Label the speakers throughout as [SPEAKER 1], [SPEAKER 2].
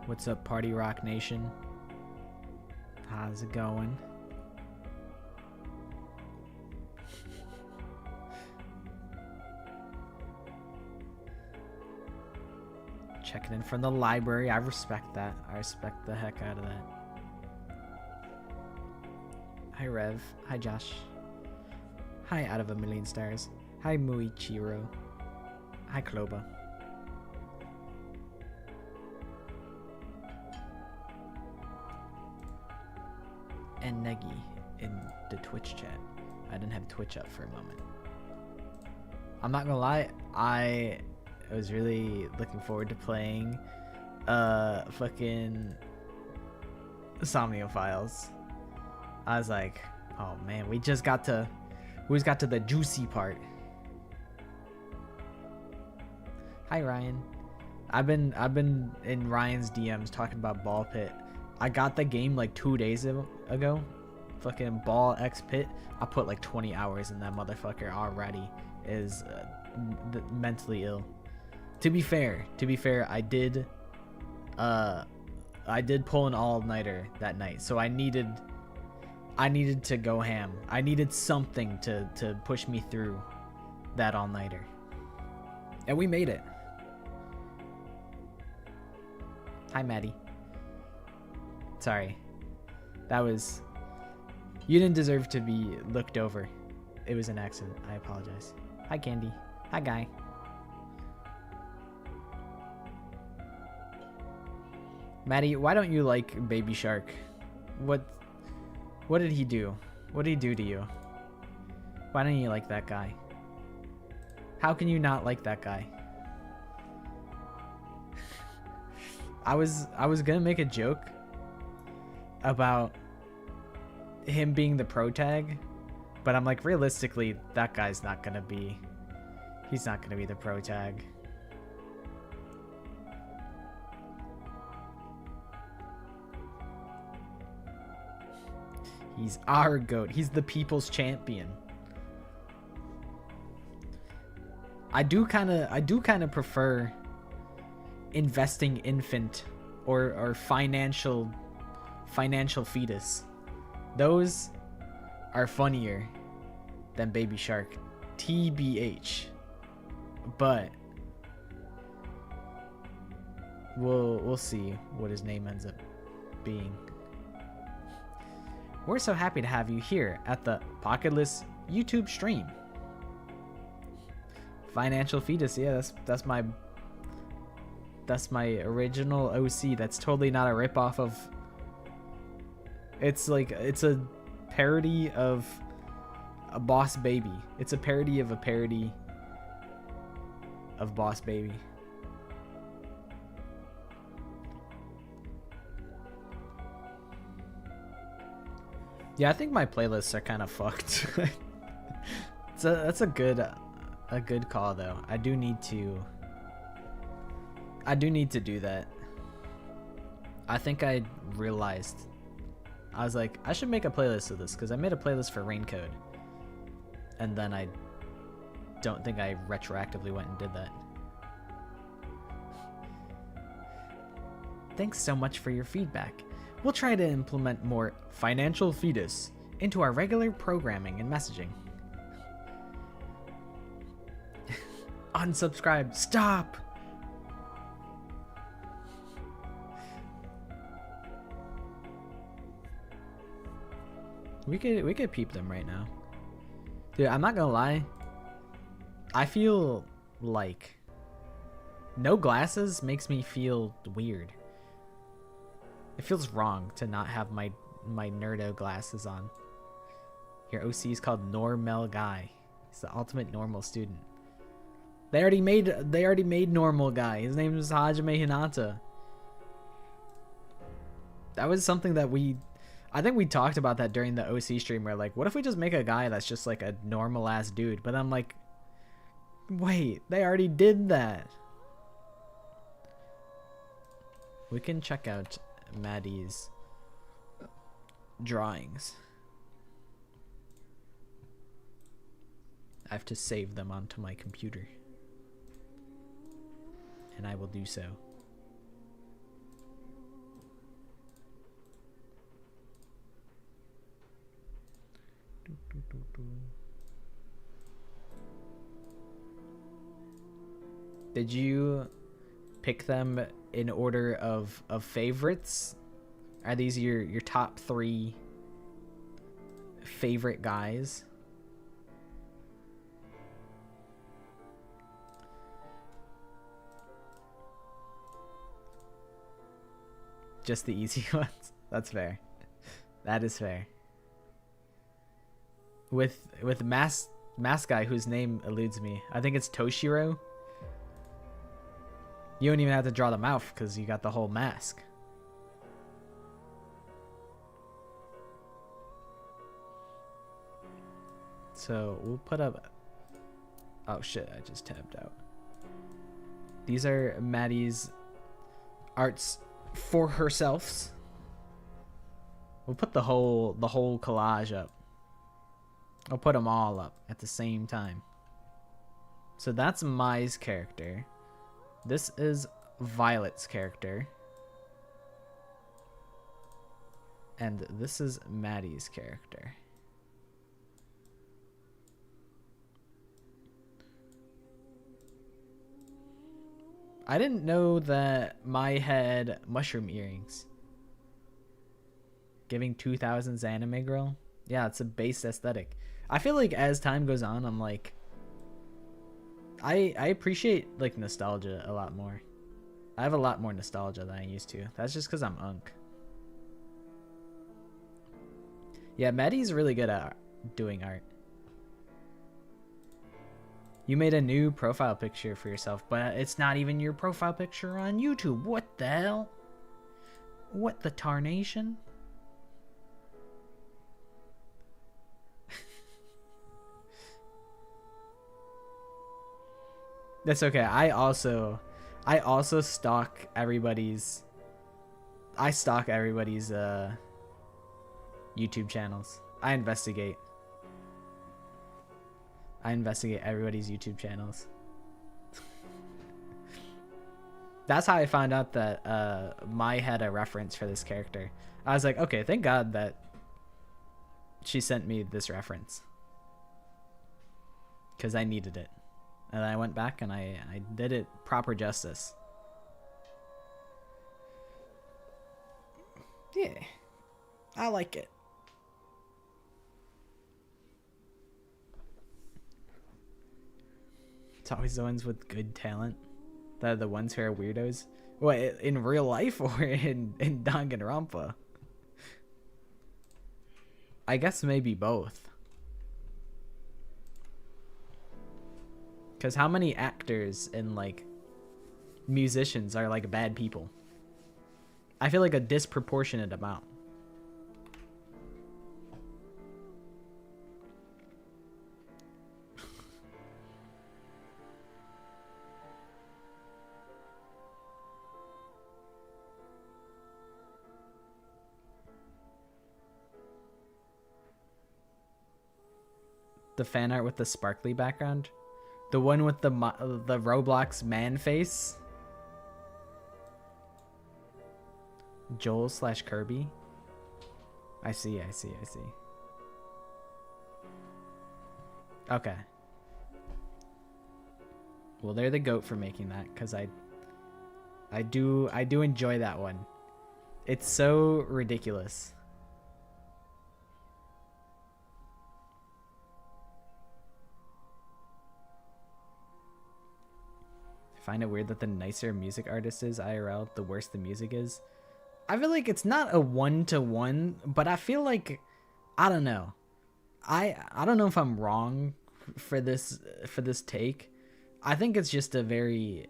[SPEAKER 1] What's up, Party Rock Nation? How's it going? Checking in from the library. I respect that. I respect the heck out of that. Hi, Rev. Hi, Josh. Hi, Out of a Million Stars. Hi, Muichiro. Hi, Kloba. And Negi in the Twitch chat. I didn't have Twitch up for a moment. I'm not gonna lie, I was really looking forward to playing fucking Somnium Files. I was like, oh man, we just got to the juicy part. Hi Ryan. I've been in Ryan's DMs talking about Ball Pit. I got the game like 2 days ago. Fucking Ball X Pit. I put like 20 hours in that motherfucker already. Is mentally ill. To be fair, I did pull an all-nighter that night, so I needed to go ham. I needed something to push me through that all-nighter, and we made it. Hi, Maddie. Sorry, that was, you didn't deserve to be looked over. It was an accident. I apologize. Hi, Candy. Hi, Guy. Maddie, why don't you like Baby Shark? What did he do? What did he do to you? Why don't you like that guy? How can you not like that guy? I was gonna make a joke about him being the pro tag, but I'm like, realistically, that guy's not gonna be. He's not gonna be the pro tag. He's our GOAT. He's the people's champion. I do kind of prefer investing infant or financial fetus. Those are funnier than Baby Shark, TBH. But we'll see what his name ends up being. We're so happy to have you here at the Pocketless YouTube stream. Financial fetus, yeah, that's my original OC. That's totally not a ripoff of. It's like, it's a parody of a Boss Baby. It's a parody of Boss Baby. Yeah, I think my playlists are kind of fucked. That's a good call though. I do need to do that. I think I realized, I was like, I should make a playlist of this, because I made a playlist for Raincode, and then I don't think I retroactively went and did that. Thanks so much for your feedback. We'll try to implement more financial fetus into our regular programming and messaging. Unsubscribe. Stop. We could peep them right now. Dude, I'm not gonna lie. I feel like no glasses makes me feel weird. It feels wrong to not have my nerdo glasses on. Your OC is called Normal Guy. He's the ultimate normal student. They already made Normal Guy. His name is Hajime Hinata. That was something that I think we talked about that during the OC stream, where like, what if we just make a guy that's just like a normal ass dude? But I'm like, wait, they already did that. We can check out Maddie's drawings. I have to save them onto my computer, and I will do so. Did you pick them in order of favorites? Are these your top 3 favorite guys? Just the easy ones. That's fair. That is fair. With mask guy whose name eludes me. I think it's Toshiro. You don't even have to draw the mouth because you got the whole mask. So we'll put up. Oh shit! I just tabbed out. These are Maddie's arts for herself. We'll put the whole collage up. I'll put them all up at the same time. So that's Mai's character. This is Violet's character. And this is Maddie's character. I didn't know that Mai had mushroom earrings. Giving 2000s anime girl. Yeah, it's a base aesthetic. I feel like as time goes on, I'm like, I appreciate like nostalgia a lot more. I have a lot more nostalgia than I used to. That's just because I'm unk. Yeah, Maddie's really good at doing art. You made a new profile picture for yourself, but it's not even your profile picture on YouTube. What the hell? What the tarnation? That's okay. I also stalk everybody's. I stalk everybody's YouTube channels. I investigate everybody's YouTube channels. That's how I found out that Mai had a reference for this character. I was like, okay, thank God that she sent me this reference, because I needed it. And I went back and I did it proper justice. Yeah, I like it. It's always the ones with good talent that are the ones who are weirdos. What, in real life or in Danganronpa? I guess maybe both. Because how many actors and like musicians are like bad people? I feel like a disproportionate amount. The fan art with the sparkly background? The one with the Roblox man face? Joel / Kirby? I see. Okay. Well, they're the GOAT for making that, because I do enjoy that one. It's so ridiculous. Find it weird that the nicer a music artist is IRL, the worse the music is. I feel like it's not a 1-to-1, but I feel like, I don't know. I don't know if I'm wrong for this take. I think it's just a very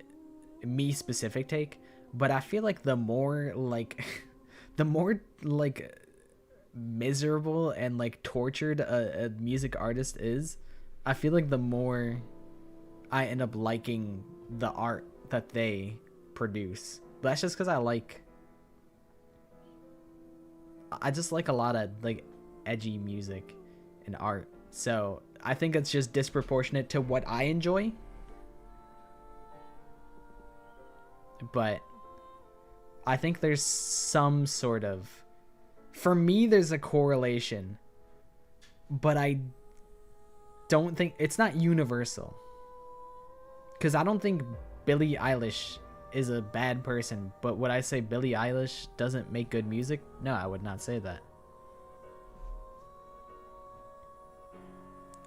[SPEAKER 1] me specific take, but I feel like the more like miserable and like tortured a music artist is, I feel like the more I end up liking the art that they produce. But that's just because I just like a lot of like edgy music and art, so I think it's just disproportionate to what I enjoy. But I think there's some sort of, for me there's a correlation, but I don't think it's not universal. Because I don't think Billie Eilish is a bad person, but would I say Billie Eilish doesn't make good music? No, I would not say that.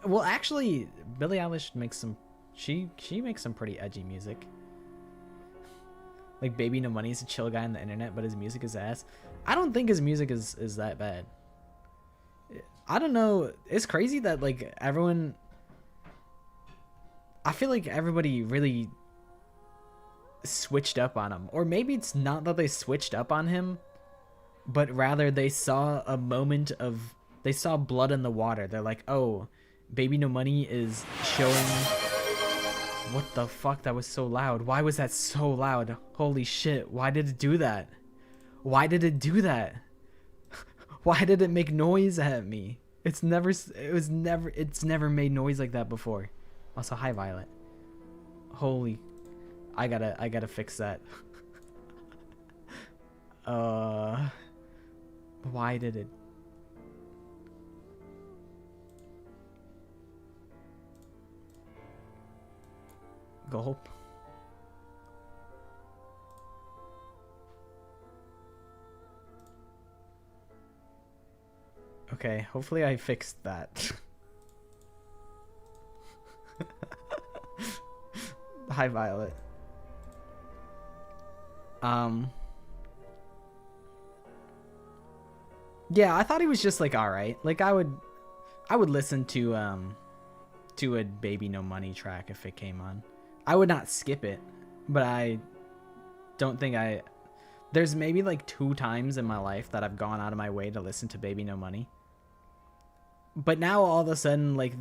[SPEAKER 1] Well, actually, Billie Eilish makes some... She makes some pretty edgy music. Like, Baby No Money's a chill guy on the internet, but his music is ass. I don't think his music is that bad. I don't know. It's crazy that, like, everyone... I feel like everybody really switched up on him. Or maybe it's not that they switched up on him, but rather they saw a moment of... They saw blood in the water. They're like, oh, Baby No Money is showing... What the fuck? That was so loud. Why was that so loud? Holy shit. Why did it do that? Why did it do that? Why did it make noise at me? It's never made noise like that before. Also, hi Violet. Holy, I gotta fix that. Why did it? Gulp. Okay, hopefully I fixed that. Hi Violet. Yeah, I thought he was just like alright. Like I would listen to a Baby No Money track if it came on. I would not skip it, but I don't think there's maybe like 2 times in my life that I've gone out of my way to listen to Baby No Money. But now all of a sudden, like,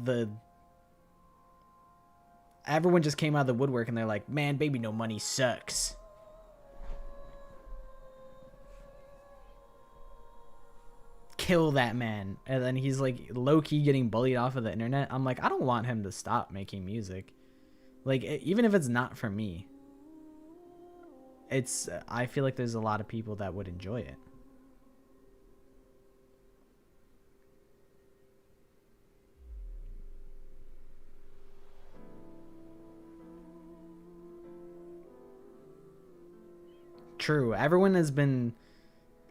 [SPEAKER 1] everyone just came out of the woodwork and they're like, man, Baby No Money sucks. Kill that man. And then he's like low-key getting bullied off of the internet. I'm like, I don't want him to stop making music. Like, even if it's not for me, I feel like there's a lot of people that would enjoy it. True. Everyone has been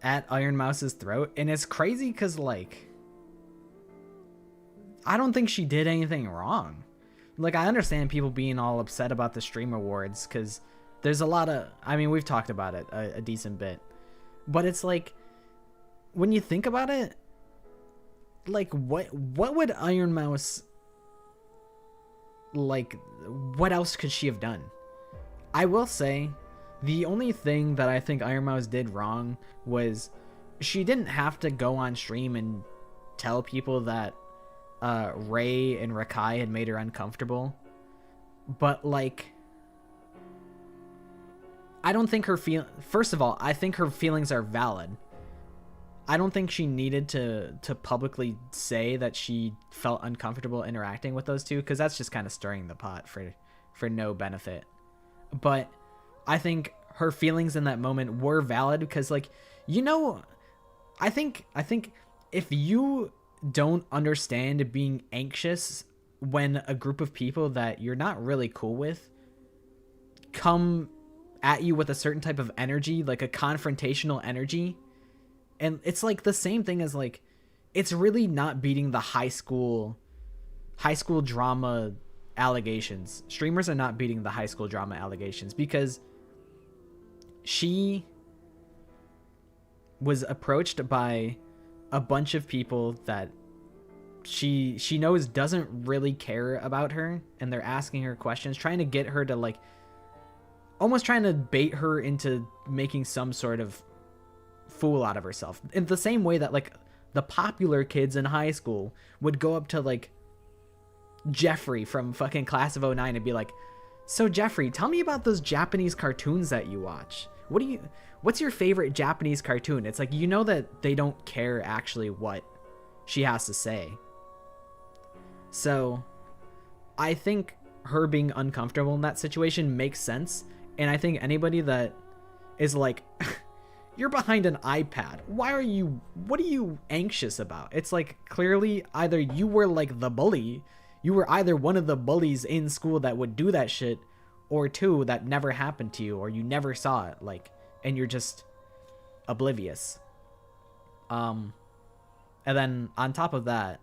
[SPEAKER 1] at Iron Mouse's throat, and it's crazy because, like, I don't think she did anything wrong. Like, I understand people being all upset about the Stream Awards because there's a lot of... I mean, we've talked about it a decent bit. But it's like, when you think about it, like, what would Iron Mouse... Like, what else could she have done? I will say, the only thing that I think Iron Mouse did wrong was she didn't have to go on stream and tell people that Ray and Rakai had made her uncomfortable. But, like, I don't think first of all, I think her feelings are valid. I don't think she needed to publicly say that she felt uncomfortable interacting with those two, because that's just kind of stirring the pot for no benefit. But I think her feelings in that moment were valid because, like, you know, I think if you don't understand being anxious when a group of people that you're not really cool with come at you with a certain type of energy, like a confrontational energy, and it's like the same thing as, like, it's really not beating the high school drama allegations. Streamers are not beating the high school drama allegations because she was approached by a bunch of people that she knows doesn't really care about her, and they're asking her questions, trying to get her to, like, almost trying to bait her into making some sort of fool out of herself. In the same way that, like, the popular kids in high school would go up to, like, Jeffrey from fucking Class of '09 and be like, so Jeffrey, tell me about those Japanese cartoons that you watch. What's your favorite Japanese cartoon? It's like, you know that they don't care actually what she has to say. So I think her being uncomfortable in that situation makes sense. And I think anybody that is like, you're behind an iPad, what are you anxious about? It's like, clearly either you were like the bully, you were either one of the bullies in school that would do that shit, or two that never happened to you, or you never saw it, like, and you're just oblivious. And then on top of that,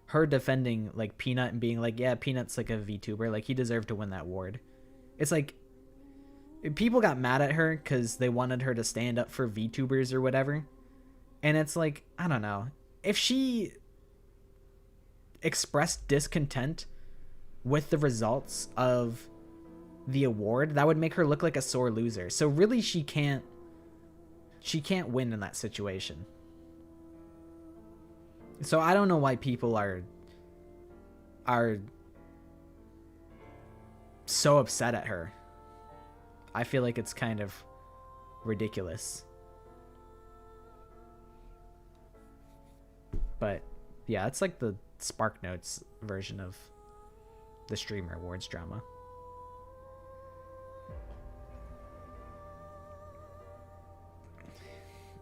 [SPEAKER 1] her defending like Peanut and being like, yeah, Peanut's like a VTuber, like he deserved to win that award. It's like people got mad at her because they wanted her to stand up for VTubers or whatever, and it's like, I don't know, if she expressed discontent with the results of the award, that would make her look like a sore loser. So really she can't win in that situation. So I don't know why people are so upset at her. I feel like it's kind of ridiculous. But yeah, it's like the Spark Notes version of the Streamer Awards drama.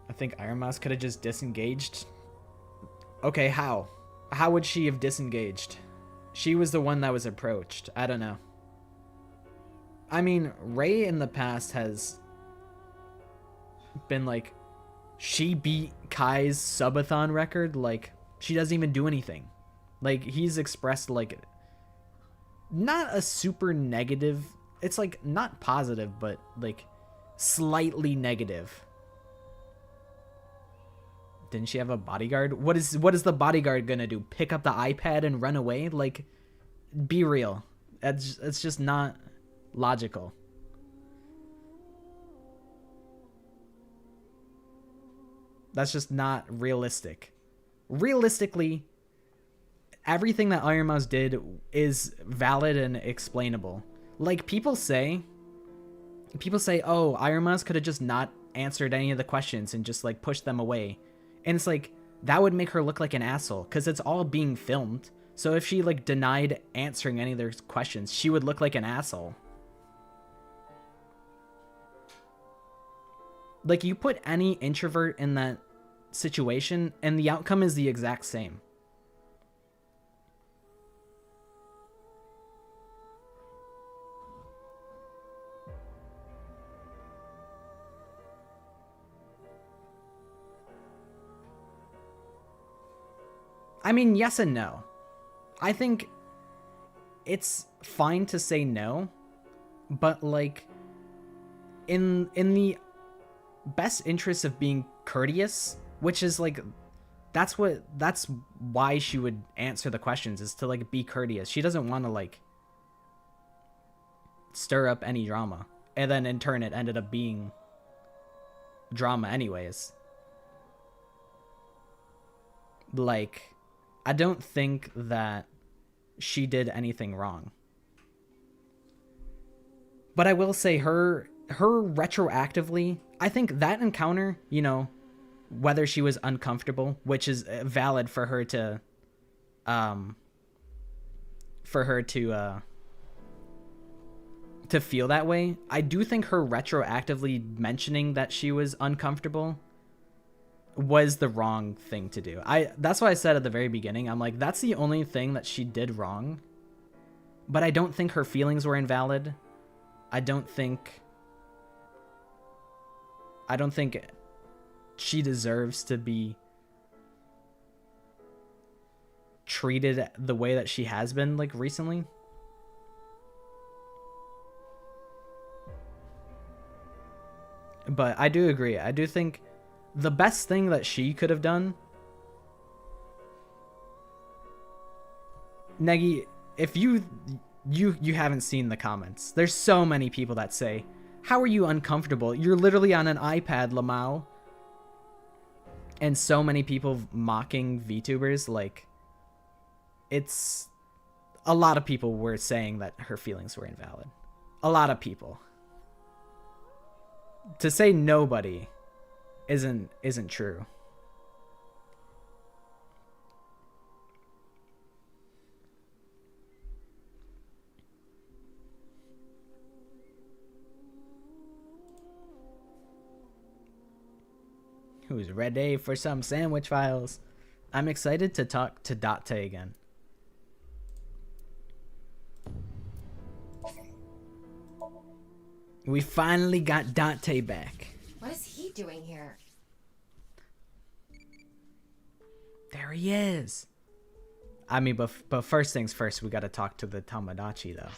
[SPEAKER 1] I think Iron Mouse could have just disengaged. Okay, how? How would she have disengaged? She was the one that was approached. I don't know. I mean, Ray in the past has been like, she beat Kai's subathon record. Like, she doesn't even do anything. Like, he's expressed like not a super negative. It's like not positive, but like slightly negative. Didn't she have a bodyguard? What is the bodyguard gonna do? Pick up the iPad and run away? Like, be real. It's just not logical. That's just not realistic. Realistically, everything that Iron Mouse did is valid and explainable. Like, people say, oh, Iron Mouse could have just not answered any of the questions and just like pushed them away. And it's like, that would make her look like an asshole because it's all being filmed. So if she like denied answering any of their questions, she would look like an asshole. Like, you put any introvert in that situation and the outcome is the exact same. I mean, yes and no. I think it's fine to say no, but like in the best interest of being courteous, which is like that's why she would answer the questions, is to like be courteous. She doesn't want to like stir up any drama, and then in turn it ended up being drama anyways. Like, I don't think that she did anything wrong. But I will say her retroactively, I think that encounter, you know, whether she was uncomfortable, which is valid for her to feel that way. I do think her retroactively mentioning that she was uncomfortable was the wrong thing to do. That's why I said at the very beginning, I'm like, that's the only thing that she did wrong. But I don't think her feelings were invalid. I don't think she deserves to be treated the way that she has been like recently. But I do agree. I do think the best thing that she could have done, Negi, if you haven't seen the comments, there's so many people that say, how are you uncomfortable? You're literally on an iPad, Lamau. And so many people mocking VTubers. Like, it's a lot of people were saying that her feelings were invalid. A lot of people. To say nobody isn't true. Who's ready for some sandwich files? I'm excited to talk to Date again. We finally got Dante back.
[SPEAKER 2] What is he doing here?
[SPEAKER 1] There he is. I mean, but first things first, we gotta talk to the Tamagotchi, though.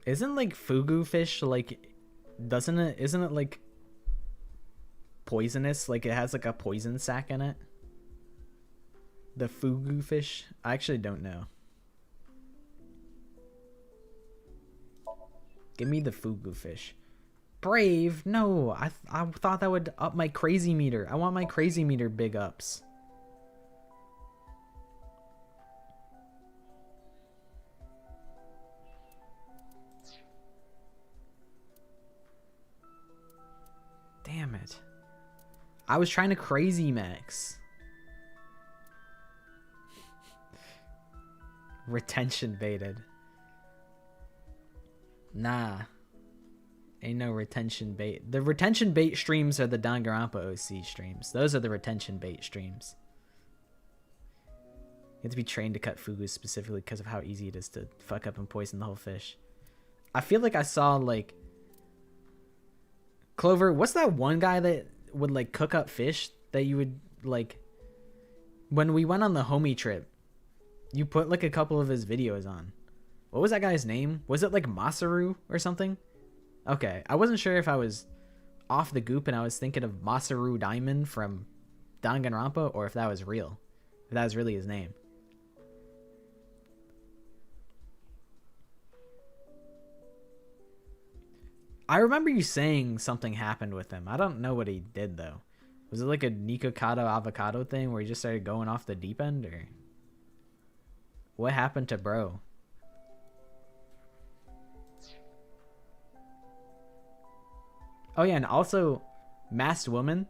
[SPEAKER 1] Isn't like fugu fish like, isn't it like poisonous? Like it has like a poison sac in it? The fugu fish? I actually don't know. Give me the fugu fish. Brave? No, I thought that would up my crazy meter. I want my crazy meter big ups. Damn it. I was trying to crazy max. Retention baited. Nah. Ain't no retention bait. The retention bait streams are the Danganronpa OC streams. Those are the retention bait streams. You have to be trained to cut fugu specifically because of how easy it is to fuck up and poison the whole fish. I feel like I saw like... Clover, what's that one guy that would like cook up fish that you would like... When we went on the homie trip, you put like a couple of his videos on. What was that guy's name? Was it like Masaru or something? Okay, I wasn't sure if I was off the goop and I was thinking of Masaru Diamond from Danganronpa or if that was real. If that was really his name. I remember you saying something happened with him. I don't know what he did though. Was it like a Nikocado avocado thing where he just started going off the deep end, or what happened to bro? Oh yeah, and also Masked Woman.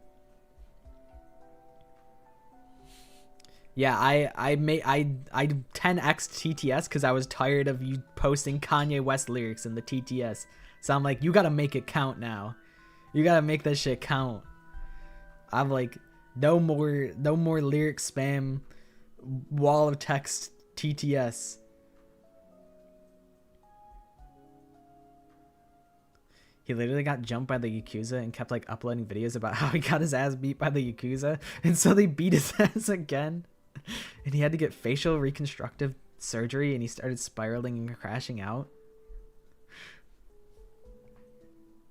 [SPEAKER 1] Yeah, I 10x TTS because I was tired of you posting Kanye West lyrics in the TTS. So I'm like, you gotta make it count now. You gotta make that shit count. I'm like, no more lyric spam, wall of text TTS. He literally got jumped by the Yakuza and kept like uploading videos about how he got his ass beat by the Yakuza. And so they beat his ass again. And he had to get facial reconstructive surgery and he started spiraling and crashing out.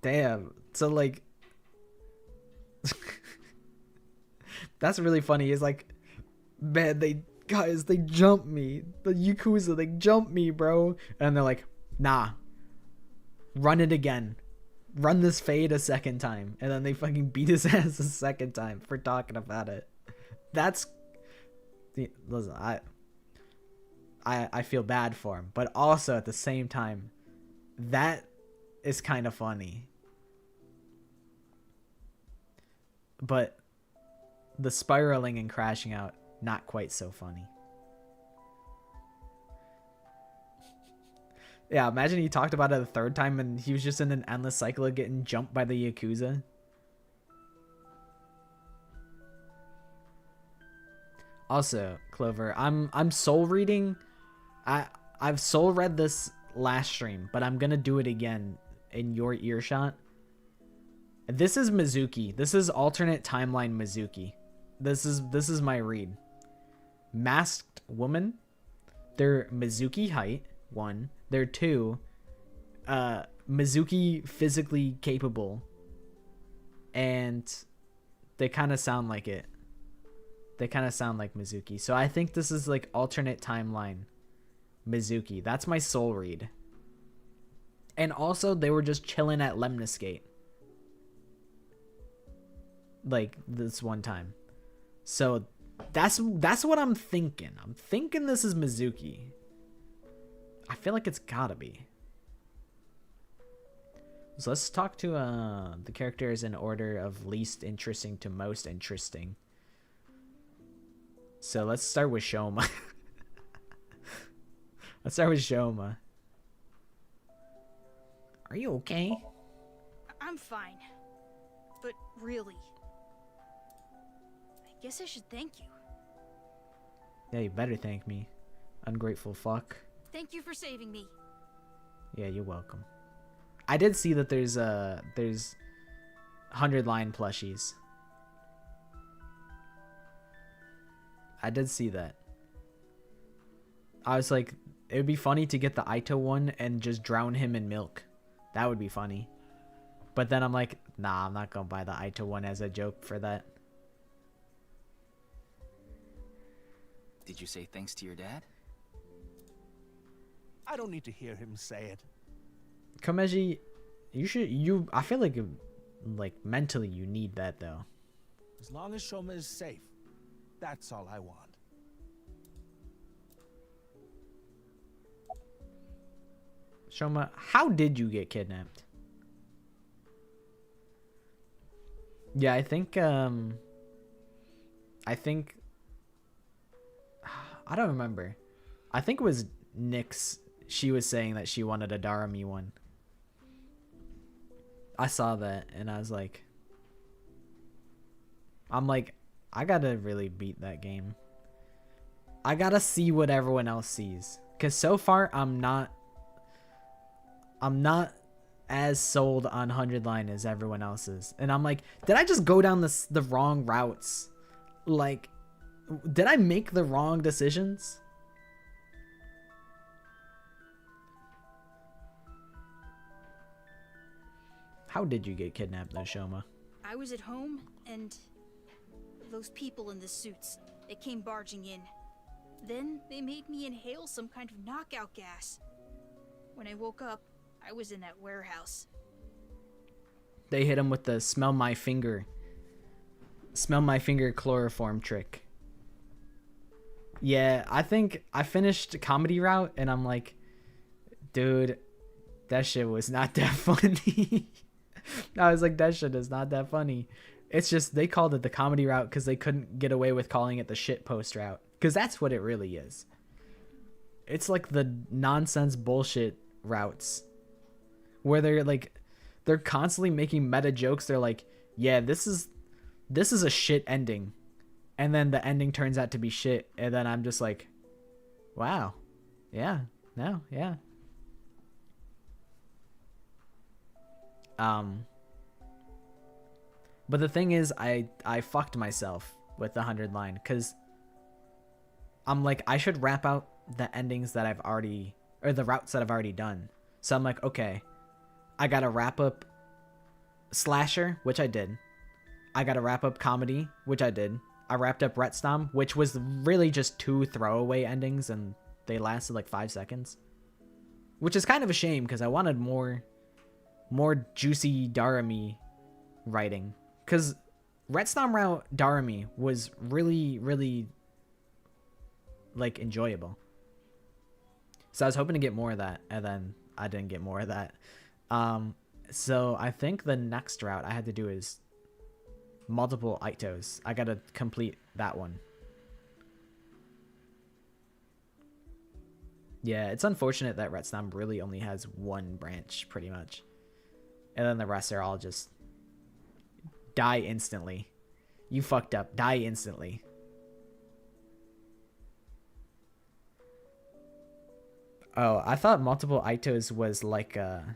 [SPEAKER 1] Damn. So like... That's really funny. It's like, man, they jumped me. The Yakuza, they jumped me, bro. And they're like, nah. Run it again. Run this fade a second time. And then they fucking beat his ass a second time for talking about it. That's... Listen, I feel bad for him. But also at the same time, that is kind of funny. But the spiraling and crashing out, not quite so funny. Yeah, imagine he talked about it a third time and he was just in an endless cycle of getting jumped by the Yakuza. Also, Clover, I'm soul reading. I've soul read this last stream, but I'm gonna do it again in your earshot. This is Mizuki. This is alternate timeline Mizuki. This is my read. Masked Woman. They're Mizuki height, 1. They're 2. Mizuki physically capable. And they kind of sound like it. They kind of sound like Mizuki. So I think this is like alternate timeline Mizuki. That's my soul read. And also they were just chilling at Lemniscate. Like this one time. So that's what I'm thinking. I'm thinking this is Mizuki. I feel like it's gotta be. So let's talk to the characters in order of least interesting to most interesting. So let's start with Shoma. Let's start with Shoma. Are you okay?
[SPEAKER 3] I'm fine. But really, Guess I should thank you.
[SPEAKER 1] Yeah, you better thank me. Ungrateful fuck.
[SPEAKER 3] Thank you for saving me.
[SPEAKER 1] Yeah, you're welcome. I did see that there's 100-line plushies. I did see that. I was like, it would be funny to get the Aito one and just drown him in milk. That would be funny. But then I'm like, nah, I'm not gonna buy the Aito one as a joke for that.
[SPEAKER 4] Did you say thanks to your dad?
[SPEAKER 5] I don't need to hear him say it.
[SPEAKER 1] Komeji, I feel like mentally you need that though.
[SPEAKER 5] As long as Shoma is safe, that's all I want.
[SPEAKER 1] Shoma, how did you get kidnapped? Yeah, I think I don't remember. I think it was Nyx. She was saying that she wanted a Darami one. I saw that and I was like, I gotta really beat that game. I gotta see what everyone else sees. Cause so far I'm not as sold on 100 line as everyone else is. And I'm like, did I just go down the wrong routes? Like, did I make the wrong decisions? How did you get kidnapped though, Shoma?
[SPEAKER 3] I was at home, and those people in the suits, they came barging in. Then they made me inhale some kind of knockout gas. When I woke up, I was in that warehouse.
[SPEAKER 1] They hit him with the smell my finger chloroform trick. Yeah, I think I finished comedy route and I'm like, dude, that shit was not that funny. I was like, that shit is not that funny. It's just they called it the comedy route because they couldn't get away with calling it the shit post route. Because that's what it really is. It's like the nonsense bullshit routes where they're constantly making meta jokes. They're like, yeah, this is a shit ending. And then the ending turns out to be shit. And then I'm just like, wow. Yeah. No, yeah. But the thing is, I fucked myself with the 100 line because I'm like, I should wrap out the endings that I've already, or the routes that I've already done. So I'm like, okay, I gotta wrap up slasher, which I did. I gotta wrap up comedy, which I did. I wrapped up Retstom, which was really just 2 throwaway endings and they lasted like 5 seconds, which is kind of a shame because I wanted more juicy Darami writing. Because Retstom route Darami was really like enjoyable. So I was hoping to get more of that, and then I didn't get more of that. So I think the next route I had to do is multiple Aitos. I gotta complete that one. Yeah, it's unfortunate that Retstom really only has 1 branch, pretty much. And then the rest are all just die instantly. You fucked up. Die instantly. Oh, I thought multiple Aitos was like a...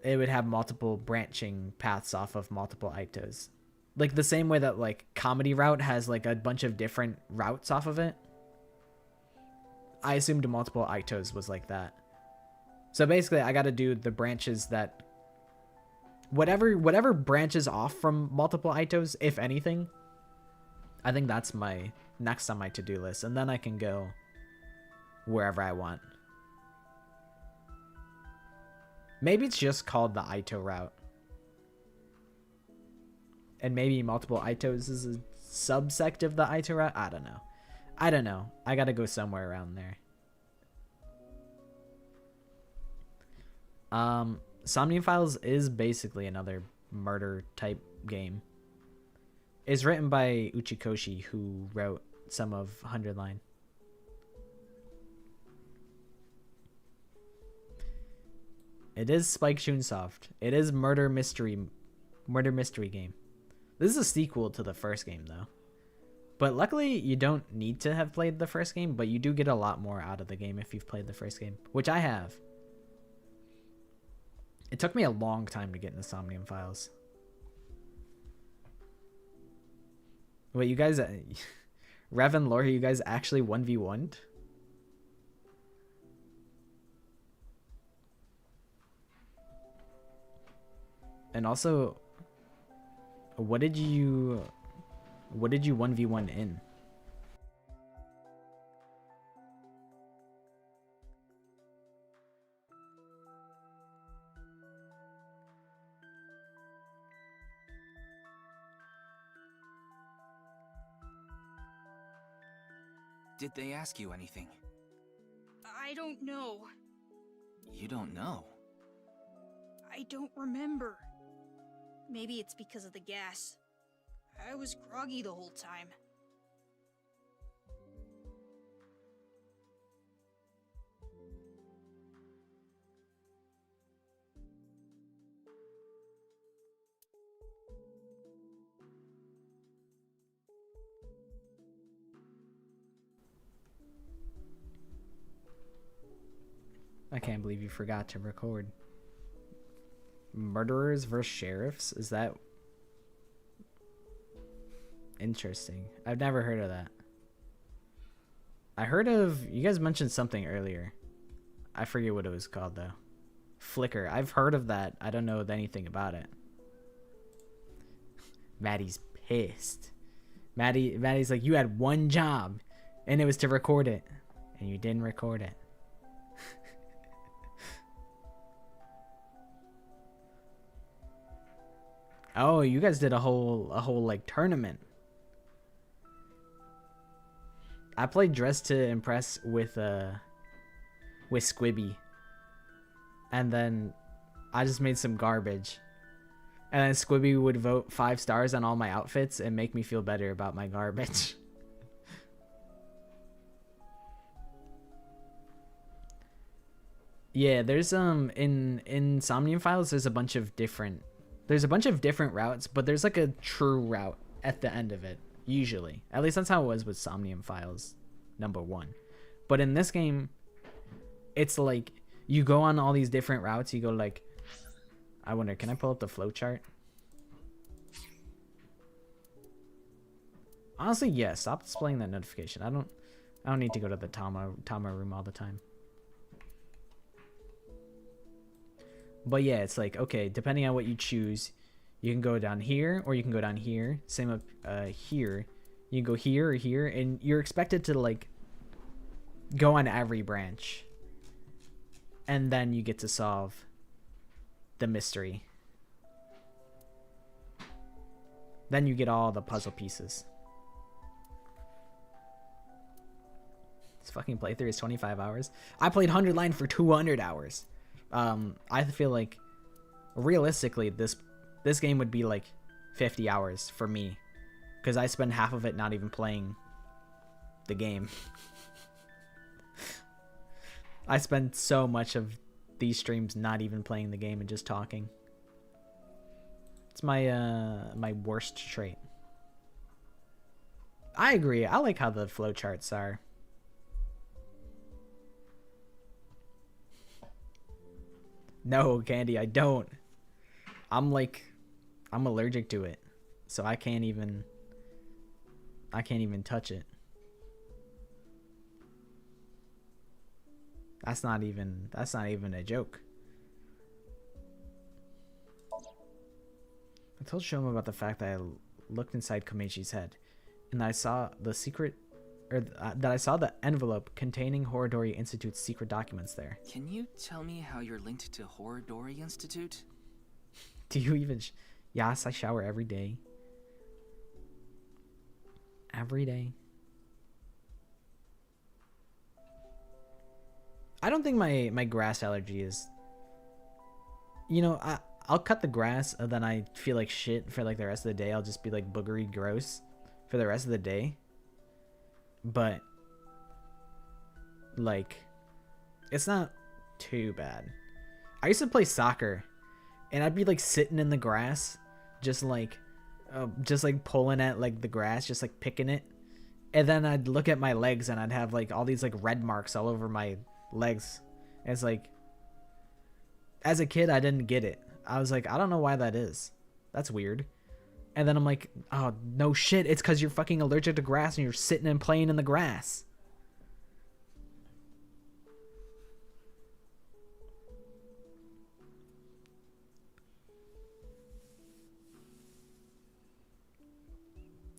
[SPEAKER 1] It would have multiple branching paths off of multiple Aitos. Like the same way that like comedy route has like a bunch of different routes off of it. I assumed multiple Aitos was like that. So basically I gotta do the branches that... Whatever branches off from multiple Aitos, if anything. I think that's my next on my to-do list. And then I can go wherever I want. Maybe it's just called the Aito route. And maybe multiple Aitos is a subsect of the Aito route. I don't know. I gotta go somewhere around there. Somnium Files is basically another murder type game. It's written by Uchikoshi, who wrote some of 100 Line. It is Spike Chunsoft. It is murder mystery game. This is a sequel to the first game, though. But luckily, you don't need to have played the first game, but you do get a lot more out of the game if you've played the first game, which I have. It took me a long time to get into Somnium Files. Wait, you guys... Rev and Laura, you guys actually 1v1'd? And also, what did you 1v1 in?
[SPEAKER 4] Did they ask you anything?
[SPEAKER 3] I don't know.
[SPEAKER 4] You don't know.
[SPEAKER 3] I don't remember. Maybe it's because of the gas. I was groggy the whole time.
[SPEAKER 1] I can't believe you forgot to record. Murderers versus sheriffs? Is that interesting? I've never heard of that. I heard of... You guys mentioned something earlier. I forget what it was called, though. Flicker. I've heard of that. I don't know anything about it. Maddie's pissed. Maddie's like, you had one job, and it was to record it, and you didn't record it. Oh, you guys did a whole like tournament. I played Dress to Impress with Squibby. And then I just made some garbage. And then Squibby would vote 5 stars on all my outfits and make me feel better about my garbage. Yeah, there's in Somnium Files there's a bunch of different routes, but there's like a true route at the end of it, usually. At least that's how it was with Somnium Files #1. But in this game, it's like you go on all these different routes. You go like, I wonder, can I pull up the flowchart? Honestly, yeah, stop displaying that notification. I don't need to go to the Tama room all the time. But yeah, it's like, okay, depending on what you choose, you can go down here or you can go down here. Same up here. You can go here or here, and you're expected to like go on every branch. And then you get to solve the mystery. Then you get all the puzzle pieces. This fucking playthrough is 25 hours. I played 100 Line for 200 hours. I feel like realistically this game would be like 50 hours for me, because I spend half of it not even playing the game. I spend so much of these streams not even playing the game and just talking. It's my worst trait. I agree. I like how the flowcharts are. No, Candy, I don't. I'm allergic to it. So I can't even touch it. That's not even a joke. I told Shoma about the fact that I looked inside Komechi's head, and I saw the secret, or that I saw the envelope containing NirvanA Institute's secret documents there.
[SPEAKER 4] Can you tell me how you're linked to NirvanA Institute?
[SPEAKER 1] Do you even... Yes, I shower every day. Every day. I don't think my grass allergy is... You know, I'll cut the grass and then I feel like shit for like the rest of the day. I'll just be like boogery gross for the rest of the day. But like, it's not too bad. I used to play soccer and I'd be like sitting in the grass just like just like pulling at like the grass, just like picking it. And then I'd look at my legs and I'd have like all these like red marks all over my legs. And it's like, as a kid, I didn't get it. I was like, I don't know why that is. That's weird. And then I'm like, oh, no shit. It's because you're fucking allergic to grass and you're sitting and playing in the grass.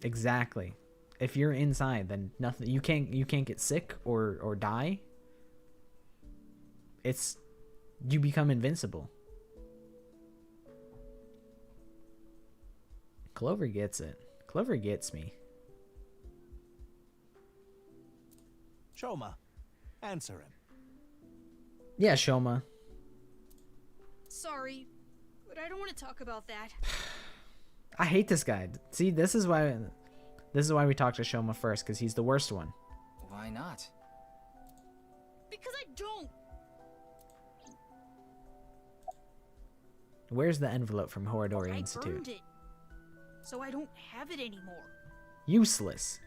[SPEAKER 1] Exactly. If you're inside, then nothing. You can't get sick or die. You become invincible. Clover gets it. Clover gets me.
[SPEAKER 5] Shoma, answer him.
[SPEAKER 1] Yeah, Shoma.
[SPEAKER 3] Sorry, but I don't want to talk about that.
[SPEAKER 1] I hate this guy. See, this is why we talk to Shoma first, because he's the worst one.
[SPEAKER 4] Why not?
[SPEAKER 3] Because I don't.
[SPEAKER 1] Where's the envelope from Horadori
[SPEAKER 3] I
[SPEAKER 1] Institute?
[SPEAKER 3] burned it, so I don't have it anymore.
[SPEAKER 1] Useless.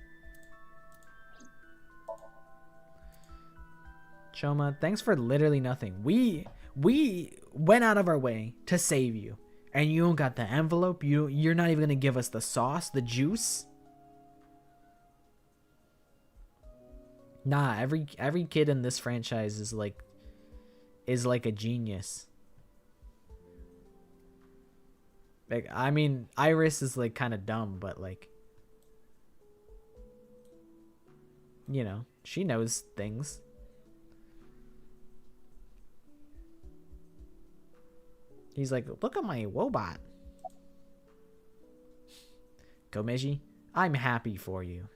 [SPEAKER 1] Shoma, thanks for literally nothing. We went out of our way to save you, and you don't got the envelope. You're not even gonna give us the sauce, the juice. Nah, every kid in this franchise is like a genius. Like, I mean, Iris is like kind of dumb, but like, you know, she knows things. He's like, look at my Wobot. Komeji, I'm happy for you.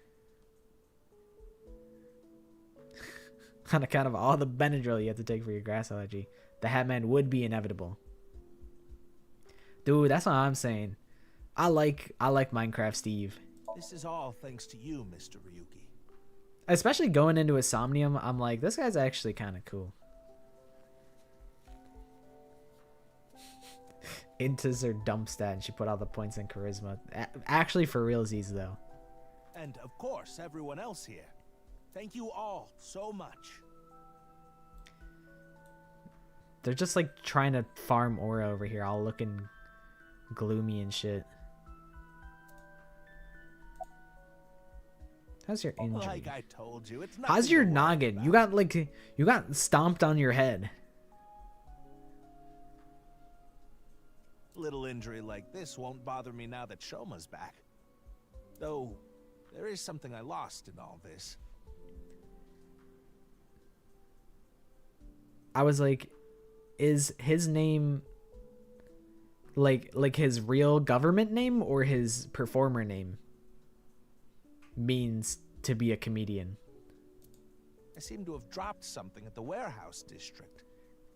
[SPEAKER 1] On account of all the Benadryl you have to take for your grass allergy, the Hatman would be inevitable. Dude, that's what I'm saying. I like Minecraft Steve.
[SPEAKER 5] This is all thanks to you, Mr. Ryuki.
[SPEAKER 1] Especially going into a Somnium, I'm like, this guy's actually kind of cool. Intas her dump stat and she put all the points in charisma. Actually, for realsies though.
[SPEAKER 5] And of course, everyone else here. Thank you all so much.
[SPEAKER 1] They're just like trying to farm aura over here, all looking gloomy and shit. How's your injury?
[SPEAKER 5] Like I told you, it's
[SPEAKER 1] How's your noggin? You got stomped on your head.
[SPEAKER 5] Little injury like this won't bother me now that Shoma's back. Though, there is something I lost in all this.
[SPEAKER 1] I was like, is his name like his real government name or his performer name means to be a comedian?
[SPEAKER 5] I seem to have dropped something at the warehouse district.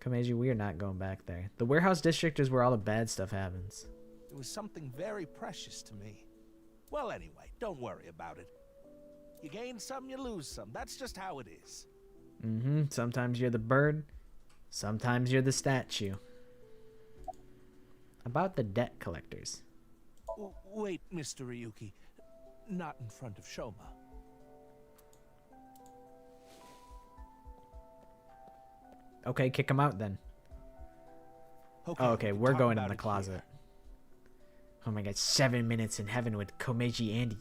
[SPEAKER 1] Komeiji, we are not going back there. The warehouse district is where all the bad stuff happens.
[SPEAKER 5] It was something very precious to me. Well, anyway, don't worry about it. You gain some, you lose some. That's just how it is.
[SPEAKER 1] Mm-hmm. Sometimes you're the bird. Sometimes you're the statue. About the debt collectors.
[SPEAKER 5] Wait, Mr. Ryuki. Not in front of Shoma.
[SPEAKER 1] Okay, kick him out then.
[SPEAKER 5] Okay,
[SPEAKER 1] Oh, okay,
[SPEAKER 5] we can
[SPEAKER 1] we're
[SPEAKER 5] talk
[SPEAKER 1] going in
[SPEAKER 5] about
[SPEAKER 1] the
[SPEAKER 5] it
[SPEAKER 1] closet.
[SPEAKER 5] here.
[SPEAKER 1] Oh my god, 7 minutes in heaven with Komeiji Andy.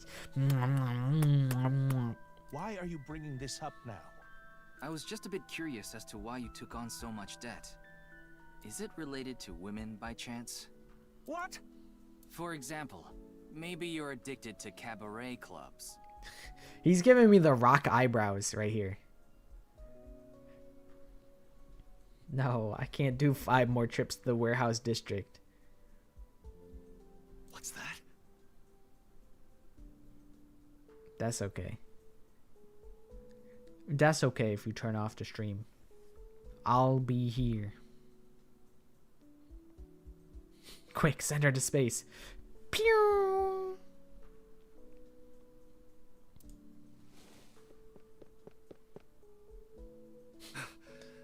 [SPEAKER 5] Why are you bringing this up now?
[SPEAKER 4] I was just a bit curious as to why you took on so much debt. Is it related to women by chance?
[SPEAKER 5] What?
[SPEAKER 4] For example, maybe you're addicted to cabaret clubs.
[SPEAKER 1] He's giving me the rock eyebrows right here. No, I can't do 5 more trips to the warehouse district.
[SPEAKER 4] What's that?
[SPEAKER 1] That's okay. That's okay if you turn off the stream. I'll be here. Quick, send her to space. Pew!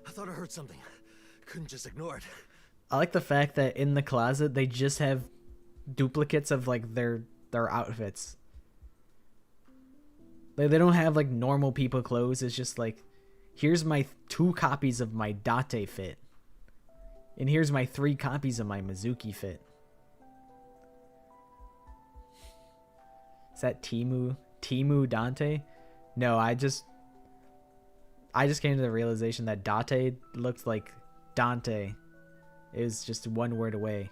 [SPEAKER 6] I thought I heard something. Couldn't just ignore it.
[SPEAKER 1] I like the fact that in the closet they just have duplicates of like their their outfits. Like, they don't have like normal people clothes. It's just like, here's my 2 copies of my Date fit. And here's my 3 copies of my Mizuki fit. Is that Timu Dante? No, I just came to the realization that Date looked like Dante. It was just 1 word away.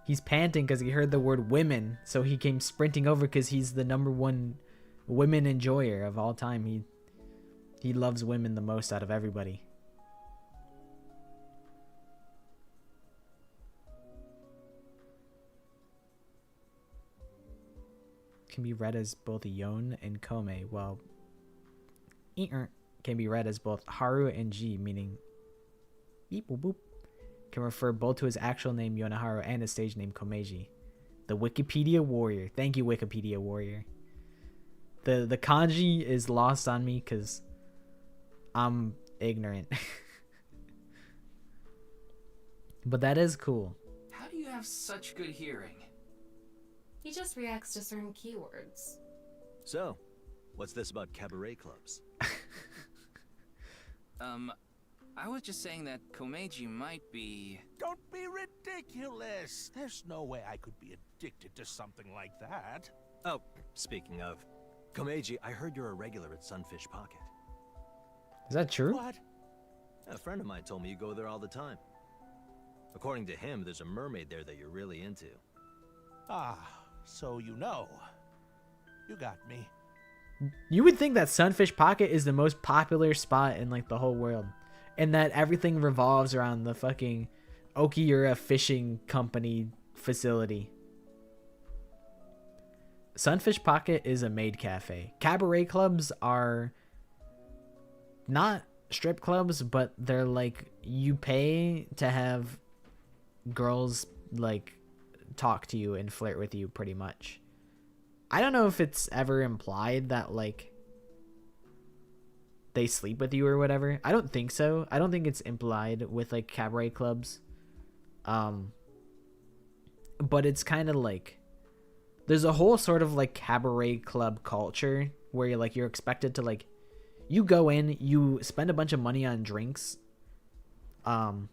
[SPEAKER 1] He's panting because he heard the word women, so he came sprinting over because he's the #1 women enjoyer of all time. He loves women the most out of everybody. Can be read as both Yon and Kome, while can be read as both Haru and Ji, meaning beep boop boop. Can refer both to his actual name Yonaharu and his stage name Komeiji. The Wikipedia warrior. Thank you, Wikipedia warrior. The kanji is lost on me because I'm ignorant. But that is cool.
[SPEAKER 4] How do you have such good hearing?
[SPEAKER 2] He just reacts to certain keywords.
[SPEAKER 6] So, what's this about cabaret clubs?
[SPEAKER 4] I was just saying that Komeiji might be...
[SPEAKER 5] Don't be ridiculous. There's no way I could be addicted to something like that.
[SPEAKER 6] Oh, speaking of, Komeiji, I heard you're a regular at Sunfish Pocket.
[SPEAKER 1] Is that true?
[SPEAKER 5] What?
[SPEAKER 6] A friend of mine told me you go there all the time. According to him, there's a mermaid there that you're really into.
[SPEAKER 5] Ah, so you know. You got me.
[SPEAKER 1] You would think that Sunfish Pocket is the most popular spot in like the whole world, and that everything revolves around the fucking Okiura Fishing Company facility. Sunfish Pocket is a maid cafe. Cabaret clubs are not strip clubs, but they're like, you pay to have girls like talk to you and flirt with you pretty much. I don't know if it's ever implied that like they sleep with you or whatever. I don't think so. I don't think it's implied with like cabaret clubs. But it's kind of like there's a whole sort of like cabaret club culture where you're expected to like, you go in, you spend a bunch of money on drinks to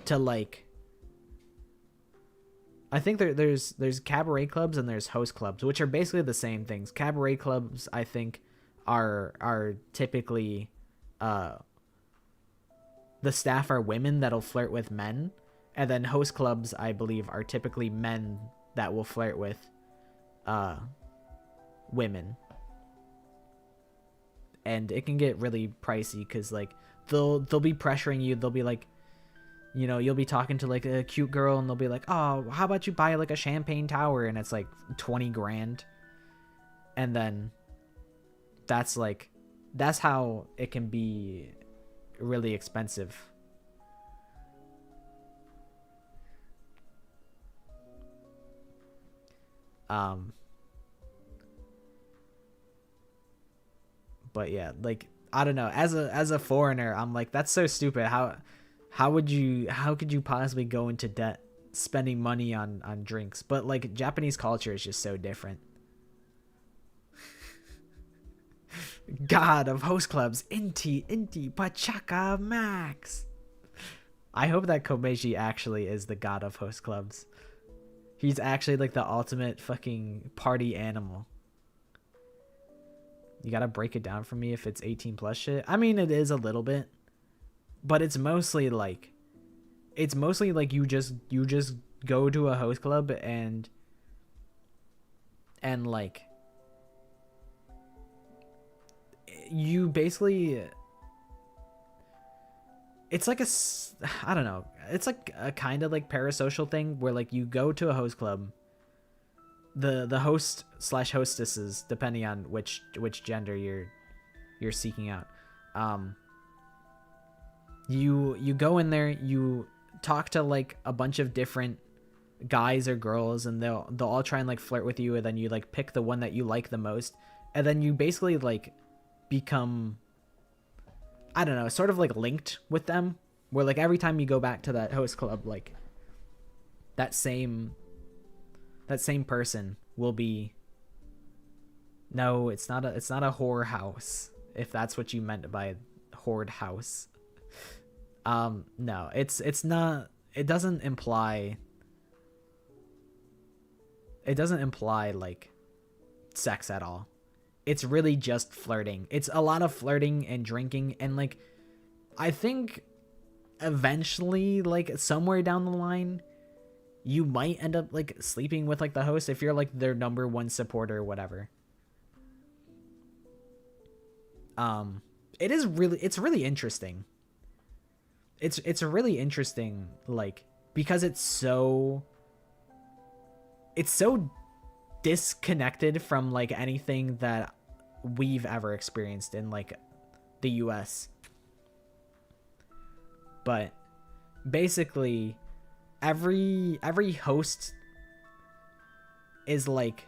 [SPEAKER 1] like, I think there's cabaret clubs and there's host clubs, which are basically the same things. Cabaret clubs, I think, are typically the staff are women that'll flirt with men, and then host clubs, I believe, are typically men that will flirt with women. And it can get really pricey because like they'll be pressuring you. They'll be like, you know, you'll be talking to like a cute girl and they'll be like, oh, how about you buy like a champagne tower? And it's like 20 grand. And then that's how it can be really expensive. But yeah, like, I don't know, as a foreigner, I'm like, that's so stupid. How could you possibly go into debt spending money on drinks? But like, Japanese culture is just so different. God of host clubs, Inti Pachaka Max. I hope that Komeiji actually is the god of host clubs. He's actually like the ultimate fucking party animal. You gotta break it down for me if it's 18 plus shit. I mean, it is a little bit, but it's mostly like you just go to a host club and like you basically, it's like I don't know, it's like a kind of like parasocial thing where like you go to a host club, the host / hostesses, depending on which gender you're seeking out, you go in there, you talk to like a bunch of different guys or girls, and they'll all try and like flirt with you, and then you like pick the one that you like the most, and then you basically like become, I don't know, sort of like linked with them, where like every time you go back to that host club, like that same person will be, no, it's not a whore house, if that's what you meant by whored house. No, it's not, it doesn't imply like sex at all. It's really just flirting. It's a lot of flirting and drinking, and like I think eventually, like somewhere down the line, you might end up like sleeping with like the host if you're like their number one supporter or whatever. It's really interesting. It's really interesting, like, because it's so disconnected from like anything that we've ever experienced in like the US. But basically every host is like,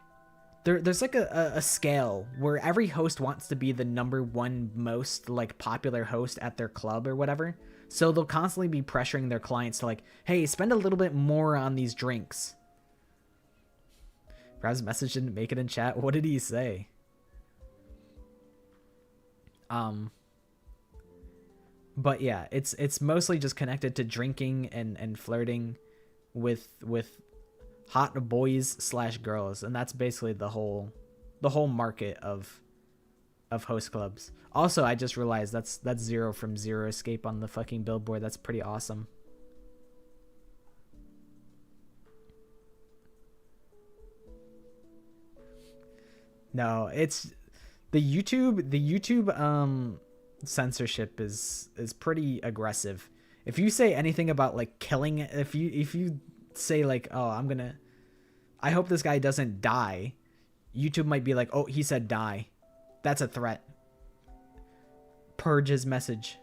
[SPEAKER 1] there's like a scale where every host wants to be the number one most like popular host at their club or whatever. So they'll constantly be pressuring their clients to like, hey, spend a little bit more on these drinks. Brad's message didn't make it in chat. What did he say? But yeah, it's mostly just connected to drinking and flirting with hot boys / girls, and that's basically the whole market of host clubs. Also, I just realized that's Zero from Zero Escape on the fucking billboard. That's pretty awesome. No, it's the YouTube censorship is pretty aggressive. If you say anything about like killing, if you say like, oh, I hope this guy doesn't die, YouTube might be like, oh, he said die. That's a threat. Purge his message.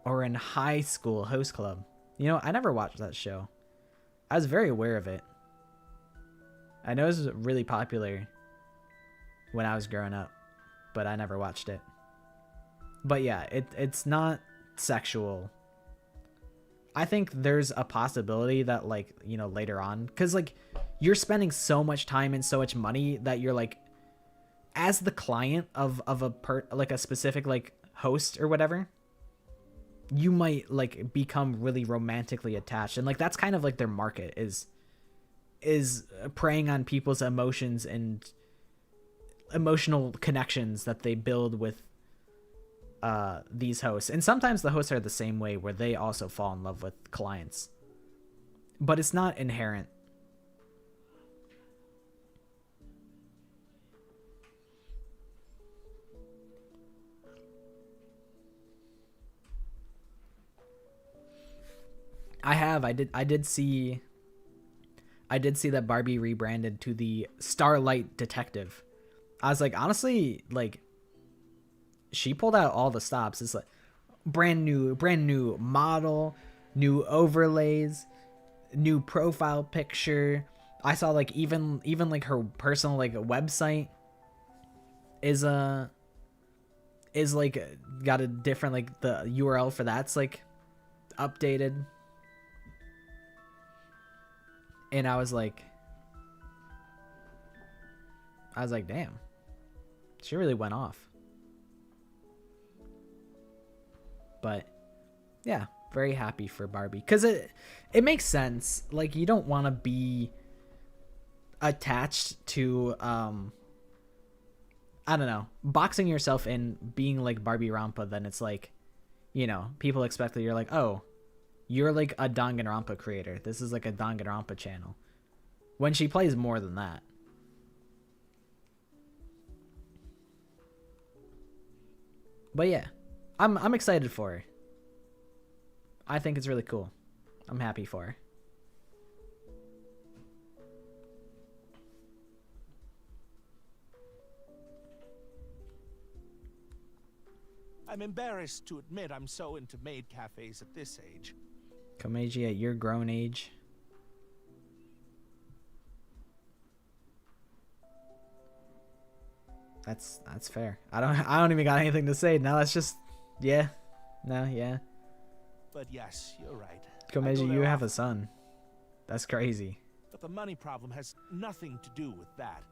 [SPEAKER 1] Or in High School Host Club. You know, I never watched that show. I was very aware of it. I know it was really popular when I was growing up, but I never watched it. But yeah, it's not sexual. I think there's a possibility that, like, you know, later on, because like you're spending so much time and so much money that you're like, as the client of a specific like host or whatever, you might like become really romantically attached, and like that's kind of like their market is preying on people's emotions and emotional connections that they build with these hosts. And sometimes the hosts are the same way, where they also fall in love with clients, but it's not inherent. I did see that Barbie rebranded to the Starlight Detective. I was like, honestly, like, she pulled out all the stops. It's like brand new model, new overlays, new profile picture. I saw like even like her personal like website is like got a different, like the URL for that's like updated. And I was like, damn, she really went off. But yeah, very happy for Barbie, because it makes sense. Like, you don't want to be attached to I don't know, boxing yourself in being like Barbie Rampa. Then it's like, you know, people expect that you're like, oh, you're like a Danganronpa creator. This is like a Danganronpa channel. When she plays more than that. But yeah, I'm excited for her. I think it's really cool. I'm happy for her.
[SPEAKER 5] I'm embarrassed to admit I'm so into maid cafes at this age.
[SPEAKER 1] Komeiji, at your grown age. That's fair. I don't even got anything to say. No, it's just, yeah. No, yeah.
[SPEAKER 5] But yes, you're right.
[SPEAKER 1] Komeiji, you have a son. That's crazy.
[SPEAKER 5] But the money problem has nothing to do with that.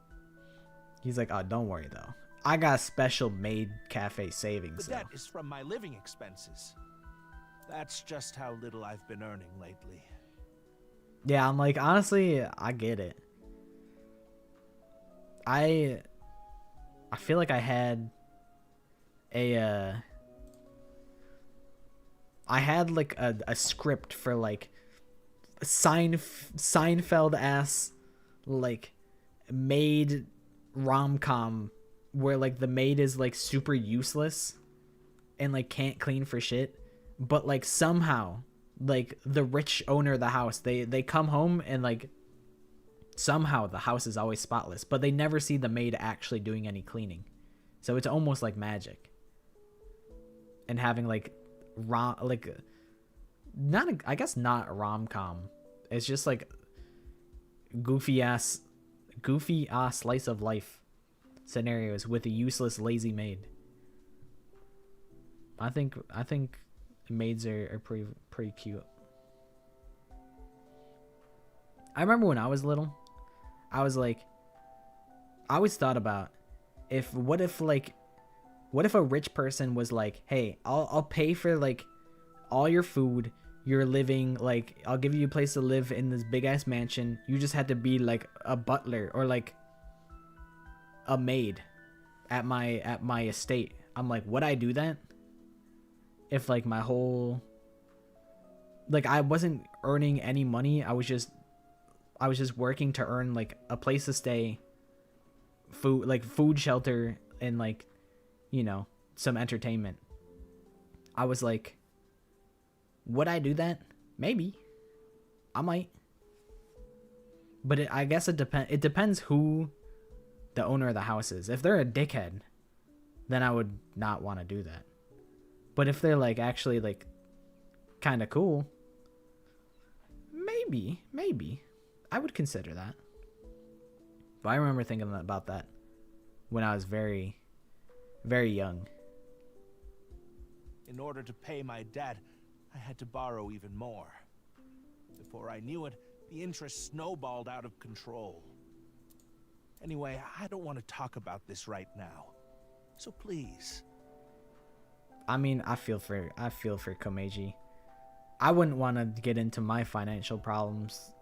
[SPEAKER 1] He's like, oh, don't worry though. I got special maid cafe savings.
[SPEAKER 5] The debt is from my living expenses. That's just how little I've been earning lately.
[SPEAKER 1] Yeah, I'm like, honestly, I get it. I feel like I had like a script for like Seinfeld ass like maid rom-com where like the maid is like super useless and like can't clean for shit, but like somehow like the rich owner of the house, they come home and like somehow the house is always spotless, but they never see the maid actually doing any cleaning. So it's almost like magic. And having like I guess not rom-com. It's just like goofy ass slice of life scenarios with a useless lazy maid. I think maids are pretty cute. I remember when I was little, I was like, I always thought about what if a rich person was like, hey, I'll pay for like all your food, your living, like I'll give you a place to live in this big ass mansion. You just had to be like a butler or like a maid at my estate. I'm like, would I do that? If like my whole, like I wasn't earning any money, I was just working to earn like a place to stay, food, shelter, and like, you know, some entertainment. I was like, would I do that? Maybe. I might. But I guess it depends who the owner of the house is. If they're a dickhead, then I would not want to do that. But if they're like actually like kind of cool, maybe I would consider that. But I remember thinking about that when I was very, very young.
[SPEAKER 5] In order to pay my debt, I had to borrow even more. Before I knew it, the interest snowballed out of control. Anyway, I don't want to talk about this right now. So please.
[SPEAKER 1] I mean, I feel for Komeiji. I wouldn't want to get into my financial problems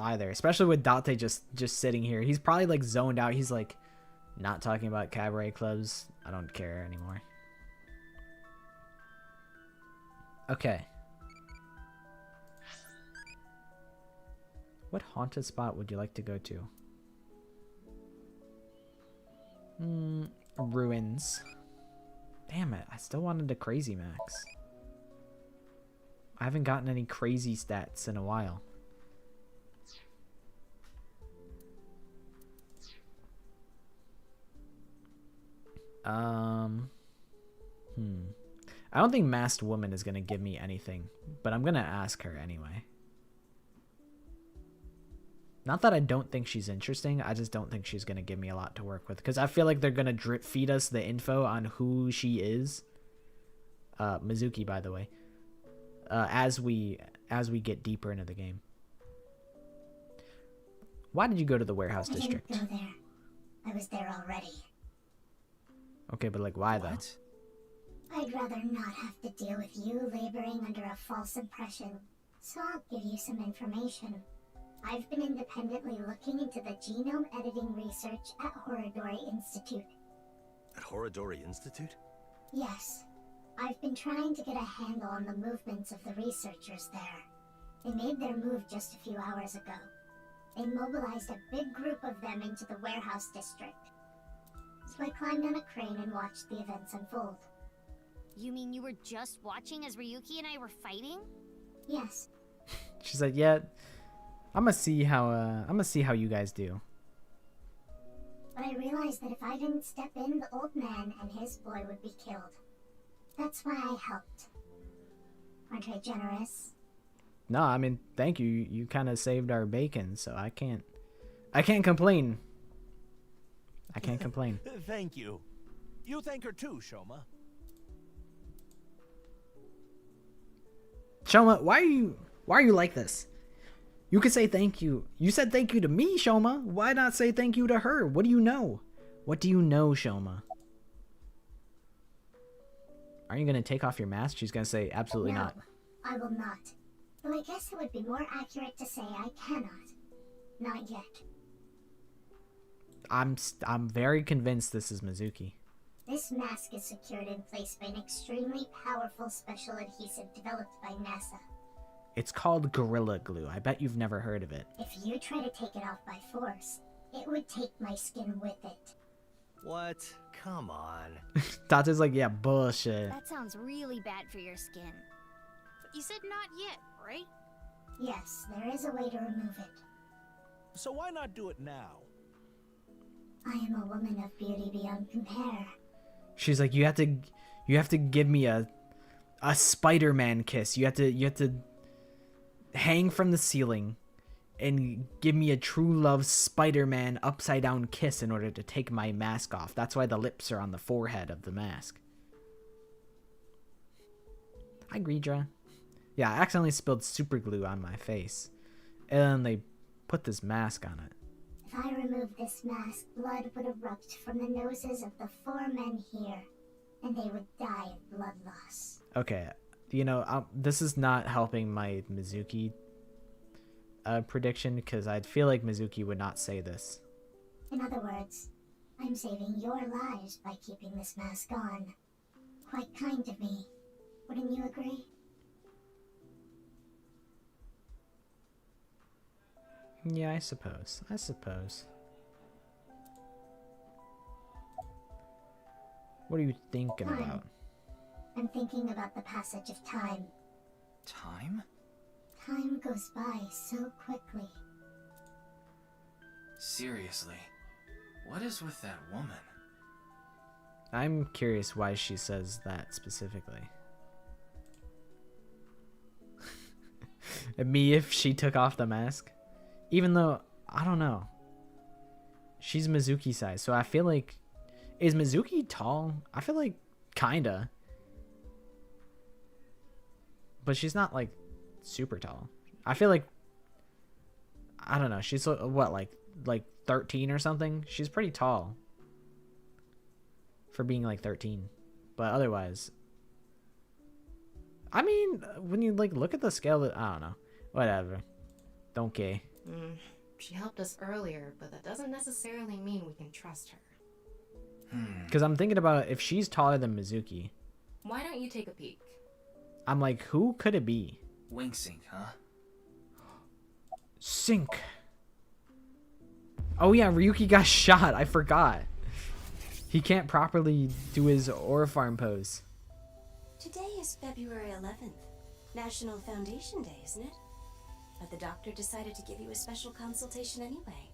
[SPEAKER 1] either, especially with Date just sitting here. He's probably like zoned out. He's like not talking about cabaret clubs. I don't care anymore. Okay. What haunted spot would you like to go to? Ruins. Damn it, I still wanted a crazy max. I haven't gotten any crazy stats in a while. I don't think Masked Woman is gonna give me anything, but I'm gonna ask her anyway. Not that I don't think she's interesting, I just don't think she's gonna give me a lot to work with, because I feel like they're gonna drip feed us the info on who she is. Mizuki, by the way. As we get deeper into the game. Why did you go to the warehouse district?
[SPEAKER 7] I didn't go there. I was there already.
[SPEAKER 1] Okay, but like why though?
[SPEAKER 4] What?
[SPEAKER 7] I'd rather not have to deal with you laboring under a false impression, so I'll give you some information. I've been independently looking into the genome editing research at Horodori Institute.
[SPEAKER 6] At Horodori Institute?
[SPEAKER 7] Yes. I've been trying to get a handle on the movements of the researchers there. They made their move just a few hours ago. They mobilized a big group of them into the warehouse district. So I climbed on a crane and watched the events unfold.
[SPEAKER 8] You mean you were just watching as Ryuki and I were fighting?
[SPEAKER 7] Yes.
[SPEAKER 1] She's like, yeah, I'm gonna see how you guys do.
[SPEAKER 7] But I realized that if I didn't step in, the old man and his boy would be killed. That's why I helped. Aren't I generous?
[SPEAKER 1] No, I mean, thank you. You kind of saved our bacon, so I can't complain. I can't complain.
[SPEAKER 5] Thank you. You thank her too, Shoma.
[SPEAKER 1] Shoma, why are you like this? You could say thank you. You said thank you to me, Shoma. Why not say thank you to her? What do you know? What do you know, Shoma? Are you gonna take off your mask? She's gonna say absolutely
[SPEAKER 7] No,
[SPEAKER 1] not.
[SPEAKER 7] I will not. Though I guess it would be more accurate to say I cannot. Not yet.
[SPEAKER 1] I'm very convinced this is Mizuki.
[SPEAKER 7] This mask is secured in place by an extremely powerful special adhesive developed by NASA.
[SPEAKER 1] It's called Gorilla Glue. I bet you've never heard of it.
[SPEAKER 7] If you try to take it off by force, it would take my skin with it.
[SPEAKER 6] What? Come on.
[SPEAKER 1] Tata's like, yeah, bullshit.
[SPEAKER 8] That sounds really bad for your skin.
[SPEAKER 3] But you said not yet, right?
[SPEAKER 7] Yes, there is a way to remove it.
[SPEAKER 5] So why not do it now?
[SPEAKER 7] I am a woman of beauty beyond compare.
[SPEAKER 1] She's like, you have to give me a Spider-Man kiss. You have to hang from the ceiling and give me a true love Spider-Man upside down kiss in order to take my mask off. That's why the lips are on the forehead of the mask. Hi, Greedra. Yeah, I accidentally spilled super glue on my face. And then they put this mask on it.
[SPEAKER 7] If I remove this mask, blood would erupt from the noses of the 4 men here, and they would die of blood loss.
[SPEAKER 1] Okay, you know, this is not helping my Mizuki prediction, because I feel like Mizuki would not say this.
[SPEAKER 7] In other words, I'm saving your lives by keeping this mask on. Quite kind of me. Wouldn't you agree?
[SPEAKER 1] Yeah, I suppose. What are you thinking
[SPEAKER 7] Time.
[SPEAKER 1] about?
[SPEAKER 7] I'm thinking about the passage of time.
[SPEAKER 4] Time?
[SPEAKER 7] Time goes by so quickly.
[SPEAKER 4] Seriously, what is with that woman?
[SPEAKER 1] I'm curious why she says that specifically. And me if she took off the mask. Even though, I don't know. She's Mizuki size, so I feel like... Is Mizuki tall? I feel like kinda. But she's not like super tall. I feel like... I don't know. She's what, like 13 or something? She's pretty tall. For being like 13. But otherwise... I mean, when you like look at the scale, I don't know. Whatever. Don't care.
[SPEAKER 2] She helped us earlier, but that doesn't necessarily mean we can trust her.
[SPEAKER 1] Because I'm thinking about if she's taller than Mizuki.
[SPEAKER 2] Why don't you take a peek?
[SPEAKER 1] I'm like, who could it be?
[SPEAKER 4] Wing sync, huh?
[SPEAKER 1] Sync. Oh yeah, Ryuki got shot. I forgot. He can't properly do his Orifarm pose.
[SPEAKER 9] Today is February 11th, National Foundation Day, isn't it? But the doctor decided to give you a special consultation anyway.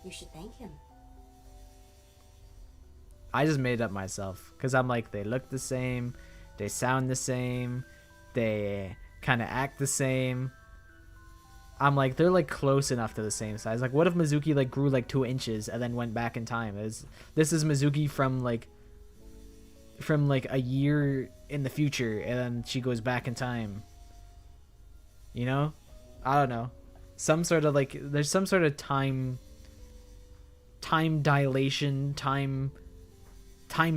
[SPEAKER 9] You should thank him.
[SPEAKER 1] I just made it up myself. Because I'm like, they look the same. They sound the same. They kind of act the same. I'm like, they're like close enough to the same size. Like, what if Mizuki like grew like 2 inches and then went back in time? This is Mizuki from like a year in the future, and then she goes back in time. You know? I don't know. Some sort of like, there's some sort of time dilation, time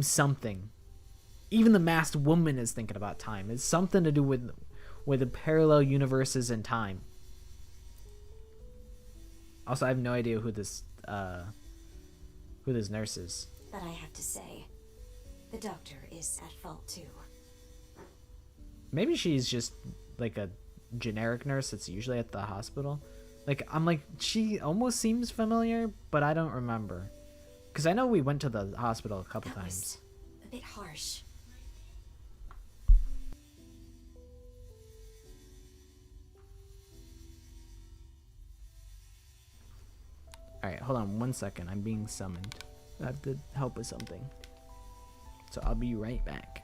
[SPEAKER 1] something. Even the masked woman is thinking about time. It's something to do with the parallel universes and time. Also, I have no idea who this nurse is.
[SPEAKER 9] But I have to say, the doctor is at fault too.
[SPEAKER 1] Maybe she's just like a generic nurse that's usually at the hospital. Like, I'm like, she almost seems familiar, but I don't remember. Because I know we went to the hospital a couple times.
[SPEAKER 9] A bit harsh.
[SPEAKER 1] Alright, hold on 1 second. I'm being summoned. I have to help with something. So I'll be right back.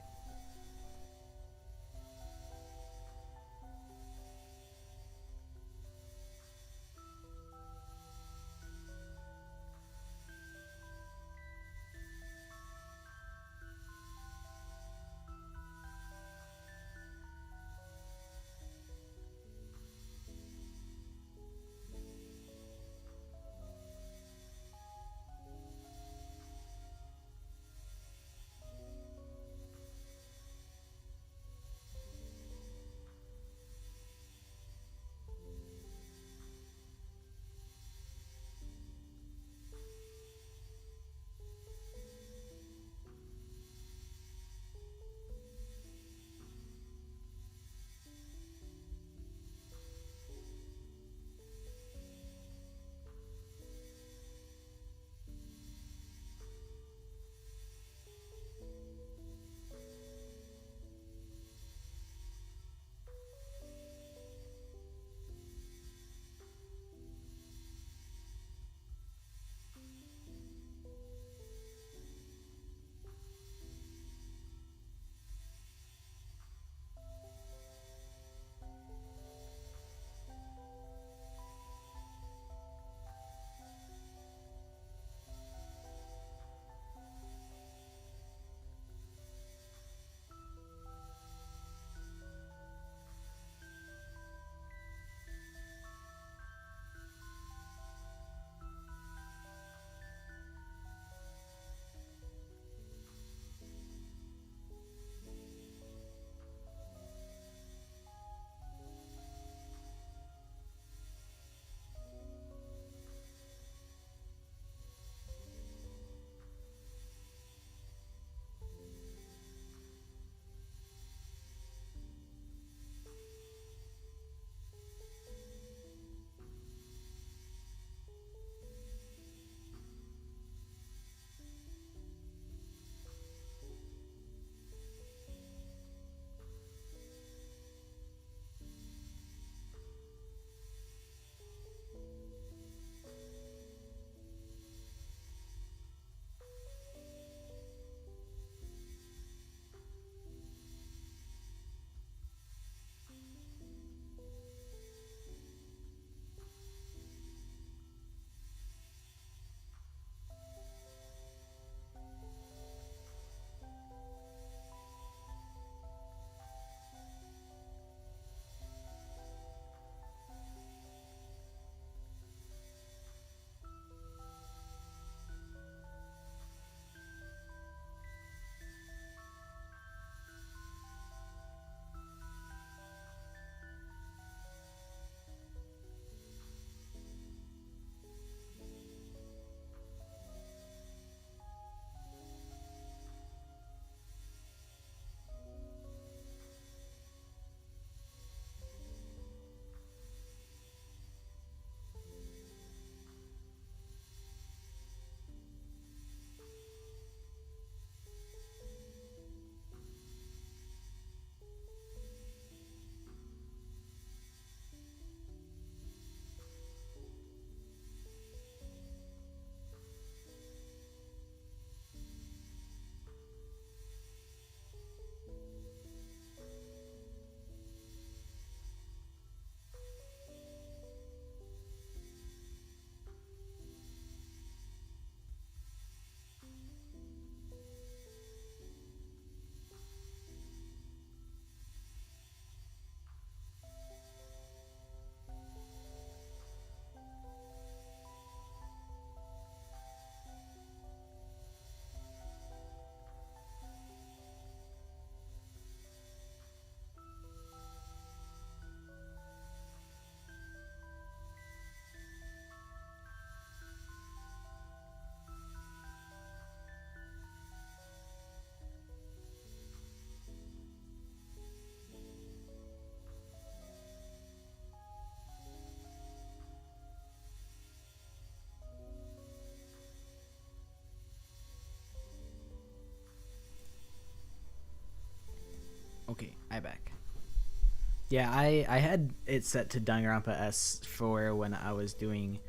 [SPEAKER 1] Yeah, I had it set to Danganronpa S for when I was doing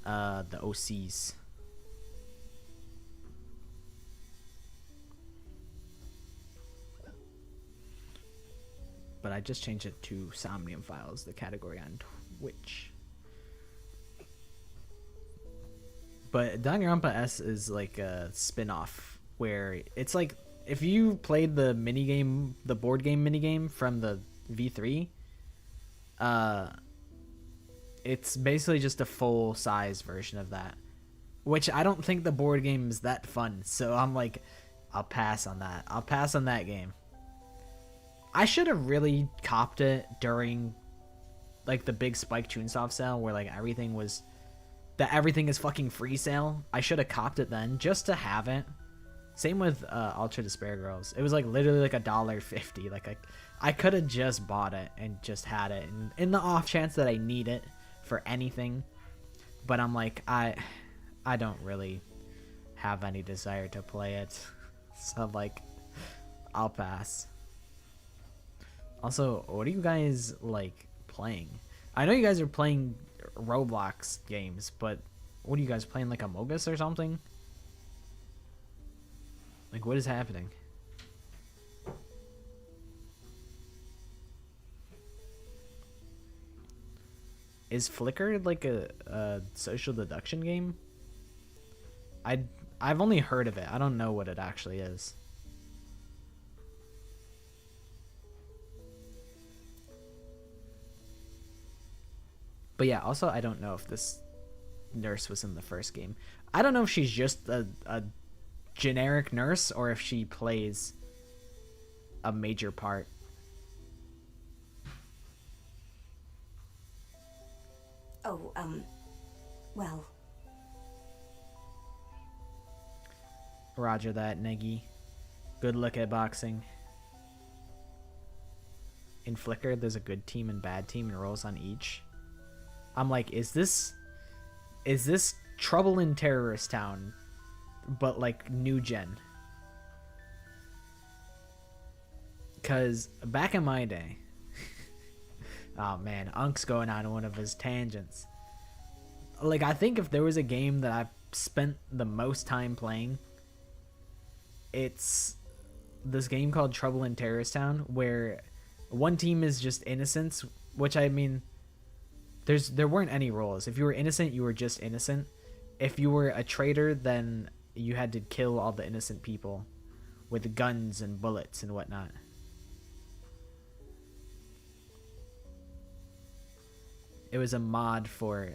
[SPEAKER 1] the OCs. But I just changed it to Somnium Files, the category on Twitch. But Danganronpa S is like a spin-off where it's like if you played the minigame, the board game minigame from the V3, it's basically just a full-size version of that. Which I don't think the board game is that fun, so I'm like, I'll pass on that. I'll pass on that game. I should have really copped it during like the big Spike Chunsoft sale where like everything is fucking free sale. I should have copped it then just to have it. Same with Ultra Despair Girls. It was like literally like $1.50. Like I could have just bought it and just had it, and in the off chance that I need it for anything. But I'm like, I don't really have any desire to play it, so I'm like, I'll pass. Also, what are you guys like playing? I know you guys are playing Roblox games, but what are you guys playing, like Among Us or something? Like, what is happening? Is Flickr like a social deduction game? I've only heard of it. I don't know what it actually is. But yeah, also I don't know if this nurse was in the first game. I don't know if she's just a generic nurse or if she plays a major part.
[SPEAKER 9] Oh, well.
[SPEAKER 1] Roger that, Neggy. Good luck at boxing. In Flickr, there's a good team and bad team and roles on each. I'm like, is this Trouble in Terrorist Town, but like new gen? Cause back in my day, oh man, Unk's going on one of his tangents. Like, I think if there was a game that I spent the most time playing, it's this game called Trouble in Terrorist Town, where one team is just innocents, which I mean, there weren't any roles. If you were innocent, you were just innocent. If you were a traitor, then you had to kill all the innocent people with guns and bullets and whatnot. It was a mod for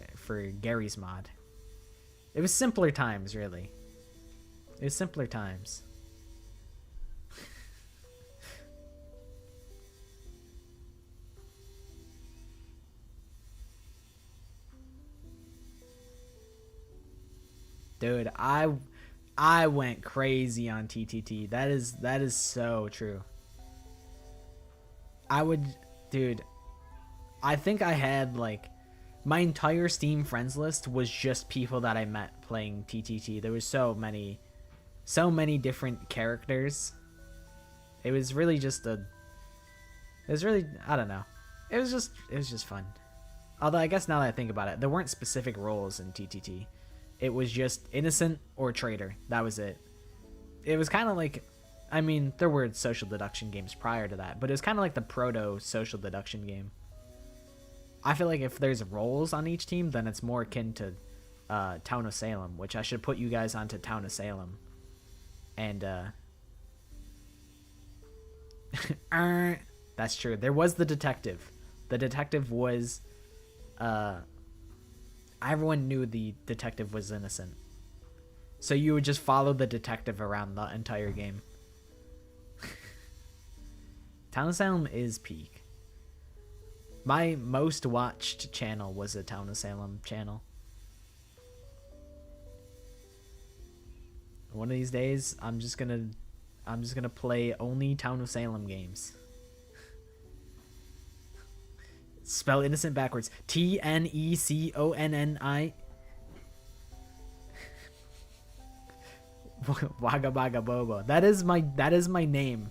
[SPEAKER 1] Gary's mod. It was simpler times, really. It was simpler times. Dude, I went crazy on TTT. That is so true. Dude, I think I had like my entire Steam friends list was just people that I met playing TTT. There was so many different characters. It was really I don't know. It was just fun. Although I guess now that I think about it, there weren't specific roles in TTT. It was just innocent or traitor. That was it. It was kind of like, I mean, there were social deduction games prior to that, but it was kind of like the proto social deduction game. I feel like if there's roles on each team, then it's more akin to Town of Salem, which I should put you guys onto Town of Salem. And that's true. There was the detective. The detective was everyone knew the detective was innocent. So you would just follow the detective around the entire game. Town of Salem is peak. My most watched channel was a Town of Salem channel. One of these days, I'm just gonna play only Town of Salem games. Spell innocent backwards. TNECONNI. Wagga Baga Bobo. That is my name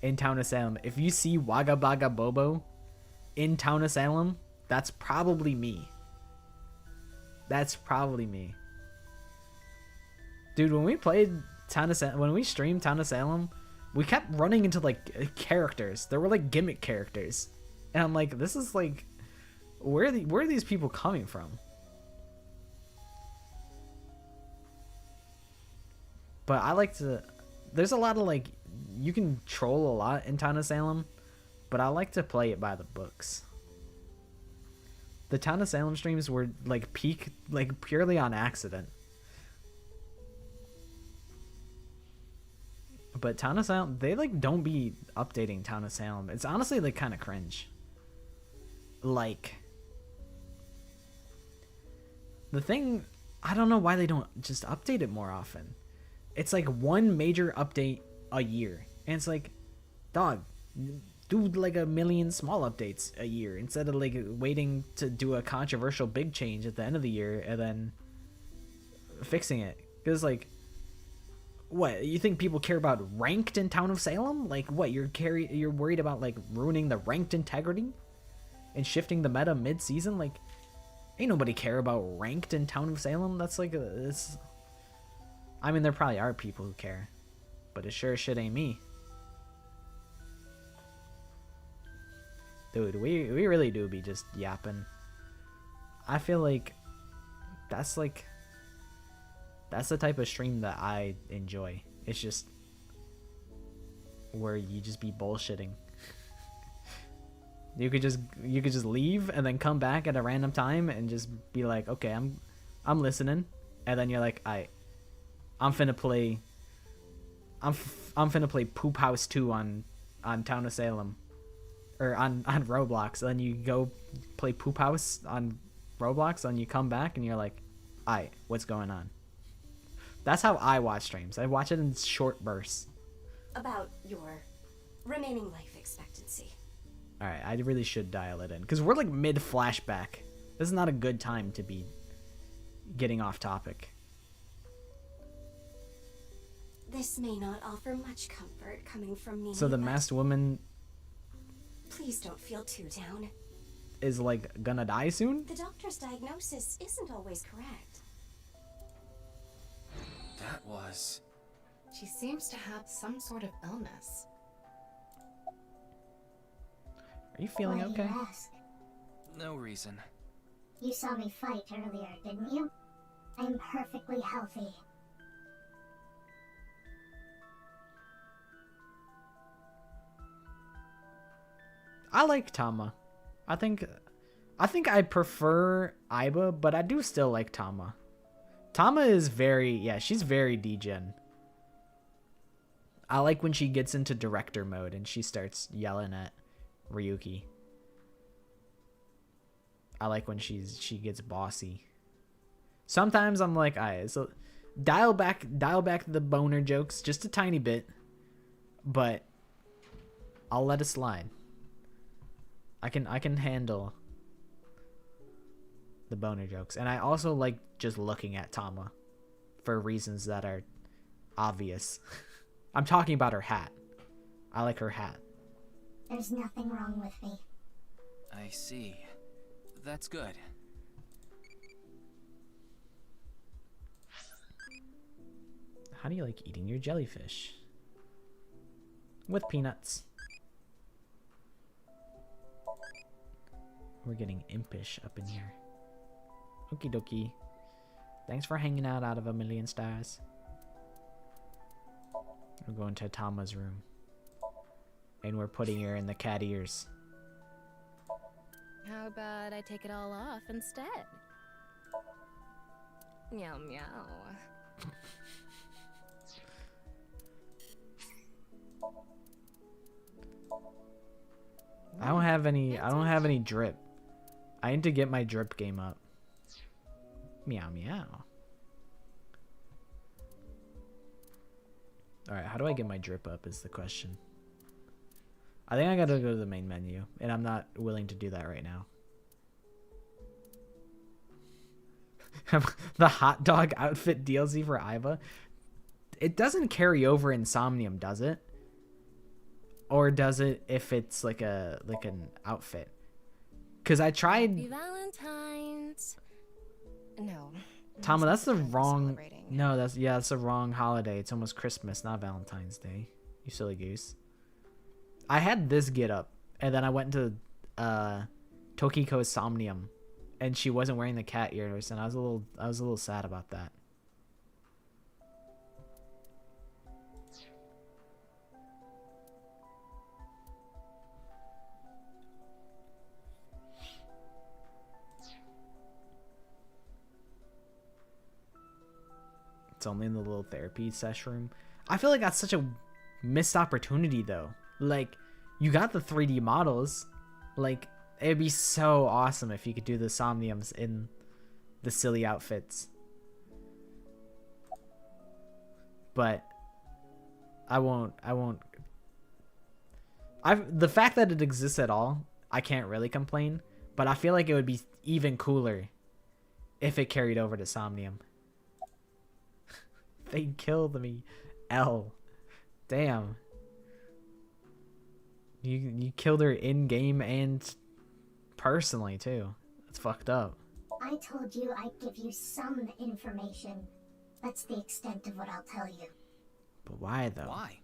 [SPEAKER 1] in Town of Salem. If you see Wagga Baga Bobo in Town of Salem, that's probably me. That's probably me. Dude, when we played Town of Salem, when we streamed Town of Salem, we kept running into like characters. There were like gimmick characters. And I'm like, this is like, where are these people coming from? But I like to, there's a lot of like, you can troll a lot in Town of Salem, but I like to play it by the books. The Town of Salem streams were like purely on accident. But Town of Salem, they like don't be updating Town of Salem. It's honestly like kind of cringe. Like, the thing, I don't know why they don't just update it more often. It's like one major update a year, and it's like, dog, do like a million small updates a year instead of like waiting to do a controversial big change at the end of the year and then fixing it. Because like, what, you think people care about ranked in Town of Salem? Like, what, you're worried about like ruining the ranked integrity and shifting the meta mid-season? Like, ain't nobody care about ranked in Town of Salem. That's like it's, I mean, there probably are people who care, but it sure as shit ain't me. Dude, we really do be just yapping. I feel like that's the type of stream that I enjoy. It's just where you just be bullshitting. You could just leave and then come back at a random time and just be like, okay, I'm listening, and then you're like, I'm finna play Poop House 2 on Town of Salem, or on Roblox. And then you go play Poop House on Roblox, and you come back and you're like, what's going on? That's how I watch streams. I watch it in short bursts.
[SPEAKER 9] About your remaining life expectancy.
[SPEAKER 1] Alright, I really should dial it in, because we're like mid-flashback. This is not a good time to be getting off topic.
[SPEAKER 9] This may not offer much comfort coming from me.
[SPEAKER 1] So the
[SPEAKER 9] but
[SPEAKER 1] masked woman
[SPEAKER 9] please don't feel too down.
[SPEAKER 1] is like gonna die soon?
[SPEAKER 9] The doctor's diagnosis isn't always correct.
[SPEAKER 4] That was...
[SPEAKER 2] She seems to have some sort of illness.
[SPEAKER 1] Are you feeling
[SPEAKER 7] Why do
[SPEAKER 1] okay?
[SPEAKER 7] you ask?
[SPEAKER 4] no reason.
[SPEAKER 7] You saw me fight earlier, didn't you? I'm perfectly healthy.
[SPEAKER 1] I like Tama. I think I prefer Aiba, but I do still like Tama. Tama is she's very degen. I like when she gets into director mode and she starts yelling at Ryuki. I like when she gets bossy. Sometimes I'm like, so dial back the boner jokes just a tiny bit, but I'll let it slide. I can handle the boner jokes. And I also like just looking at Tama for reasons that are obvious. I'm talking about her hat. I like her hat.
[SPEAKER 7] There's nothing wrong with me.
[SPEAKER 4] I see. That's good.
[SPEAKER 1] How do you like eating your jellyfish? With peanuts. We're getting impish up in here. Okie dokie. Thanks for hanging out of a million stars. We're going to Tama's room. And we're putting her in the cat ears.
[SPEAKER 10] How about I take it all off instead? Meow meow.
[SPEAKER 1] I don't have any drip. I need to get my drip game up. Meow meow. Alright, how do I get my drip up is the question. I think I gotta go to the main menu, and I'm not willing to do that right now. The hot dog outfit DLC for Aiba. It doesn't carry over in Somnium, does it? Or does it if it's like an outfit? Because I
[SPEAKER 10] Happy
[SPEAKER 1] tried.
[SPEAKER 10] Valentine's. No.
[SPEAKER 1] Tama, that's the
[SPEAKER 10] time for
[SPEAKER 1] wrong.
[SPEAKER 10] celebrating.
[SPEAKER 1] No, that's the wrong holiday. It's almost Christmas, not Valentine's Day. You silly goose. I had this get up, and then I went to Tokiko's Somnium, and she wasn't wearing the cat ears, and I was a little sad about that. It's only in the little therapy sesh room. I feel like that's such a missed opportunity, though. Like, you got the 3D models. Like, it'd be so awesome if you could do the Somniums in the silly outfits. But I won't. The fact that it exists at all, I can't really complain. But I feel like it would be even cooler if it carried over to Somnium. They killed me. L. Damn. You killed her in game and personally too. That's fucked up.
[SPEAKER 7] I told you I'd give you some information. That's the extent of what I'll tell you.
[SPEAKER 1] But why though?
[SPEAKER 4] Why?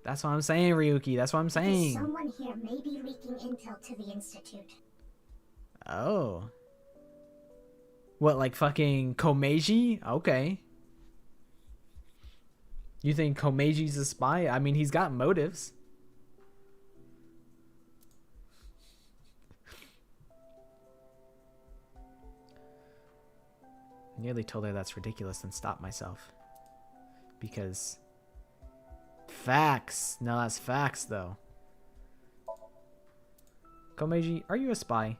[SPEAKER 1] That's what I'm saying, Ryuki. That's what I'm
[SPEAKER 7] Because
[SPEAKER 1] saying.
[SPEAKER 7] someone here may be leaking intel to the Institute.
[SPEAKER 1] Oh. What, like fucking Komeiji? Okay. You think Komeiji's a spy? I mean, he's got motives. Nearly told her that's ridiculous and stopped myself. Because... Facts. No, that's facts, though. Komeiji, are you a spy?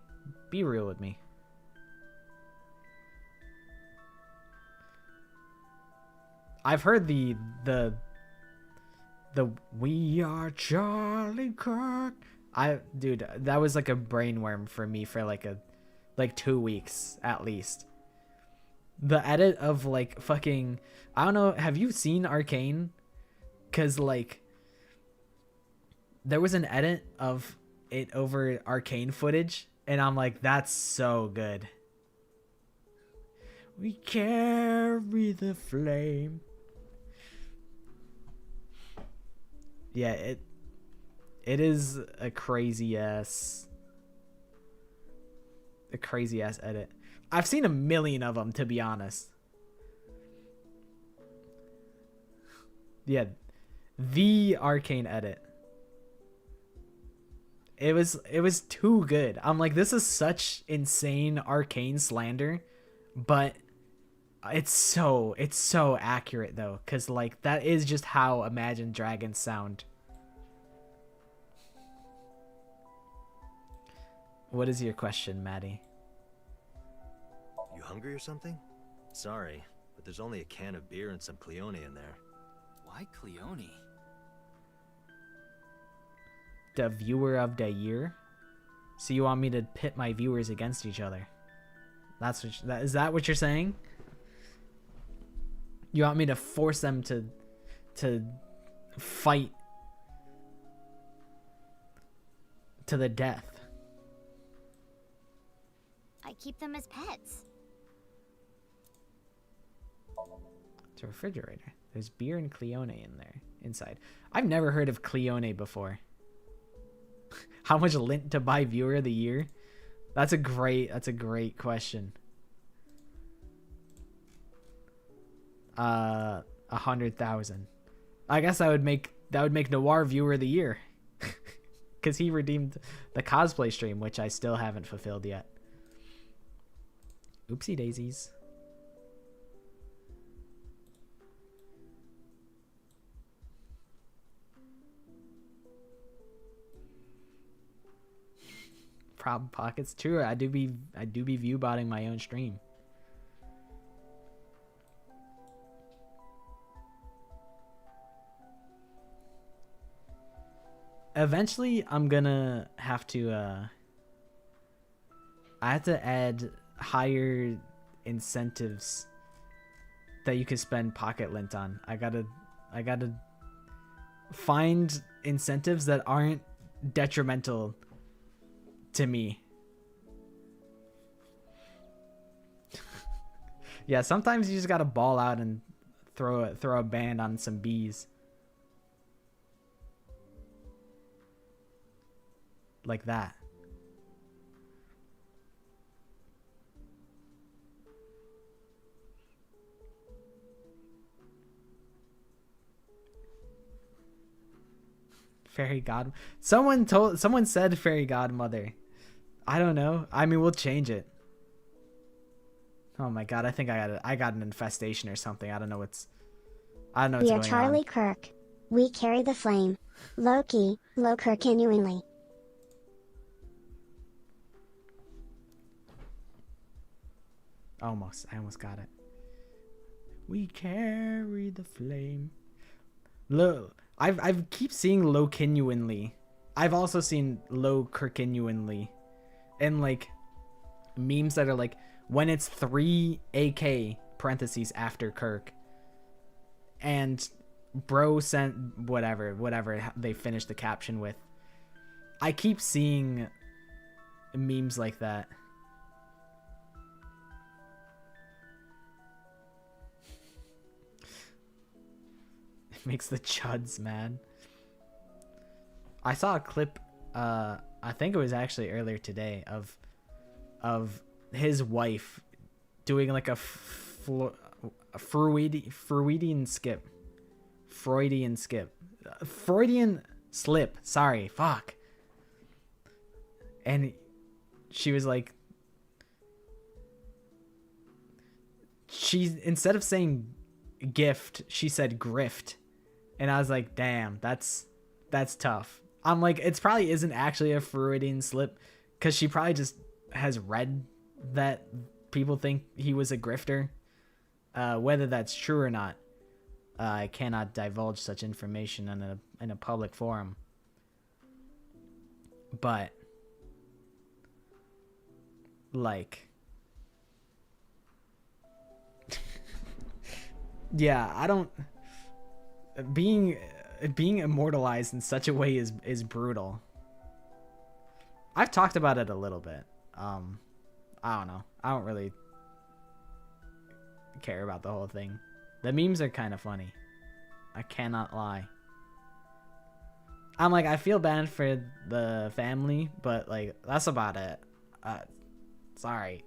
[SPEAKER 1] Be real with me. I've heard the We Are Charlie Kirk. Dude, that was like a brainworm for me for like 2 weeks at least. The edit of like fucking, I don't know, have you seen Arcane? Cause like there was an edit of it over Arcane footage and I'm like, that's so good. We carry the flame. Yeah, it is a crazy ass edit. I've seen a million of them, to be honest. Yeah, the Arcane edit. It was too good. I'm like, this is such insane Arcane slander, but it's so accurate though, cause like that is just how Imagine Dragons sound. What is your question, Maddie?
[SPEAKER 6] You hungry or something? Sorry, but there's only a can of beer and some Cleone in there.
[SPEAKER 4] Why Cleone?
[SPEAKER 1] The viewer of the year? So you want me to pit my viewers against each other? Is that what you're saying? You want me to force them to fight to the death?
[SPEAKER 8] I keep them as pets.
[SPEAKER 1] It's a refrigerator. There's beer and Cleone in there, inside. I've never heard of Cleone before. How much lint to buy viewer of the year? That's a great question. 100,000. I guess that would make Noir viewer of the year. Cause he redeemed the cosplay stream, which I still haven't fulfilled yet. Oopsie daisies. Problem pockets. True, I do be view botting my own stream. Eventually I'm gonna have to I have to add higher incentives that you could spend pocket lint on. I gotta find incentives that aren't detrimental to me. Yeah, sometimes you just gotta ball out and throw a band on some bees. Like that. Fairy god. Someone said fairy godmother. I don't know. I mean, we'll change it. Oh my god, I think I got an infestation or something. I don't know what's going on.
[SPEAKER 7] We are Charlie Kirk. We carry the flame. Loki, low continually.
[SPEAKER 1] I almost got it. We carry the flame. I've keep seeing low continually. I've also seen low continually. And like memes that are like when it's 3 AK parentheses after Kirk. And bro sent whatever they finished the caption with. I keep seeing memes like that. It makes the chuds mad. I saw a clip, I think it was actually earlier today, of his wife doing like a Freudian slip. Sorry, fuck. And she was like, instead of saying gift, she said grift. And I was like, damn, that's tough. I'm like, it's probably isn't actually a Freudian slip, because she probably just has read that people think he was a grifter. Whether that's true or not, I cannot divulge such information in a public forum. But like, yeah, I don't. Being immortalized in such a way is brutal. I've talked about it a little bit. I don't know. I don't really care about the whole thing. The memes are kind of funny. I cannot lie. I'm like, I feel bad for the family, but like, that's about it. Sorry.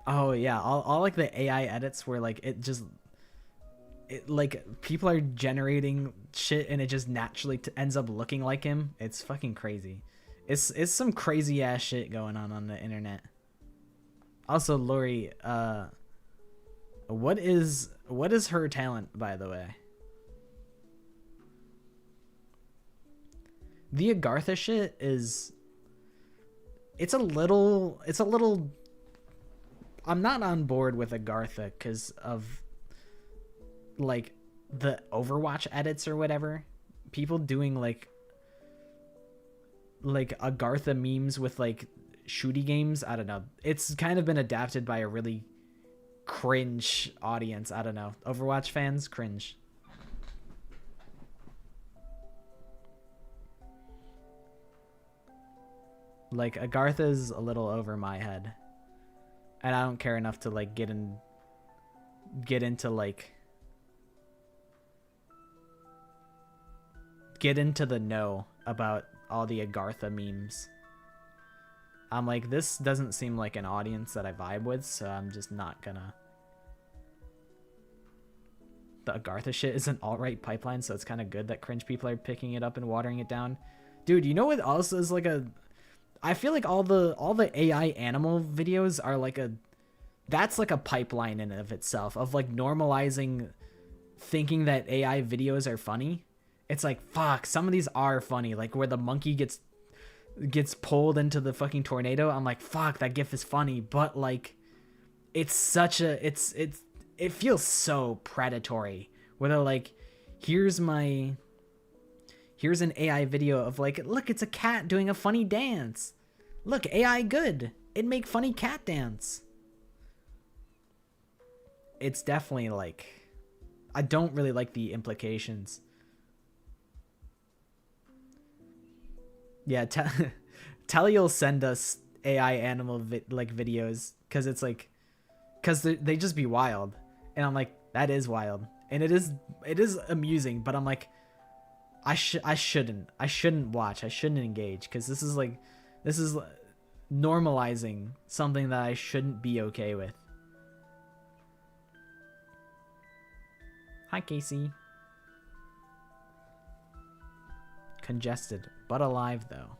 [SPEAKER 1] Oh yeah, all like the AI edits where like it like people are generating shit and it just naturally ends up looking like him. It's fucking crazy. It's some crazy ass shit going on the internet. Also, Lori, what is her talent, by the way? The Agartha shit is, it's a little I'm not on board with Agartha because of like the Overwatch edits or whatever. People doing like Agartha memes with like shooty games. I don't know. It's kind of been adapted by a really cringe audience. I don't know. Overwatch fans cringe. Like Agartha's a little over my head. And I don't care enough to like get into the know about all the Agartha memes. I'm like, this doesn't seem like an audience that I vibe with, so I'm just not gonna. The Agartha shit is an alt-right pipeline, so it's kind of good that cringe people are picking it up and watering it down. Dude, you know what else is like a... I feel like all the AI animal videos are like that's like a pipeline in and of itself of like normalizing thinking that AI videos are funny. It's like, fuck, some of these are funny, like where the monkey gets pulled into the fucking tornado. I'm like, fuck, that gif is funny, but like it's such a it feels so predatory where they're like, here's an AI video of like, look, it's a cat doing a funny dance. Look, AI good. It make funny cat dance. It's definitely like, I don't really like the implications. Yeah, Telly will send us AI animal videos, because it's like, because they just be wild, and I'm like, that is wild, and it is amusing, but I'm like, I shouldn't watch, I shouldn't engage, because this is normalizing something that I shouldn't be okay with. Hi, Casey. Congested, but alive though.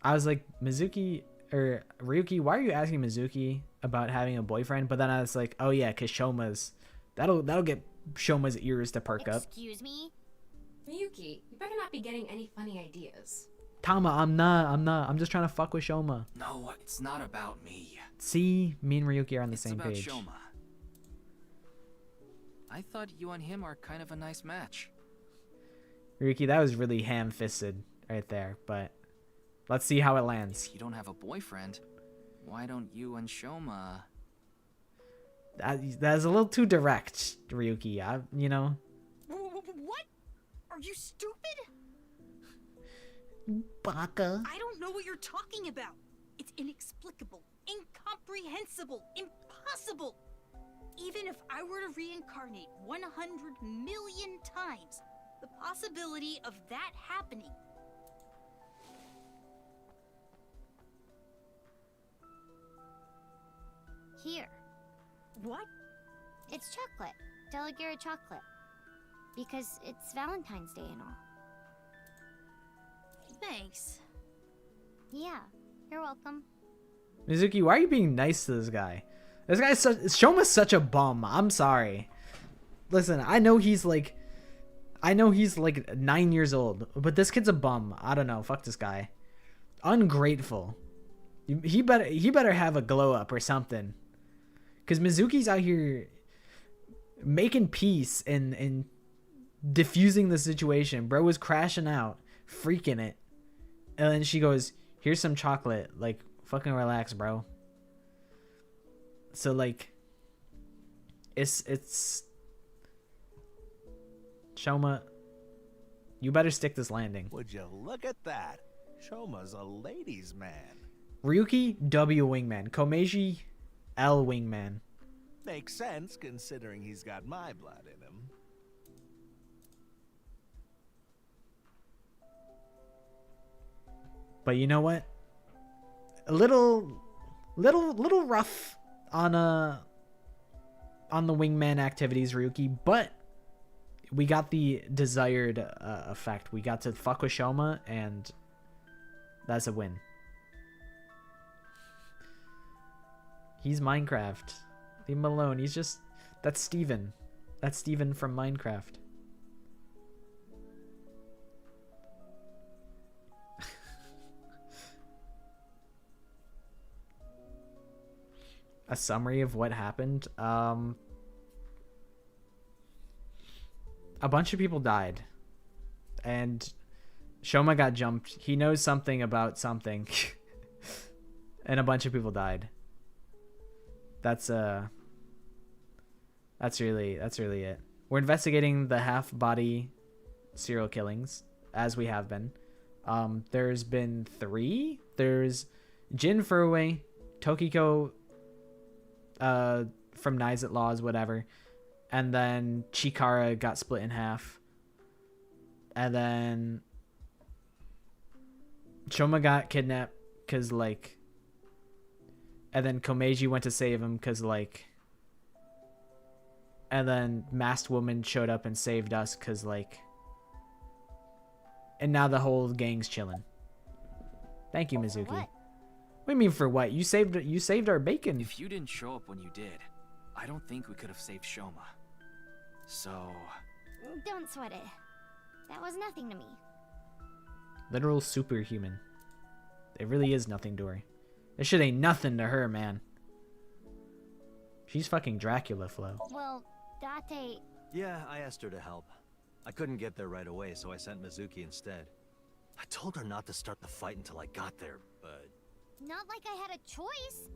[SPEAKER 1] I was like, Mizuki or Ryuki, why are you asking Mizuki about having a boyfriend? But then I was like, oh yeah, cause Shoma's that'll get Shoma's ears to perk up.
[SPEAKER 8] Excuse me?
[SPEAKER 2] Ryuki, you better not be getting any funny ideas.
[SPEAKER 1] Tama, I'm not. I'm just trying to fuck with Shoma.
[SPEAKER 4] No, it's not about me.
[SPEAKER 1] See, me and Ryuki are on the same page.
[SPEAKER 4] It's about Shoma. I thought you and him are kind of a nice match.
[SPEAKER 1] Ryuki, that was really ham-fisted right there, but let's see how it lands.
[SPEAKER 4] If you don't have a boyfriend, why don't you and Shoma...
[SPEAKER 1] That's a little too direct, Ryuki. You know.
[SPEAKER 3] What? Are you stupid?
[SPEAKER 1] Baka.
[SPEAKER 3] I don't know what you're talking about. It's inexplicable, incomprehensible, impossible. Even if I were to reincarnate 100 million times, the possibility of that happening.
[SPEAKER 8] Here.
[SPEAKER 3] What?
[SPEAKER 8] It's chocolate. Deligera chocolate. Because it's Valentine's Day and all.
[SPEAKER 3] Thanks.
[SPEAKER 8] Yeah, you're welcome.
[SPEAKER 1] Mizuki, why are you being nice to this guy? This guy's Shoma's such a bum. I'm sorry. Listen, I know he's like 9 years old, but this kid's a bum. I don't know. Fuck this guy. Ungrateful. He better have a glow up or something. Cause Mizuki's out here making peace and diffusing the situation. Bro was crashing out, freaking it. And then she goes, here's some chocolate. Like, fucking relax, bro. So, like, it's... Shoma, you better stick this landing.
[SPEAKER 5] Would you look at that? Shoma's a ladies' man.
[SPEAKER 1] Ryuki, W wingman. Komeiji, L wingman.
[SPEAKER 5] Makes sense, considering he's got my blood in him.
[SPEAKER 1] But you know what? A little rough on the wingman activities, Ryuki, but we got the desired effect. We got to fuck with Shoma, and that's a win. He's Minecraft. Leave him alone. He's just... That's Steven. That's Steven from Minecraft. A summary of what happened. A bunch of people died. And Shoma got jumped. He knows something about something. And a bunch of people died. That's really it. We're investigating the half-body serial killings, as we have been. There's been 3. There's Jin Furway, Tokiko from Knives at Laws, whatever. And then Chikara got split in half. And then Shoma got kidnapped because, like... And then Komeiji went to save him because, like... And then Masked Woman showed up and saved us because, like... And now the whole gang's chilling. Thank you, Mizuki.
[SPEAKER 8] What?
[SPEAKER 1] What do you mean for what? You saved our bacon.
[SPEAKER 4] If you didn't show up when you did, I don't think we could have saved Shoma. So...
[SPEAKER 8] Don't sweat it. That was nothing to me.
[SPEAKER 1] Literal superhuman. It really is nothing to her. This shit ain't nothing to her, man. She's fucking Dracula, Flo.
[SPEAKER 8] Well, Date...
[SPEAKER 6] Yeah, I asked her to help. I couldn't get there right away, so I sent Mizuki instead. I told her not to start the fight until I got there, but...
[SPEAKER 8] Not like I had a choice.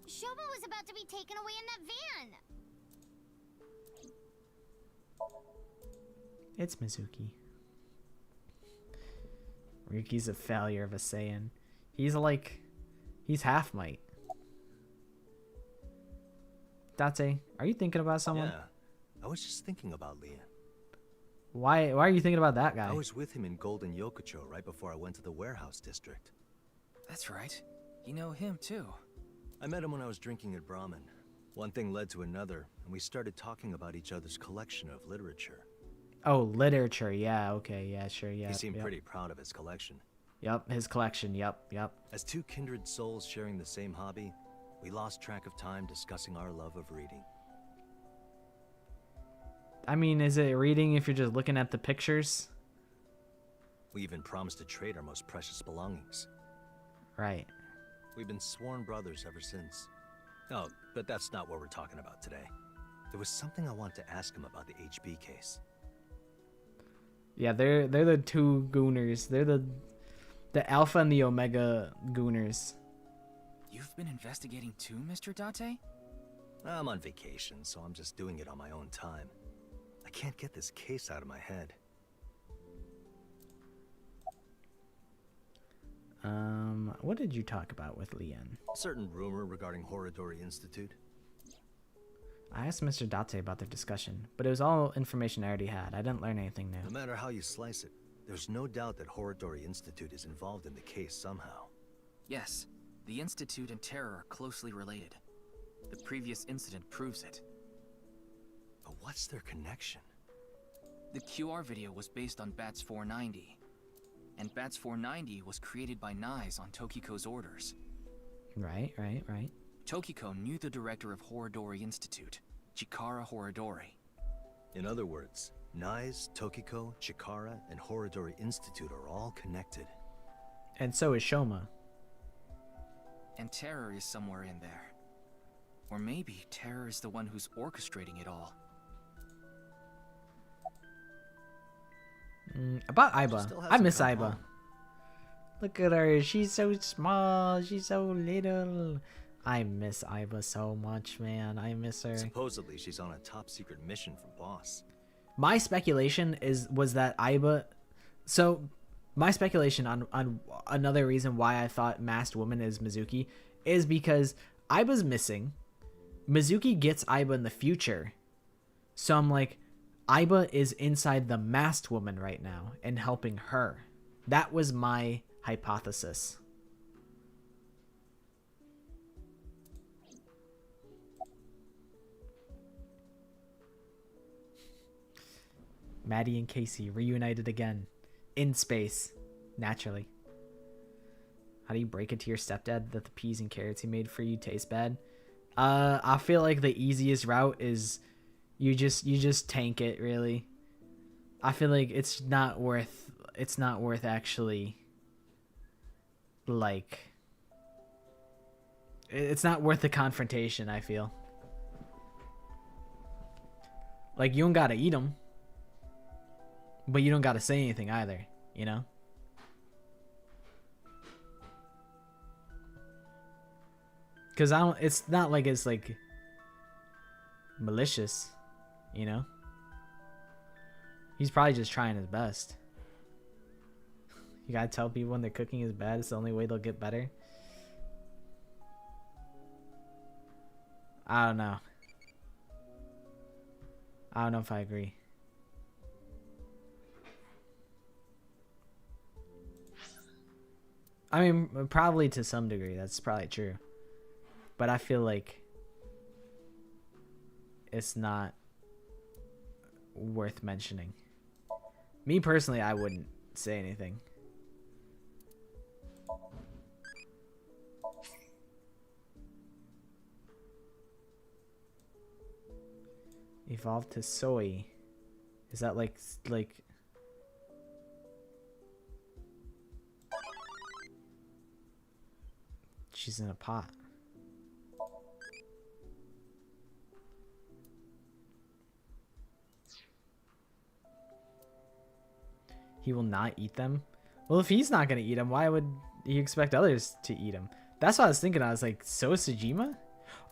[SPEAKER 8] Shoma was about to be taken away in that van.
[SPEAKER 1] It's Mizuki. Ryuki's a failure of a Saiyan. He's half might. Date, are you thinking about someone?
[SPEAKER 6] Yeah, I was just thinking about Leon.
[SPEAKER 1] Why are you thinking about that guy?
[SPEAKER 6] I was with him in Golden Yokocho right before I went to the warehouse district.
[SPEAKER 4] That's right. You know him too.
[SPEAKER 6] I met him when I was drinking at Brahmin. One thing led to another, and we started talking about each other's collection of literature.
[SPEAKER 1] Oh, literature. Yeah, okay. Yeah, sure. Yeah.
[SPEAKER 6] He seemed pretty proud of his collection.
[SPEAKER 1] Yep, his collection. Yep.
[SPEAKER 6] As two kindred souls sharing the same hobby, we lost track of time discussing our love of reading.
[SPEAKER 1] I mean, is it reading if you're just looking at the pictures?
[SPEAKER 6] We even promised to trade our most precious belongings.
[SPEAKER 1] Right.
[SPEAKER 6] We've been sworn brothers ever since. Oh, but that's not what we're talking about today. There was something I wanted to ask him about the HB case.
[SPEAKER 1] Yeah, they're the two gooners. They're the Alpha and the Omega gooners.
[SPEAKER 4] You've been investigating too, Mr. Date?
[SPEAKER 6] I'm on vacation, so I'm just doing it on my own time. I can't get this case out of my head.
[SPEAKER 1] What did you talk about with Leon?
[SPEAKER 6] A certain rumor regarding Horodori Institute.
[SPEAKER 1] I asked Mr. Date about their discussion, but it was all information I already had. I didn't learn anything new.
[SPEAKER 6] No matter how you slice it, there's no doubt that Horodori Institute is involved in the case somehow.
[SPEAKER 4] Yes, the Institute and Terror are closely related. The previous incident proves it.
[SPEAKER 6] But what's their connection?
[SPEAKER 4] The QR video was based on Bats 490. And Bats 490 was created by Nyes on Tokiko's orders.
[SPEAKER 1] Right.
[SPEAKER 4] Tokiko knew the director of Horodori Institute, Chikara Horodori.
[SPEAKER 6] In other words, Nyes, Tokiko, Chikara, and Horodori Institute are all connected.
[SPEAKER 1] And so is Shoma.
[SPEAKER 4] And Terror is somewhere in there. Or maybe Terror is the one who's orchestrating it all.
[SPEAKER 1] About Aiba. I miss Aiba.
[SPEAKER 6] Home.
[SPEAKER 1] Look at her. She's so small. She's so little. I miss Aiba so much, man. I miss her.
[SPEAKER 6] Supposedly, she's on a top secret mission from Boss.
[SPEAKER 1] My speculation was that Aiba. So, my speculation on another reason why I thought Masked Woman is Mizuki is because Aiba's missing. Mizuki gets Aiba in the future. So I'm like, Aiba is inside the Masked Woman right now and helping her. That was my hypothesis. Maddie and Casey reunited again. In space. Naturally. How do you break it to your stepdad that the peas and carrots he made for you taste bad? I feel like the easiest route is you just tank it, really. I feel like it's not worth actually, like, it's not worth the confrontation, I feel. Like, you don't gotta eat them, but you don't gotta say anything either, you know? Because it's not like it's like malicious, you know? He's probably just trying his best. You gotta tell people when their cooking is bad, it's the only way they'll get better. I don't know. I don't know if I agree. I mean, probably to some degree, that's probably true. But I feel like it's not worth mentioning. Me personally, I wouldn't say anything. Evolved to soy. Is that like she's in a pot. He will not eat them? Well, if he's not going to eat them, why would he expect others to eat them? That's what I was thinking. I was like, so is Sejima?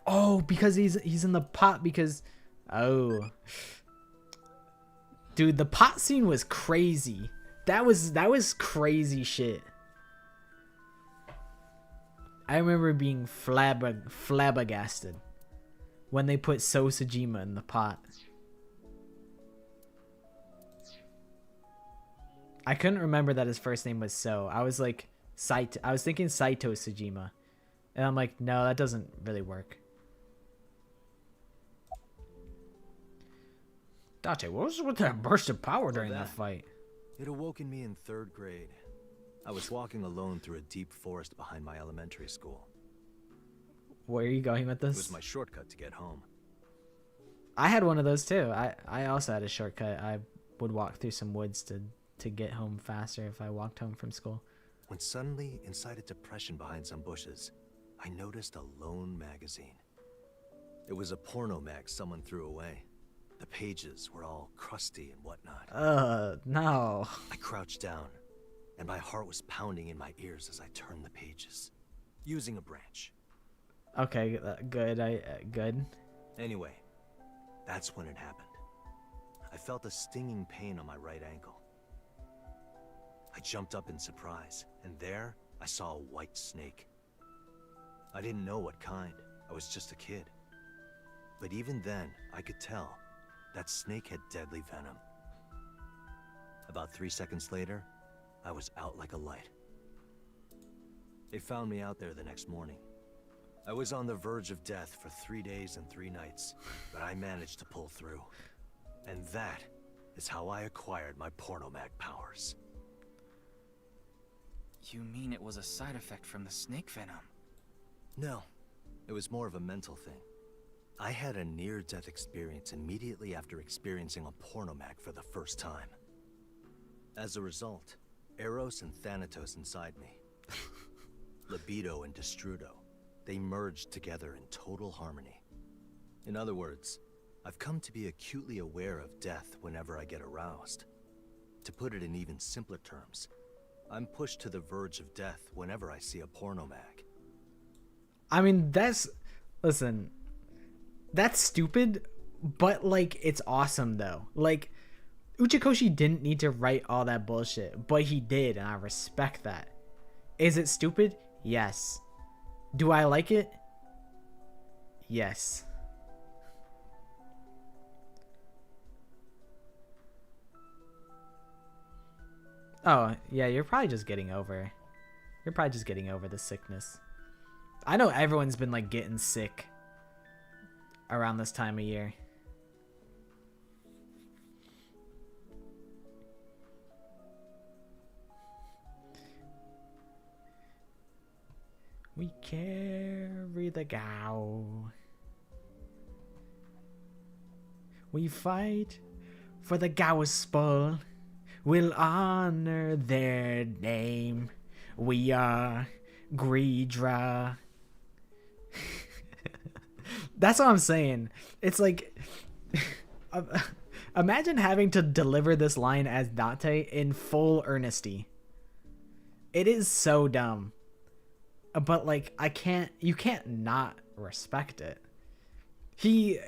[SPEAKER 1] Oh, because he's in the pot because... Oh. Dude, the pot scene was crazy. That was crazy shit. I remember being flabbergasted when they put So Sajima in the pot. I couldn't remember that his first name was So. I was like, I was thinking Saito Sajima. And I'm like, no, that doesn't really work. Date, what was with that burst of power during that fight?
[SPEAKER 6] It awoke in me in 3rd grade. I was walking alone through a deep forest behind my elementary school.
[SPEAKER 1] Where are you going with this?
[SPEAKER 6] It was my shortcut to get home.
[SPEAKER 1] I had one of those too. I also had a shortcut. I would walk through some woods to get home faster if I walked home from school.
[SPEAKER 6] When suddenly, inside a depression behind some bushes, I noticed a lone magazine. It was a porno mag someone threw away. The pages were all crusty and whatnot.
[SPEAKER 1] No.
[SPEAKER 6] I crouched down, and my heart was pounding in my ears as I turned the pages, using a branch.
[SPEAKER 1] Okay, good. Good.
[SPEAKER 6] Anyway, that's when it happened. I felt a stinging pain on my right ankle. I jumped up in surprise, and there I saw a white snake. I didn't know what kind. I was just a kid. But even then, I could tell that snake had deadly venom. About 3 seconds later, I was out like a light. They found me out there the next morning. I was on the verge of death for 3 days and 3 nights, but I managed to pull through. And that is how I acquired my pornomag powers.
[SPEAKER 4] You mean it was a side effect from the snake venom?
[SPEAKER 6] No, it was more of a mental thing. I had a near-death experience immediately after experiencing a pornomag for the first time. As a result, Eros and Thanatos inside me, libido and destrudo, they merged together in total harmony. In other words, I've come to be acutely aware of death whenever I get aroused. To put it in even simpler terms, I'm pushed to the verge of death whenever I see a pornomag.
[SPEAKER 1] I mean, listen, that's stupid, but like, it's awesome though. Like, Uchikoshi didn't need to write all that bullshit, but he did, and I respect that. Is it stupid? Yes. Do I like it? Yes. Oh, yeah, you're probably just getting over the sickness. I know everyone's been like getting sick around this time of year. We carry the Gao. We fight for the Gospel. We'll honor their name. We are Greedra. That's what I'm saying. It's like, imagine having to deliver this line as Date in full earnesty. It is so dumb. But like, you can't not respect it. He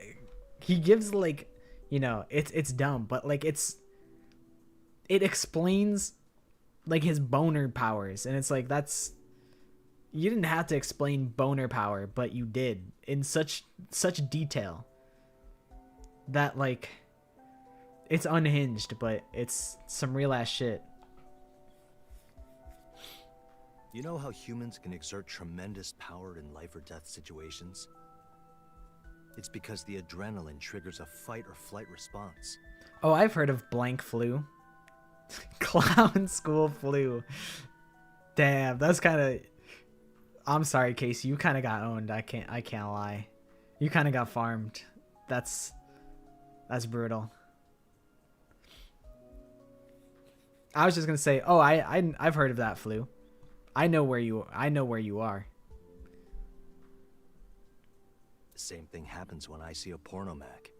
[SPEAKER 1] gives like, you know, it's dumb, but like it explains like his boner powers, and it's like, you didn't have to explain boner power, but you did in such detail that like, it's unhinged, but it's some real ass shit.
[SPEAKER 6] You know how humans can exert tremendous power in life or death situations? It's because the adrenaline triggers a fight or flight response.
[SPEAKER 1] Oh, I've heard of blank flu. Clown school flu. Damn, that's kind of... I'm sorry, Casey. You kind of got owned. I can't lie. You kind of got farmed. That's brutal. I was just gonna say, oh, I've heard of that flu. I know where you are.
[SPEAKER 6] The same thing happens when I see a pornomag.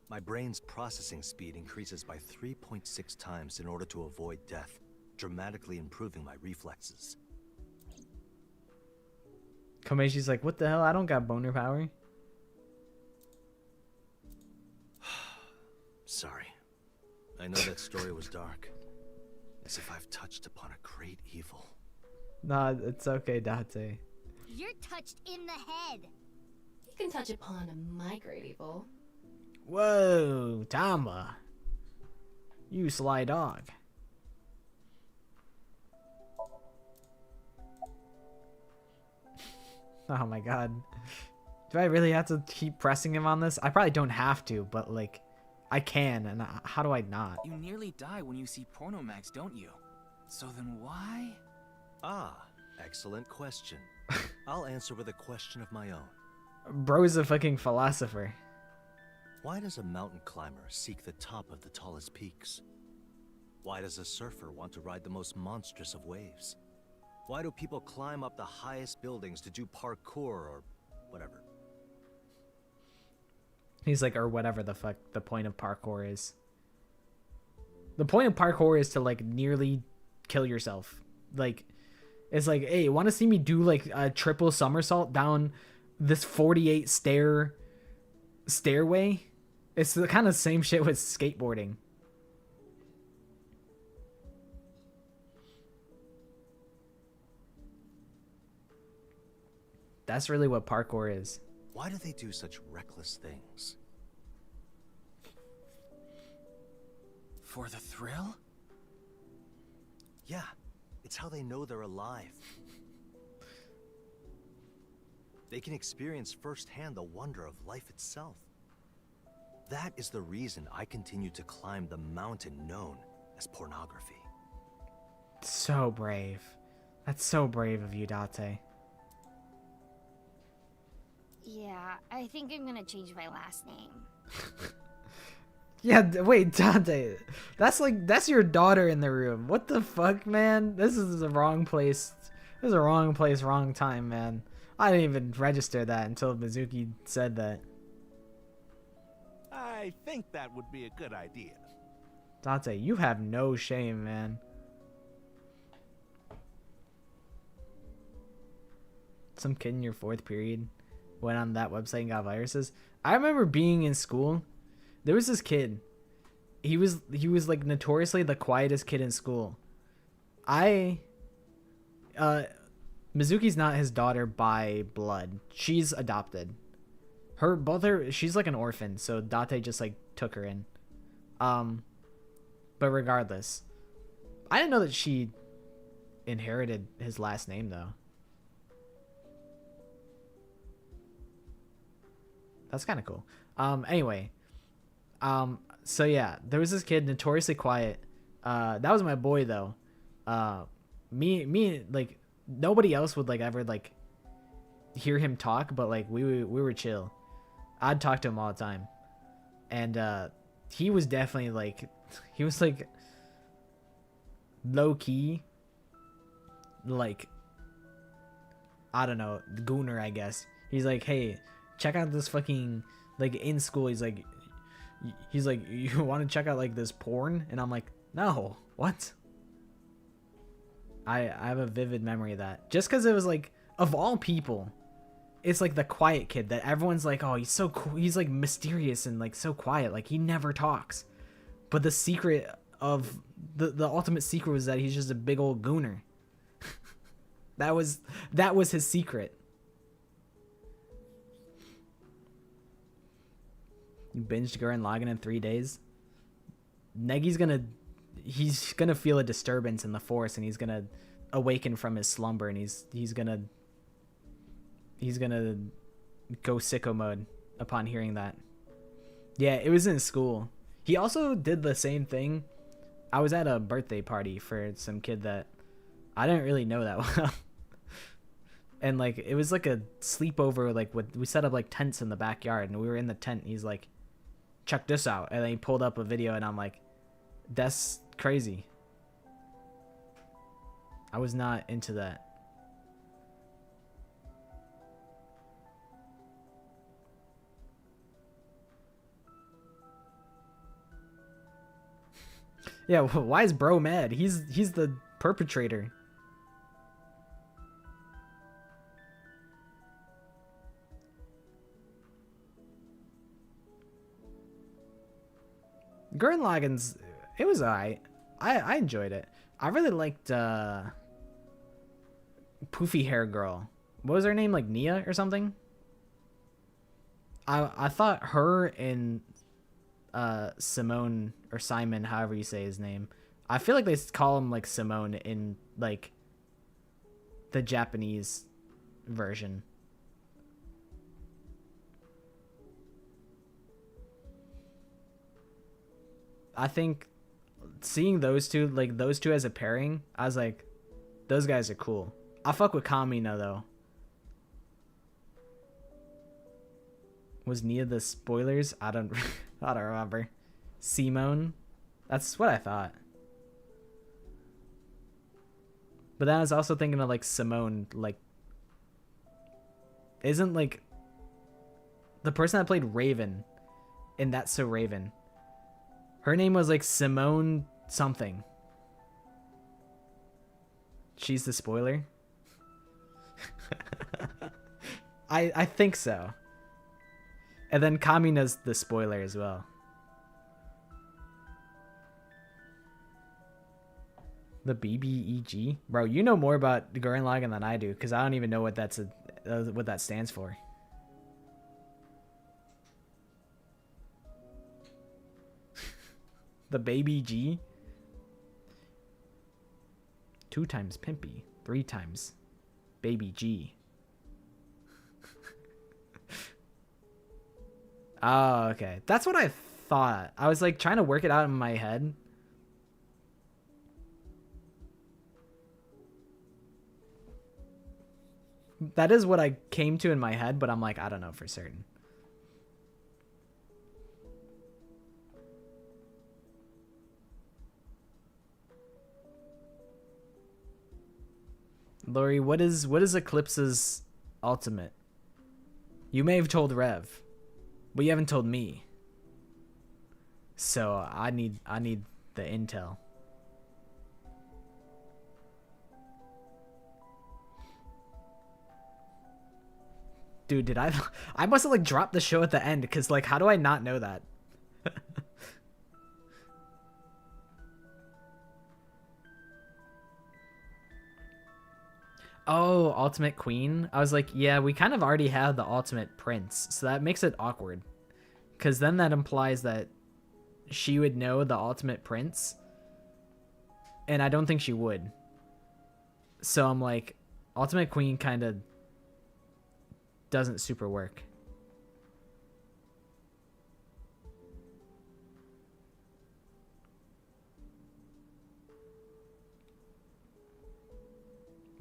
[SPEAKER 6] My brain's processing speed increases by 3.6 times in order to avoid death, dramatically improving my reflexes.
[SPEAKER 1] Komeiji's like, what the hell? I don't got boner power.
[SPEAKER 6] Sorry. I know that story was dark. As if I've touched upon a great evil.
[SPEAKER 1] Nah, it's okay, Date.
[SPEAKER 8] You're touched in the head.
[SPEAKER 2] You can touch upon my great evil.
[SPEAKER 1] Whoa, Tamba. You sly dog. Oh my god. Do I really have to keep pressing him on this? I probably don't have to, but like, I can, and how do I not?
[SPEAKER 4] You nearly die when you see porno mags, don't you? So then why?
[SPEAKER 6] Ah, excellent question. I'll answer with a question of my own.
[SPEAKER 1] Bro's a fucking philosopher.
[SPEAKER 6] Why does a mountain climber seek the top of the tallest peaks? Why does a surfer want to ride the most monstrous of waves? Why do people climb up the highest buildings to do parkour or whatever?
[SPEAKER 1] He's like, or whatever the fuck the point of parkour is. The point of parkour is to like nearly kill yourself. Like, it's like, hey, want to see me do like a triple somersault down this 48 stairway? It's the kind of same shit with skateboarding. That's really what parkour is.
[SPEAKER 6] Why do they do such reckless things?
[SPEAKER 4] For the thrill?
[SPEAKER 6] Yeah, it's how they know they're alive. They can experience firsthand the wonder of life itself. That is the reason I continue to climb the mountain known as pornography.
[SPEAKER 1] So brave. That's so brave of you, Date.
[SPEAKER 8] Yeah, I think I'm gonna change my last name.
[SPEAKER 1] Yeah, wait, Dante. That's your daughter in the room. What the fuck, man? This is the wrong place. This is the wrong place, wrong time, man. I didn't even register that until Mizuki said that.
[SPEAKER 5] I think that would be a good idea.
[SPEAKER 1] Dante, you have no shame, man. Some kid in your 4th period went on that website and got viruses. I remember being in school. There was this kid. He was like notoriously the quietest kid in school. Mizuki's not his daughter by blood. She's adopted. She's like an orphan, so Date just like took her in. But regardless, I didn't know that she inherited his last name though. That's kind of cool. Anyway, so yeah, there was this kid notoriously quiet. That was my boy though. Me, like nobody else would like ever like hear him talk, but like we were chill. I'd talk to him all the time, and he was definitely like, he was like low key, like I don't know, gooner, I guess. He's like, hey, check out this fucking, like in school. He's like, you want to check out like this porn? And I'm like, no, what? I have a vivid memory of that. Just because it was like, of all people, it's like the quiet kid that everyone's like, oh, he's so cool. He's like mysterious and like so quiet. Like he never talks. But the secret of the ultimate secret was that he's just a big old gooner. that was his secret. You binged Gurren Lagann in 3 days. Negi's he's gonna feel a disturbance in the force, and he's gonna awaken from his slumber, and he's gonna go sicko mode upon hearing that. Yeah, it was in school. He also did the same thing. I was at a birthday party for some kid that I didn't really know that well. And like it was like a sleepover, like we set up like tents in the backyard, and we were in the tent. And he's like, check this out, and then he pulled up a video, and I'm like, that's crazy. I was not into that. Yeah, why is bro mad? He's the perpetrator. Gurren Lagann's, It was alright. I enjoyed it. I really liked poofy hair girl. What was her name? Like Nia or something? I thought her and Simone or Simon, however you say his name. I feel like they call him like Simone in like the Japanese version. I think seeing those two, like those two as a pairing, I was like, those guys are cool. I fuck with Kamina though. Was Nia the spoilers? I don't remember. Simone? That's what I thought. But then I was also thinking of like Simone, like isn't like the person that played Raven in That's So Raven. Her name was like Simone something. She's the spoiler? I think so. And then Kamina's the spoiler as well. The BBEG? Bro, you know more about Gurren Lagann than I do, because I don't even know what what that stands for. The baby G? 2 times Pimpy. 3 times baby G. Oh, okay. That's what I thought. I was like trying to work it out in my head. That is what I came to in my head, but I'm like, I don't know for certain. Lori, what is Eclipse's ultimate? You may have told Rev, but you haven't told me. So I need the intel. Dude, did I must have like dropped the show at the end, because like how do I not know that? Oh, Ultimate Queen? I was like, yeah, we kind of already have the Ultimate Prince, so that makes it awkward. Because then that implies that she would know the Ultimate Prince, and I don't think she would. So I'm like, Ultimate Queen kind of doesn't super work.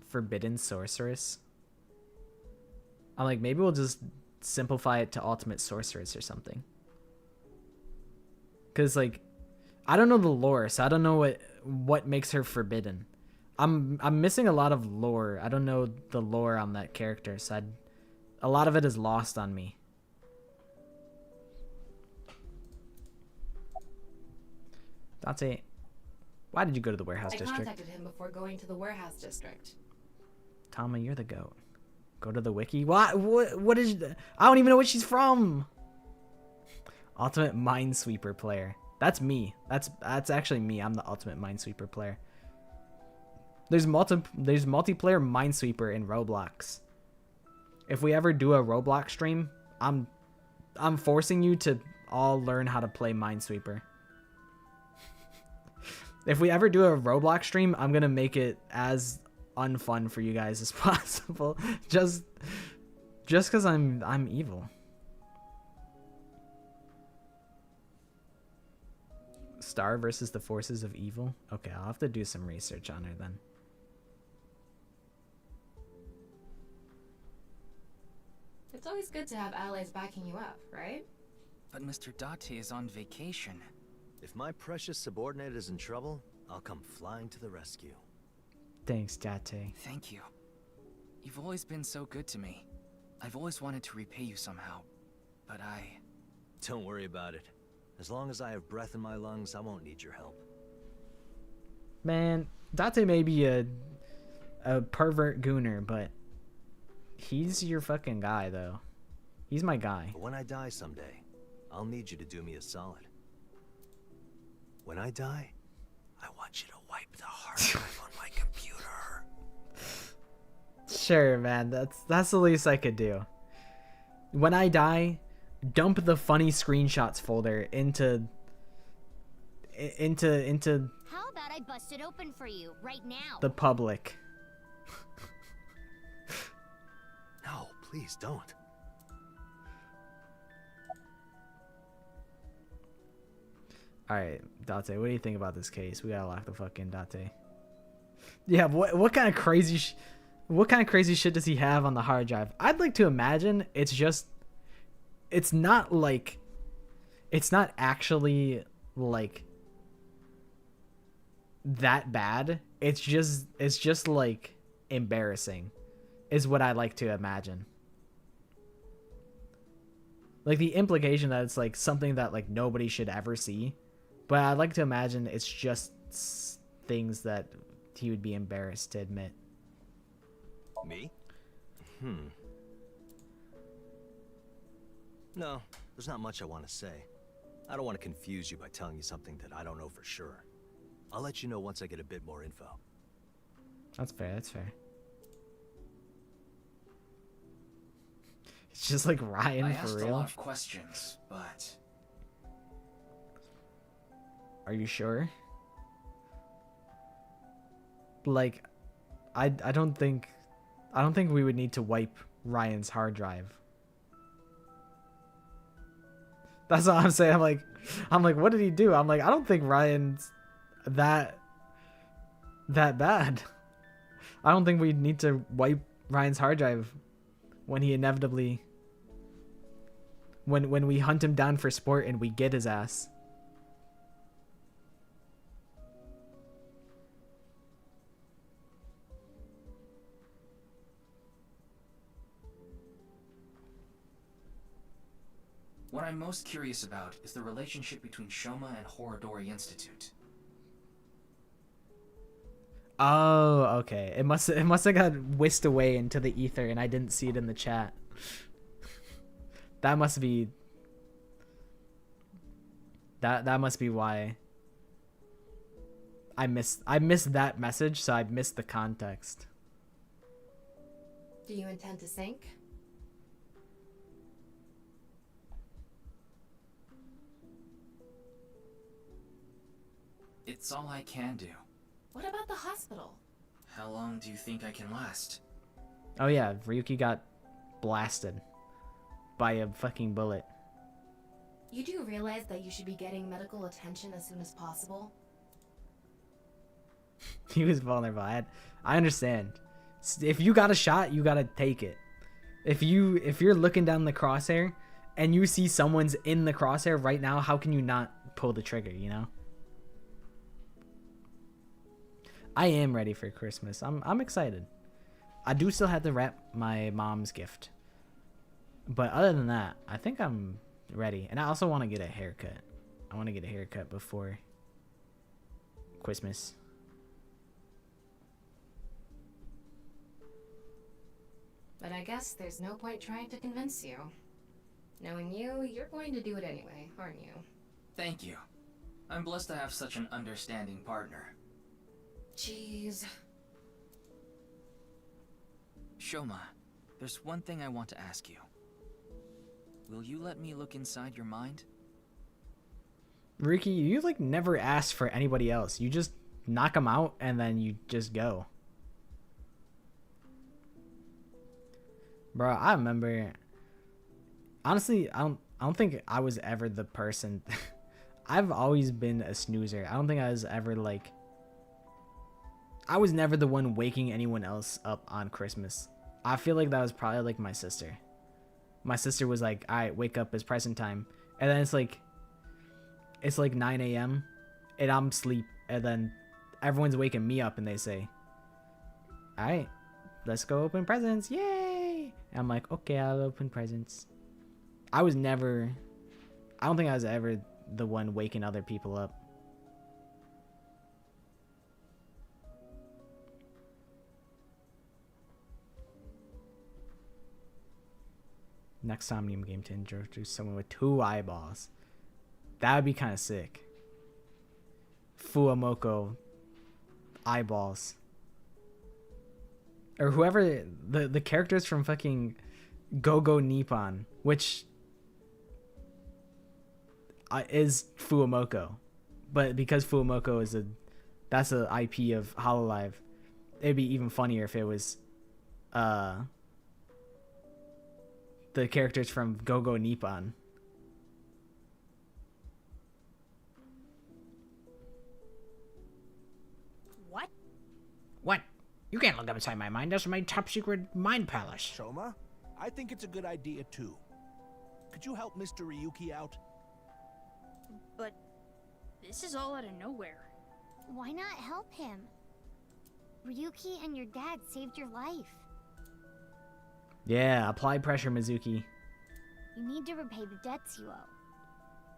[SPEAKER 1] Forbidden Sorceress. I'm like, maybe we'll just simplify it to Ultimate Sorceress or something. Cause like, I don't know the lore, so I don't know what makes her forbidden. I'm missing a lot of lore. I don't know the lore on that character, so a lot of it is lost on me. Dante, why did you go to the warehouse district?
[SPEAKER 2] I contacted him before going to the warehouse district.
[SPEAKER 1] Tama, you're the goat. Go to the wiki. What is? I don't even know what she's from. Ultimate Minesweeper player. That's me. That's actually me. I'm the Ultimate Minesweeper player. There's multiplayer Minesweeper in Roblox. If we ever do a Roblox stream, I'm forcing you to all learn how to play Minesweeper. If we ever do a Roblox stream, I'm gonna make it as unfun for you guys as possible. just because I'm evil. Star versus the forces of evil. Okay, I'll have to do some research on her then.
[SPEAKER 2] It's always good to have allies backing you up, right?
[SPEAKER 4] But Mr. Date is on vacation.
[SPEAKER 6] If my precious subordinate is in trouble, I'll come flying to the rescue.
[SPEAKER 1] Thanks, Date.
[SPEAKER 4] Thank you. You've always been so good to me. I've always wanted to repay you somehow, but I...
[SPEAKER 6] Don't worry about it. As long as I have breath in my lungs, I won't need your help.
[SPEAKER 1] Man, Date may be a pervert gooner, but he's your fucking guy, though. He's my guy.
[SPEAKER 6] But when I die someday, I'll need you to do me a solid. When I die, I want you to wipe the hard drive on my computer.
[SPEAKER 1] Sure, man. That's the least I could do. When I die, dump the funny screenshots folder into
[SPEAKER 8] How about I bust it open for you right now?
[SPEAKER 1] the public.
[SPEAKER 6] No, please don't.
[SPEAKER 1] Alright, Date, what do you think about this case? We gotta lock the fuck in, Date. Yeah, what kind of crazy shit does he have on the hard drive? I'd like to imagine it's not actually like that bad. It's just like embarrassing is what I like to imagine. Like the implication that it's like something that like nobody should ever see. But I'd like to imagine it's just things that he would be embarrassed to admit.
[SPEAKER 6] Me? No, there's not much I want to say. I don't want to confuse you by telling you something that I don't know for sure. I'll let you know once I get a bit more info.
[SPEAKER 1] That's fair, that's fair. It's just like Ryan,
[SPEAKER 4] I
[SPEAKER 1] for
[SPEAKER 4] asked
[SPEAKER 1] real.
[SPEAKER 4] a lot of questions, but
[SPEAKER 1] Are you sure? Like, I don't think we would need to wipe Ryan's hard drive. That's all I'm saying. I'm like, what did he do? I'm like, I don't think Ryan's that bad. I don't think we need to wipe Ryan's hard drive when he inevitably when we hunt him down for sport and we get his ass.
[SPEAKER 4] what I'm most curious about is the relationship between Shoma and Horodori Institute.
[SPEAKER 1] Oh, okay. It must have got whisked away into the ether and I didn't see it in the chat. That must be why I missed that message, so I missed the context.
[SPEAKER 2] Do you intend to sink?
[SPEAKER 4] It's all I can do.
[SPEAKER 2] What about the hospital?
[SPEAKER 4] How long do you think I can last?
[SPEAKER 1] Oh yeah, Ryuki got blasted by a fucking bullet.
[SPEAKER 2] You do realize that you should be getting medical attention as soon as possible?
[SPEAKER 1] He was vulnerable. I understand. If you got a shot, you gotta take it. If you're looking down the crosshair and you see someone's in the crosshair right now, how can you not pull the trigger, you know? I am ready for Christmas. I'm excited. I do still have to wrap my mom's gift. But other than that, I think I'm ready. And I also want to get a haircut. I want to get a haircut before Christmas.
[SPEAKER 2] But I guess there's no point trying to convince you. Knowing you, you're going to do it anyway, aren't you?
[SPEAKER 4] Thank you. I'm blessed to have such an understanding partner.
[SPEAKER 2] Jeez.
[SPEAKER 4] Shoma, there's one thing I want to ask you. Will you let me look inside your mind?
[SPEAKER 1] Ricky, you like never ask for anybody else. You just knock them out and then you just go. Bro, I remember. Honestly, I don't think I was ever the person. I've always been a snoozer. I don't think I was ever like. I was never the one waking anyone else up on Christmas. I feel like that was probably like my sister. My sister was like, "All right, wake up, it's present time," and then it's like 9 a.m. and I'm asleep, and then everyone's waking me up, and they say, "All right, let's go open presents, yay!" And I'm like, "Okay, I'll open presents." I don't think I was ever the one waking other people up. Next Somnium game to introduce someone with 2 eyeballs. That would be kind of sick. Fuamoko eyeballs. Or whoever the characters from fucking Go-Go Nippon, which is Fuamoko. But because Fuamoko is that's a IP of Hololive, it'd be even funnier if it was the characters from Go-Go Nippon.
[SPEAKER 3] What?
[SPEAKER 11] What? You can't look inside my mind. That's my top secret mind palace.
[SPEAKER 5] Shoma, I think it's a good idea too. Could you help Mr. Ryuki out?
[SPEAKER 3] But this is all out of nowhere.
[SPEAKER 8] Why not help him? Ryuki and your dad saved your life.
[SPEAKER 1] Yeah, apply pressure, Mizuki.
[SPEAKER 8] You need to repay the debts you owe.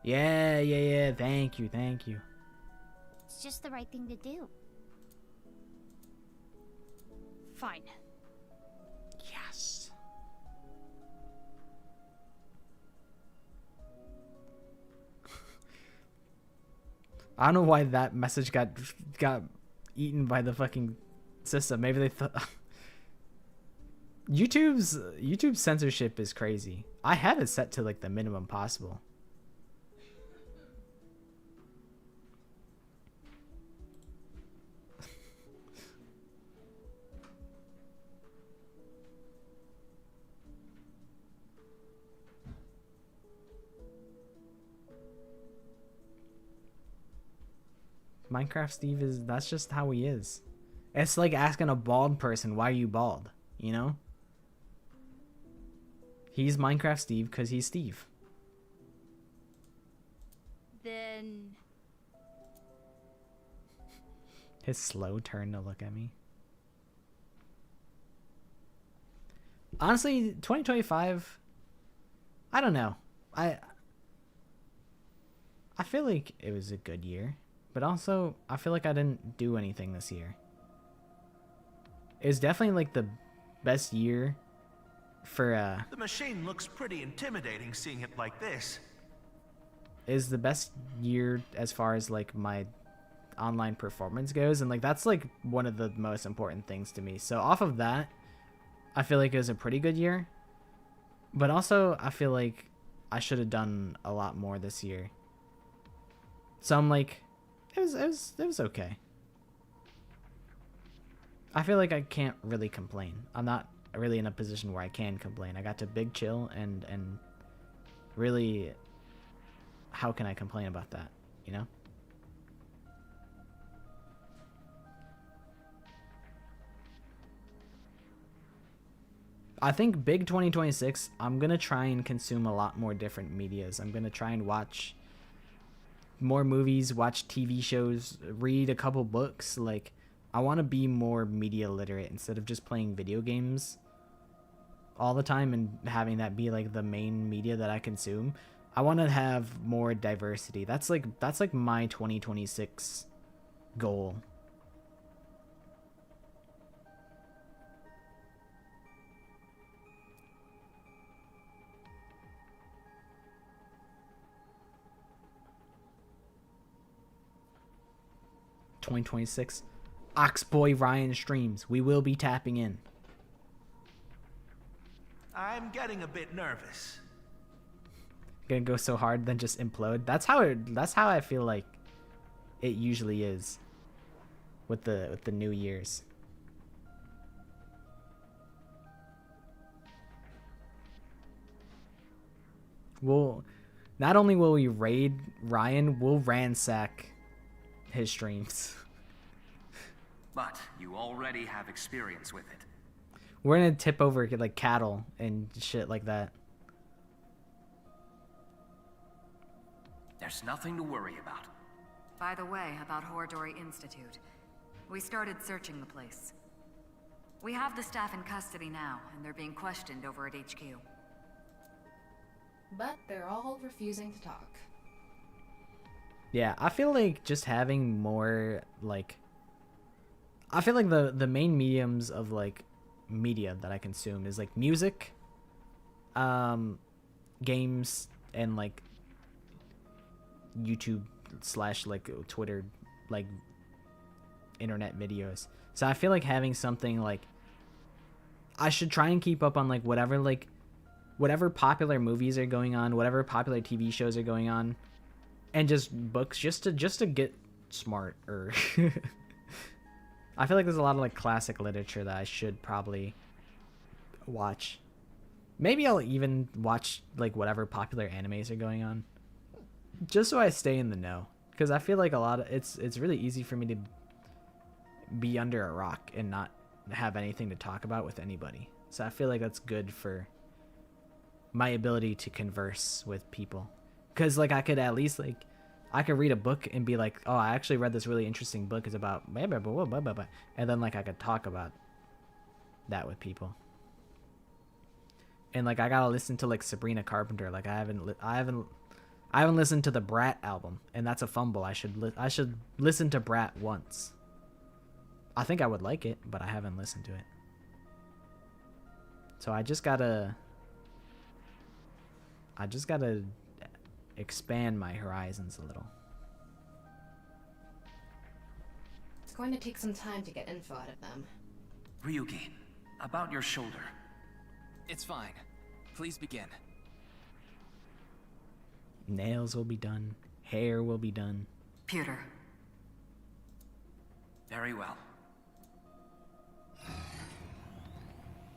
[SPEAKER 1] Yeah. Thank you.
[SPEAKER 8] It's just the right thing to do.
[SPEAKER 3] Fine.
[SPEAKER 11] Yes.
[SPEAKER 1] I don't know why that message got eaten by the fucking system. Maybe they thought YouTube's censorship is crazy. I have it set to like the minimum possible. Minecraft Steve that's just how he is. It's like asking a bald person, why are you bald? You know? He's Minecraft Steve because he's Steve.
[SPEAKER 3] Then...
[SPEAKER 1] His slow turn to look at me. Honestly, 2025, I don't know. I feel like it was a good year. But also, I feel like I didn't do anything this year. It was definitely like the best year for
[SPEAKER 5] The machine looks pretty intimidating seeing it like this.
[SPEAKER 1] is the best year as far as like my online performance goes, and like that's like one of the most important things to me. So off of that, I feel like it was a pretty good year. But also, I feel like I should have done a lot more this year. So I'm like, it was okay. I feel like I can't really complain. I'm not really in a position where I can complain. I got to big chill and really, how can I complain about that, you know? I think big 2026, I'm going to try and consume a lot more different medias. I'm going to try and watch more movies, watch TV shows, read a couple books. Like, I want to be more media literate instead of just playing video games all the time and having that be like the main media that I consume. I want to have more diversity. That's like my 2026 goal. (2026) Oxboy Ryan streams. We will be tapping in.
[SPEAKER 5] I'm getting a bit nervous.
[SPEAKER 1] Gonna go so hard then just implode. That's how I feel like it usually is with the New Year's. Not only will we raid Ryan, we'll ransack his streams.
[SPEAKER 12] But you already have experience with it.
[SPEAKER 1] We're gonna tip over like cattle and shit like that.
[SPEAKER 12] There's nothing to worry about.
[SPEAKER 13] By the way, about NirvanA Institute. We started searching the place. We have the staff in custody now, and they're being questioned over at HQ.
[SPEAKER 2] But they're all refusing to talk.
[SPEAKER 1] Yeah, I feel like just having more like, I feel like the main mediums of like media that I consume is like music, games, and like YouTube / like Twitter like internet videos. So I feel like having something like I should try and keep up on like whatever popular movies are going on, whatever popular TV shows are going on, and just books just to get smart. Or I feel like there's a lot of like classic literature that I should probably watch. Maybe I'll even watch like whatever popular animes are going on, just so I stay in the know. Because I feel like a lot of it's really easy for me to be under a rock and not have anything to talk about with anybody. So I feel like that's good for my ability to converse with people. Because like I could at least like I could read a book and be like, oh, I actually read this really interesting book. It's about blah, blah, blah, blah, blah, blah. And then like I could talk about that with people. And like I gotta listen to like Sabrina Carpenter. Like I haven't listened to the Brat album, and that's a fumble. I should listen to Brat once. I think I would like it, but I haven't listened to it. So I just gotta expand my horizons a little.
[SPEAKER 2] It's going to take some time to get info out of them.
[SPEAKER 12] Ryuki, about your shoulder.
[SPEAKER 4] It's fine. Please begin.
[SPEAKER 1] Nails will be done. Hair will be done.
[SPEAKER 13] Pewter.
[SPEAKER 12] Very well.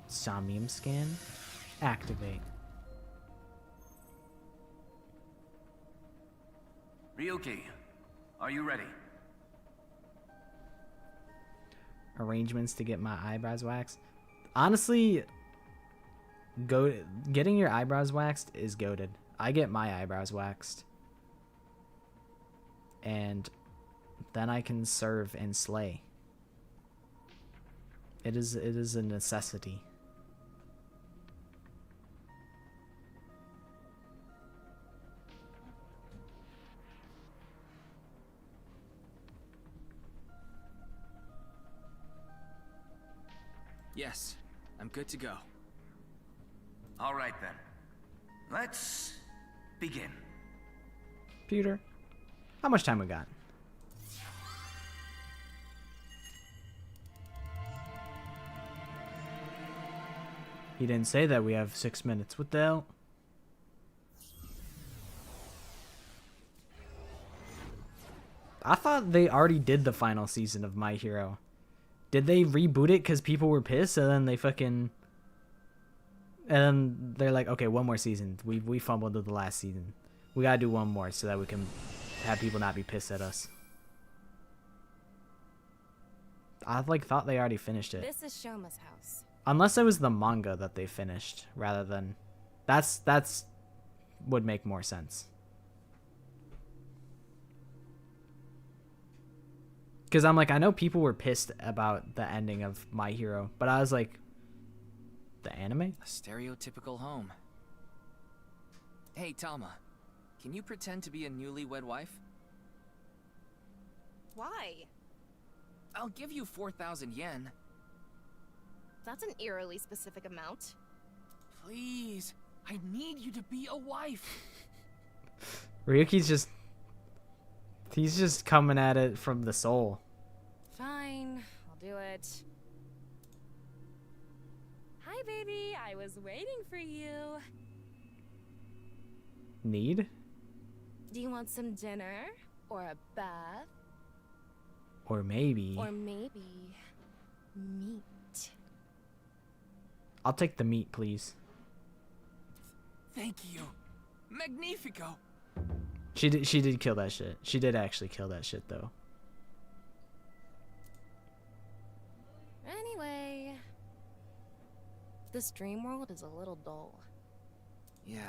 [SPEAKER 1] Somnium scan. Activate.
[SPEAKER 12] Ryuki, are you ready?
[SPEAKER 1] Arrangements to get my eyebrows waxed. Honestly, getting your eyebrows waxed is goated. I get my eyebrows waxed, and then I can serve and slay. It is a necessity.
[SPEAKER 4] Yes, I'm good to go.
[SPEAKER 12] All right then. Let's begin.
[SPEAKER 1] Peter, how much time we got? He didn't say that we have 6 minutes. What the hell? I thought they already did the final season of My Hero. Did they reboot it because people were pissed, and then they fucking... And then they're like, okay, one more season. We fumbled with the last season. We gotta do one more so that we can have people not be pissed at us. I like thought they already finished it.
[SPEAKER 10] This is Shoma's house.
[SPEAKER 1] Unless it was the manga that they finished, rather than... That's would make more sense. Because I'm like, I know people were pissed about the ending of My Hero, but I was like, the anime?
[SPEAKER 4] A stereotypical home. Hey, Tama, can you pretend to be a newlywed wife?
[SPEAKER 10] Why?
[SPEAKER 4] I'll give you 4,000 yen.
[SPEAKER 10] That's an eerily specific amount.
[SPEAKER 4] Please, I need you to be a wife.
[SPEAKER 1] Ryuki's just... He's just coming at it from the soul.
[SPEAKER 10] Fine, I'll do it. Hi, baby. I was waiting for you.
[SPEAKER 1] Need?
[SPEAKER 10] Do you want some dinner? Or a bath?
[SPEAKER 1] Or maybe...
[SPEAKER 10] Or maybe... meat.
[SPEAKER 1] I'll take the meat, please.
[SPEAKER 4] Thank you. Magnifico.
[SPEAKER 1] She did kill that shit. She did actually kill that shit, though.
[SPEAKER 10] Anyway... This dream world is a little dull.
[SPEAKER 4] Yeah,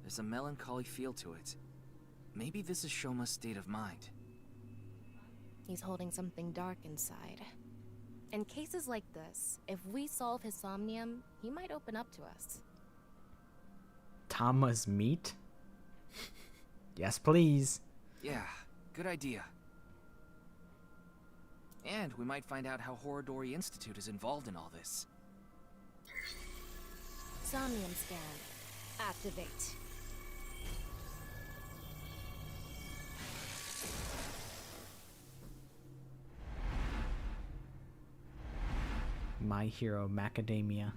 [SPEAKER 4] there's a melancholy feel to it. Maybe this is Shoma's state of mind.
[SPEAKER 10] He's holding something dark inside. In cases like this, if we solve his somnium, he might open up to us.
[SPEAKER 1] Tama's meat? Yes, please.
[SPEAKER 4] Yeah, good idea. And we might find out how NirvanA Institute is involved in all this.
[SPEAKER 10] Somnium scan. Activate.
[SPEAKER 1] My Hero Macadamia.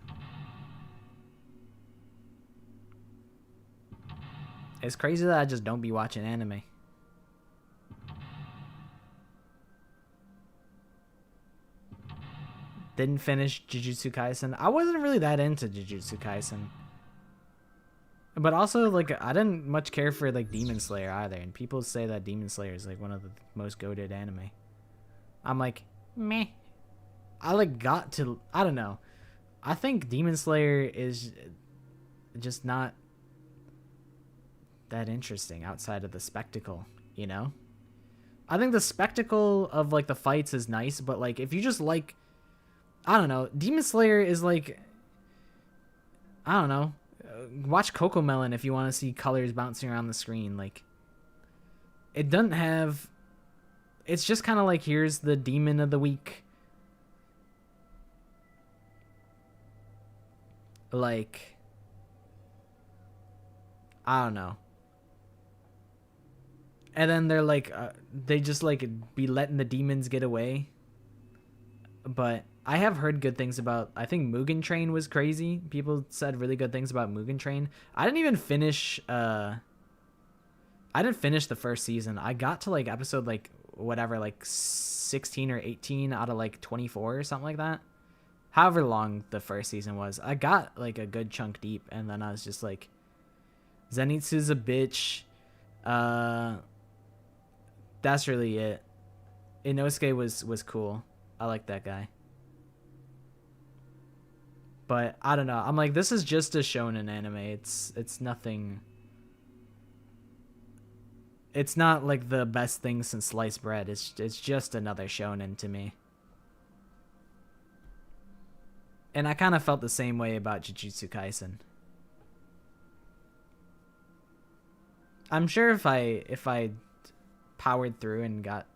[SPEAKER 1] It's crazy that I just don't be watching anime. Didn't finish Jujutsu Kaisen. I wasn't really that into Jujutsu Kaisen. But also, like, I didn't much care for, like, Demon Slayer either. And people say that Demon Slayer is, like, one of the most goated anime. I'm like, meh. I, like, got to... I don't know. I think Demon Slayer is just not that interesting outside of the spectacle, you know? I think the spectacle of, like, the fights is nice, but, like, if you just like... I don't know. Demon Slayer is, like... I don't know. Watch Cocomelon if you want to see colors bouncing around the screen. Like, it doesn't have... It's just kind of like, here's the demon of the week. Like, I don't know. And then they're like, they just like be letting the demons get away. But I have heard good things about, I think Mugen Train was crazy. People said really good things about Mugen Train. I didn't even finish, I didn't finish the first season. I got to like episode like whatever, like 16 or 18 out of like 24 or something like that. However long the first season was. I got like a good chunk deep, and then I was just like, Zenitsu's a bitch. That's really it. Inosuke was cool. I like that guy. But I don't know. I'm like, this is just a shonen anime. It's nothing. It's not like the best thing since sliced bread. It's just another shonen to me. And I kind of felt the same way about Jujutsu Kaisen. I'm sure if I powered through and got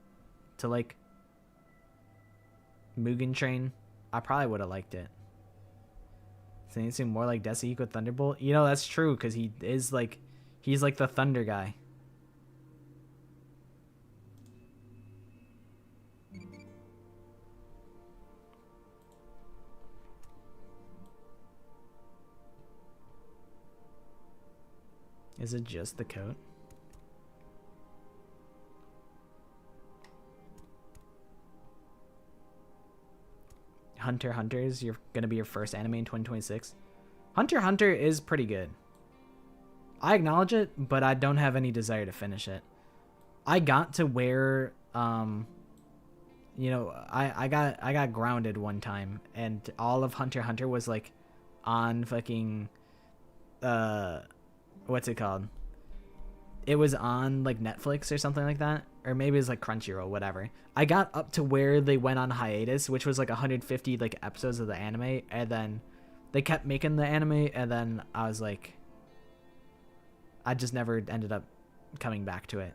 [SPEAKER 1] to like Mugen Train, I probably would have liked it. So it seemed more like Desahiko Thunderbolt. You know, that's true, because he's like the thunder guy. Is it just the coat? Hunter x Hunter is gonna be your first anime in 2026. Hunter x Hunter is pretty good. I acknowledge it, but I don't have any desire to finish it. I got to where, you know, I got grounded one time, and all of Hunter x Hunter was like on fucking, what's it called? It was on like Netflix or something like that, or maybe it was like Crunchyroll, whatever. I got up to where they went on hiatus, which was like 150 like episodes of the anime, and then they kept making the anime, and then I was like, I just never ended up coming back to it.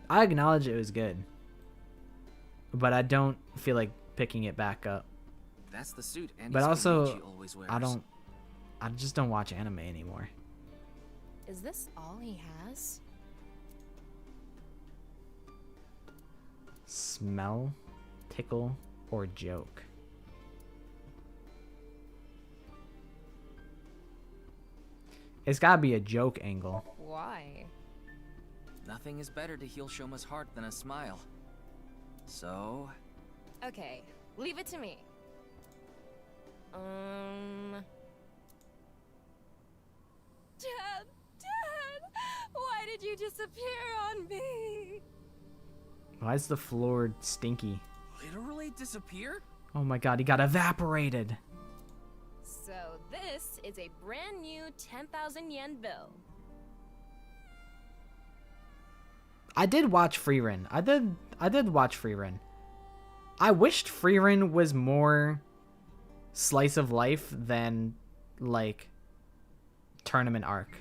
[SPEAKER 1] I acknowledge it was good, but I don't feel like picking it back up.
[SPEAKER 4] That's the suit Andy
[SPEAKER 1] But also,
[SPEAKER 4] always wears.
[SPEAKER 1] I just don't watch anime anymore.
[SPEAKER 10] Is this all he has?
[SPEAKER 1] Smell, tickle, or joke? It's gotta be a joke angle.
[SPEAKER 10] Why?
[SPEAKER 4] Nothing is better to heal Shoma's heart than a smile. So...
[SPEAKER 10] Okay, leave it to me. Dad! Dad! Why did you disappear on me?
[SPEAKER 1] Why is the floor stinky?
[SPEAKER 4] Literally disappear?
[SPEAKER 1] Oh my god, he got evaporated.
[SPEAKER 10] So this is a brand new 10,000 yen bill.
[SPEAKER 1] I did watch Freerun. I did watch Freerun. I wished Freerun was more slice of life than like tournament arc.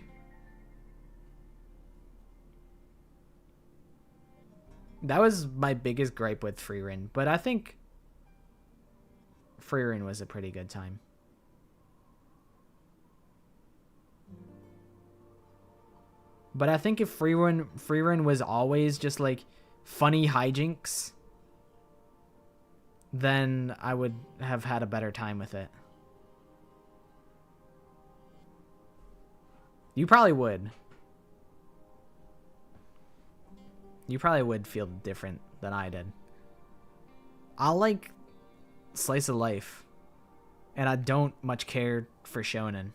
[SPEAKER 1] That was my biggest gripe with Freerun, but I think Freerun was a pretty good time. But I think if Freerun was always just like funny hijinks, then I would have had a better time with it. You probably would. You probably would feel different than I did. I like slice of life, and I don't much care for shonen.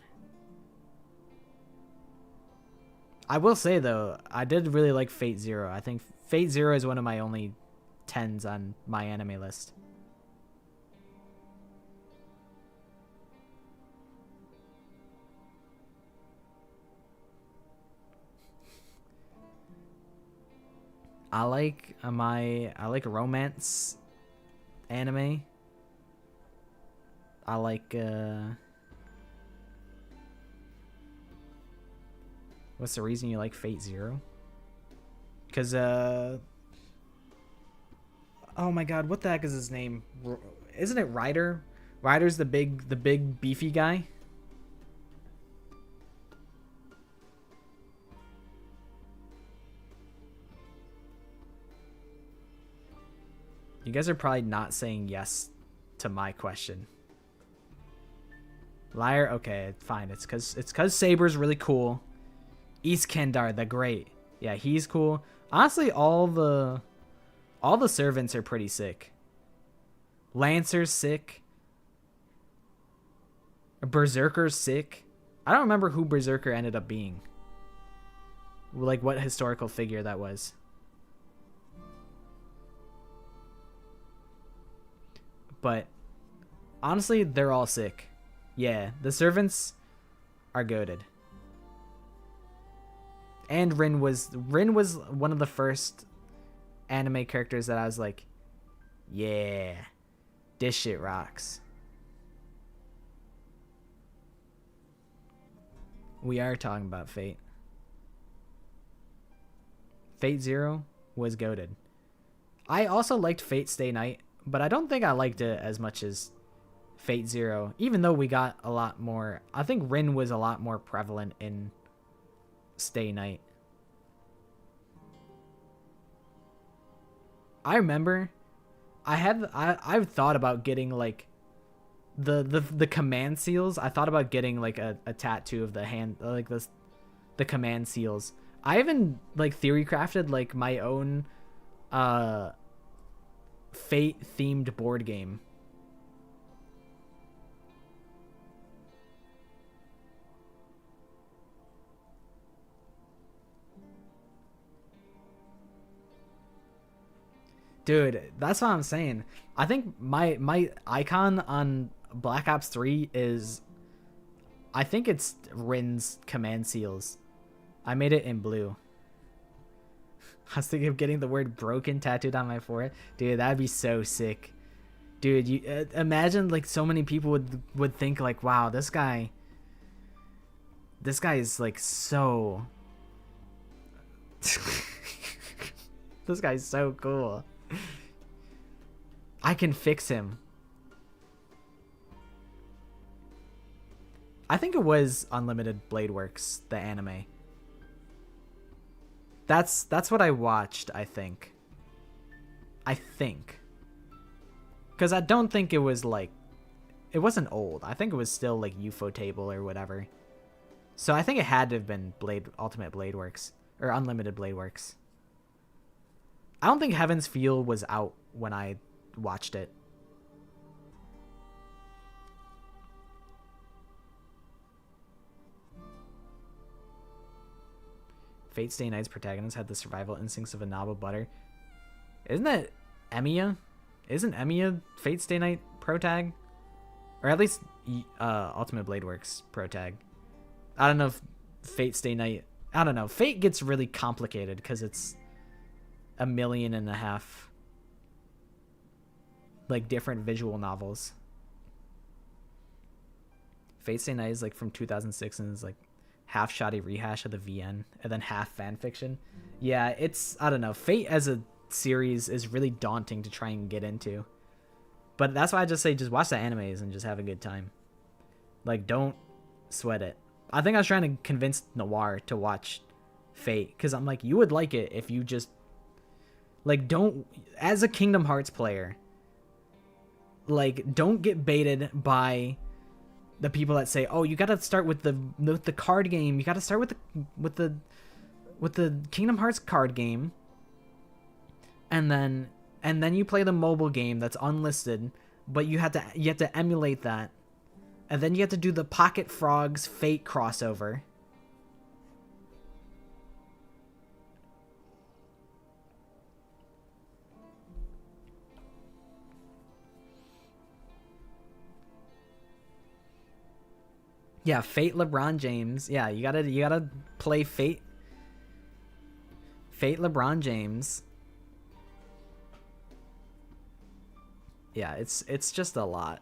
[SPEAKER 1] I will say though, I did really like Fate Zero. I think Fate Zero is one of my only 10s on my anime list. I like romance anime. I like what's the reason you like Fate Zero? Cause oh my god, what the heck is his name? Isn't it Ryder? Ryder's the big beefy guy. You guys are probably not saying yes to my question. Liar, okay, fine. It's cause Saber's really cool. East Kendar, the Great. Yeah, he's cool. Honestly, all the servants are pretty sick. Lancer's sick. Berserker's sick. I don't remember who Berserker ended up being. Like what historical figure that was. But honestly, they're all sick. Yeah, the servants are goated. And Rin was one of the first anime characters that I was like, yeah, this shit rocks. We are talking about Fate. Fate Zero was goated. I also liked Fate Stay Night, but I don't think I liked it as much as Fate Zero, even though we got a lot more. I think Rin was a lot more prevalent in Stay Night. I remember I've thought about getting like the command seals. I thought about getting like a tattoo of the hand, like the command seals. I even like theory crafted like my own Fate themed board game. Dude, that's what I'm saying. I think my icon on Black Ops 3 is, I think it's Rin's command seals. I made it in blue. I was thinking of getting the word broken tattooed on my forehead. Dude, that'd be so sick. Dude, you imagine like so many people would think like, wow, this guy is like so this guy's so cool. I can fix him. I think it was Unlimited Blade Works, the anime. That's what I watched, I think. Because I don't think it was like, it wasn't old. I think it was still like UFO Table or whatever. So I think it had to have been Ultimate Blade Works or Unlimited Blade Works. I don't think Heaven's Feel was out when I watched it. Fate Stay Night's protagonist had the survival instincts of a knob of butter. Isn't that Emiya? Isn't Emiya Fate Stay Night protag? Or at least Ultimate Blade Works protag. I don't know if Fate Stay Night... I don't know. Fate gets really complicated because it's 1.5 million like different visual novels. Fate Stay Night is like from 2006 and is like half shoddy rehash of the VN and then half fan fiction. Yeah, it's, I don't know. Fate as a series is really daunting to try and get into. But that's why I just say just watch the animes and just have a good time. Like, don't sweat it. I think I was trying to convince Noir to watch Fate because I'm like, you would like it if you just like don't, as a Kingdom Hearts player, Like, don't get baited by the people that say, "Oh, you gotta start with the card game. You gotta start with the Kingdom Hearts card game, and then you play the mobile game that's unlisted, but you have to emulate that, and then you have to do the Pocket Frogs Fate crossover." Yeah, Fate LeBron James. Yeah, you gotta play Fate LeBron James. Yeah, it's just a lot.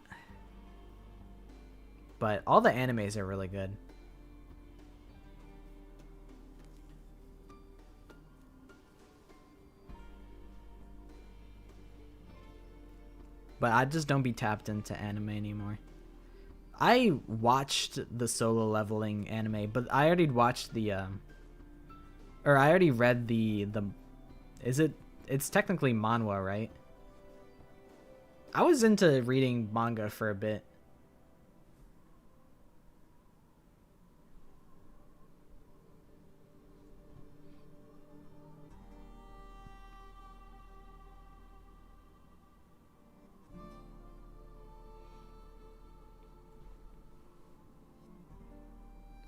[SPEAKER 1] But all the animes are really good. But I just don't be tapped into anime anymore. I watched the Solo Leveling anime, but I already watched the or I already read the it's technically manhwa, right? I was into reading manga for a bit.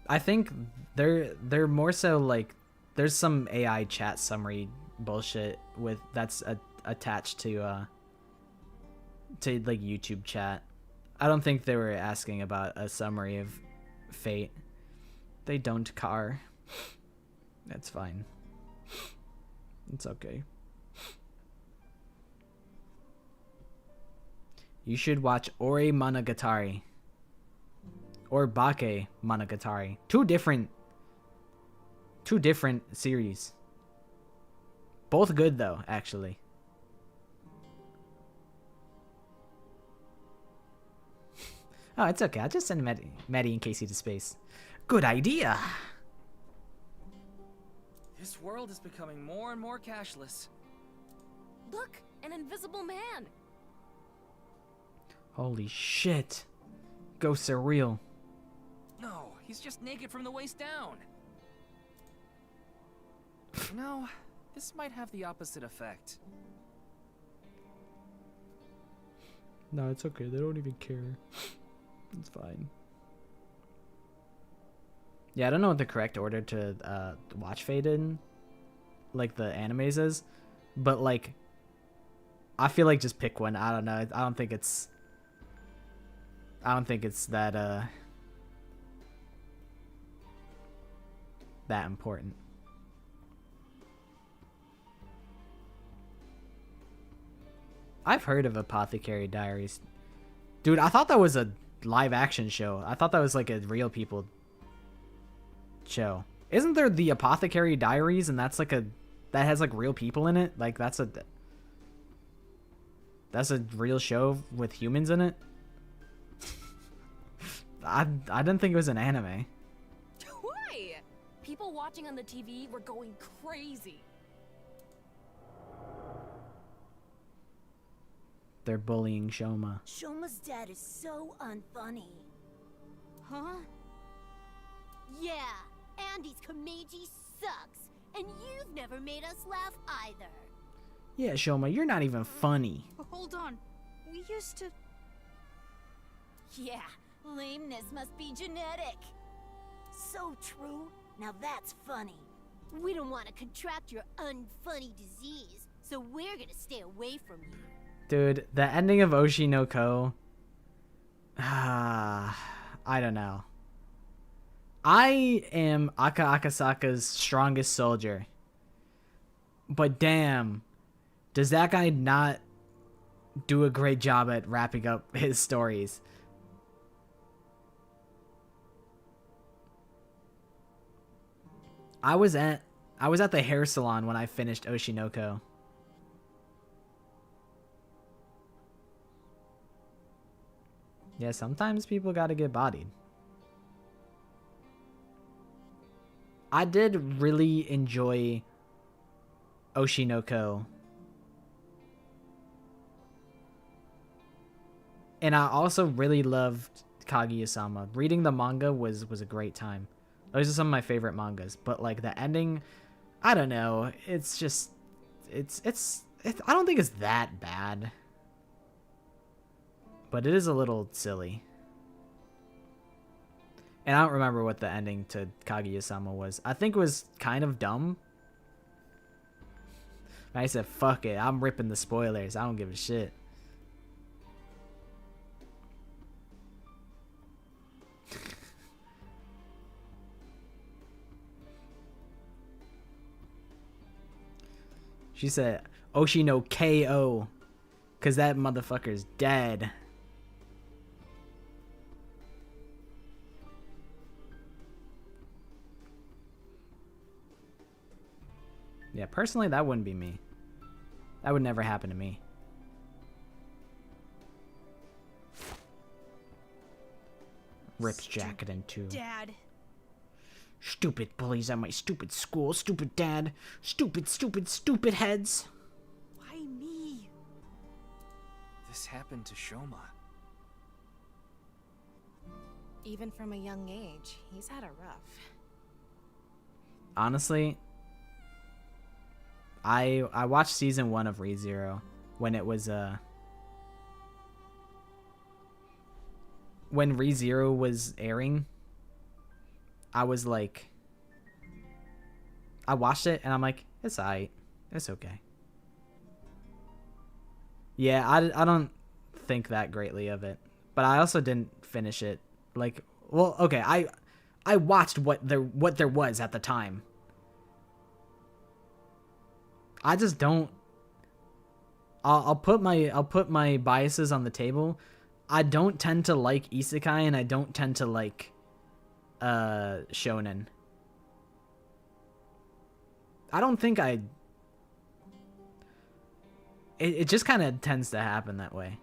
[SPEAKER 1] I think they're more so like there's some AI chat summary bullshit with that's attached to like YouTube chat. I don't think they were asking about a summary of Fate. They don't car. That's fine. It's okay. You should watch Ore Monogatari. Or Bake Monogatari. Two different series. Both good though, actually. Oh, it's okay. I'll just send Maddie and Casey to space. Good idea.
[SPEAKER 4] This world is becoming more and more cashless.
[SPEAKER 10] Look, an invisible man.
[SPEAKER 1] Holy shit. Ghosts are real.
[SPEAKER 4] No, he's just naked from the waist down. You know, this might have the opposite effect.
[SPEAKER 1] No, it's okay. They don't even care. It's fine. Yeah, I don't know what the correct order to watch Fate in, like the animes is, but like, I feel like just pick one. I don't know. I don't think it's that that important. I've heard of Apothecary Diaries. Dude, I thought that was a live action show. I thought that was like a real people show. Isn't there the Apothecary Diaries and that's like that has like real people in it? Like that's a real show with humans in it? I didn't think it was an anime.
[SPEAKER 10] Why? People watching on the TV were going crazy.
[SPEAKER 1] They're bullying Shoma.
[SPEAKER 14] Shoma's dad is so unfunny.
[SPEAKER 8] Huh? Yeah, Andy's Komeiji sucks, and you've never made us laugh either.
[SPEAKER 1] Yeah, Shoma, you're not even funny.
[SPEAKER 3] Hold on. We used to...
[SPEAKER 14] Yeah, lameness must be genetic. So true. Now that's funny.
[SPEAKER 8] We don't want to contract your unfunny disease, so we're gonna stay away from you.
[SPEAKER 1] Dude, the ending of Oshi no Ko. I don't know. I am Aka Akasaka's strongest soldier. But damn, does that guy not do a great job at wrapping up his stories? I was at the hair salon when I finished Oshi no Ko. Yeah, sometimes people gotta get bodied. I did really enjoy Oshi no Ko. And I also really loved Kaguya-sama. Reading the manga was a great time. Those are some of my favorite mangas. But like the ending, I don't know. It's just, it's I don't think it's that bad. But it is a little silly. And I don't remember what the ending to Kaguya-sama was. I think it was kind of dumb. I said, fuck it. I'm ripping the spoilers. I don't give a shit. She said, Oshino KO. Because that motherfucker's dead. Yeah, personally, that wouldn't be me. That would never happen to me. Rips jacket in two.
[SPEAKER 3] Dad.
[SPEAKER 11] Stupid bullies at my stupid school. Stupid dad. Stupid, stupid, stupid heads.
[SPEAKER 3] Why me?
[SPEAKER 4] This happened to Shoma.
[SPEAKER 10] Even from a young age, he's had a rough.
[SPEAKER 1] Honestly, I watched season 1 of ReZero when it was when ReZero was airing. I was like, I watched it and I'm like, it's alright, it's okay. Yeah, I don't think that greatly of it, but I also didn't finish it. Like, well, okay, I watched what there was at the time. I just don't. I'll put my biases on the table. I don't tend to like isekai, and I don't tend to like shonen. I don't think it just kind of tends to happen that way.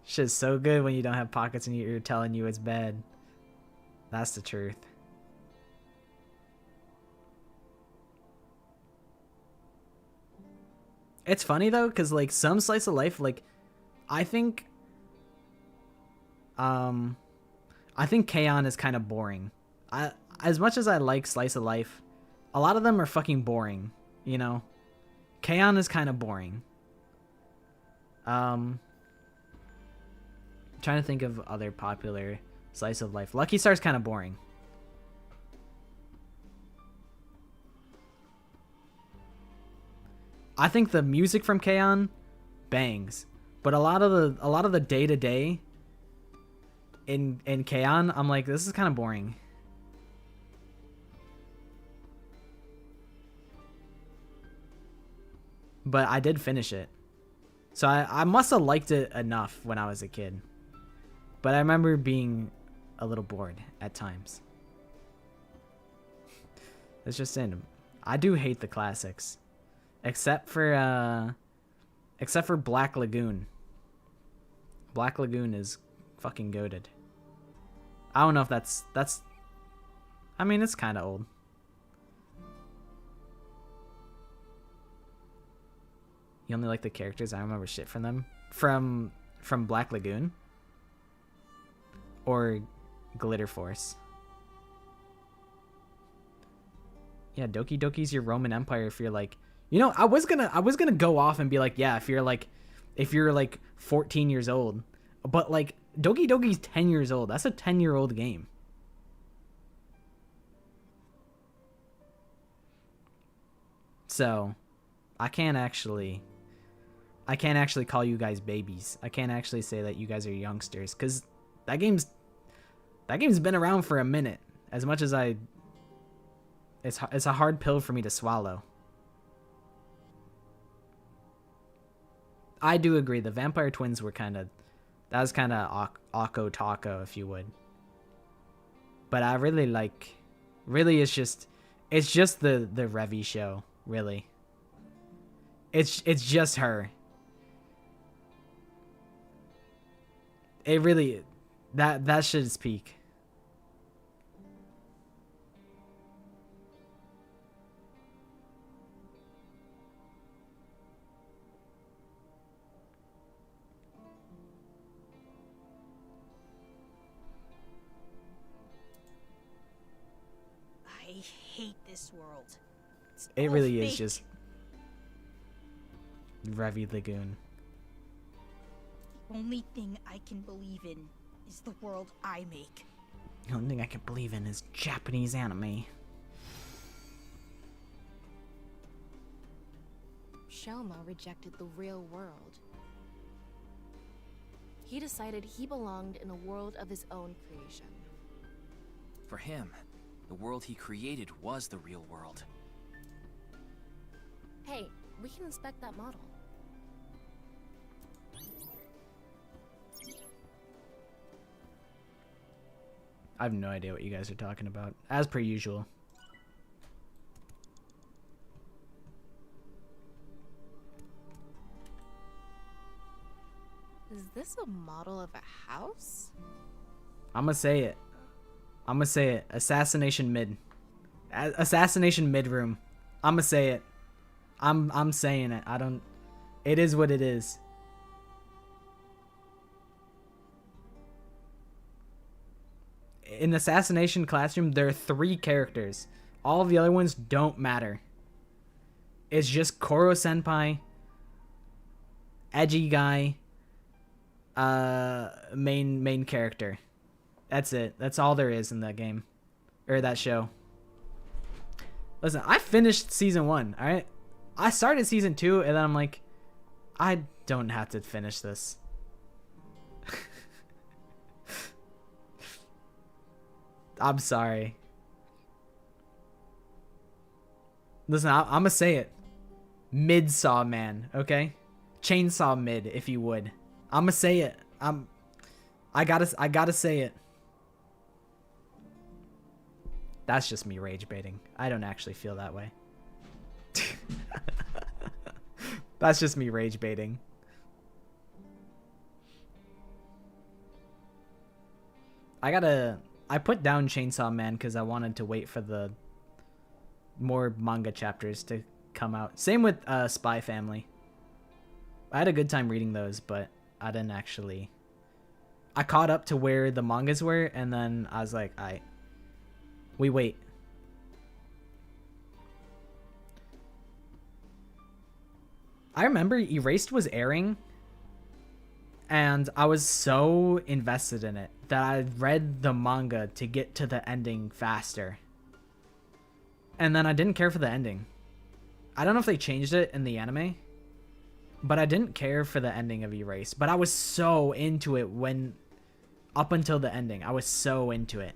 [SPEAKER 1] Shit's so good when you don't have pockets and you're telling you it's bad. That's the truth. It's funny though, cause like some slice of life, like I think K-On! Is kind of boring. As much as I like slice of life, a lot of them are fucking boring, you know? K-On! Is kind of boring. Trying to think of other popular slice of life. Lucky Star's kind of boring. I think the music from K-On! Bangs, but a lot of the day to day in K-On! I'm like, this is kind of boring. But I did finish it, so I must have liked it enough when I was a kid. But I remember being a little bored at times. It's just in. I do hate the classics. Except for Black Lagoon. Black Lagoon is fucking goated. I don't know if that's I mean, it's kind of old. You only like the characters? I don't remember shit from them. From Black Lagoon? Or Glitter Force? Yeah, Doki Doki's your Roman Empire if you're like, you know, I was gonna go off and be like, yeah, if you're like 14 years old, but like Doki Doki's 10 years old. That's a 10-year-old game. So, I can't actually call you guys babies. I can't actually say that you guys are youngsters, cuz that game's been around for a minute. As much as it's a hard pill for me to swallow. I do agree. The Vampire Twins were that was kind of Akko Taco, if you would. But I really it's just the Revy show, really. It's just her. It really, that shit is peak.
[SPEAKER 3] hate this world. It's
[SPEAKER 1] It
[SPEAKER 3] all
[SPEAKER 1] really is
[SPEAKER 3] fake.
[SPEAKER 1] just Revi Lagoon.
[SPEAKER 3] The only thing I can believe in is the world I make.
[SPEAKER 11] The only thing I can believe in is Japanese anime.
[SPEAKER 10] Shoma rejected the real world. He decided he belonged in a world of his own creation.
[SPEAKER 4] For him, the world he created was the real world.
[SPEAKER 10] Hey, we can inspect that model.
[SPEAKER 1] I have no idea what you guys are talking about, as per usual.
[SPEAKER 10] Is this a model of a house?
[SPEAKER 1] I'm gonna say it. I'm gonna say it. Assassination mid. Assassination mid room. I'm gonna say it. I'm saying it. I don't. It is what it is. In Assassination Classroom, there are 3 characters. All of the other ones don't matter. It's just Koro Senpai, edgy guy, main character. That's it. That's all there is in that game. Or that show. Listen, I finished season 1, alright? I started season 2, and then I'm like, I don't have to finish this. I'm sorry. Listen, I'm gonna say it. Mid-saw man, okay? Chainsaw mid, if you would. I'm gonna say it. I gotta say it. That's just me rage baiting. I don't actually feel that way. That's just me rage baiting. I put down Chainsaw Man because I wanted to wait for the more manga chapters to come out. Same with Spy Family. I had a good time reading those, but I didn't actually... I caught up to where the mangas were, and then I was like, we wait. I remember Erased was airing, and I was so invested in it that I read the manga to get to the ending faster. And then I didn't care for the ending. I don't know if they changed it in the anime, but I didn't care for the ending of Erased. But I was so into it up until the ending. I was so into it.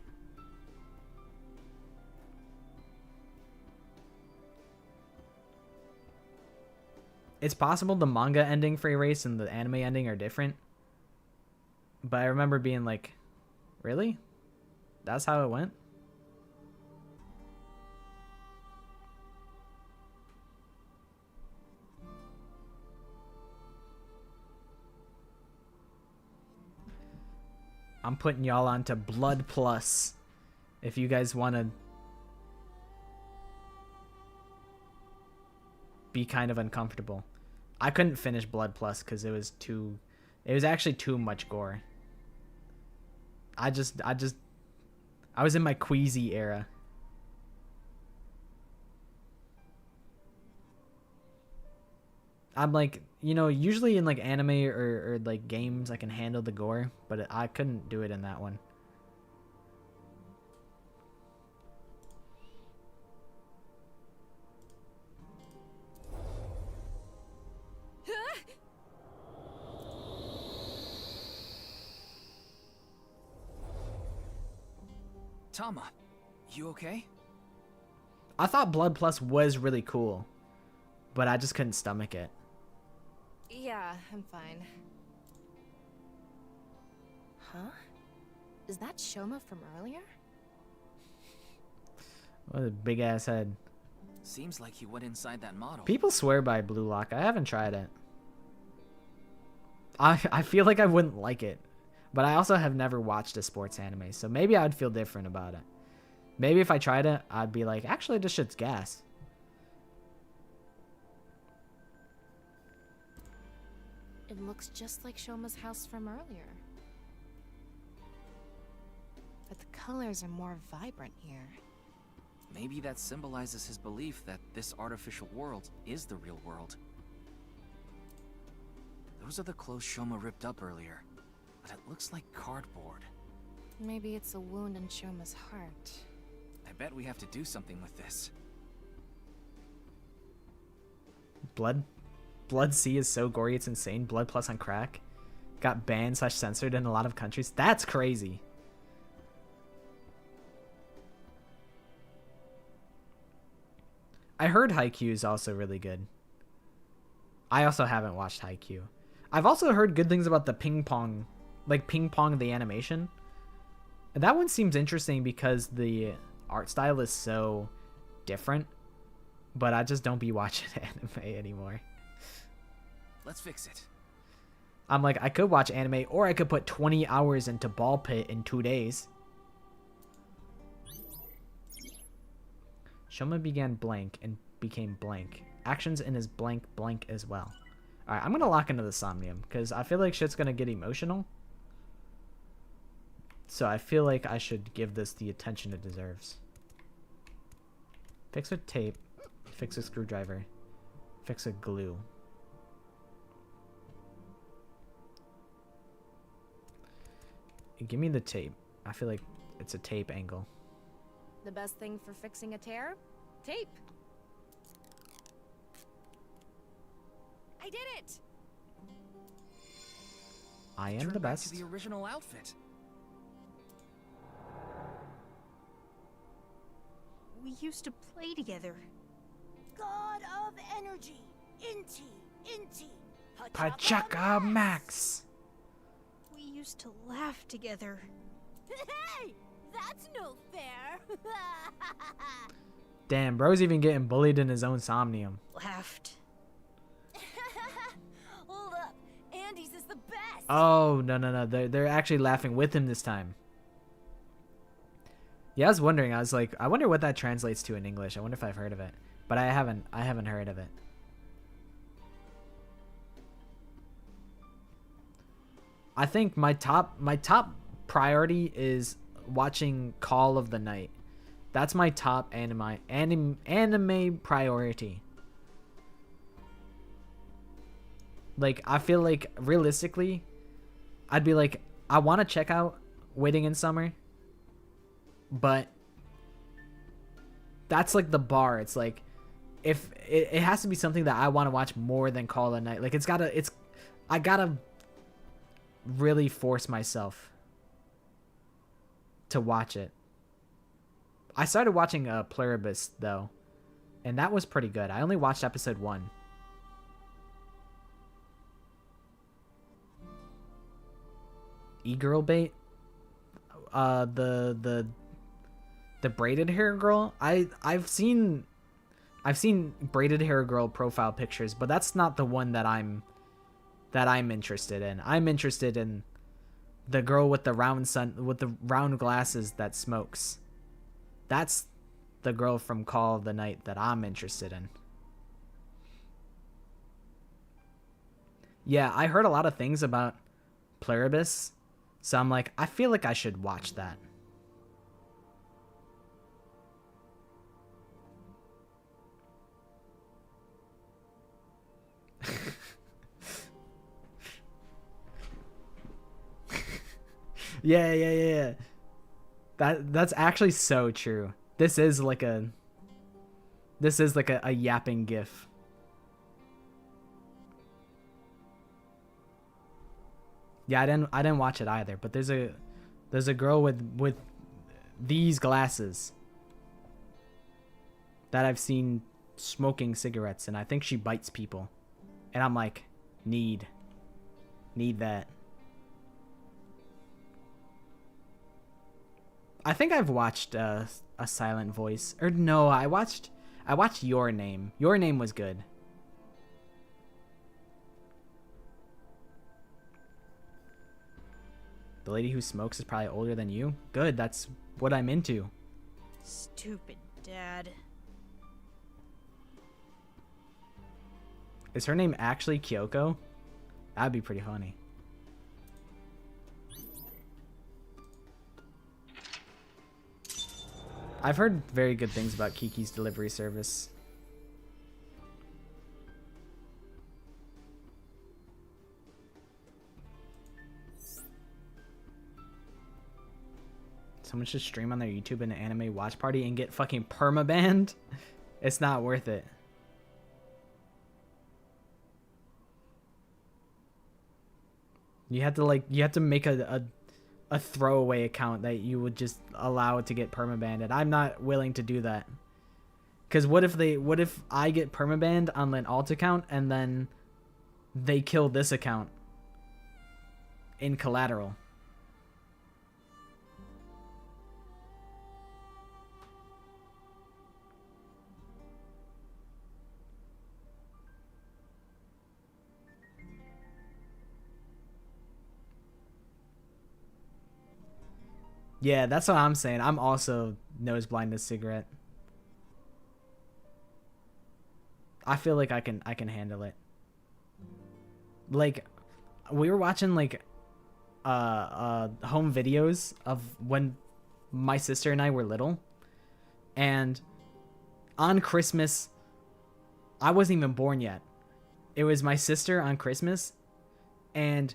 [SPEAKER 1] It's possible the manga ending for Erased and the anime ending are different. But I remember being like, really? That's how it went? I'm putting y'all onto Blood Plus if you guys want to be kind of uncomfortable. I couldn't finish Blood Plus because it was actually too much gore. I was in my queasy era. I'm like, usually in like anime or like games I can handle the gore, but I couldn't do it in that one.
[SPEAKER 4] Tama, you okay?
[SPEAKER 1] I thought Blood Plus was really cool, but I just couldn't stomach it.
[SPEAKER 10] Yeah, I'm fine. Huh? Is that Shoma from earlier?
[SPEAKER 1] What a big ass head.
[SPEAKER 4] Seems like he went inside that model.
[SPEAKER 1] People swear by Blue Lock. I haven't tried it. I feel like I wouldn't like it, but I also have never watched a sports anime, so maybe I'd feel different about it. Maybe if I tried it, I'd be like, actually, this shit's gas.
[SPEAKER 10] It looks just like Shoma's house from earlier. But the colors are more vibrant here.
[SPEAKER 4] Maybe that symbolizes his belief that this artificial world is the real world. Those are the clothes Shoma ripped up earlier, but it looks like cardboard.
[SPEAKER 10] Maybe it's a wound in Shoma's heart.
[SPEAKER 4] I bet we have to do something with this.
[SPEAKER 1] Blood C is so gory it's insane. Blood Plus on crack. Got banned / censored in a lot of countries. That's crazy. I heard Haikyuu is also really good. I also haven't watched Haikyuu. I've also heard good things about the ping pong, like ping pong the animation. And that one seems interesting because the art style is so different. But I just don't be watching anime anymore.
[SPEAKER 4] Let's fix it.
[SPEAKER 1] I'm like, I could watch anime or I could put 20 hours into Ball Pit in 2 days. Shoma began blank and became blank. Actions in his blank blank as well. Alright, I'm going to lock into the Somnium because I feel like shit's going to get emotional. So I feel like I should give this the attention it deserves. Fix with tape. Fix a screwdriver. Fix a glue. Give me the tape. I feel like it's a tape angle.
[SPEAKER 10] The best thing for fixing a tear? Tape. I did it!
[SPEAKER 1] I am
[SPEAKER 4] Turn
[SPEAKER 1] the
[SPEAKER 4] back
[SPEAKER 1] best.
[SPEAKER 4] to the original outfit.
[SPEAKER 3] We used to play together.
[SPEAKER 14] God of energy, Inti,
[SPEAKER 1] Pachaka Max.
[SPEAKER 3] We used to laugh together.
[SPEAKER 14] Hey, that's no fair.
[SPEAKER 1] Damn, bro's even getting bullied in his own Somnium.
[SPEAKER 3] Laughed.
[SPEAKER 14] Hold up, Andy's is the best.
[SPEAKER 1] Oh, no. They're actually laughing with him this time. Yeah, I was wondering. I was like, I wonder what that translates to in English. I wonder if I've heard of it. But I haven't heard of it. I think my top priority is watching Call of the Night. That's my top anime priority. Like, I feel like realistically, I'd be like, I want to check out Waiting in Summer, but that's like the bar. It's like, if it has to be something that I want to watch more than Call of the Night. Like, I gotta really force myself to watch it. I started watching Pluribus though, and that was pretty good. I only watched episode 1. E-girl bait? The braided hair girl? I've seen braided hair girl profile pictures, but that's not the one that I'm interested in. I'm interested in the girl with the round glasses that smokes. That's the girl from Call of the Night that I'm interested in. Yeah, I heard a lot of things about Pluribus, so I'm like, I feel like I should watch that. Yeah. That's actually so true. This is like a yapping gif. Yeah, I didn't watch it either, but there's a girl with these glasses that I've seen smoking cigarettes, and I think she bites people. And I'm like, need that. I think I've watched A Silent Voice. Or no, I watched Your Name. Your Name was good. The lady who smokes is probably older than you. Good, that's what I'm into.
[SPEAKER 3] Stupid dad.
[SPEAKER 1] Is her name actually Kyoko? That'd be pretty funny. I've heard very good things about Kiki's delivery service. Someone should stream on their YouTube an anime watch party and get fucking permabanned. It's not worth it. You have to make a throwaway account that you would just allow it to get permabanned, and I'm not willing to do that. Cause what if I get permabanned on an alt account and then they kill this account in collateral? Yeah, that's what I'm saying. I'm also nose blind to cigarette. I feel like I can handle it. Like, we were watching like home videos of when my sister and I were little, and on Christmas, I wasn't even born yet. It was my sister on Christmas, and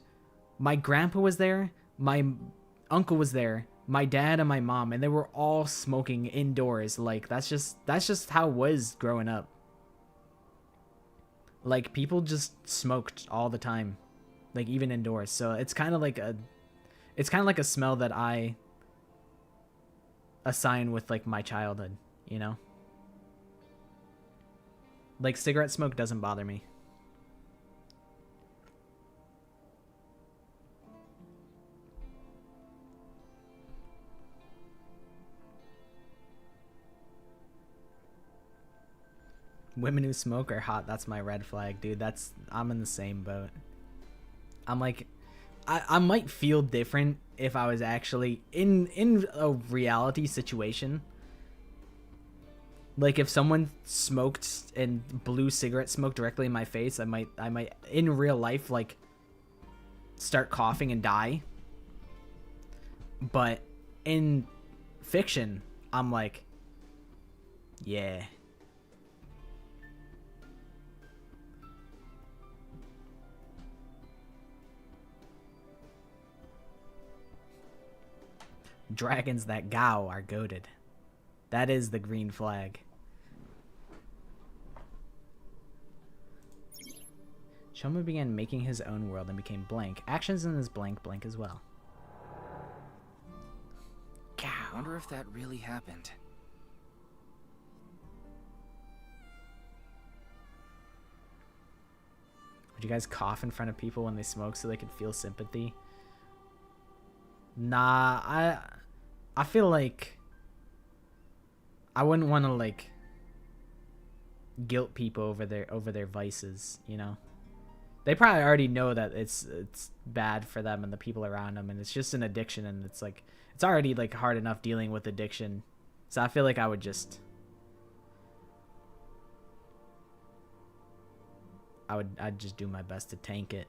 [SPEAKER 1] my grandpa was there, my uncle was there, my dad and my mom, and they were all smoking indoors. Like, that's just how it was growing up. Like, people just smoked all the time, like even indoors. So it's kind of like a smell that I assign with like my childhood, you know? Like, cigarette smoke doesn't bother me. Women who smoke are hot. That's my red flag, dude. I'm in the same boat. I'm like, I might feel different if I was actually in a reality situation. Like, if someone smoked and blew cigarette smoke directly in my face, I might in real life like start coughing and die. But in fiction, I'm like, yeah. Dragons that gow are goated. That is the green flag. Shoma began making his own world and became blank. Actions in his blank as well.
[SPEAKER 4] I wonder if that really happened.
[SPEAKER 1] Would you guys cough in front of people when they smoke so they could feel sympathy? Nah, I feel like I wouldn't want to like guilt people over their vices, you know? They probably already know that it's bad for them and the people around them, and it's just an addiction, and it's like it's already like hard enough dealing with addiction. So I feel like I'd just do my best to tank it.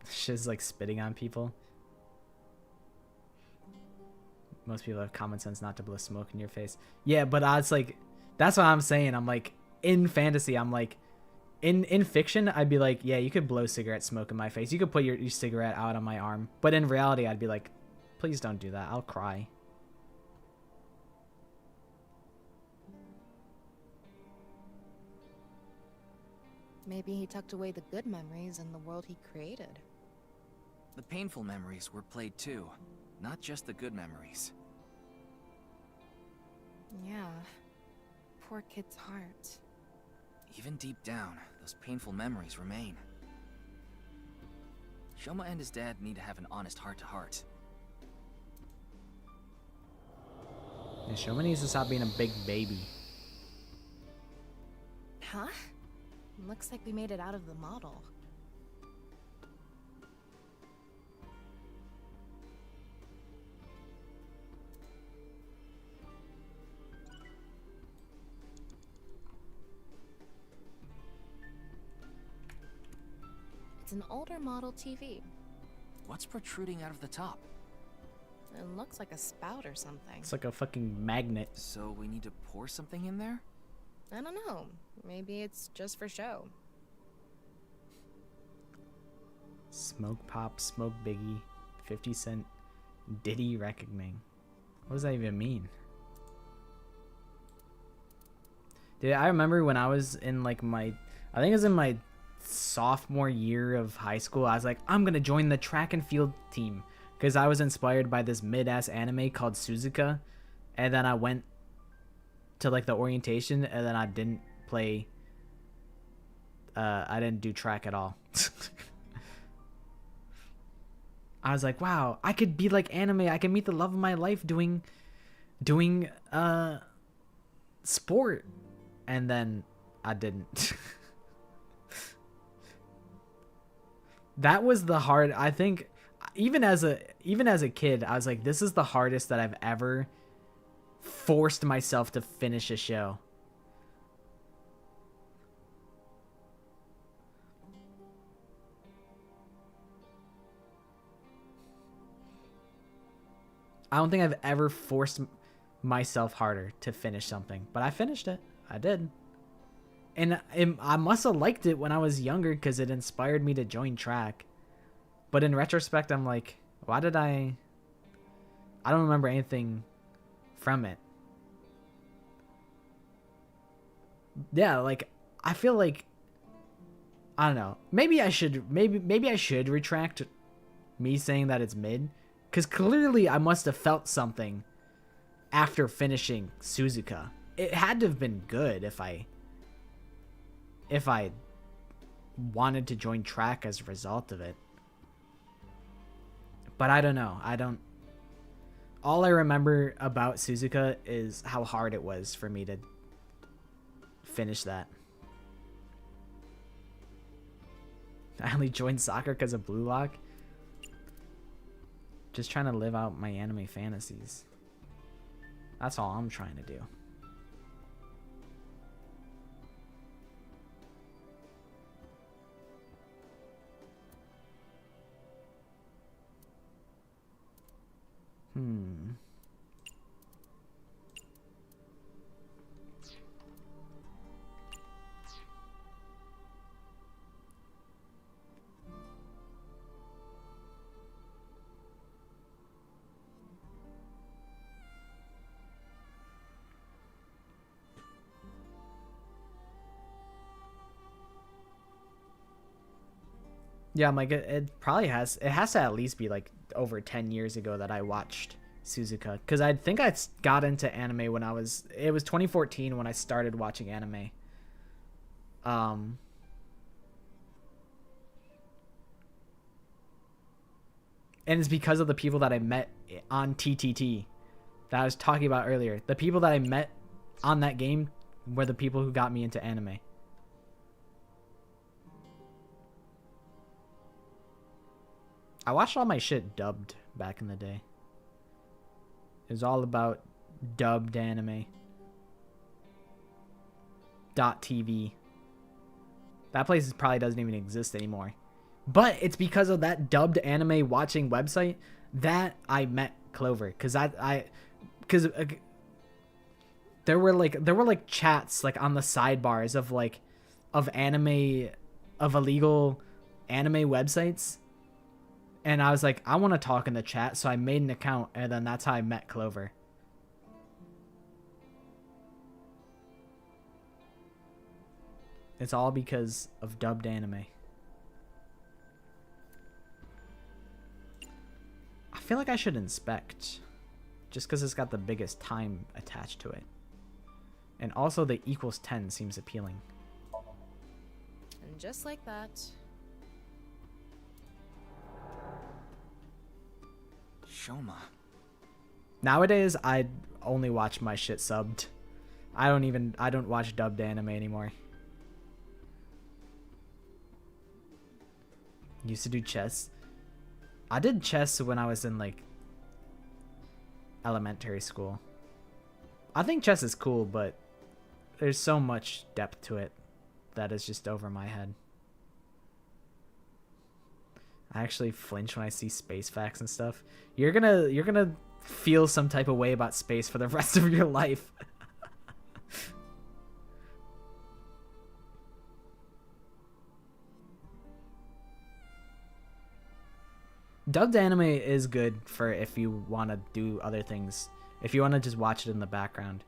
[SPEAKER 1] She's like spitting on people. Most people have common sense not to blow smoke in your face. Yeah, but it's like, that's what I'm saying. I'm like, in fantasy, I'm like, in fiction, I'd be like, yeah, you could blow cigarette smoke in my face. You could put your cigarette out on my arm. But in reality, I'd be like, please don't do that. I'll cry.
[SPEAKER 10] Maybe he tucked away the good memories in the world he created.
[SPEAKER 4] The painful memories were played too, not just the good memories.
[SPEAKER 10] Yeah. Poor kid's heart.
[SPEAKER 4] Even deep down, those painful memories remain. Shoma and his dad need to have an honest heart-to-heart.
[SPEAKER 1] Yeah, Shoma needs to stop being a big baby.
[SPEAKER 10] Huh? Looks like we made it out of the model. It's an older model TV.
[SPEAKER 4] What's protruding out of the top?
[SPEAKER 10] It looks like a spout or something.
[SPEAKER 1] It's like a fucking magnet.
[SPEAKER 4] So we need to pour something in there?
[SPEAKER 10] I don't know. Maybe it's just for show.
[SPEAKER 1] Smoke pop, smoke biggie, 50 Cent, Diddy reckoning. What does that even mean? Dude, I remember when I was in like I think it was in my sophomore year of high school, I was like, I'm gonna join the track and field team because I was inspired by this mid-ass anime called Suzuka, and then I went to like the orientation, and then I didn't play. I didn't do track at all. I was like, wow, I could be like anime. I can meet the love of my life doing sport, and then I didn't. That was the hard. I think even as a kid, I was like, this is the hardest that I've ever forced myself to finish a show. I don't think I've ever forced myself harder to finish something, but I finished it. I did. And I must have liked it when I was younger because it inspired me to join track. But in retrospect, I'm like, why did I don't remember anything from it. Yeah, like, I feel like, I don't know. Maybe I should retract me saying that it's mid. Because clearly I must have felt something after finishing Suzuka. It had to have been good if I wanted to join track as a result of it. But I don't know. All I remember about Suzuka is how hard it was for me to finish that. I only joined soccer because of Blue Lock. Just trying to live out my anime fantasies. That's all I'm trying to do. Yeah, I'm like, it probably has. It has to at least be like over 10 years ago that I watched Suzuka, because I think I got into anime when it was 2014 when I started watching anime. And it's because of the people that I met on TTT that I was talking about earlier. The people that I met on that game were the people who got me into anime. I watched all my shit dubbed back in the day. It was all about dubbed anime. .tv. That place probably doesn't even exist anymore. But it's because of that dubbed anime watching website that I met Clover, because there were like chats like on the sidebars of illegal anime websites. And I was like, I want to talk in the chat, so I made an account, and then that's how I met Clover. It's all because of dubbed anime. I feel like I should inspect, just because it's got the biggest time attached to it. And also the equals 10 seems appealing.
[SPEAKER 10] And just like that...
[SPEAKER 4] Shoma.
[SPEAKER 1] Nowadays, I only watch my shit subbed. I don't watch dubbed anime anymore. Used to do chess. I did chess when I was in like elementary school. I think chess is cool, but there's so much depth to it that is just over my head. I actually flinch when I see space facts and stuff. You're gonna feel some type of way about space for the rest of your life. Dubbed anime is good for if you want to do other things. If you want to just watch it in the background.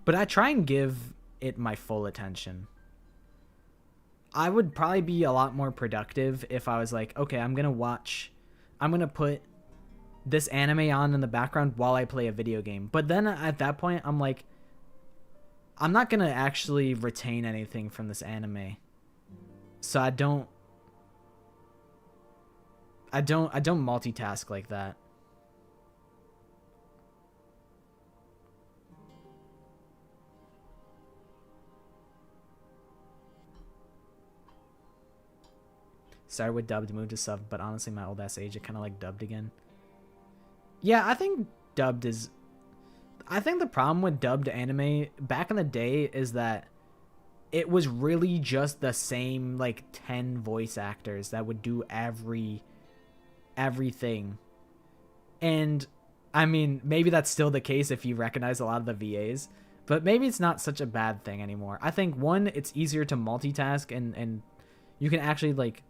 [SPEAKER 1] But I try and give it my full attention. I would probably be a lot more productive if I was like, okay, I'm gonna put this anime on in the background while I play a video game. But then at that point, I'm like, I'm not gonna actually retain anything from this anime. So I don't multitask like that. Started with dubbed, moved to sub, but honestly, my old ass age, it kind of like dubbed again. Yeah, I think dubbed is... I think the problem with dubbed anime back in the day is that it was really just the same, like, 10 voice actors that would do everything. And, I mean, maybe that's still the case if you recognize a lot of the VAs, but maybe it's not such a bad thing anymore. I think, one, it's easier to multitask, and you can actually, like,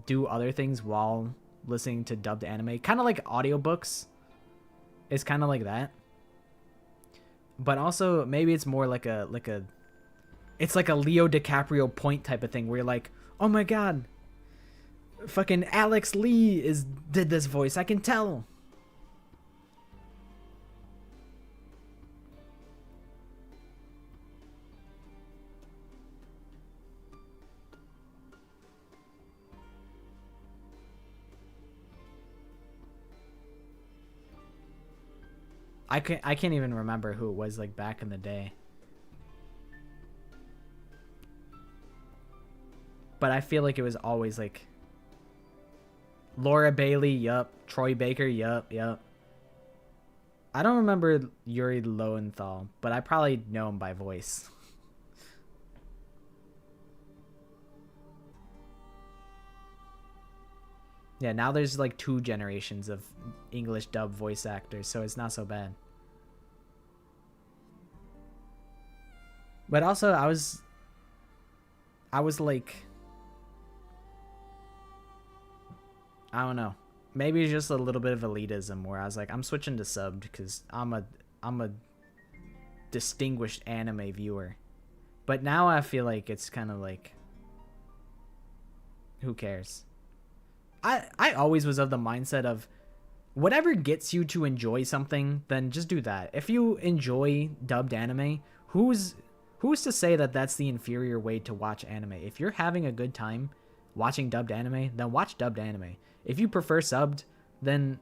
[SPEAKER 1] do other things while listening to dubbed anime, kind of like audiobooks. It's kind of like that, but also maybe it's more like it's like a Leo DiCaprio point type of thing where you're like, oh my god, fucking Alex Lee did this voice, I can tell. I can't even remember who it was like back in the day. But I feel like it was always like Laura Bailey, yup. Troy Baker, yup. I don't remember Yuri Lowenthal, but I probably know him by voice. Yeah, now there's like 2 generations of English dub voice actors, so it's not so bad. But also, I was like, I don't know. Maybe it's just a little bit of elitism where I was like, I'm switching to subbed because I'm a distinguished anime viewer. But now I feel like it's kind of like, who cares? I always was of the mindset of whatever gets you to enjoy something, then just do that. If you enjoy dubbed anime, who's to say that that's the inferior way to watch anime? If you're having a good time watching dubbed anime, then watch dubbed anime. If you prefer subbed, then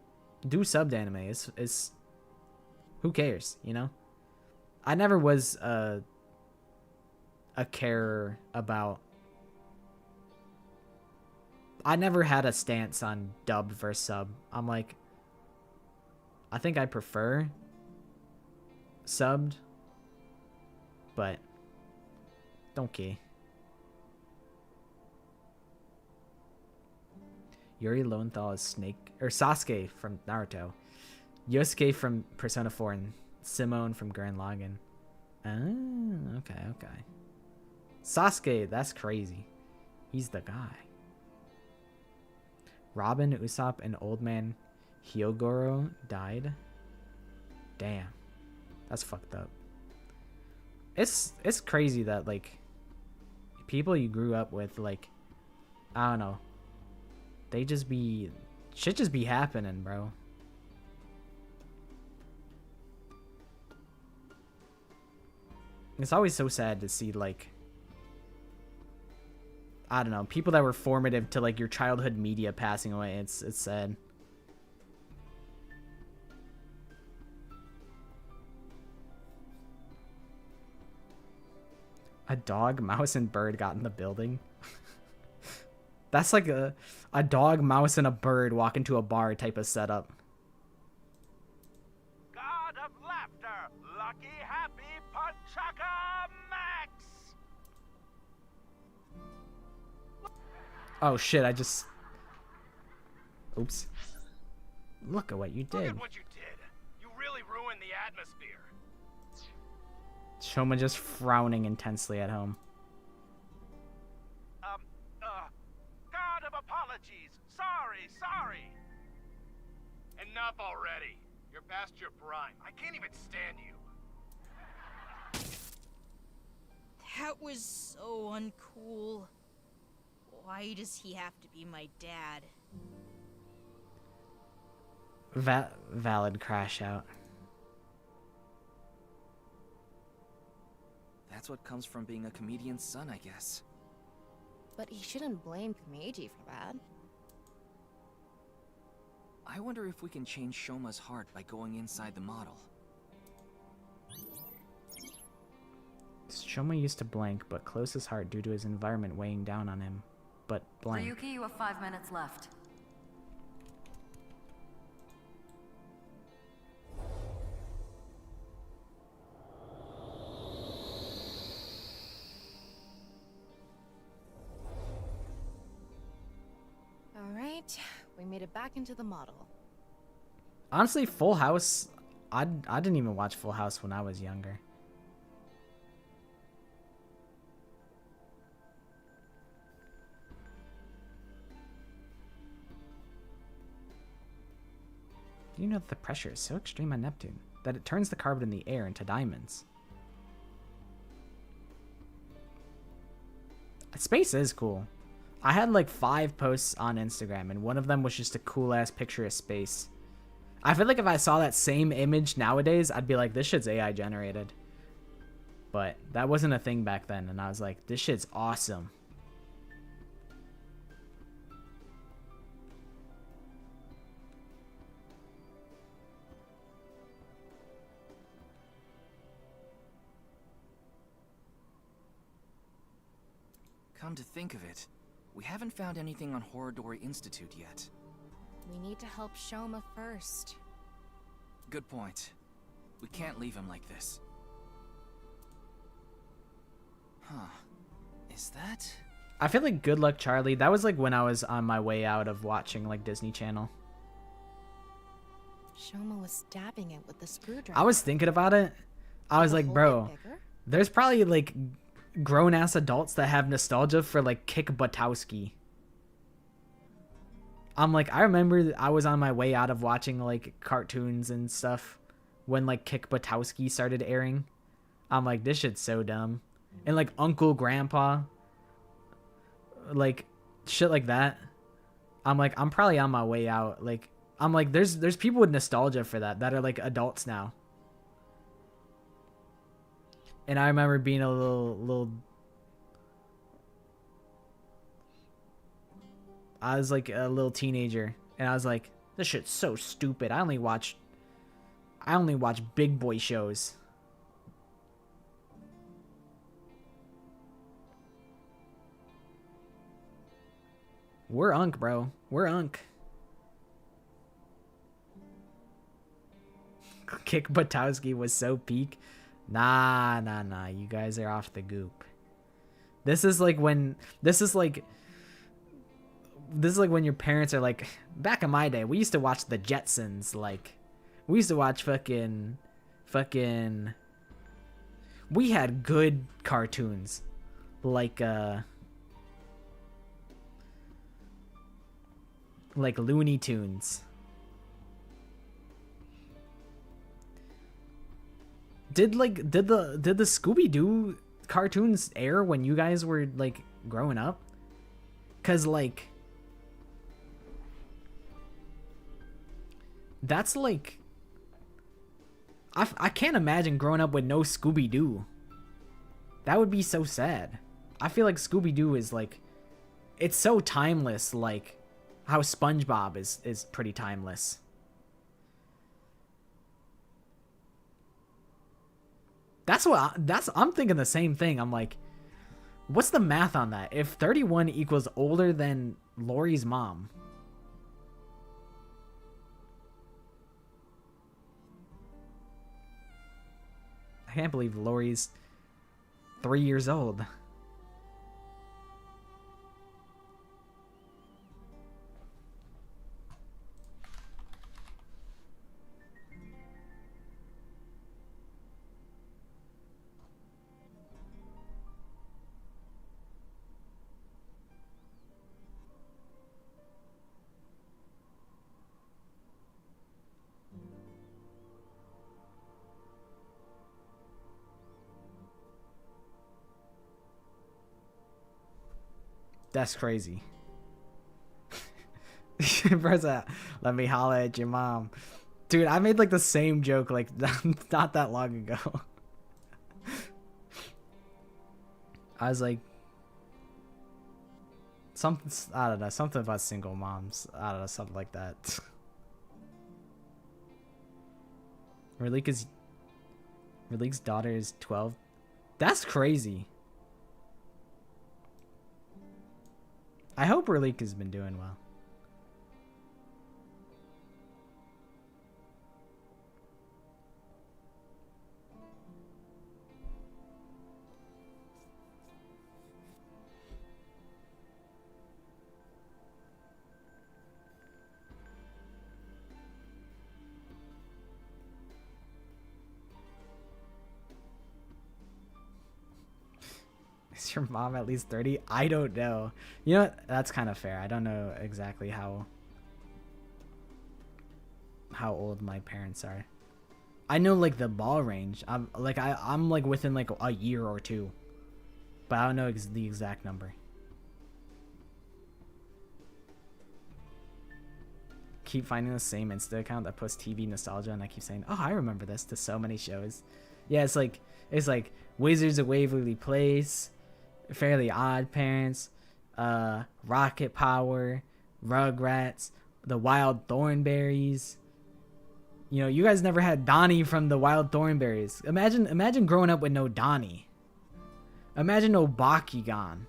[SPEAKER 1] do subbed anime. It's who cares, you know? I never was a carer about... I never had a stance on dubbed versus sub. I'm like, I think I prefer subbed, but don't care. Yuri Lowenthal is Sasuke from Naruto, Yosuke from Persona 4, and Simone from Gurren Lagann. Oh, okay. Sasuke, that's crazy. He's the guy. Robin, Usopp, and Old Man Hyogoro died. Damn. That's fucked up. It's crazy that, like, people you grew up with, like, I don't know. They just be... Shit just be happening, bro. It's always so sad to see, like... I don't know, people that were formative to like your childhood media passing away. It's sad. A dog, mouse, and bird got in the building. That's like a dog, mouse, and a bird walk into a bar type of setup.
[SPEAKER 5] God of laughter, lucky, happy, Panchaka Max!
[SPEAKER 1] Oh shit, I just... Oops. Look at what you
[SPEAKER 5] Look
[SPEAKER 1] did.
[SPEAKER 5] at what you did. You really ruined the atmosphere.
[SPEAKER 1] Shoma just frowning intensely at home.
[SPEAKER 5] God of apologies. Sorry. Enough already. You're past your prime. I can't even stand you.
[SPEAKER 3] That was so uncool. Why does he have to be my dad?
[SPEAKER 1] Valid crash out.
[SPEAKER 4] That's what comes from being a comedian's son, I guess.
[SPEAKER 10] But he shouldn't blame Kumeiji for that.
[SPEAKER 4] I wonder if we can change Shoma's heart by going inside the model.
[SPEAKER 1] Shoma used to blank, but closed his heart due to his environment weighing down on him. But blank.
[SPEAKER 13] Ryuki, you have 5 minutes left.
[SPEAKER 10] Alright, we made it back into the model.
[SPEAKER 1] Honestly, Full House, I didn't even watch Full House when I was younger. Do you know that the pressure is so extreme on Neptune that it turns the carbon in the air into diamonds? Space is cool. I had like 5 posts on Instagram, and one of them was just a cool-ass picture of space. I feel like if I saw that same image nowadays, I'd be like, this shit's AI generated. But that wasn't a thing back then, and I was like, this shit's awesome.
[SPEAKER 4] Come to think of it, we haven't found anything on NirvanA Institute yet.
[SPEAKER 10] We need to help Shoma first.
[SPEAKER 4] Good point. We can't leave him like this. Huh. Is that...
[SPEAKER 1] I feel like Good Luck Charlie, that was like when I was on my way out of watching like Disney Channel.
[SPEAKER 10] Shoma was stabbing it with the screwdriver.
[SPEAKER 1] I was thinking about it. I was like, bro, there's probably like grown-ass adults that have nostalgia for like Kick Buttowski. I'm like, I remember I was on my way out of watching like cartoons and stuff when like Kick Buttowski started airing. I'm like, this shit's so dumb. And like Uncle Grandpa, like shit like that. I'm like, I'm probably on my way out. Like, I'm like, there's people with nostalgia for that are like adults now. And I remember being a little I was like a little teenager, and I was like, this shit's so stupid. I only watch big boy shows. We're Unk, bro. We're Unk. Kick Buttowski was so peak. Nah. You guys are off the goop. This is like when your parents are like, back in my day, we used to watch the Jetsons. Like, we used to watch fucking. We had good cartoons, like Looney Tunes. Did the Scooby-Doo cartoons air when you guys were like growing up? 'Cause like that's like I can't imagine growing up with no Scooby-Doo. That would be so sad. I feel like Scooby-Doo is like, it's so timeless, like how SpongeBob is pretty timeless. I'm thinking the same thing. I'm like, what's the math on that? If 31 equals older than Lori's mom. I can't believe Lori's 3 years old. That's crazy. Bro's like, let me holler at your mom. Dude, I made like the same joke like not that long ago. I was like, something, I don't know, something about single moms. I don't know, something like that. Relika's daughter is 12. That's crazy. I hope Relika's been doing well. Is your mom at least 30? I don't know. You know what? That's kind of fair. I don't know exactly how old my parents are. I know like the ball range. I'm like within like a year or two, but I don't know the exact number. Keep finding the same Insta account that posts TV nostalgia, and I keep saying, "Oh, I remember this," to so many shows. Yeah, it's like Wizards of Waverly Place, Fairly Odd Parents, Rocket Power, Rugrats, The Wild Thornberries. You know, you guys never had Donnie from The Wild Thornberries. Imagine growing up with no Donnie. Imagine no Bakugan.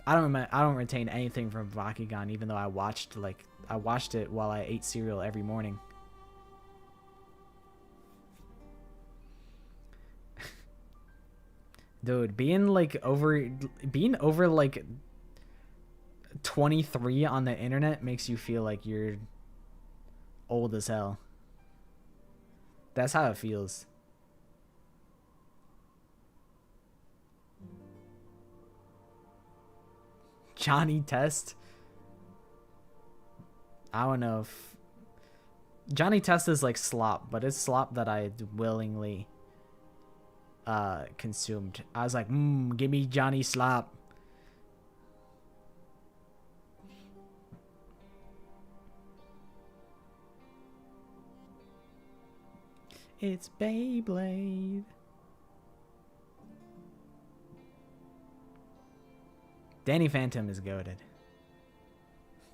[SPEAKER 1] I don't retain anything from Bakugan, even though I watched it while I ate cereal every morning. Dude, being over like 23 on the internet makes you feel like you're old as hell. That's how it feels. Johnny Test. I don't know if Johnny Test is like slop, but it's slop that I willingly consumed. I was like, give me Johnny Slop. It's Beyblade. Danny Phantom is goated.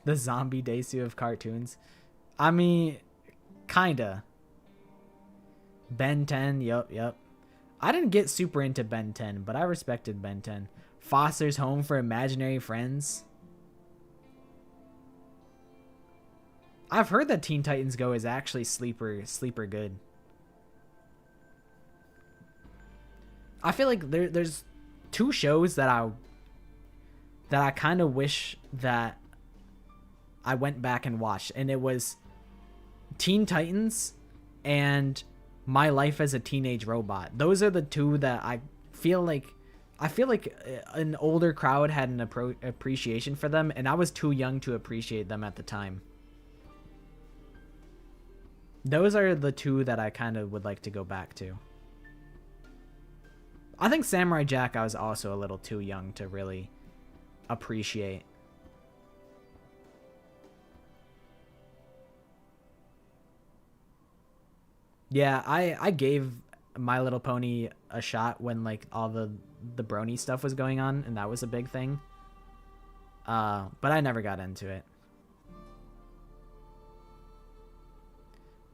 [SPEAKER 1] The zombie Desu of cartoons. I mean, kinda. Ben 10, yup. I didn't get super into Ben 10, but I respected Ben 10. Foster's Home for Imaginary Friends. I've heard that Teen Titans Go is actually sleeper good. I feel like there's two shows that I kind of wish that I went back and watched, and it was Teen Titans and My Life as a Teenage Robot. Those are the two that I feel like an older crowd had an appreciation for them, and I was too young to appreciate them at the time. Those are the two that I kind of would like to go back to. I think Samurai Jack I was also a little too young to really appreciate. Yeah, I gave My Little Pony a shot when like all the brony stuff was going on, and that was a big thing. But I never got into it.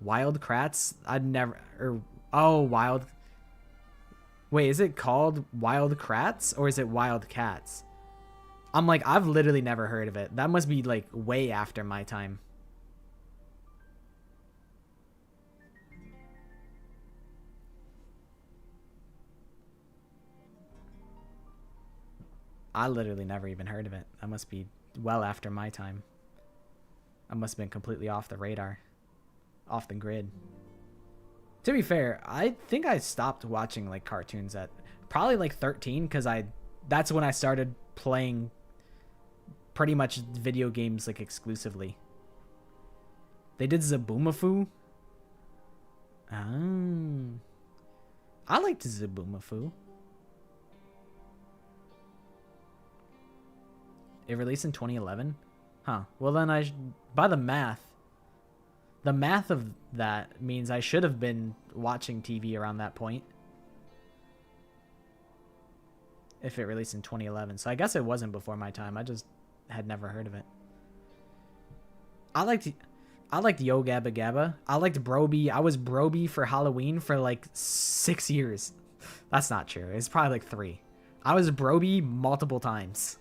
[SPEAKER 1] Wild Kratts? Wait, is it called Wild Kratts or is it Wild Cats? I'm like, I've literally never heard of it. That must be like way after my time. I literally never even heard of it. That must be well after my time. I must have been completely off the radar. Off the grid. To be fair, I think I stopped watching like cartoons at probably like 13 because that's when I started playing pretty much video games like exclusively. They did Zaboomafoo. Oh. I liked Zaboomafoo. It released in 2011? Huh. Well, then by the math of that means I should have been watching TV around that point. If it released in 2011. So I guess it wasn't before my time. I just had never heard of it. I liked Yo Gabba Gabba. I liked Broby. I was Broby for Halloween for like 6 years. That's not true. It's probably like 3. I was Broby multiple times.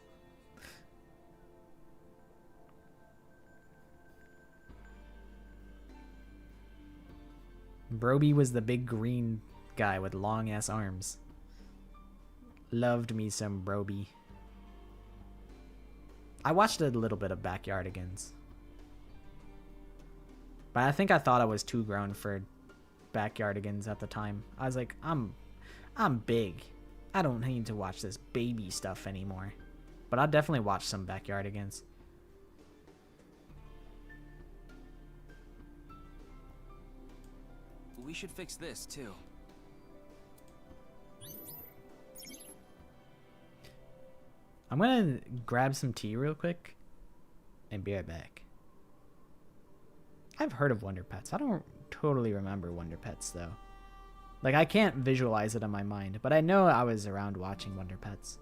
[SPEAKER 1] Broby was the big green guy with long ass arms. Loved me some Broby. I watched a little bit of Backyardigans. But I think I thought I was too grown for Backyardigans at the time. I was like, I'm big. I don't need to watch this baby stuff anymore. But I definitely watched some Backyardigans.
[SPEAKER 4] We should fix this too.
[SPEAKER 1] I'm gonna grab some tea real quick and be right back. I've heard of Wonder Pets. I don't totally remember Wonder Pets though. Like I can't visualize it in my mind, but I know I was around watching Wonder Pets.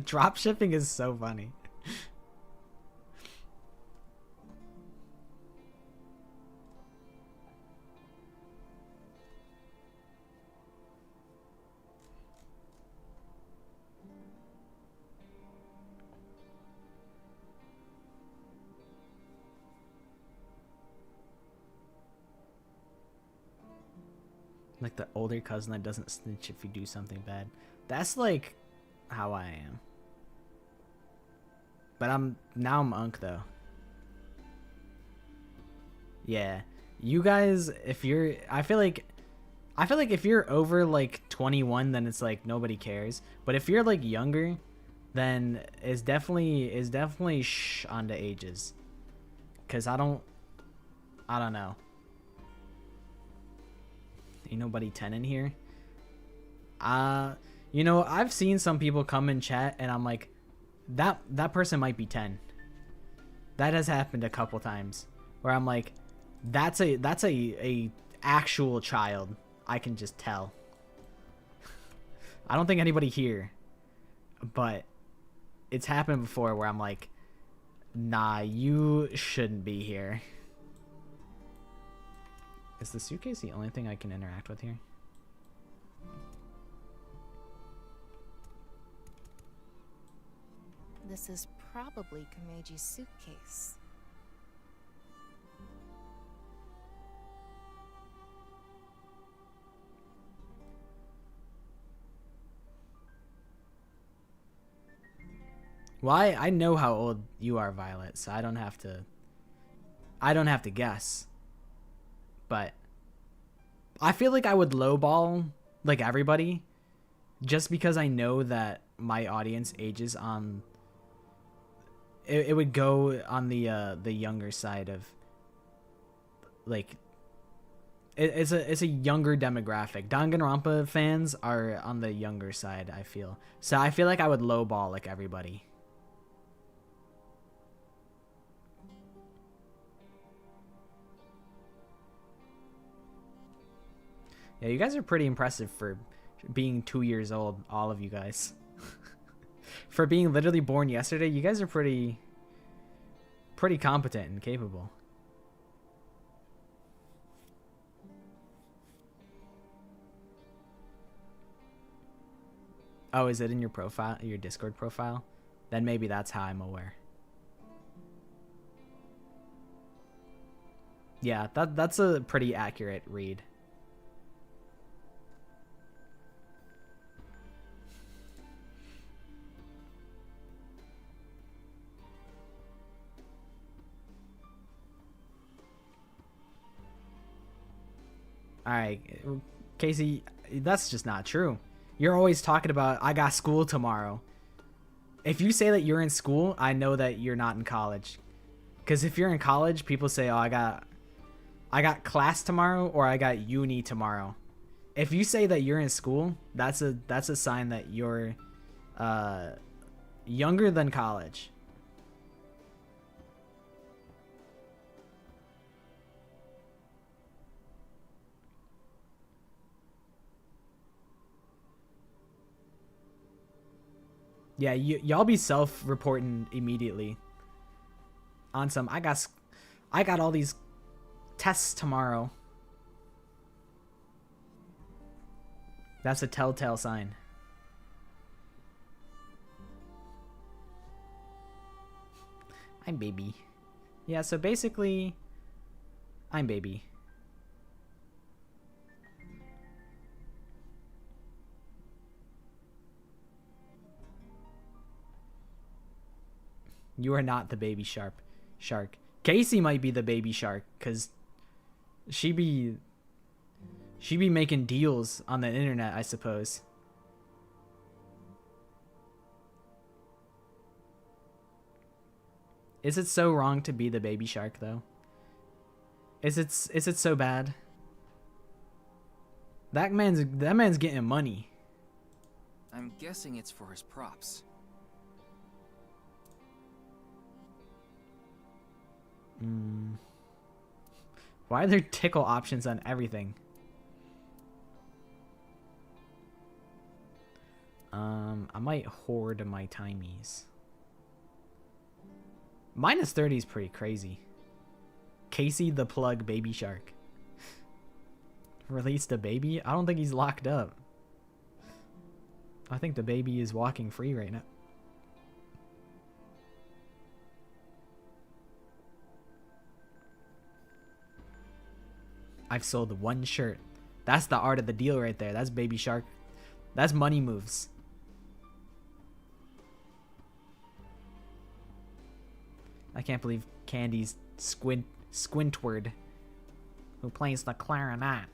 [SPEAKER 1] Drop shipping is so funny. Like the older cousin that doesn't snitch if you do something bad. That's like how I am. But I'm Unk though. Yeah. You guys, if you're I feel like if you're over like 21, then it's like nobody cares. But if you're like younger, then it's definitely shh on the ages. Cause I don't know. Ain't nobody 10 in here. You know, I've seen some people come in chat and I'm like, that person might be 10. That has happened a couple times where I'm like, that's a actual child. I can just tell. I don't think anybody here, but it's happened before where I'm like, nah, you shouldn't be here. Is the suitcase the only thing I can interact with here?
[SPEAKER 10] This is probably Kameji's suitcase.
[SPEAKER 1] Well, I know how old you are, Violet, so I don't have to guess. But I feel like I would lowball like everybody just because I know that my audience ages on it would go on the younger side of like it's a younger demographic. Danganronpa fans are on the younger side, I feel. So I feel like I would lowball like everybody. Yeah, you guys are pretty impressive for being 2 years old, all of you guys. For being literally born yesterday, you guys are pretty competent and capable. Oh, is it in your profile, your Discord profile? Then maybe that's how I'm aware. Yeah, that's a pretty accurate read. Alright, Casey, that's just not true. You're always talking about, I got school tomorrow. If you say that you're in school, I know that you're not in college. Because if you're in college, people say, oh, I got class tomorrow or I got uni tomorrow. If you say that you're in school, that's a sign that you're younger than college. Yeah, y'all be self-reporting immediately on some, I got all these tests tomorrow. That's a telltale sign. I'm baby. Yeah, so basically, I'm baby. You are not the baby shark. Casey might be the baby shark, cause she be making deals on the internet, I suppose. Is it so wrong to be the baby shark though? Is it so bad? That man's getting money.
[SPEAKER 4] I'm guessing it's for his props.
[SPEAKER 1] Why are there tickle options on everything? I might hoard my timies. -30 is pretty crazy. Casey the Plug Baby Shark. Released a baby? I don't think he's locked up. I think the baby is walking free right now. I've sold one shirt That's the art of the deal right there. That's Baby Shark. That's money moves. I can't believe Candy's Squintward, who plays the clarinet.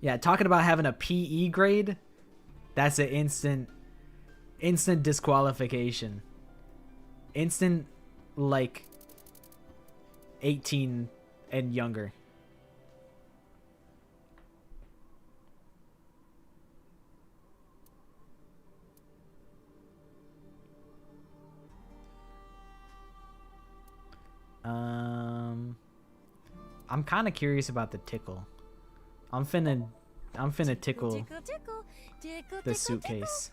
[SPEAKER 1] Yeah, talking about having a PE grade, that's an instant disqualification. Instant, like, 18 and younger. I'm kind of curious about the tickle. I'm finna tickle the suitcase.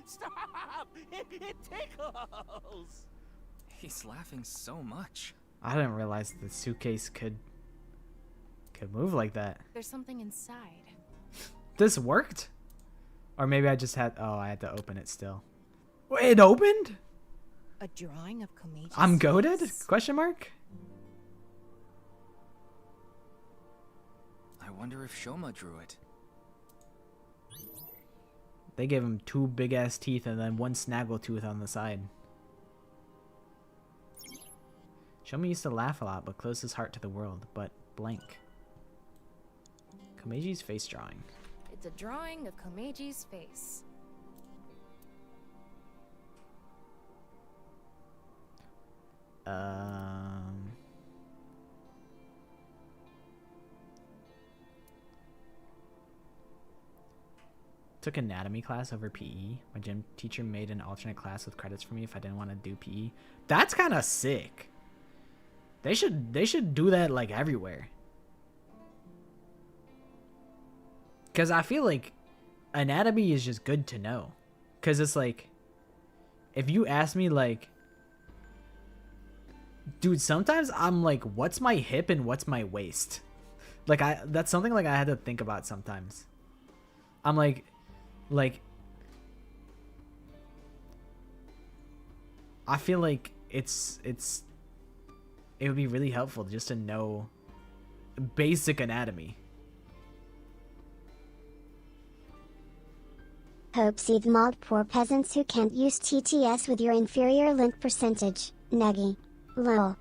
[SPEAKER 5] Stop! It tickles!
[SPEAKER 4] He's laughing so much.
[SPEAKER 1] I didn't realize the suitcase could move like that.
[SPEAKER 10] There's something inside.
[SPEAKER 1] This worked? Or maybe I just had... Oh, I had to open it still. Wait, it opened?
[SPEAKER 10] A drawing of Komeji's
[SPEAKER 1] I'm goated?
[SPEAKER 10] face?
[SPEAKER 1] Question mark?
[SPEAKER 4] I wonder if Shoma drew it.
[SPEAKER 1] They gave him 2 big-ass teeth and then 1 snaggle tooth on the side. Shoma used to laugh a lot, but closed his heart to the world. But blank. Komeji's face drawing.
[SPEAKER 10] It's a drawing of Komeji's face.
[SPEAKER 1] Took anatomy class over PE. My gym teacher made an alternate class with credits for me if I didn't want to do PE. That's kind of sick. They should do that like everywhere. Cuz I feel like anatomy is just good to know. Cuz it's like if you ask me like dude, sometimes I'm like what's my hip and what's my waist? Like that's something like I had to think about sometimes. I'm like I feel like it would be really helpful just to know basic anatomy.
[SPEAKER 7] Hope seed mauled poor peasants who can't use TTS with your inferior link percentage. Neggy. Lol.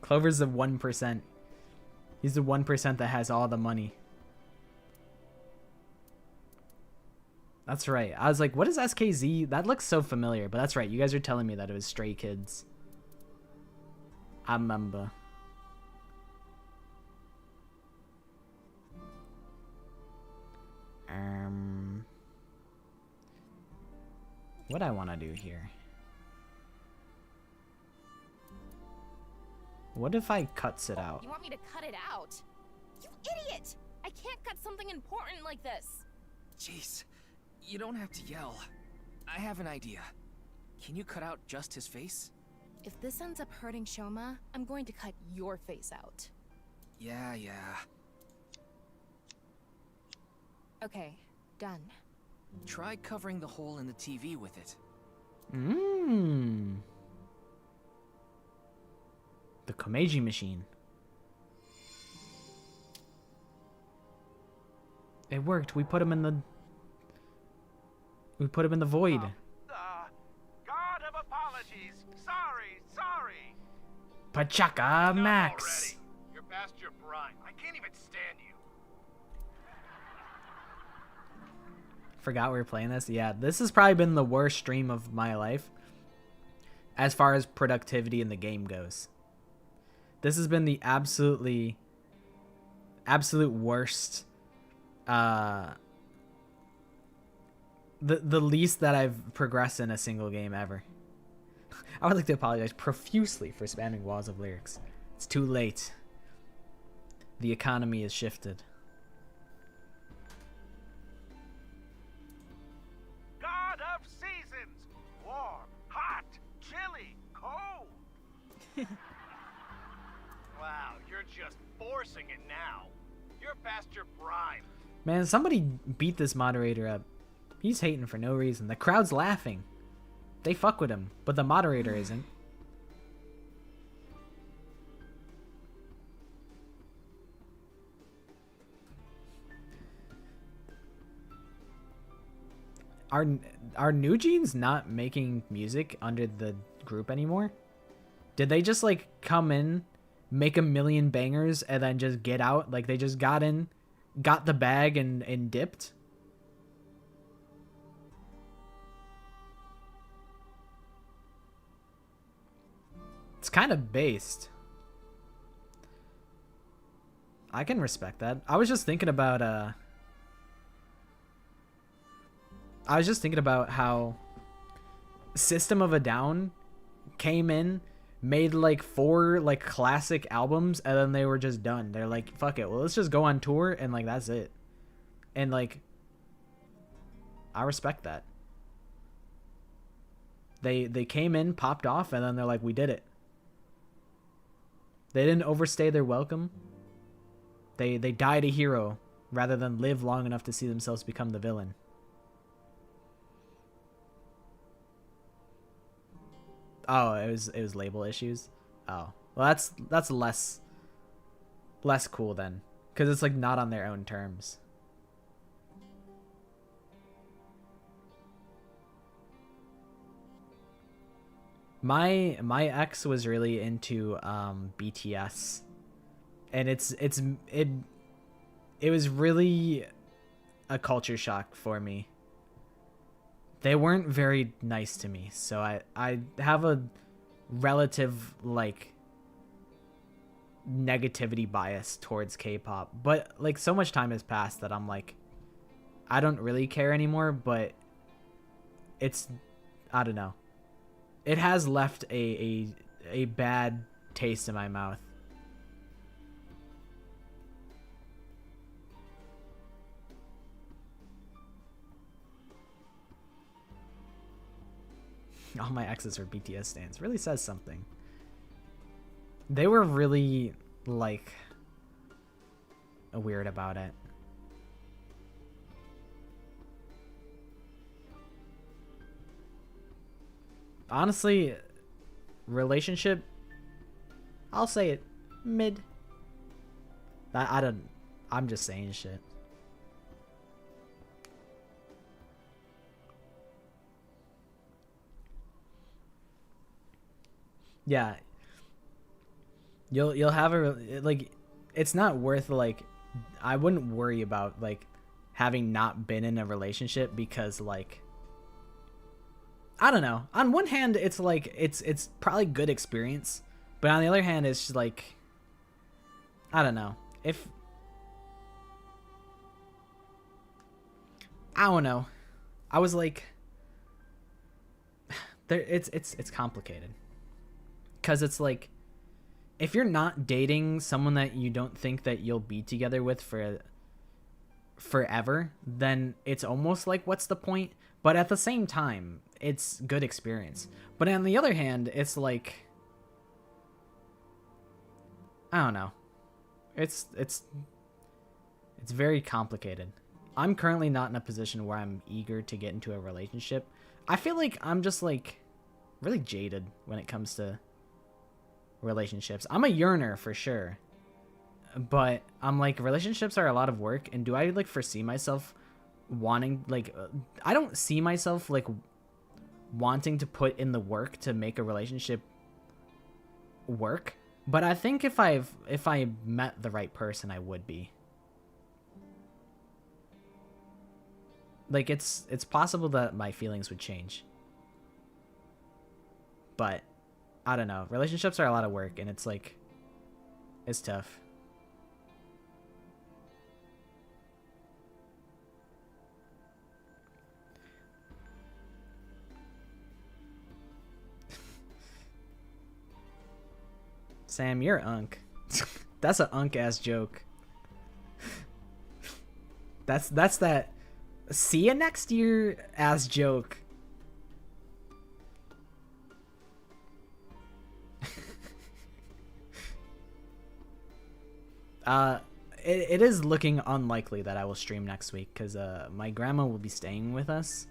[SPEAKER 1] Clover's the 1%. He's the 1% that has all the money. That's right. I was like, what is SKZ? That looks so familiar, but that's right. You guys are telling me that it was Stray Kids. I remember. What I want to do here? What if I cuts it out?
[SPEAKER 10] You want me to cut it out? You idiot! I can't cut something important like this.
[SPEAKER 4] Jeez, you don't have to yell. I have an idea. Can you cut out just his face?
[SPEAKER 10] If this ends up hurting Shoma, I'm going to cut your face out.
[SPEAKER 4] Yeah.
[SPEAKER 10] Okay, done.
[SPEAKER 4] Try covering the hole in the TV with it.
[SPEAKER 1] The Komeji machine. It worked. We put him in the void.
[SPEAKER 5] God of apologies. Sorry.
[SPEAKER 1] Pachaka Max.
[SPEAKER 5] Already. You're past your prime. I can't even stand you.
[SPEAKER 1] Forgot we were playing this. Yeah, this has probably been the worst stream of my life as far as productivity in the game goes. This has been the absolute worst. The least that I've progressed in a single game ever. I would like to apologize profusely for spamming walls of lyrics. It's too late. The economy has shifted.
[SPEAKER 5] God of seasons. Warm, hot, chilly, cold. Wow, you're just forcing it now. You're past your prime.
[SPEAKER 1] Man, somebody beat this moderator up. He's hating for no reason. The crowd's laughing. They fuck with him, but the moderator isn't. Are New Jeans not making music under the group anymore? Did they just like come in, make a million bangers, and then just get out? Like they just got in, got the bag, and dipped? It's kind of based. I can respect that. I was just thinking about how System of a Down came in, made like 4 like classic albums, and then they were just done. They're like, fuck it, well let's just go on tour, and like that's it. And like I respect that. They came in, popped off, and then they're like, we did it. They didn't overstay their welcome. They died a hero rather than live long enough to see themselves become the villain. Oh, it was label issues. Oh, well, that's less cool then, because it's like not on their own terms. My ex was really into BTS, and it was really a culture shock for me. They weren't very nice to me, so I have a relative like negativity bias towards K-pop, but like so much time has passed that I'm like I don't really care anymore, but it's, I don't know, it has left a bad taste in my mouth. All my exes are BTS stans. Really says something. They were really, like, weird about it. Honestly, relationship, I'll say it, mid. I'm just saying shit. Yeah, you'll have a, like, it's not worth, like, I wouldn't worry about like having not been in a relationship, because like I don't know, on one hand it's like it's probably good experience, but on the other hand it's just like I don't know, if I don't know, I was like there, it's complicated. Because it's like, if you're not dating someone that you don't think that you'll be together with for forever, then it's almost like, what's the point? But at the same time, it's good experience. But on the other hand, it's like, I don't know. It's very complicated. I'm currently not in a position where I'm eager to get into a relationship. I feel like I'm just like really jaded when it comes to relationships. I'm a yearner for sure, but I'm like, relationships are a lot of work, and do I like foresee myself wanting, like, I don't see myself like wanting to put in the work to make a relationship work, but I think if I met the right person, I would be. Like, it's possible that my feelings would change, but I don't know. Relationships are a lot of work, and it's like, it's tough. Sam, you're unk. That's an unk ass joke. That's that see you next year ass joke. it is looking unlikely that I will stream next week because my grandma will be staying with us.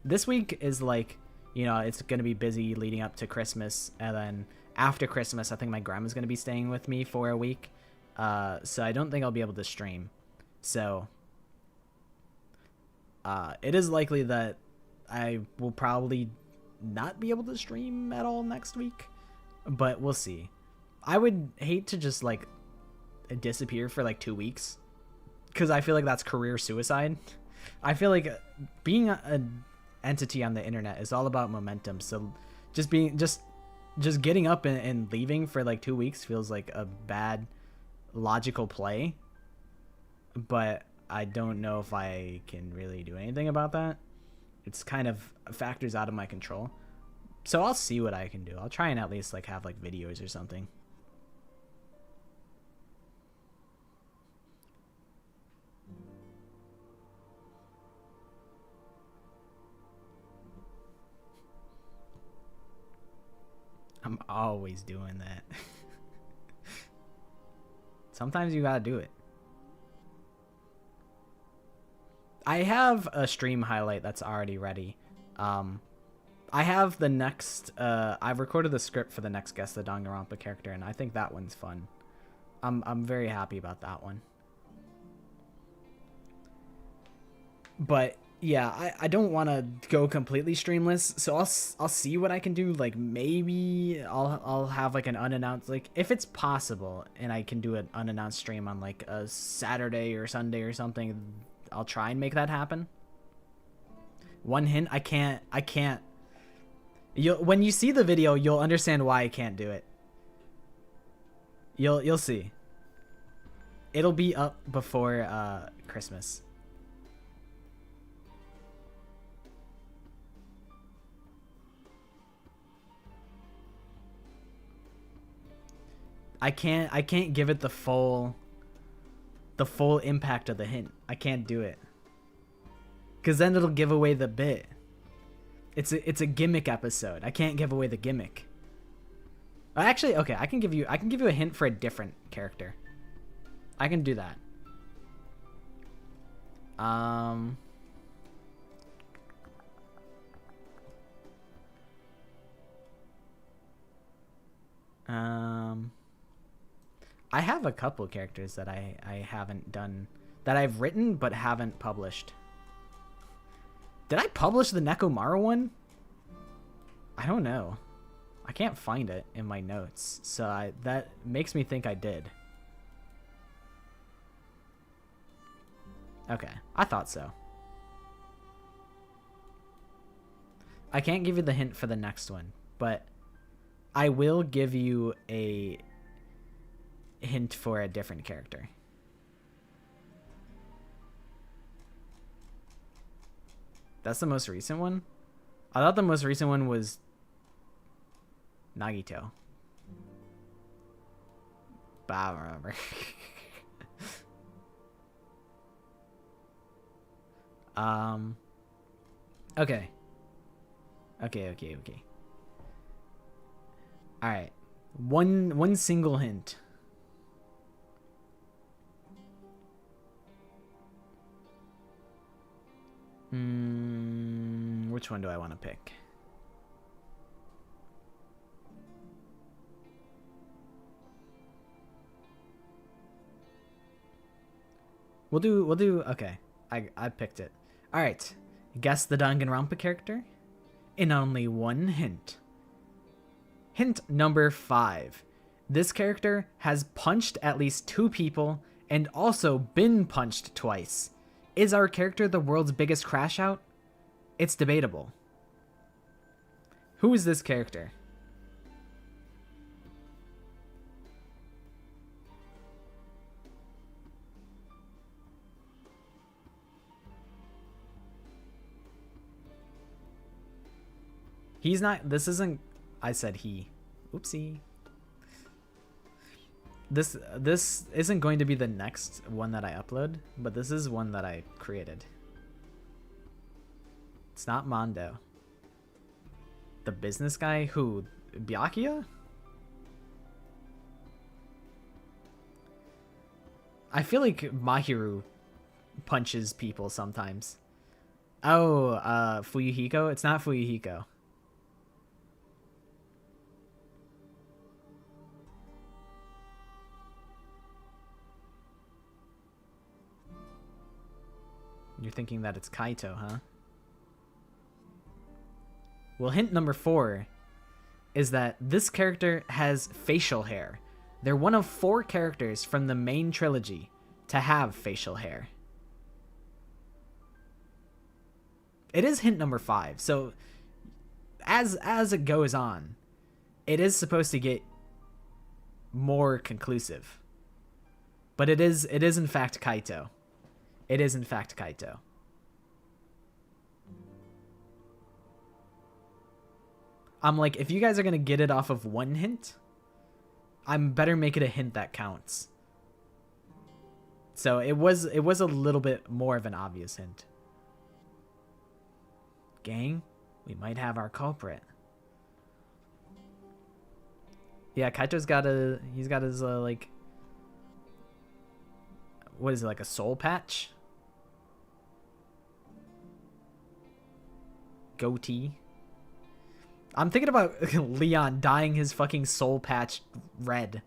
[SPEAKER 1] This week is like, you know, it's going to be busy leading up to Christmas. And then after Christmas, I think my grandma's going to be staying with me for a week. So I don't think I'll be able to stream. So it is likely that I will probably not be able to stream at all next week. But we'll see. I would hate to just like disappear for like 2 weeks because I feel like that's career suicide. I feel like being an entity on the internet is all about momentum. So just getting up and leaving for like 2 weeks feels like a bad logical play, but I don't know if I can really do anything about that. It's kind of factors out of my control. So I'll see what I can do. I'll try and at least like have like videos or something. I'm always doing that. Sometimes you gotta do it. I have a stream highlight that's already ready. I have the next, I've recorded the script for the next Guess the Danganronpa character, and I think that one's fun. I'm very happy about that one. But yeah, I don't want to go completely streamless, so I'll see what I can do. Like maybe I'll have like an unannounced, like if it's possible and I can do an unannounced stream on like a Saturday or Sunday or something, I'll try and make that happen. One hint, I can't. When you see the video, you'll understand why I can't do it. You'll see. It'll be up before Christmas. I can't give it the full impact of the hint. I can't do it. Cause then it'll give away the bit. It's a gimmick episode. I can't give away the gimmick. Actually, okay, I can give you a hint for a different character. I can do that. I have a couple characters that I haven't done, that I've written but haven't published. Did I publish the Nekomaru one? I don't know. I can't find it in my notes, so that makes me think I did. Okay, I thought so. I can't give you the hint for the next one, but I will give you a hint for a different character. That's the most recent one? I thought the most recent one was Nagito. But I don't remember. Okay. Okay. Alright. One single hint. Which one do I want to pick? We'll do okay. I picked it. All right. Guess the Danganronpa character in only one hint. Hint number 5. This character has punched at least 2 people and also been punched twice. Is our character the world's biggest crash out? It's debatable. Who is this character? He's not, this isn't, I said he. Oopsie. This isn't going to be the next one that I upload, but this is one that I created. It's not Mondo. The business guy? Who? Byakuya? I feel like Mahiru punches people sometimes. Oh, Fuyuhiko? It's not Fuyuhiko. You're thinking that it's Kaito, huh? Well, hint number 4 is that this character has facial hair. They're one of 4 characters from the main trilogy to have facial hair. It is hint number 5, so as it goes on, it is supposed to get more conclusive. But it is in fact Kaito. It is in fact Kaito. I'm like, if you guys are gonna get it off of one hint, I'm better make it a hint that counts. So it was a little bit more of an obvious hint. Gang, we might have our culprit. Yeah, Kaito's got his like, what is it, like a soul patch? Goatee. I'm thinking about Leon dyeing his fucking soul patch red.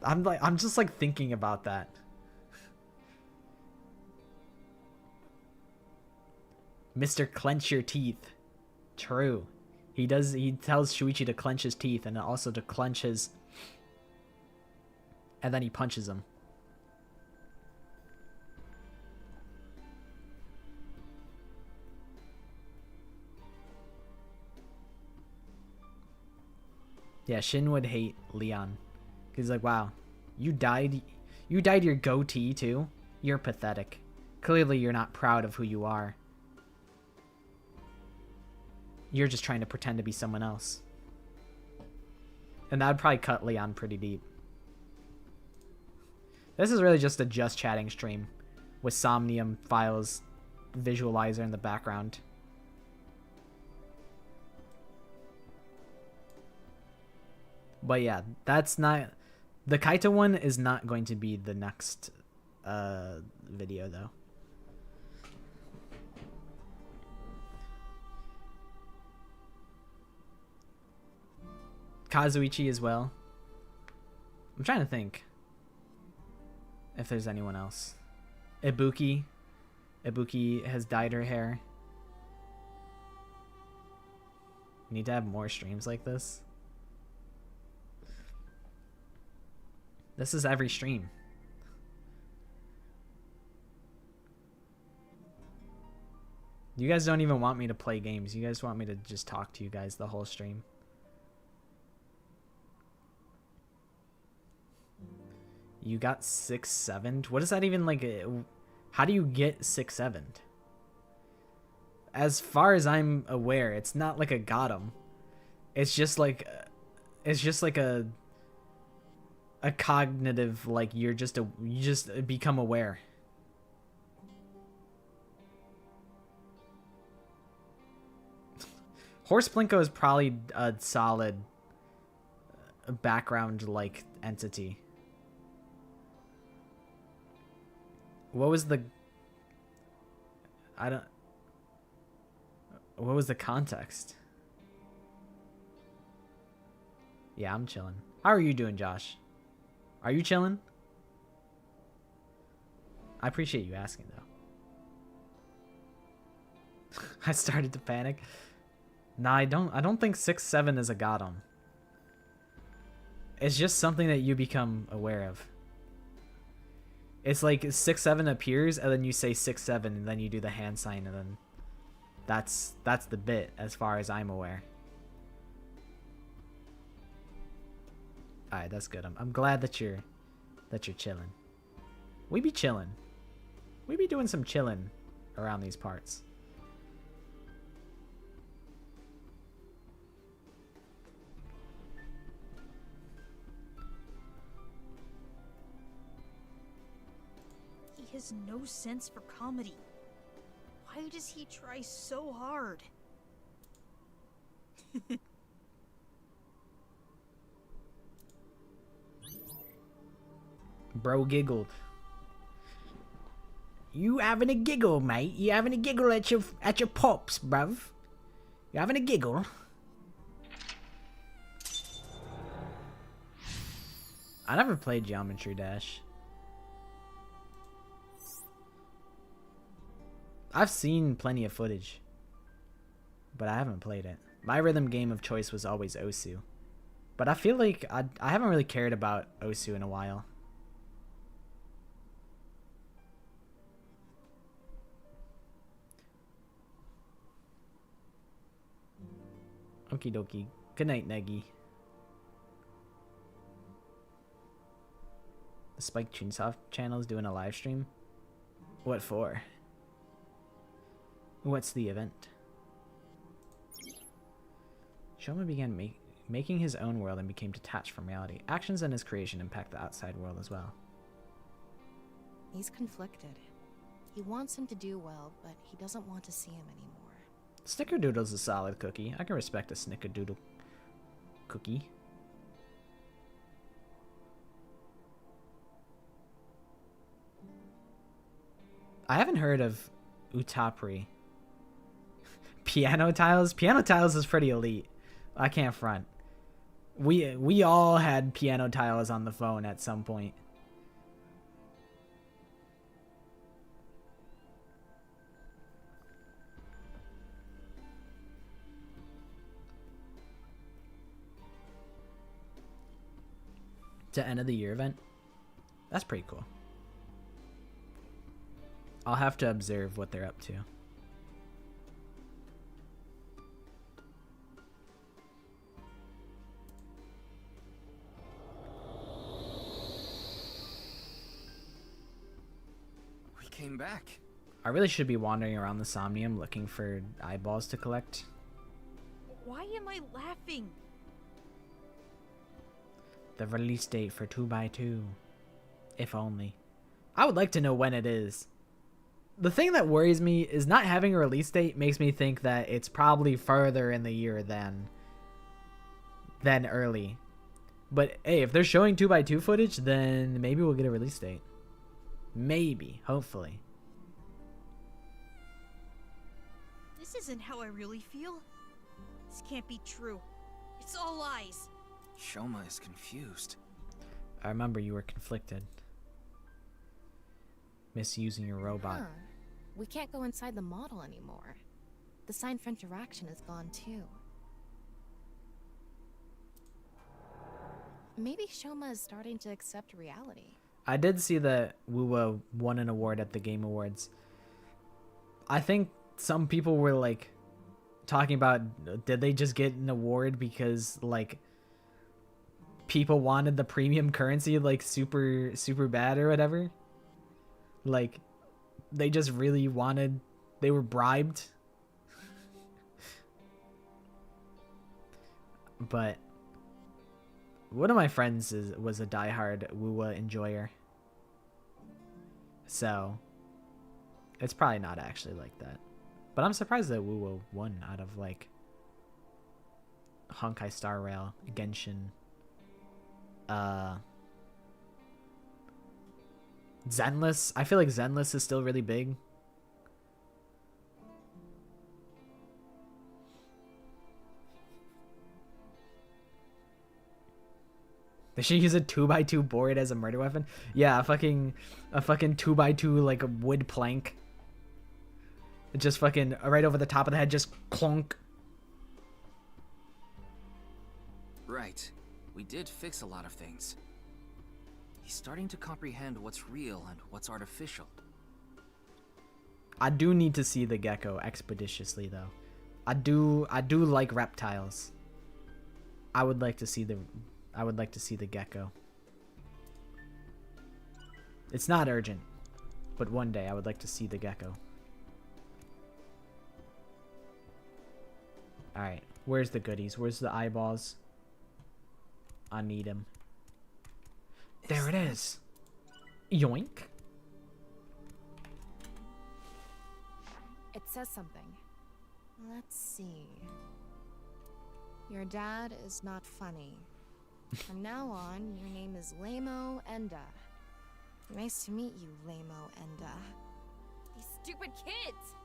[SPEAKER 1] I'm just like thinking about that. Mr. Clench your teeth. True. He tells Shuichi to clench his teeth and also to clench his, and then he punches him. Yeah, Shin would hate Leon. He's like, wow, you dyed your goatee too? You're pathetic. Clearly you're not proud of who you are. You're just trying to pretend to be someone else. And that would probably cut Leon pretty deep. This is really just a just chatting stream with Somnium Files visualizer in the background. But yeah, that's not... The Kaito one is not going to be the next video, though. Kazuichi as well. I'm trying to think if there's anyone else. Ibuki. Ibuki has dyed her hair. We need to have more streams like this. This is every stream. You guys don't even want me to play games. You guys want me to just talk to you guys the whole stream. You got 6-7'd? What is that even like? How do you get 6-7'd? As far as I'm aware, it's not like a got 'em. It's just like a cognitive, like you just become aware. Horse Plinko is probably a solid background like entity. What was the what was the context? Yeah, I'm chilling. How are you doing, Josh? Are you chilling? I appreciate you asking, though. I started to panic. Nah, I don't think 6-7 is a got 'em. It's just something that you become aware of. It's like 6-7 appears, and then you say 6-7, and then you do the hand sign, and then that's the bit, as far as I'm aware. Alright, that's good. I'm glad that you're chilling. We be chilling. We be doing some chilling around these parts.
[SPEAKER 3] He has no sense for comedy. Why does he try so hard?
[SPEAKER 11] Bro giggled. You having a giggle, mate? You having a giggle at your pops, bruv? You having a giggle? I never played Geometry Dash. I've seen plenty of footage, but I haven't played it. My rhythm game of choice was always Osu, but I feel like I haven't really cared about Osu in a while. Okie dokie. Good night, Neggy. The Spike Chunsoft channel is doing a live stream. What for? What's the event? Shoma began making his own world and became detached from reality. Actions in his creation impact the outside world as well.
[SPEAKER 10] He's conflicted. He wants him to do well, but he doesn't want to see him anymore.
[SPEAKER 1] Snickerdoodle's a solid cookie. I can respect a Snickerdoodle cookie. I haven't heard of Utapri. Piano tiles? Piano tiles is pretty elite. I can't front. We all had piano tiles on the phone at some point. To end of the year event? That's pretty cool. I'll have to observe what they're up to.
[SPEAKER 4] We came back.
[SPEAKER 1] I really should be wandering around the Somnium looking for eyeballs to collect.
[SPEAKER 3] Why am I laughing?
[SPEAKER 1] The release date for 2x2. If only. I would like to know when it is. The thing that worries me is not having a release date makes me think that it's probably further in the year than early. But hey, if they're showing 2x2 footage, then maybe we'll get a release date. Maybe, hopefully.
[SPEAKER 3] This isn't how I really feel. This can't be true. It's all lies.
[SPEAKER 4] Shoma is confused.
[SPEAKER 1] I remember you were conflicted. Misusing your robot.
[SPEAKER 10] Huh. We can't go inside the model anymore. The sign for interaction is gone too. Maybe Shoma is starting to accept reality.
[SPEAKER 1] I did see that Wuwa won an award at the Game Awards. I think some people were like talking about, did they just get an award because like people wanted the premium currency like super bad or whatever? Like they just really wanted, they were bribed. But one of my friends was a diehard Wuwa enjoyer. So it's probably not actually like that. But I'm surprised that Wuwa won out of like Honkai Star Rail, Genshin, Zenless. I feel like Zenless is still really big. They should use a 2x2 board as a murder weapon. Yeah, a fucking 2x2 like a wood plank. Just fucking right over the top of the head, just clunk.
[SPEAKER 4] Right. We did fix a lot of things. He's starting to comprehend what's real and what's artificial.
[SPEAKER 1] I do need to see the gecko expeditiously though. I do like reptiles. I would like to see the gecko. It's not urgent, but one day I would like to see the gecko. Alright, where's the goodies? Where's the eyeballs? I need him. There it is. Yoink.
[SPEAKER 10] It says something. Let's see. Your dad is not funny. From now on, your name is Lamo Enda. Nice to meet you, Lamo and, these stupid kids!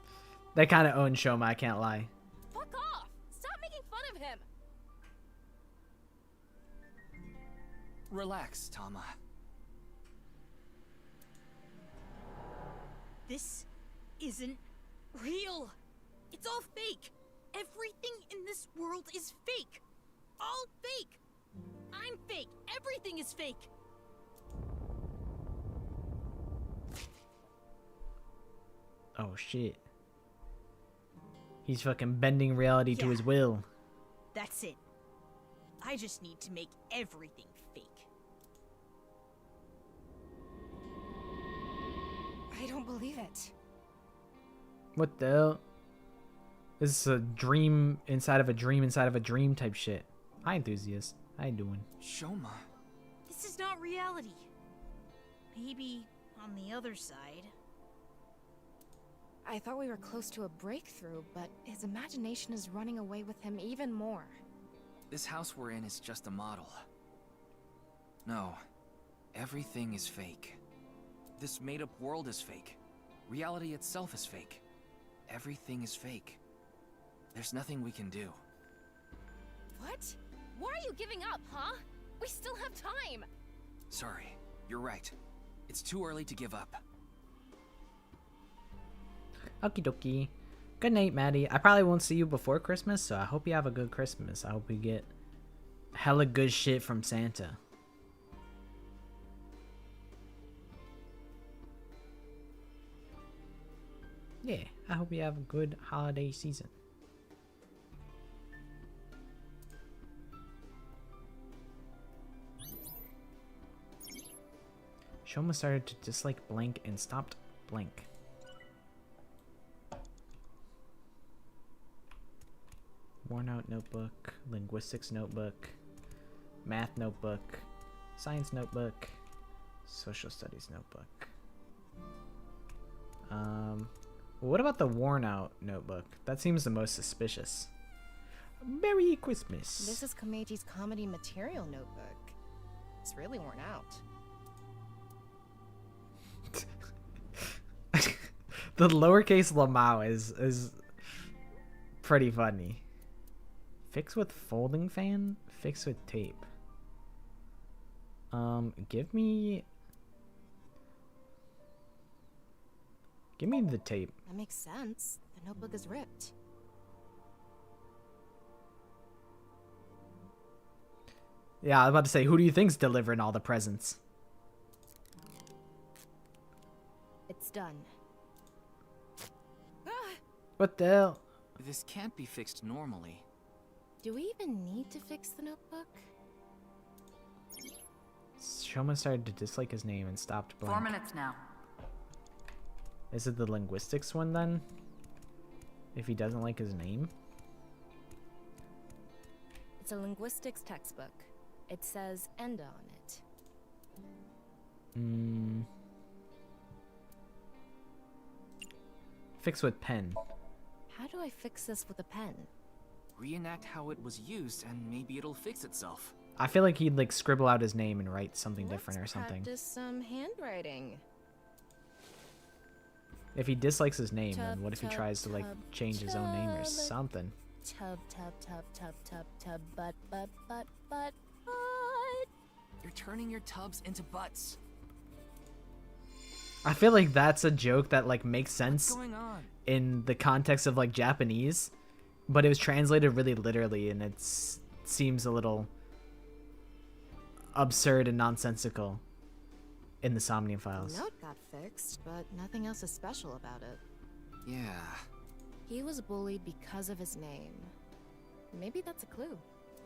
[SPEAKER 11] They kind of own Shoma, I can't lie.
[SPEAKER 10] Fuck off! Stop making fun of him!
[SPEAKER 4] Relax, Tama.
[SPEAKER 3] This isn't real. It's all fake. Everything in this world is fake. All fake. I'm fake. Everything is fake.
[SPEAKER 11] Oh shit. He's fucking bending reality to his will.
[SPEAKER 3] That's it. I just need to make everything fake.
[SPEAKER 10] I don't believe it.
[SPEAKER 11] What the hell? This is a dream inside of a dream inside of a dream type shit. Hi, enthusiast. How you doing?
[SPEAKER 4] Shoma.
[SPEAKER 3] This is not reality. Maybe on the other side.
[SPEAKER 10] I thought we were close to a breakthrough, but his imagination is running away with him even more.
[SPEAKER 4] This house we're in is just a model. No. Everything is fake. This made-up world is fake. Reality itself is fake. Everything is fake. There's nothing we can do.
[SPEAKER 10] What? Why are you giving up, huh? We still have time!
[SPEAKER 4] Sorry. You're right. It's too early to give up.
[SPEAKER 11] Okie dokie. Good night, Maddie. I probably won't see you before Christmas, so I hope you have a good Christmas. I hope you get hella good shit from Santa. Yeah, I hope you have a good holiday season. Shoma started to dislike blank and stopped blank. Worn out notebook, linguistics notebook, math notebook, science notebook, social studies notebook. What about the worn out notebook? That seems the most suspicious. Merry Christmas.
[SPEAKER 10] This is Komeji's comedy material notebook. It's really worn out.
[SPEAKER 11] The lowercase Lamau is pretty funny. Fix with folding fan, fix with tape. Give me the tape.
[SPEAKER 10] That makes sense. The notebook is ripped.
[SPEAKER 11] Yeah, I was about to say, who do you think's delivering all the presents?
[SPEAKER 10] It's done.
[SPEAKER 11] What the hell?
[SPEAKER 4] This can't be fixed normally.
[SPEAKER 10] Do we even need to fix the notebook?
[SPEAKER 11] Shoma started to dislike his name and stopped blank.
[SPEAKER 13] 4 minutes now.
[SPEAKER 11] Is it the linguistics one then? If he doesn't like his name?
[SPEAKER 10] It's a linguistics textbook. It says "enda" on it.
[SPEAKER 11] Fix with pen.
[SPEAKER 10] How do I fix this with a pen?
[SPEAKER 4] Reenact how it was used and maybe it'll fix itself.
[SPEAKER 11] I feel like he'd like scribble out his name and write something different or something.
[SPEAKER 10] Practice some handwriting.
[SPEAKER 11] If he dislikes his name, then what if he tries to like change his own name or something?
[SPEAKER 10] Tub, butt.
[SPEAKER 4] You're turning your tubs into butts.
[SPEAKER 11] I feel like that's a joke that like makes sense
[SPEAKER 4] What's going on?
[SPEAKER 11] in the context of like Japanese, but it was translated really literally and it seems a little absurd and nonsensical in the Somnium Files.
[SPEAKER 10] The note got fixed, but nothing else is special about it.
[SPEAKER 4] Yeah.
[SPEAKER 10] He was bullied because of his name. Maybe that's a clue.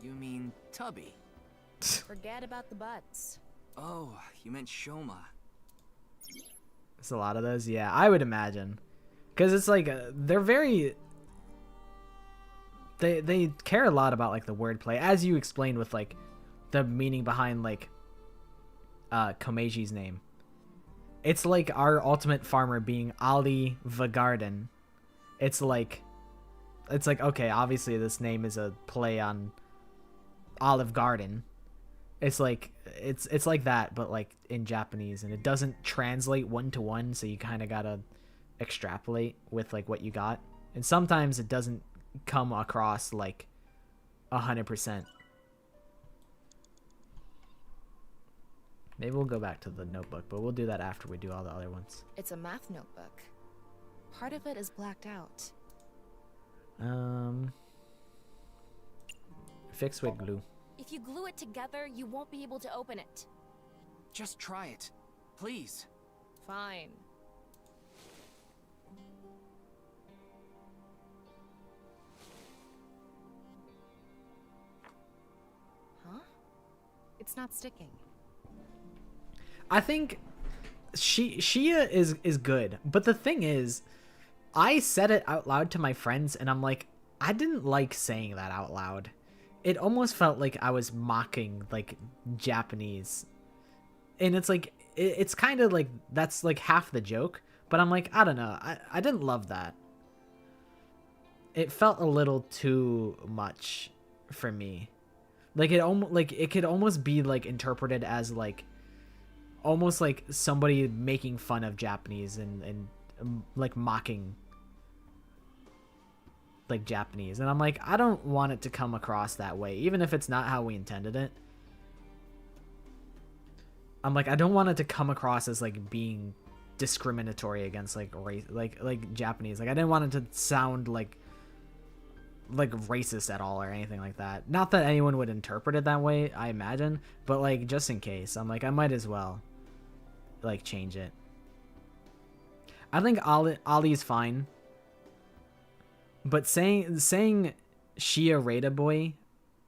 [SPEAKER 4] You mean Tubby?
[SPEAKER 10] Forget about the butts.
[SPEAKER 4] Oh, you meant Shoma.
[SPEAKER 11] There's a lot of those. Yeah, I would imagine. Because it's like, they're very... They care a lot about like the wordplay, as you explained with like the meaning behind like Komeji's name. It's like our ultimate farmer being Ali Vagarden. It's like, okay, obviously this name is a play on Olive Garden,
[SPEAKER 1] It's like it's like that, but like in Japanese, and it doesn't translate one to one, so you kind of gotta extrapolate with like what you got, and sometimes it doesn't come across like 100%. Maybe we'll go back to the notebook, but we'll do that after we do all the other ones.
[SPEAKER 10] It's a math notebook. Part of it is blacked out.
[SPEAKER 1] Fix with glue.
[SPEAKER 10] If you glue it together, you won't be able to open it.
[SPEAKER 4] Just try it. Please.
[SPEAKER 10] Fine. Huh? It's not sticking.
[SPEAKER 1] I think Shia is good, but the thing is, I said it out loud to my friends, and I'm like, I didn't like saying that out loud. It almost felt like I was mocking like Japanese, and it's like it's kind of like that's like half the joke. But I'm like, I don't know, I didn't love that. It felt a little too much for me. Like it could almost be like interpreted as like almost like somebody making fun of Japanese and like mocking like Japanese, and I'm like, I don't want it to come across that way, even if it's not how we intended it. I'm like, I don't want it to come across as like being discriminatory against like race, like Japanese. Like I didn't want it to sound like racist at all or anything like that. Not that anyone would interpret it that way, I imagine, but like just in case, I'm like, I might as well like change it. I think Ollie's fine, but saying Shia Rada Boy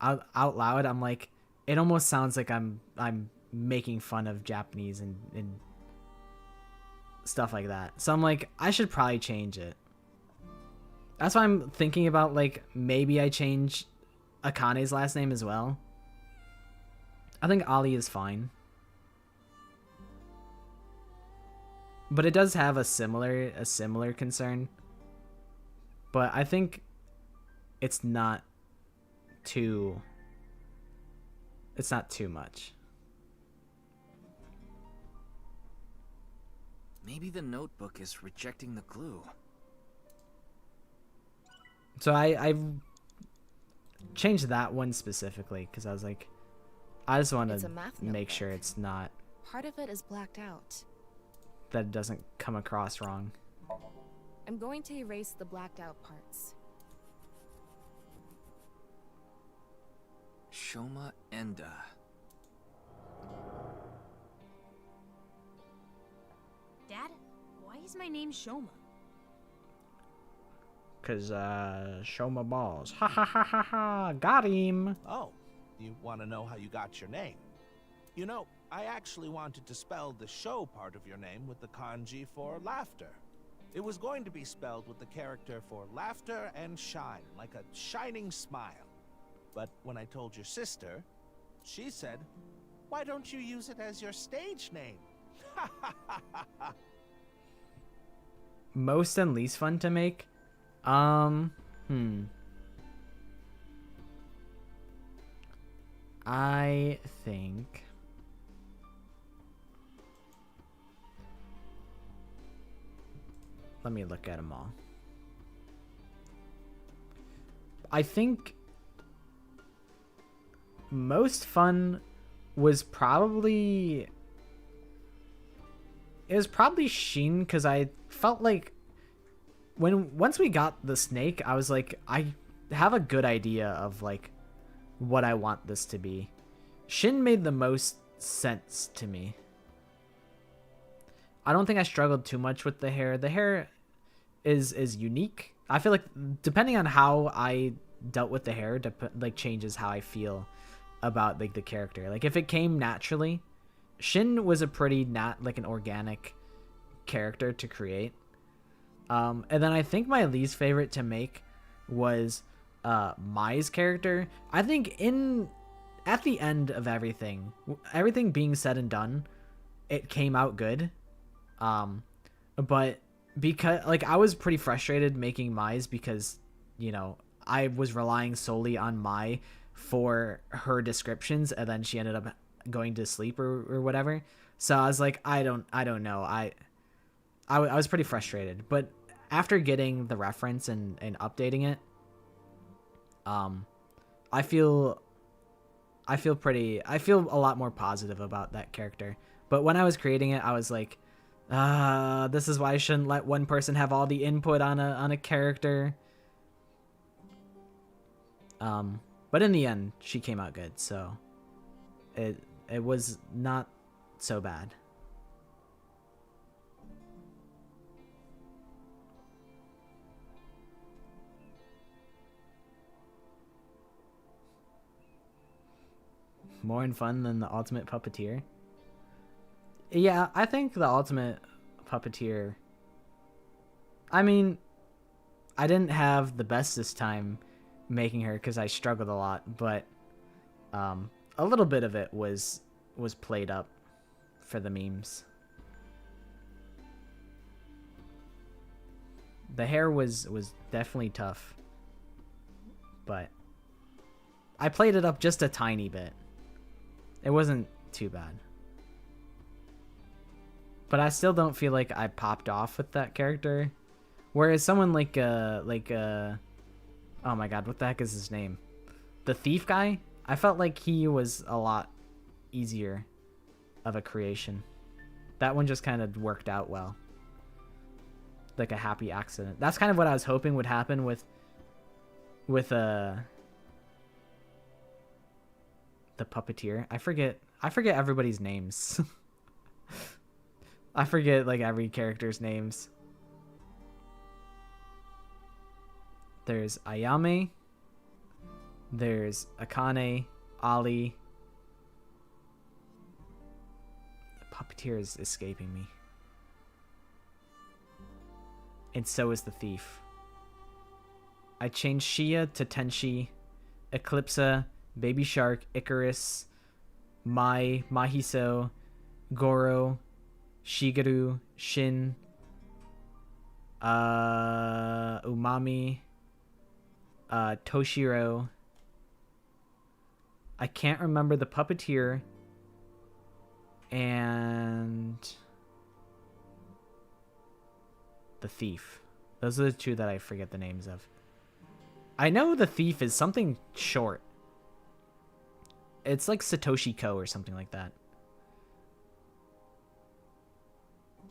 [SPEAKER 1] out loud, I'm like, it almost sounds like I'm making fun of Japanese and stuff like that. So I'm like, I should probably change it. That's why I'm thinking about like maybe I change Akane's last name as well. I think Ollie is fine. But it does have a similar concern. But I think it's not too much.
[SPEAKER 4] Maybe the notebook is rejecting the glue.
[SPEAKER 1] So I've changed that one specifically because I was like, I just want to make sure it's not.
[SPEAKER 10] Part of it is blacked out.
[SPEAKER 1] That it doesn't come across wrong.
[SPEAKER 10] I'm going to erase the blacked out parts.
[SPEAKER 4] Shoma Enda.
[SPEAKER 3] Dad, why is my name Shoma?
[SPEAKER 1] Cause Shoma balls. Ha ha ha ha ha. Got him.
[SPEAKER 5] Oh, you want to know how you got your name? You know, I actually wanted to spell the show part of your name with the kanji for laughter. It was going to be spelled with the character for laughter and shine, like a shining smile. But when I told your sister, she said, why don't you use it as your stage name?
[SPEAKER 1] Most and least fun to make? I think let me look at them all. I think most fun was probably Shin, because I felt like once we got the snake, I was like, I have a good idea of like what I want this to be. Shin made the most sense to me. I don't think I struggled too much with the hair. The hair is unique. I feel like depending on how I dealt with the hair, like changes how I feel about like the character. Like if it came naturally, Shin was a pretty like an organic character to create. And then I think my least favorite to make was Mai's character. I think at the end of everything being said and done, it came out good. But because like I was pretty frustrated making Mai's because, you know, I was relying solely on Mai for her descriptions, and then she ended up going to sleep or whatever. So I was like, I don't know. I was pretty frustrated, but after getting the reference and updating it, I feel a lot more positive about that character. But when I was creating it, I was like, this is why I shouldn't let one person have all the input on a character. But in the end, she came out good, so it was not so bad. More in fun than the Ultimate Puppeteer? Yeah, I think the Ultimate Puppeteer... I mean, I didn't have the bestest time making her because I struggled a lot, but a little bit of it was played up for the memes. The hair was definitely tough, but I played it up just a tiny bit. It wasn't too bad. But I still don't feel like I popped off with that character. Whereas someone like oh my god, what the heck is his name? The thief guy? I felt like he was a lot easier of a creation. That one just kind of worked out well. Like a happy accident. That's kind of what I was hoping would happen with the puppeteer. I forget everybody's names. I forget like every character's names. There's Ayame. There's Akane, Ali. The puppeteer is escaping me. And so is the thief. I changed Shia to Tenshi, Eclipsa, Baby Shark, Icarus, Mai, Mahiso, Goro, Shigeru, Shin, Umami, Toshiro. I can't remember the puppeteer, and the thief. Those are the two that I forget the names of. I know the thief is something short. It's like Satoshi Ko or something like that.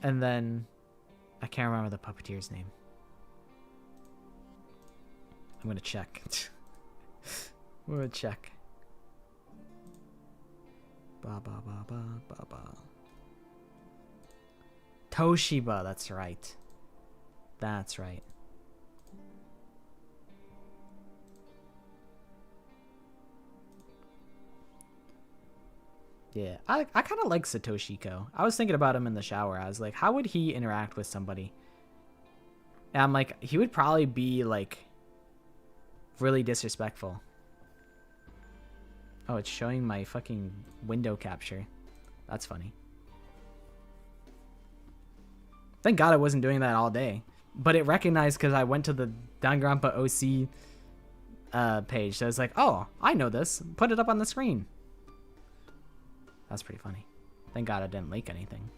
[SPEAKER 1] And then I can't remember the puppeteer's name. I'm gonna check. I'm gonna check. Ba ba ba ba ba ba. Toshiba, that's right. That's right. Yeah, I kind of like Satoshi Ko. I was thinking about him in the shower. I was like, how would he interact with somebody? And I'm like, he would probably be like really disrespectful. Oh, it's showing my fucking window capture. That's funny. Thank God I wasn't doing that all day. But it recognized because I went to the Danganronpa OC page. So it's like, oh, I know this. Put it up on the screen. That's pretty funny. Thank God I didn't leak anything.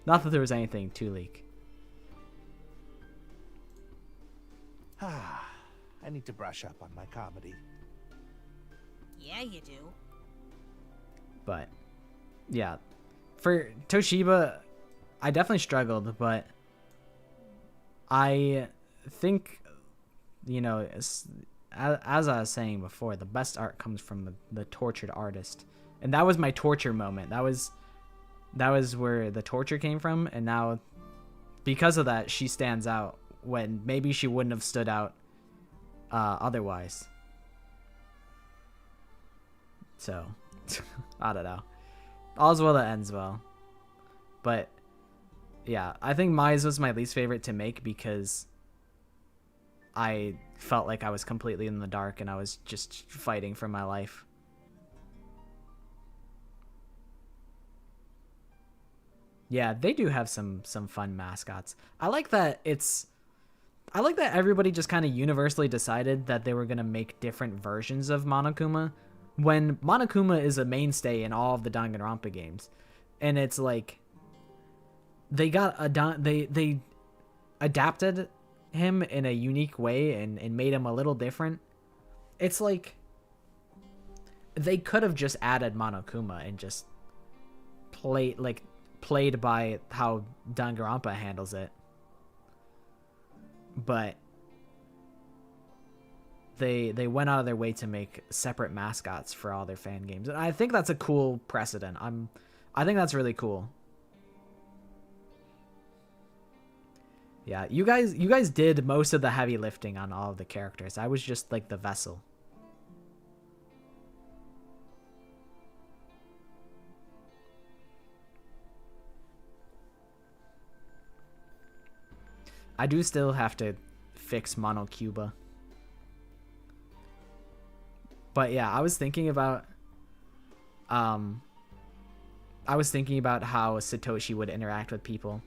[SPEAKER 1] Not that there was anything to leak.
[SPEAKER 5] I need to brush up on my comedy.
[SPEAKER 14] Yeah, you do.
[SPEAKER 1] But, yeah. For Toshiba, I definitely struggled, but I think, you know, as I was saying before, the best art comes from the tortured artist. And that was my torture moment. That was where the torture came from, and now because of that, she stands out when maybe she wouldn't have stood out otherwise. So, I don't know. All's well that ends well. But, yeah, I think Mai's was my least favorite to make because I felt like I was completely in the dark and I was just fighting for my life. Yeah, they do have some fun mascots. I like that it's I like that everybody just kind of universally decided that they were going to make different versions of Monokuma when Monokuma is a mainstay in all of the Danganronpa games. And it's like they adapted him in a unique way and made him a little different. It's like they could have just added Monokuma and just played by how Danganronpa handles it. But they went out of their way to make separate mascots for all their fan games. And I think that's a cool precedent. I think that's really cool. Yeah, you guys did most of the heavy lifting on all of the characters. I was just like the vessel. I do still have to fix Monocuba. But yeah, I was thinking about how Satoshi would interact with people.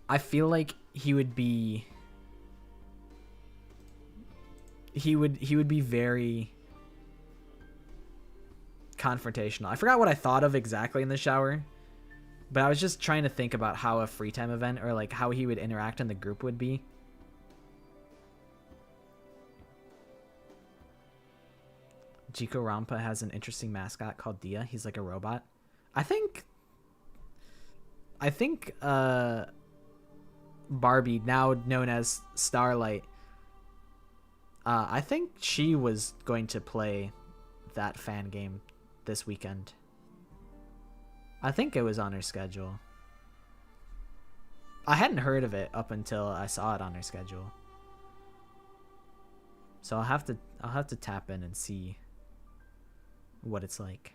[SPEAKER 1] I feel like he would be very confrontational. I forgot what I thought of exactly in the shower. But I was just trying to think about how a free time event or like how he would interact in the group would be. Jiko Rampa has an interesting mascot called Dia. He's like a robot. I think Barbie, now known as Starlight, I think she was going to play that fan game this weekend. I think it was on her schedule. I hadn't heard of it up until I saw it on her schedule. So I'll have to tap in and see what it's like.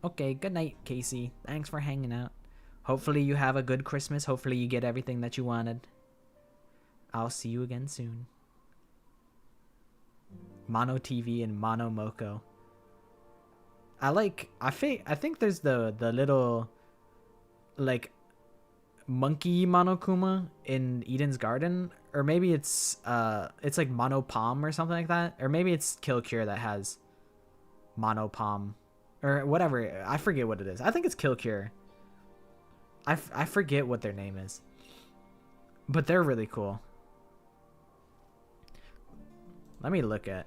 [SPEAKER 1] Okay, good night, Casey. Thanks for hanging out. Hopefully you have a good Christmas. Hopefully you get everything that you wanted. I'll see you again soon. Mono TV and Mono Moko. I think there's the little like monkey Monokuma in Eden's Garden, or maybe it's like Monopalm or something like that, or maybe it's Kill Cure that has Monopalm or whatever. I forget what it is. I think it's Kill Cure. I forget what their name is, but they're really cool. Let me look at.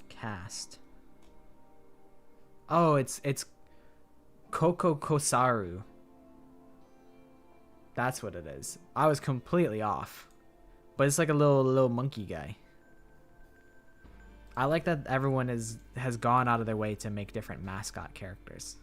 [SPEAKER 1] Cast. Oh, it's Koko Kosaru. That's what it is. I was completely off. But it's like a little monkey guy. I like that everyone has gone out of their way to make different mascot characters.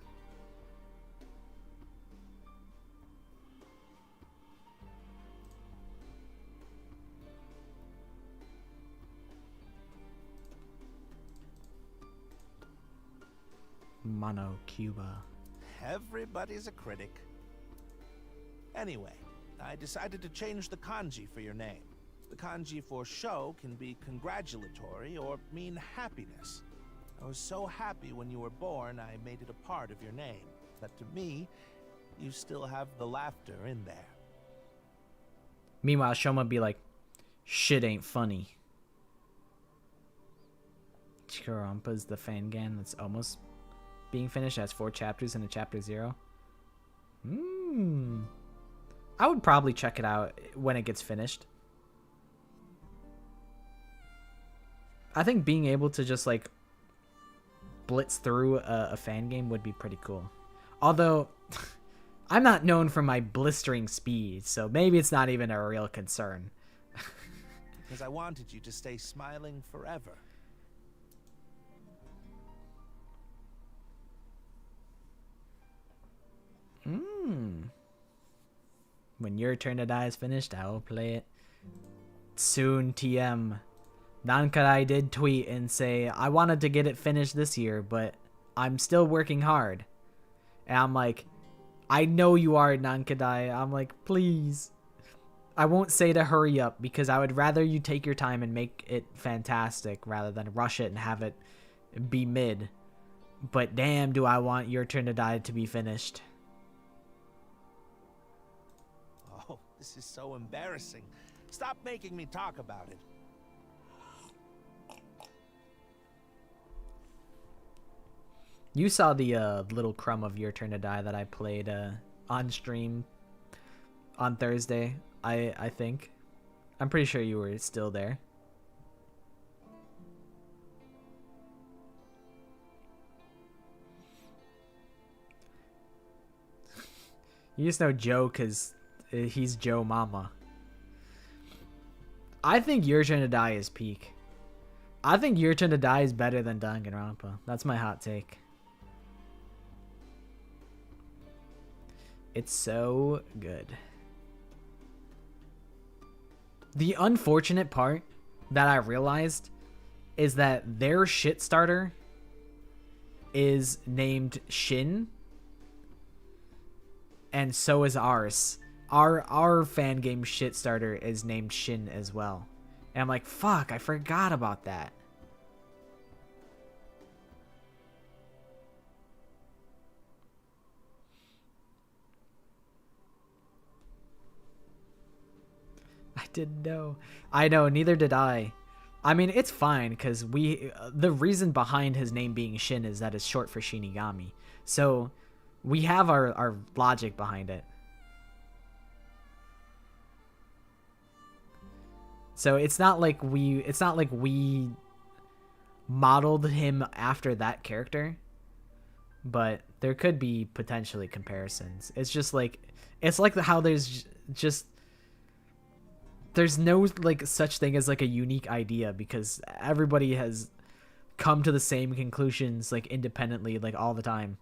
[SPEAKER 1] Mono Cuba.
[SPEAKER 5] Everybody's a critic. Anyway, I decided to change the kanji for your name. The kanji for sho can be congratulatory or mean happiness. I was so happy when you were born, I made it a part of your name. But to me, you still have the laughter in there.
[SPEAKER 1] Meanwhile, Shoma be like, shit ain't funny. Chikarampa's the fangan that's almost being finished. It has 4 chapters and a chapter 0. I would probably check it out when it gets finished. I think being able to just like blitz through a fan game would be pretty cool. Although I'm not known for my blistering speed, so maybe it's not even a real concern.
[SPEAKER 5] Because I wanted you to stay smiling forever.
[SPEAKER 1] When Your Turn to Die is finished, I will play it soon. TM. Nankarai did tweet and say, I wanted to get it finished this year, but I'm still working hard. And I'm like, I know you are, Nankadai. I'm like, please. I won't say to hurry up because I would rather you take your time and make it fantastic rather than rush it and have it be mid. But damn, do I want Your Turn to Die to be finished.
[SPEAKER 5] Oh, this is so embarrassing. Stop making me talk about it.
[SPEAKER 1] You saw the little crumb of Your Turn to Die that I played on stream on Thursday, I think. I'm pretty sure you were still there. You just know Joe because he's Joe Mama. I think Your Turn to Die is peak. I think Your Turn to Die is better than Danganronpa. That's my hot take. It's so good. The unfortunate part that I realized is that their shit starter is named Shin. And so is ours. Our fan game shit starter is named Shin as well. And I'm like, fuck, I forgot about that. I didn't know. I know, neither did I. I mean, it's fine because the reason behind his name being Shin is that it's short for Shinigami. So we have our logic behind it. So it's not like we modeled him after that character, but there could be potentially comparisons. It's like how there's no like such thing as like a unique idea because everybody has come to the same conclusions like independently like all the time.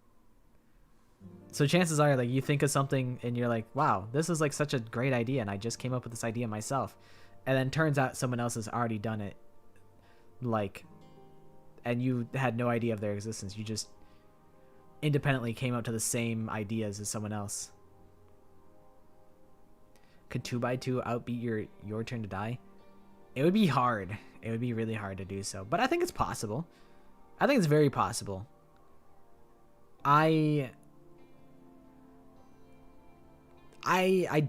[SPEAKER 1] So chances are like you think of something and you're like, wow, this is like such a great idea and I just came up with this idea myself. And then turns out someone else has already done it, like, and you had no idea of their existence. You just independently came up to the same ideas as someone else. Could 2x2 outbeat Your Turn to Die? It would be hard. It would be really hard to do so. But I think it's possible. I think it's very possible. I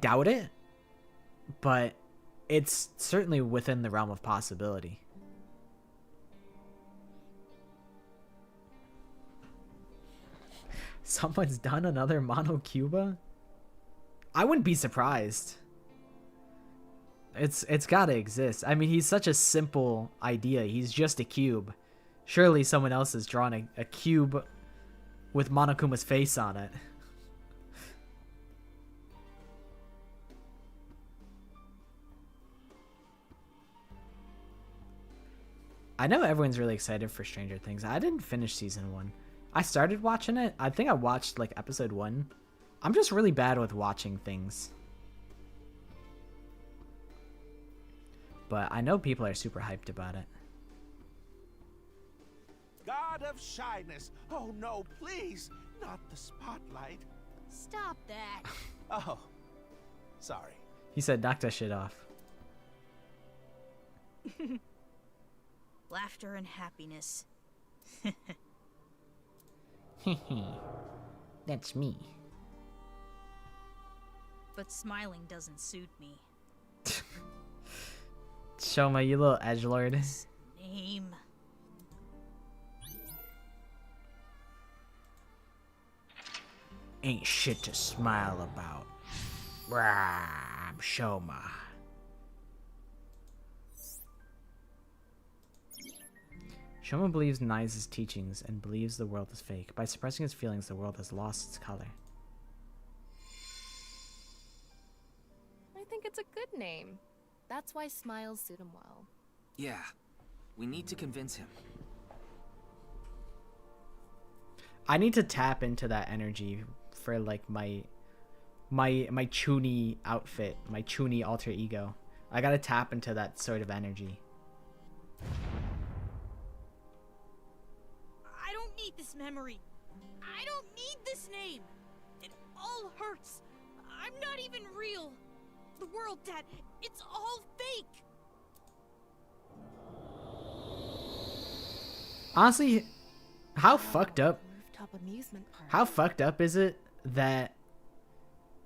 [SPEAKER 1] doubt it, but it's certainly within the realm of possibility. Someone's done another Mono Cuba? I wouldn't be surprised. It's gotta exist. I mean, he's such a simple idea. He's just a cube. Surely someone else has drawn a cube with Monokuma's face on it. I know everyone's really excited for Stranger Things. I didn't finish season 1. I started watching it. I think I watched like episode 1. I'm just really bad with watching things. But I know people are super hyped about it.
[SPEAKER 5] God of shyness. Oh no, please. Not the spotlight.
[SPEAKER 3] Stop that.
[SPEAKER 5] Oh, sorry.
[SPEAKER 1] He said knock that shit off.
[SPEAKER 3] Laughter and happiness.
[SPEAKER 1] That's me.
[SPEAKER 3] But smiling doesn't suit me.
[SPEAKER 1] Shoma, you little edgelord.
[SPEAKER 3] Name.
[SPEAKER 1] Ain't shit to smile about. I'm Shoma. Shoma believes in Nice's teachings and believes the world is fake. By suppressing his feelings, the world has lost its color.
[SPEAKER 10] I think it's a good name. That's why smiles suit him well.
[SPEAKER 4] Yeah, we need to convince him.
[SPEAKER 1] I need to tap into that energy for like my Chuni outfit, my Chuni alter ego. I gotta tap into that sort of energy.
[SPEAKER 3] I don't need this memory. I don't need this name. It all hurts. I'm not even real. The world, Dad, it's all fake.
[SPEAKER 11] Honestly, how fucked up?
[SPEAKER 10] Rooftop amusement park.
[SPEAKER 11] How fucked up is it that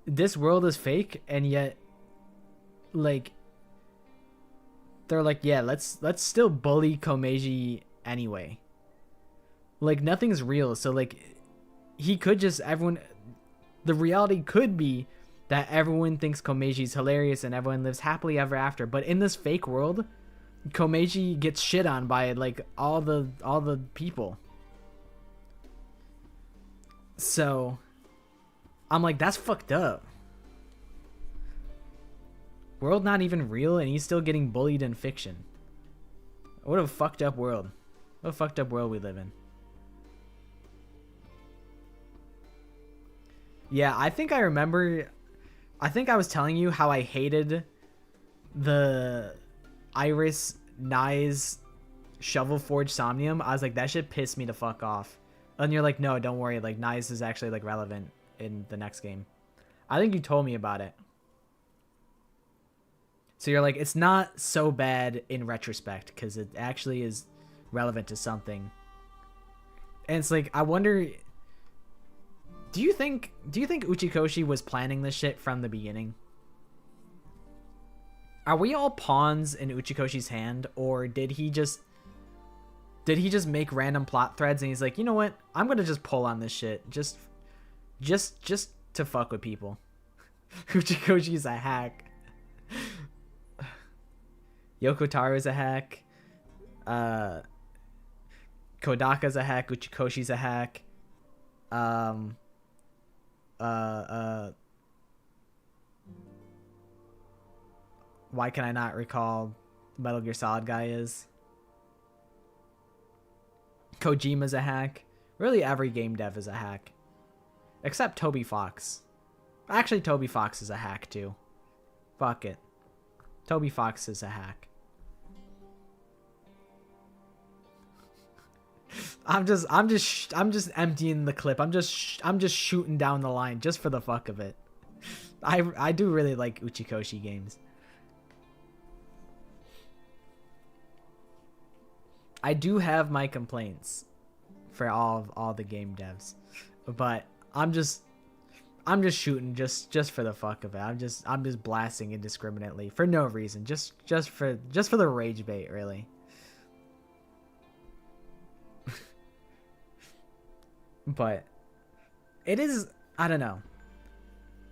[SPEAKER 11] this world is fake and yet, like, they're like, yeah, let's still bully Komeiji anyway. Like, nothing's real, so like, he could just the reality could be that everyone thinks Komeiji's hilarious and everyone lives happily ever after. But in this fake world, Komeiji gets shit on by like all the people. So I'm like, that's fucked up. World not even real and he's still getting bullied in fiction. What a fucked up world. What a fucked up world we live in. Yeah, I think I remember, I think I was telling you how I hated the Iris Nyes Shovel Forge Somnium. I was like, that shit pissed me the fuck off. And you're like, no, don't worry, like Nyes is actually like relevant in the next game. I think you told me about it. So you're like, it's not so bad in retrospect because it actually is relevant to something. And it's like, I wonder, do you think Uchikoshi was planning this shit from the beginning? Are we all pawns in Uchikoshi's hand, or did he just make random plot threads and he's like, you know what? I'm gonna just pull on this shit just to fuck with people. Uchikoshi's a hack. Yokotaro's a hack. Kodaka's a hack. Uchikoshi's a hack. Why can I not recall Metal Gear Solid guy is? Kojima's a hack. Really every game dev is a hack. Except Toby Fox. Actually, Toby Fox is a hack too. Fuck it. Toby Fox is a hack. I'm just emptying the clip. I'm just shooting down the line just for the fuck of it. I do really like Uchikoshi games. I do have my complaints for all the game devs, but I'm just shooting just for the fuck of it. I'm just blasting indiscriminately for no reason, just for the rage bait, really. But it is, I don't know.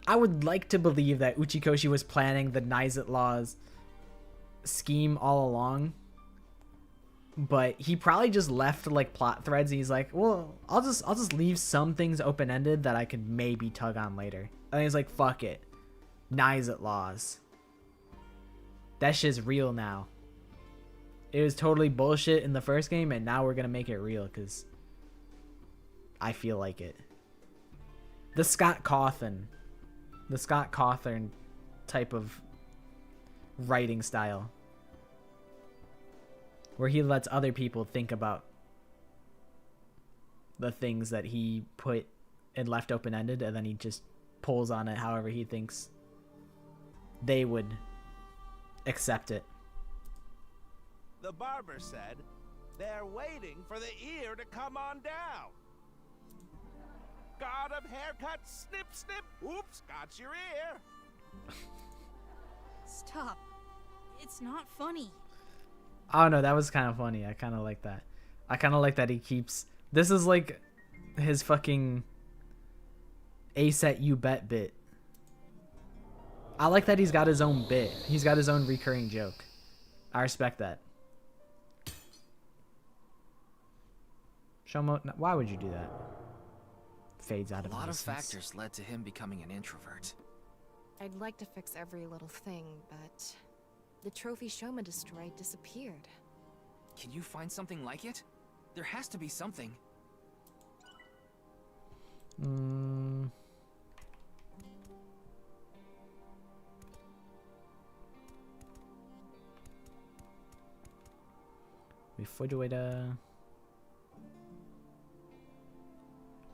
[SPEAKER 11] I would like to believe that Uchikoshi was planning the Nizet Laws scheme all along. But he probably just left like plot threads and he's like, well, I'll just leave some things open-ended that I could maybe tug on later. And he's like, fuck it. Nizet Laws. That shit's real now. It was totally bullshit in the first game and now we're gonna make it real because I feel like it. The Scott Cawthon type of writing style. Where he lets other people think about the things that he put and left open-ended, and then he just pulls on it however he thinks they would accept it.
[SPEAKER 5] The barber said they're waiting for the ear to come on down. Got him haircut, snip, snip. Oops, got your ear.
[SPEAKER 3] Stop. It's not funny.
[SPEAKER 11] Oh no, that was kind of funny. I kind of like that. I kind of like that he keeps... This is like his fucking Ace at You Bet bit. I like that he's got his own bit. He's got his own recurring joke. I respect that. Shomo, why would you do that? Fades out of
[SPEAKER 4] A lot of
[SPEAKER 11] existence.
[SPEAKER 4] factors led to him becoming an introvert.
[SPEAKER 10] I'd like to fix every little thing, but the trophy Shoma destroyed disappeared.
[SPEAKER 4] Can you find something like it? There has to be something.
[SPEAKER 11] Refrigerator.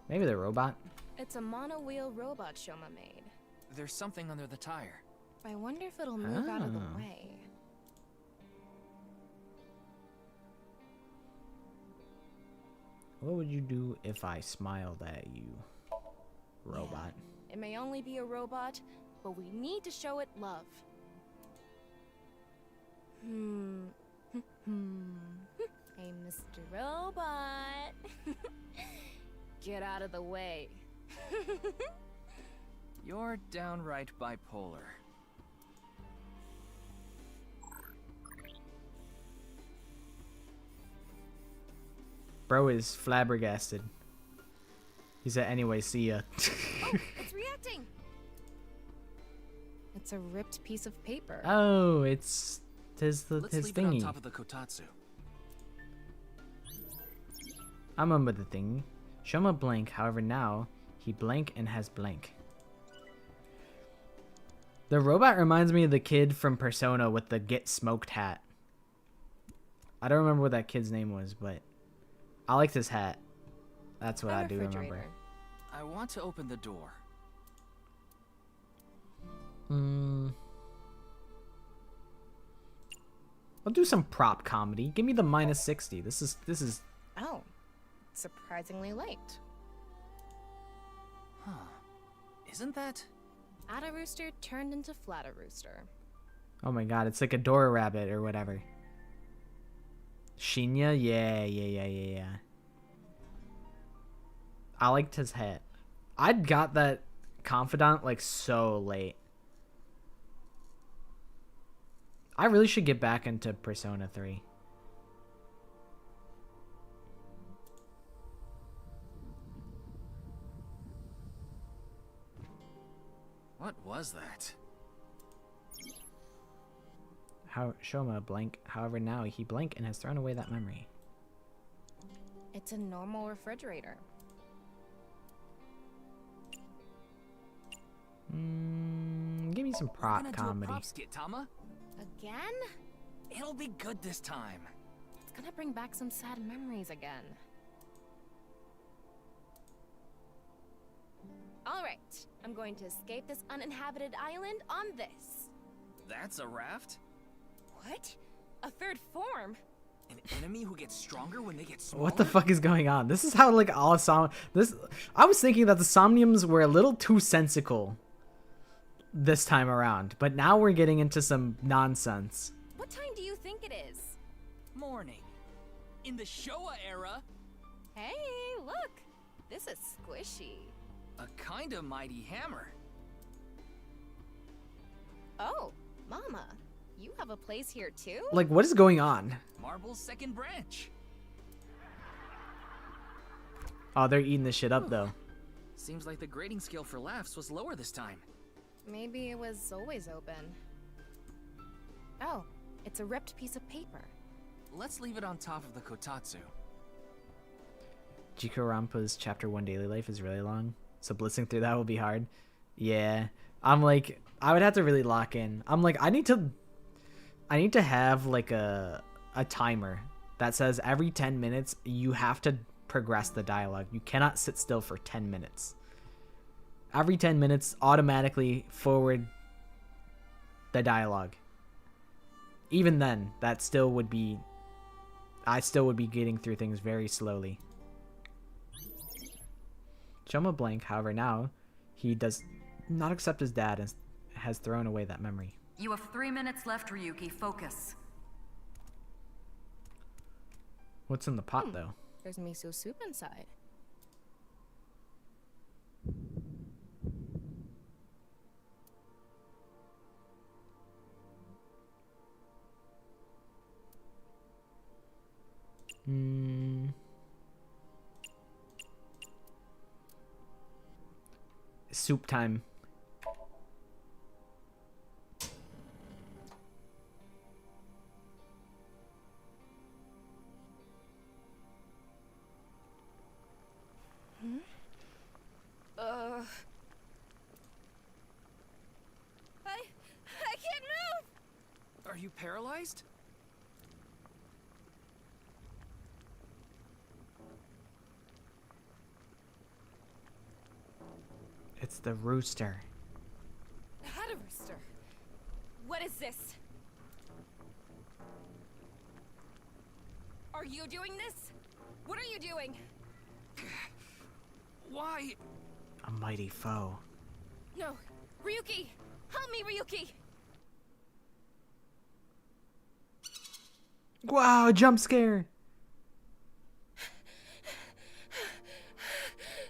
[SPEAKER 11] Maybe the robot.
[SPEAKER 10] It's a monowheel robot Shoma made.
[SPEAKER 4] There's something under the tire.
[SPEAKER 10] I wonder if it'll move out of the
[SPEAKER 11] Ah.
[SPEAKER 10] way.
[SPEAKER 11] What would you do if I smiled at you, robot?
[SPEAKER 10] It may only be a robot, but we need to show it love. Hey, Mr. Robot. Get out of the way.
[SPEAKER 4] You're downright bipolar.
[SPEAKER 11] Bro is flabbergasted. He said, anyway, see ya.
[SPEAKER 10] Oh, it's reacting. It's a ripped piece of paper.
[SPEAKER 11] Oh, it's his
[SPEAKER 4] Let's
[SPEAKER 11] his
[SPEAKER 4] leave it on
[SPEAKER 11] thingy.
[SPEAKER 4] top of the kotatsu.
[SPEAKER 11] I remember the thing. Shoma blank, however now, he blank and has blank. The robot reminds me of the kid from Persona with the get smoked hat. I don't remember what that kid's name was, but I liked his hat. That's what
[SPEAKER 10] A
[SPEAKER 11] I do remember.
[SPEAKER 10] refrigerator.
[SPEAKER 4] I want to open the door.
[SPEAKER 11] I'll do some prop comedy. Give me the -60. This is
[SPEAKER 10] Oh, surprisingly light.
[SPEAKER 4] Huh. Isn't that?
[SPEAKER 10] Ada Rooster turned into Flatta Rooster.
[SPEAKER 11] Oh my god, it's like a Dora Rabbit or whatever. Shinya? Yeah. I liked his hat. I'd got that confidant like so late. I really should get back into Persona 3.
[SPEAKER 4] What was that?
[SPEAKER 11] How Shoma blank. However, now he blank and has thrown away that memory.
[SPEAKER 10] It's a normal refrigerator.
[SPEAKER 11] Give me some
[SPEAKER 4] We're
[SPEAKER 11] prop
[SPEAKER 4] gonna
[SPEAKER 11] comedy.
[SPEAKER 4] do a prop skit, Tama.
[SPEAKER 10] Again?
[SPEAKER 4] It'll be good this time.
[SPEAKER 10] It's gonna bring back some sad memories again. Alright, I'm going to escape this uninhabited island on this.
[SPEAKER 4] That's a raft?
[SPEAKER 10] What? A third form?
[SPEAKER 4] An enemy who gets stronger when they get smaller?
[SPEAKER 11] What the fuck is going on? This is how like all this. I was thinking that the Somniums were a little too sensical this time around, but now we're getting into some nonsense.
[SPEAKER 10] What time do you think it is?
[SPEAKER 4] Morning. In the Showa era,
[SPEAKER 10] Hey, look! This is squishy.
[SPEAKER 4] a kinda mighty hammer.
[SPEAKER 10] Oh, Mama, you have a place here too?
[SPEAKER 11] Like, what is going on?
[SPEAKER 4] Marble's second branch.
[SPEAKER 11] Oh, they're eating this shit up though.
[SPEAKER 4] Seems like the grading scale for laughs was lower this time.
[SPEAKER 10] Maybe it was always open. Oh, it's a ripped piece of paper.
[SPEAKER 4] Let's leave it on top of the kotatsu.
[SPEAKER 11] Jiko Rampa's chapter 1 daily life is really long, so blitzing through that will be hard. Yeah, I'm like, I would have to really lock in. I'm like, I need to have like a timer that says every 10 minutes you have to progress the dialogue. You cannot sit still for 10 minutes. Every 10 minutes, automatically forward the dialogue. Even then, that still would be, I still would be getting through things very slowly. Shoma blank, however, now he does not accept his dad and has thrown away that memory.
[SPEAKER 13] You have 3 minutes left, Ryuki. Focus.
[SPEAKER 11] What's in the pot, though?
[SPEAKER 10] There's miso soup inside.
[SPEAKER 11] Soup time.
[SPEAKER 10] I can't move!
[SPEAKER 4] Are you paralyzed?
[SPEAKER 11] It's the rooster.
[SPEAKER 10] Had a rooster. What is this? Are you doing this? What are you doing?
[SPEAKER 4] Why?
[SPEAKER 11] A mighty foe.
[SPEAKER 10] No, Ryuki! Help me, Ryuki!
[SPEAKER 11] Wow, jump scare!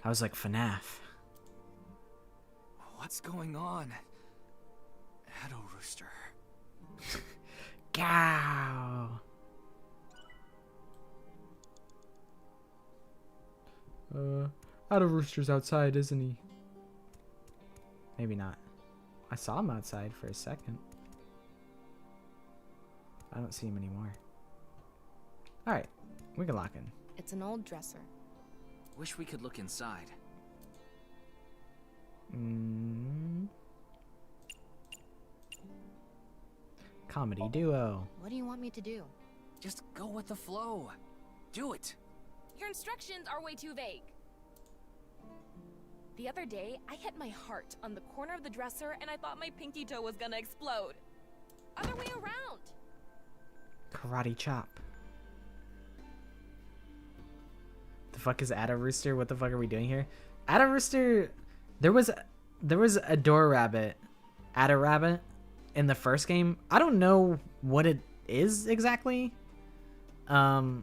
[SPEAKER 11] I was like FNAF.
[SPEAKER 4] What's going on? Shadow Rooster.
[SPEAKER 11] Cow. Shadow Rooster's outside, isn't he? Maybe not. I saw him outside for a second. I don't see him anymore. Alright, we can lock in.
[SPEAKER 10] It's an old dresser.
[SPEAKER 4] Wish we could look inside.
[SPEAKER 11] Comedy duo.
[SPEAKER 10] What do you want me to do?
[SPEAKER 4] Just go with the flow. Do it.
[SPEAKER 10] Your instructions are way too vague. The other day, I hit my heart on the corner of the dresser and I thought my pinky toe was gonna explode. Other way around.
[SPEAKER 11] Karate chop. The fuck is Ada Rooster? What the fuck are we doing here? Ada Rooster, there was a door rabbit, Ada Rabbit, in the first game. I don't know what it is exactly. But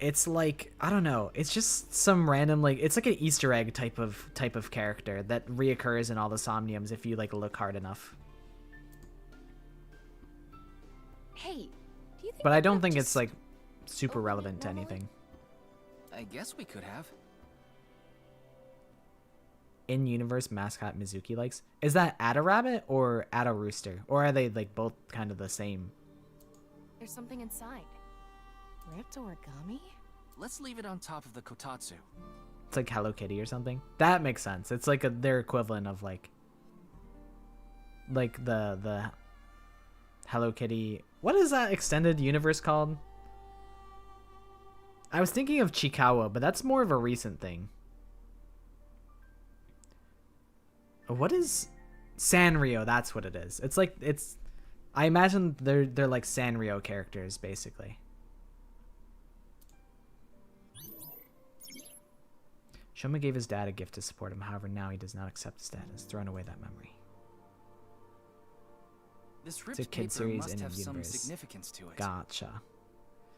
[SPEAKER 11] it's like, I don't know. It's just some random, like, it's like an Easter egg type of character that reoccurs in all the Somniums if you like look hard enough.
[SPEAKER 10] Hey, do you think
[SPEAKER 11] But I don't think it's like super relevant to anything.
[SPEAKER 4] I guess we could have.
[SPEAKER 11] In-universe mascot Mizuki likes. Is that Ada Rabbit or Ada Rooster? Or are they like both kind of the same?
[SPEAKER 10] There's something inside. Ripped origami?
[SPEAKER 4] Let's leave it on top of the kotatsu.
[SPEAKER 11] It's like Hello Kitty or something. That makes sense. It's like their equivalent of like the Hello Kitty. What is that extended universe called? I was thinking of Chikawa, but that's more of a recent thing. What is Sanrio? That's what it is. It's like I imagine they're like Sanrio characters basically. Shoma gave his dad a gift to support him. However, now he does not accept the status. Thrown away that memory.
[SPEAKER 4] This
[SPEAKER 11] It's a
[SPEAKER 4] ripped
[SPEAKER 11] kid
[SPEAKER 4] paper
[SPEAKER 11] series
[SPEAKER 4] must
[SPEAKER 11] in
[SPEAKER 4] have
[SPEAKER 11] a
[SPEAKER 4] some
[SPEAKER 11] universe.
[SPEAKER 4] significance to it.
[SPEAKER 11] Gotcha.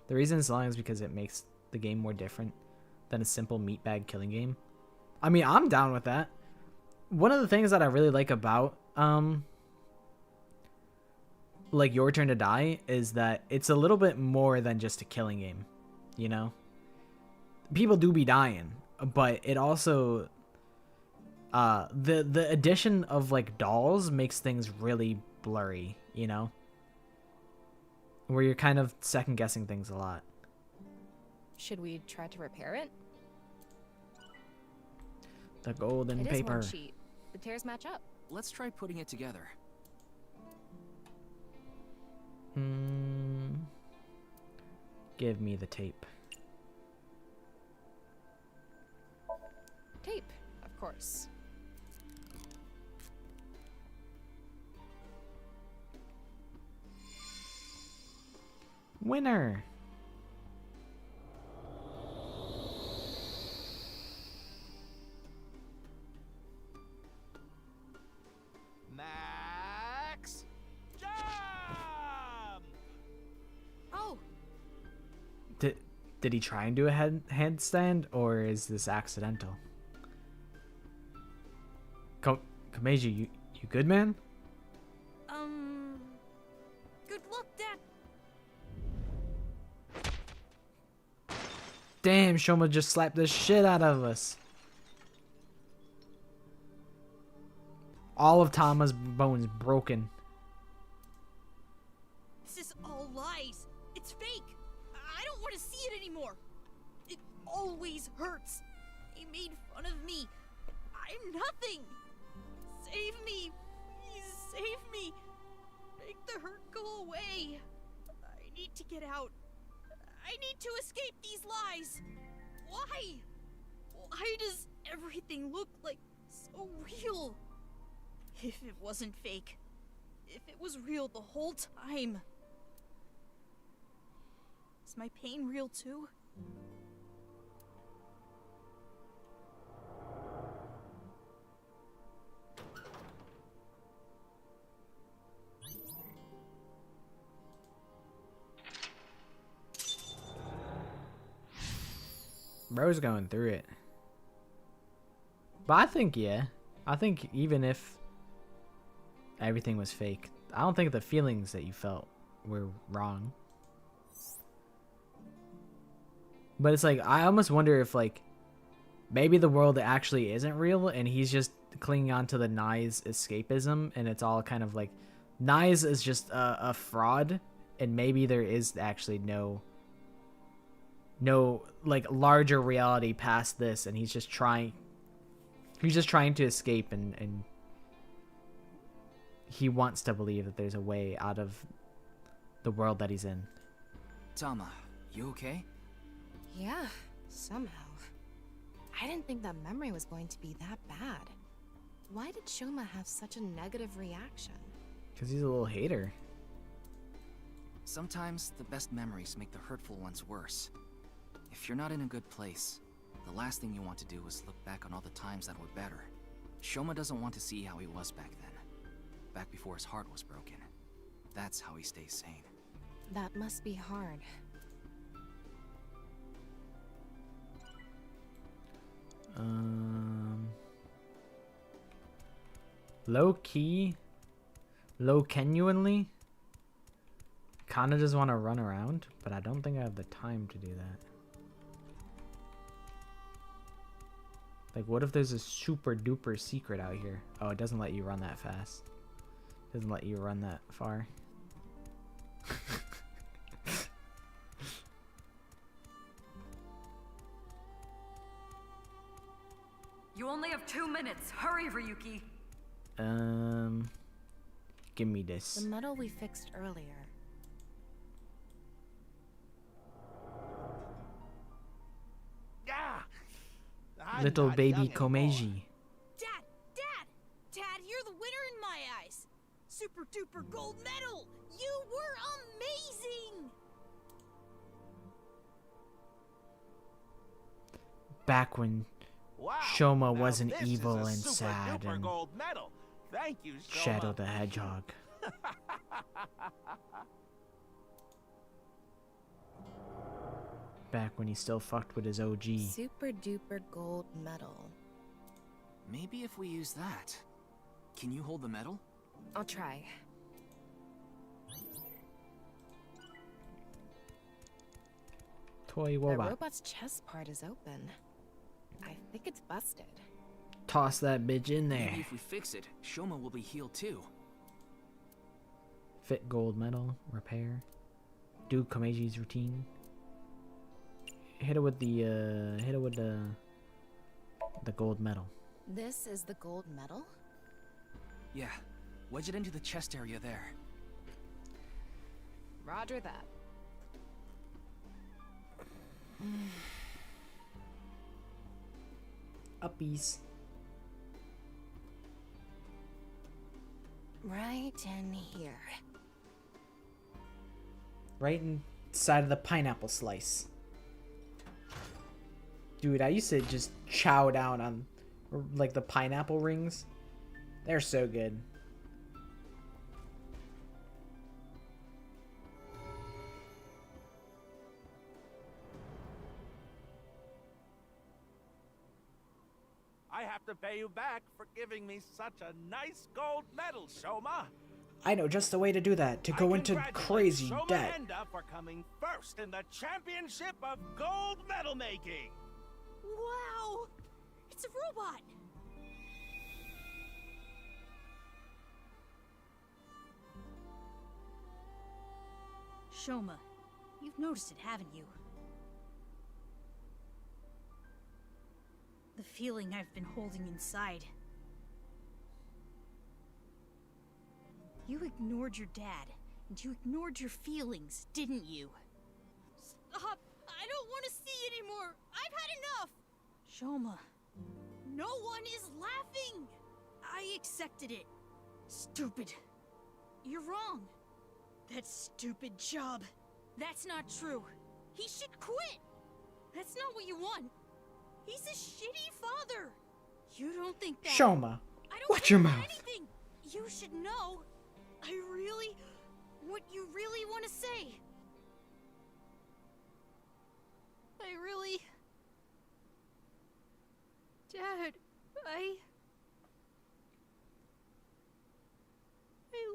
[SPEAKER 11] The reason it's long is because it makes the game more different than a simple meatbag killing game. I mean, I'm down with that. One of the things that I really like about like Your Turn to Die is that it's a little bit more than just a killing game, you know? People do be dying, but it also the addition of like dolls makes things really blurry, you know? Where you're kind of second guessing things a lot.
[SPEAKER 10] Should we try to repair it?
[SPEAKER 11] The golden
[SPEAKER 10] It
[SPEAKER 11] paper.
[SPEAKER 10] is one sheet. The tears match up.
[SPEAKER 4] Let's try putting it together.
[SPEAKER 11] Give me the tape.
[SPEAKER 10] Tape, of course.
[SPEAKER 11] Winner.
[SPEAKER 5] Max, jump!
[SPEAKER 10] Oh,
[SPEAKER 11] Did he try and do a handstand, or is this accidental? Kameji, you good, man?
[SPEAKER 3] Good luck, Dad.
[SPEAKER 11] Damn, Shoma just slapped the shit out of us. All of Tama's bones broken.
[SPEAKER 3] This is all lies. It's fake. I don't want to see it anymore. It always hurts. They made fun of me. I'm nothing. Save me. Please save me. Make the hurt go away. I need to get out. I need to escape these lies. Why? Why does everything look like so real? If it wasn't fake, if it was real the whole time. Is my pain real too?
[SPEAKER 11] Bro's going through it. But I think, yeah. I think even if everything was fake, I don't think the feelings that you felt were wrong. But it's like, I almost wonder if, like, maybe the world actually isn't real and he's just clinging on to the Nye's escapism, and it's all kind of like, Nye's is just a fraud, and maybe there is actually no like larger reality past this, and he's just trying to escape, and he wants to believe that there's a way out of the world that he's in.
[SPEAKER 4] Tama, you okay?
[SPEAKER 10] Yeah, somehow. I didn't think that memory was going to be that bad. Why did Shoma have such a negative reaction?
[SPEAKER 11] Because he's a little hater.
[SPEAKER 4] Sometimes the best memories make the hurtful ones worse. If you're not in a good place, the last thing you want to do is look back on all the times that were better. Shoma doesn't want to see how he was back then. Back before his heart was broken. That's how he stays sane.
[SPEAKER 10] That must be hard.
[SPEAKER 11] Low genuinely, kinda just want to run around, but I don't think I have the time to do that. Like, what if there's a super duper secret out here? Oh, it doesn't let you run that fast. It doesn't let you run that far.
[SPEAKER 13] You only have 2 minutes. Hurry, Ryuki.
[SPEAKER 11] Give me this.
[SPEAKER 10] The metal we fixed earlier.
[SPEAKER 11] Little baby Komeiji.
[SPEAKER 3] Dad, you're the winner in my eyes. Super duper gold medal. You were amazing.
[SPEAKER 11] Back when Shoma wasn't evil and sad and
[SPEAKER 5] gold medal. Thank you, Shoma.
[SPEAKER 11] Shadow the Hedgehog. Back when he still fucked with his OG.
[SPEAKER 10] Super duper gold medal.
[SPEAKER 4] Maybe if we use that. Can you hold the medal?
[SPEAKER 10] I'll try.
[SPEAKER 11] Toy
[SPEAKER 10] The
[SPEAKER 11] robot.
[SPEAKER 10] robot's chest part is open. I think it's busted.
[SPEAKER 11] Toss that bitch in there.
[SPEAKER 4] Maybe if we fix it, Shoma will be healed too.
[SPEAKER 11] Fit gold medal. Repair. Do Komeiji's routine. Hit it with the gold medal.
[SPEAKER 10] This is the gold medal?
[SPEAKER 4] Yeah. Wedge it into the chest area there.
[SPEAKER 10] Roger that.
[SPEAKER 11] Uppies.
[SPEAKER 10] Right in here.
[SPEAKER 11] Right inside of the pineapple slice. Dude, I used to just chow down on like the pineapple rings. They're so good.
[SPEAKER 5] I have to pay you back for giving me such a nice gold medal, Shoma.
[SPEAKER 11] I know just the way to do that, to go into crazy
[SPEAKER 5] Shoma
[SPEAKER 11] debt.
[SPEAKER 5] Enda for coming first in the championship of gold medal making.
[SPEAKER 3] Wow! It's a robot! Shoma, you've noticed it, haven't you? The feeling I've been holding inside. You ignored your dad, and you ignored your feelings, didn't you? Stop! I don't want to see anymore! I've had enough! Shoma. No one is laughing! I accepted it. Stupid. You're wrong. That stupid job. That's not true. He should quit. That's not what you want. He's a shitty father. You don't think that.
[SPEAKER 11] Shoma,
[SPEAKER 3] I don't
[SPEAKER 11] watch your
[SPEAKER 3] care
[SPEAKER 11] mouth.
[SPEAKER 3] anything. You should know. What you really want to say. Dad, I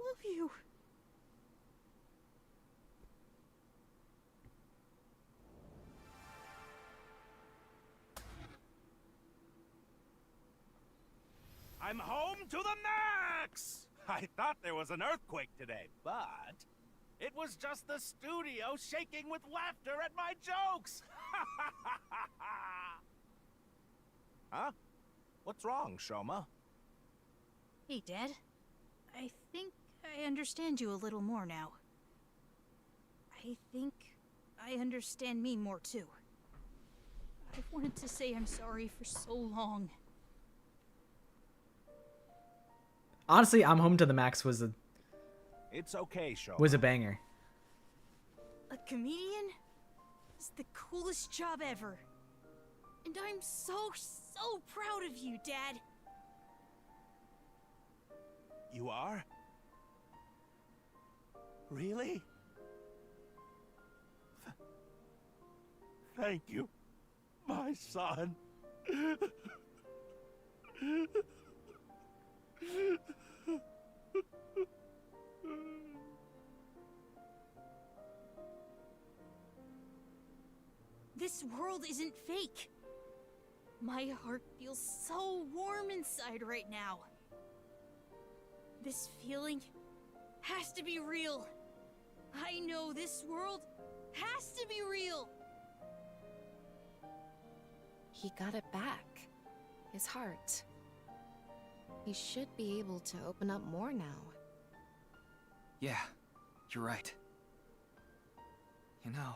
[SPEAKER 3] love you.
[SPEAKER 5] I'm home to the max! I thought there was an earthquake today, but it was just the studio shaking with laughter at my jokes! Huh? What's wrong, Shoma?
[SPEAKER 3] Hey, Dad. I think I understand you a little more now. I think I understand me more, too. I've wanted to say I'm sorry for so long.
[SPEAKER 11] Honestly, I'm Home to the Max was
[SPEAKER 5] It's okay, Shoma.
[SPEAKER 11] a banger.
[SPEAKER 3] A comedian is the coolest job ever. And I'm so proud of you, Dad.
[SPEAKER 5] You are? Really? Thank you, my son.
[SPEAKER 3] This world isn't fake. My heart feels so warm inside right now. This feeling has to be real. I know this world has to be real.
[SPEAKER 10] He got it back. His heart. He should be able to open up more now.
[SPEAKER 4] Yeah, you're right. You know,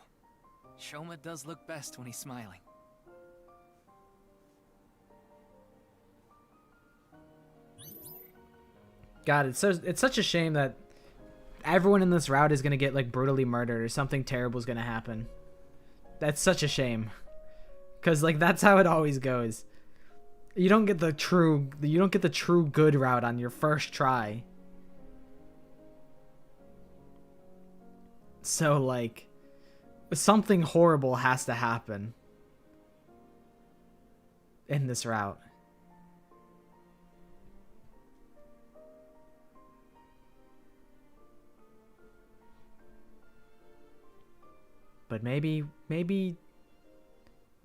[SPEAKER 4] Shoma does look best when he's smiling.
[SPEAKER 11] God, it's such a shame that everyone in this route is gonna get like brutally murdered or something terrible is gonna happen. That's such a shame, cause like that's how it always goes. You don't get the true good route on your first try. So like, something horrible has to happen in this route. But maybe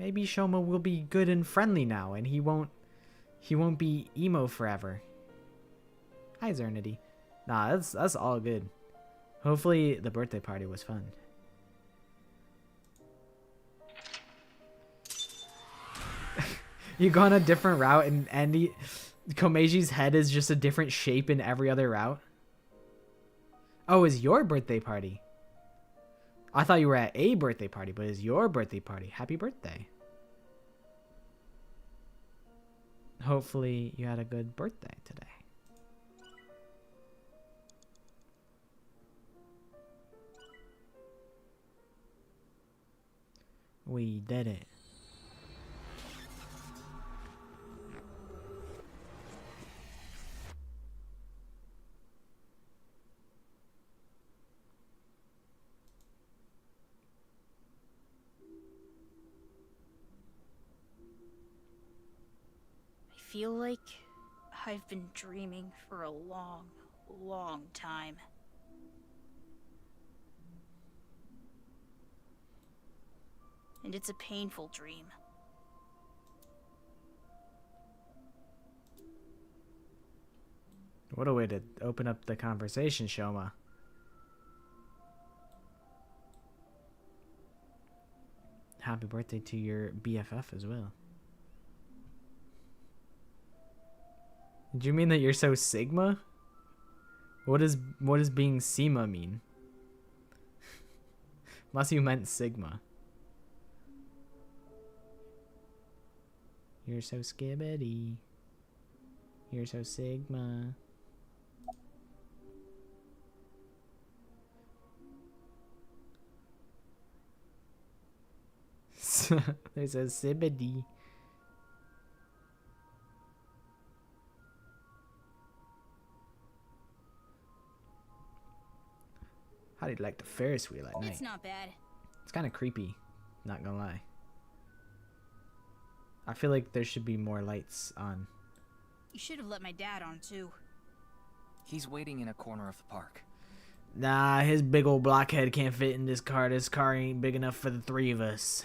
[SPEAKER 11] Shoma will be good and friendly now, and he won't be emo forever. Hi, Zernity. Nah, that's all good. Hopefully the birthday party was fun. You go on a different route, and Komeji's head is just a different shape in every other route. Oh, it's your birthday party. I thought you were at a birthday party, but it's your birthday party. Happy birthday. Hopefully you had a good birthday today. We did it.
[SPEAKER 3] I feel like I've been dreaming for a long, long time. And it's a painful dream.
[SPEAKER 11] What a way to open up the conversation, Shoma. Happy birthday to your BFF as well. Did you mean that you're so Sigma? What does being Sema mean? Unless you meant Sigma. You're so skibbity. You're so Sigma. There's a Sibbity. How do you like the Ferris wheel at night?
[SPEAKER 3] It's not bad.
[SPEAKER 11] It's kind of creepy, not gonna lie. I feel like there should be more lights on.
[SPEAKER 3] You should have let my dad on too.
[SPEAKER 4] He's waiting in a corner of the park.
[SPEAKER 11] Nah, his big old blockhead can't fit in this car. This car ain't big enough for the three of us.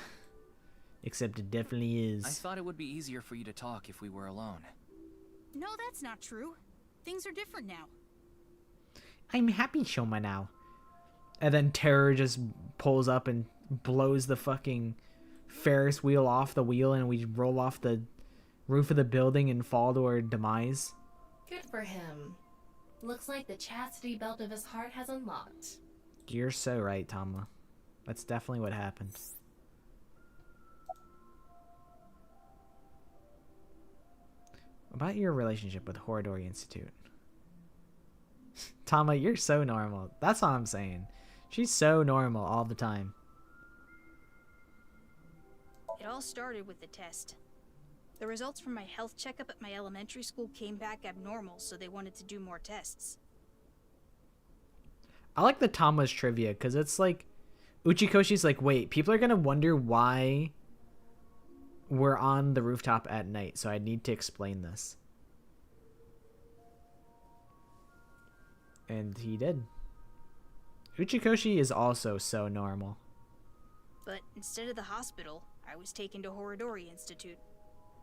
[SPEAKER 11] Except it definitely is.
[SPEAKER 4] I thought it would be easier for you to talk if we were alone.
[SPEAKER 3] No, that's not true. Things are different now.
[SPEAKER 11] I'm happy, Shoma, now. And then Terror just pulls up and blows the fucking Ferris wheel off the wheel, and we roll off the roof of the building and fall to our demise.
[SPEAKER 2] Good for him. Looks like the chastity belt of his heart has unlocked.
[SPEAKER 11] You're so right, Tama. That's definitely what happened. About your relationship with Horadori Institute. Tama, you're so normal. That's all I'm saying. She's so normal all the time.
[SPEAKER 3] It all started with the test. The results from my health checkup at my elementary school came back abnormal, so they wanted to do more tests.
[SPEAKER 11] I like the Tama's trivia, because it's like... Uchikoshi's like, wait, people are going to wonder why we're on the rooftop at night, so I need to explain this. And he did. Uchikoshi is also so normal.
[SPEAKER 3] But instead of the hospital, I was taken to Horadori Institute.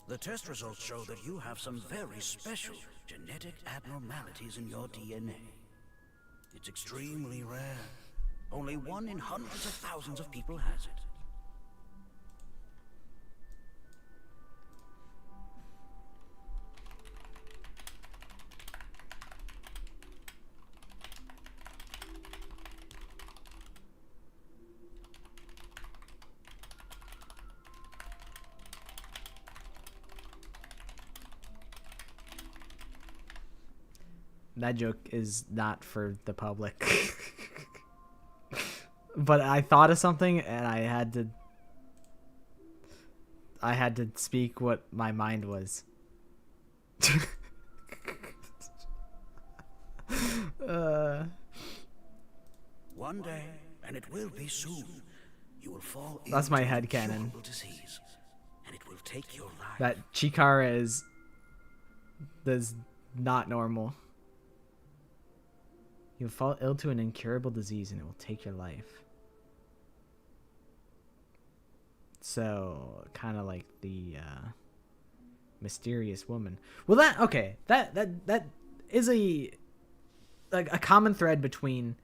[SPEAKER 15] The test results show that you have some very special genetic abnormalities in your DNA. It's extremely rare. Only 1 in hundreds of thousands of people has it.
[SPEAKER 11] That joke is not for the public. But I thought of something and I had to speak what my mind was.
[SPEAKER 15] One day, and it will be soon, you will fall
[SPEAKER 11] That's my
[SPEAKER 15] into an
[SPEAKER 11] headcanon.
[SPEAKER 15] incurable disease, and it will take your life.
[SPEAKER 11] That Chikara is not normal. You'll fall ill to an incurable disease and it will take your life. So, kind of like the mysterious woman. Well, that is a common thread between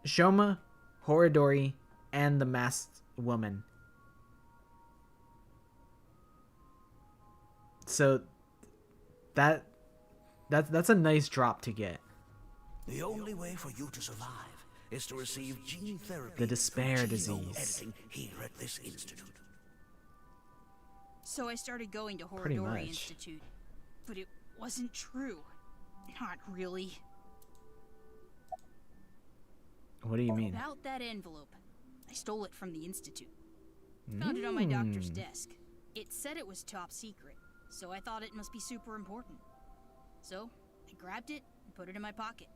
[SPEAKER 11] Shoma, Horadori, and the masked woman. So that's a nice drop to get.
[SPEAKER 15] The only way for you to survive is to receive gene therapy.
[SPEAKER 11] The despair
[SPEAKER 15] through
[SPEAKER 11] disease.
[SPEAKER 15] genome editing here at this institute.
[SPEAKER 3] So I started going to
[SPEAKER 11] Pretty
[SPEAKER 3] Horadori
[SPEAKER 11] much.
[SPEAKER 3] Institute. But it wasn't true. Not really.
[SPEAKER 11] What do you mean?
[SPEAKER 3] About that envelope. I stole it from the institute. Found it on my doctor's desk. It said it was top secret, so I thought it must be super important. So, I grabbed it and put it in my pocket.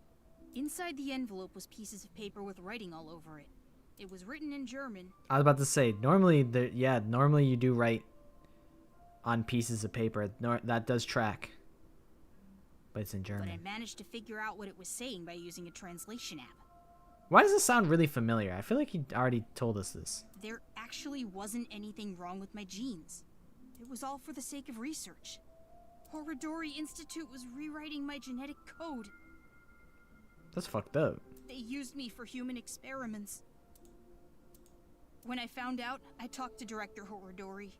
[SPEAKER 3] Inside the envelope was pieces of paper with writing all over it. It was written in German.
[SPEAKER 11] I was about to say, normally you do write on pieces of paper. That does track. But it's in
[SPEAKER 3] But I
[SPEAKER 11] German.
[SPEAKER 3] managed to figure out what it was saying by using a translation app.
[SPEAKER 11] Why does this sound really familiar? I feel like you already told us this.
[SPEAKER 3] There actually wasn't anything wrong with my genes. It was all for the sake of research. Horadori Institute was rewriting my genetic code.
[SPEAKER 11] That's fucked up.
[SPEAKER 3] They used me for human experiments. When I found out, I talked to Director Horadori.